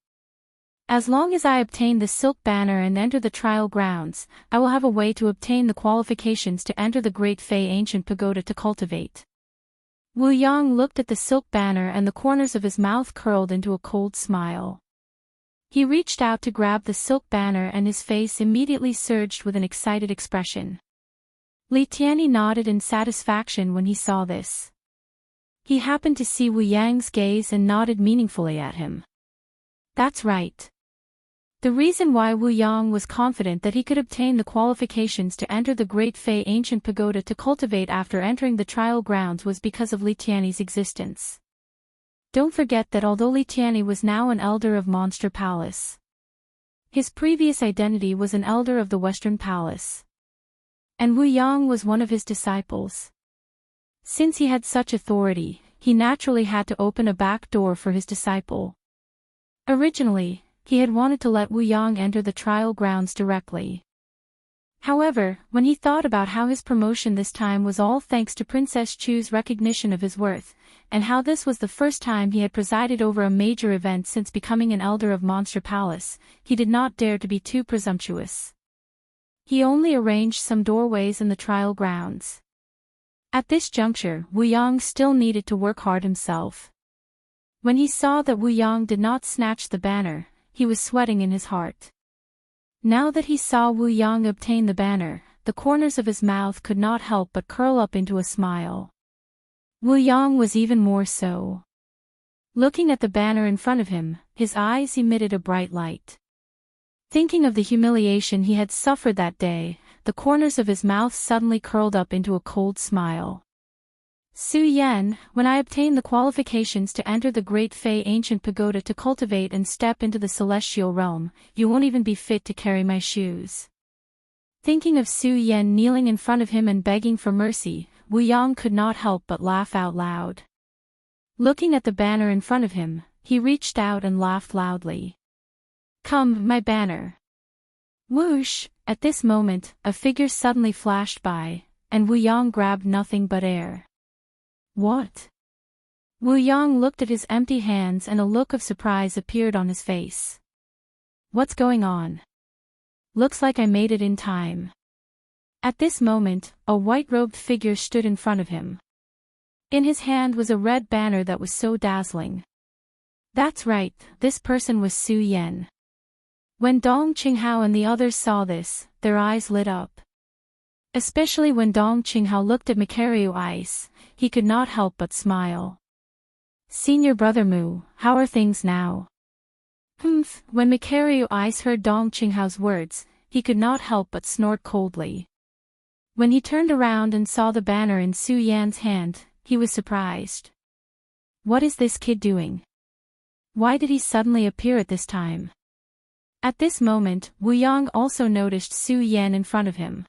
As long as I obtain the silk banner and enter the trial grounds, I will have a way to obtain the qualifications to enter the Great Fey Ancient Pagoda to cultivate. Wu Yang looked at the silk banner and the corners of his mouth curled into a cold smile. He reached out to grab the silk banner and his face immediately surged with an excited expression. Li Tianyi nodded in satisfaction when he saw this. He happened to see Wu Yang's gaze and nodded meaningfully at him. That's right. The reason why Wu Yang was confident that he could obtain the qualifications to enter the Great Fey Ancient Pagoda to cultivate after entering the trial grounds was because of Li Tianyi's existence. Don't forget that although Li Tianyi was now an elder of Monster Palace, his previous identity was an elder of the Western Palace. And Wu Yang was one of his disciples. Since he had such authority, he naturally had to open a back door for his disciple. Originally, he had wanted to let Wu Yang enter the trial grounds directly. However, when he thought about how his promotion this time was all thanks to Princess Chu's recognition of his worth, and how this was the first time he had presided over a major event since becoming an elder of Monster Palace, he did not dare to be too presumptuous. He only arranged some doorways in the trial grounds. At this juncture, Wu Yang still needed to work hard himself. When he saw that Wu Yang did not snatch the banner, he was sweating in his heart. Now that he saw Wu Yang obtain the banner, the corners of his mouth could not help but curl up into a smile. Wu Yang was even more so. Looking at the banner in front of him, his eyes emitted a bright light. Thinking of the humiliation he had suffered that day, the corners of his mouth suddenly curled up into a cold smile. Su Yan, when I obtain the qualifications to enter the Great Fey Ancient Pagoda to cultivate and step into the celestial realm, you won't even be fit to carry my shoes. Thinking of Su Yan kneeling in front of him and begging for mercy, Wu Yang could not help but laugh out loud. Looking at the banner in front of him, he reached out and laughed loudly. Come, my banner. Whoosh! At this moment, a figure suddenly flashed by, and Wu Yang grabbed nothing but air. What? Wu Yang looked at his empty hands and a look of surprise appeared on his face. What's going on? Looks like I made it in time. At this moment, a white-robed figure stood in front of him. In his hand was a red banner that was so dazzling. That's right, this person was Su Yan. When Dong Qinghao and the others saw this, their eyes lit up. Especially when Dong Qinghao looked at Makario Ice, he could not help but smile. Senior brother Mu, how are things now? Humph, when Makario Ice heard Dong Qinghao's words, he could not help but snort coldly. When he turned around and saw the banner in Su Yan's hand, he was surprised. What is this kid doing? Why did he suddenly appear at this time? At this moment, Wu Yang also noticed Su Yan in front of him.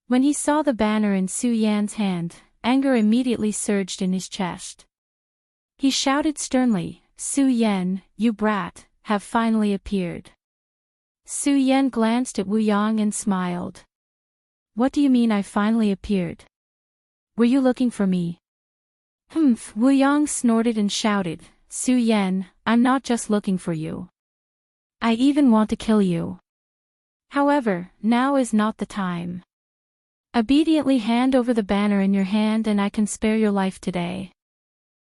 When he saw the banner in Su Yan's hand, anger immediately surged in his chest. He shouted sternly, Su Yan, you brat, have finally appeared. Su Yan glanced at Wu Yang and smiled. What do you mean I finally appeared? Were you looking for me? Humph, Wu Yang snorted and shouted, Su Yan, I'm not just looking for you. I even want to kill you. However, now is not the time. Obediently hand over the banner in your hand and I can spare your life today.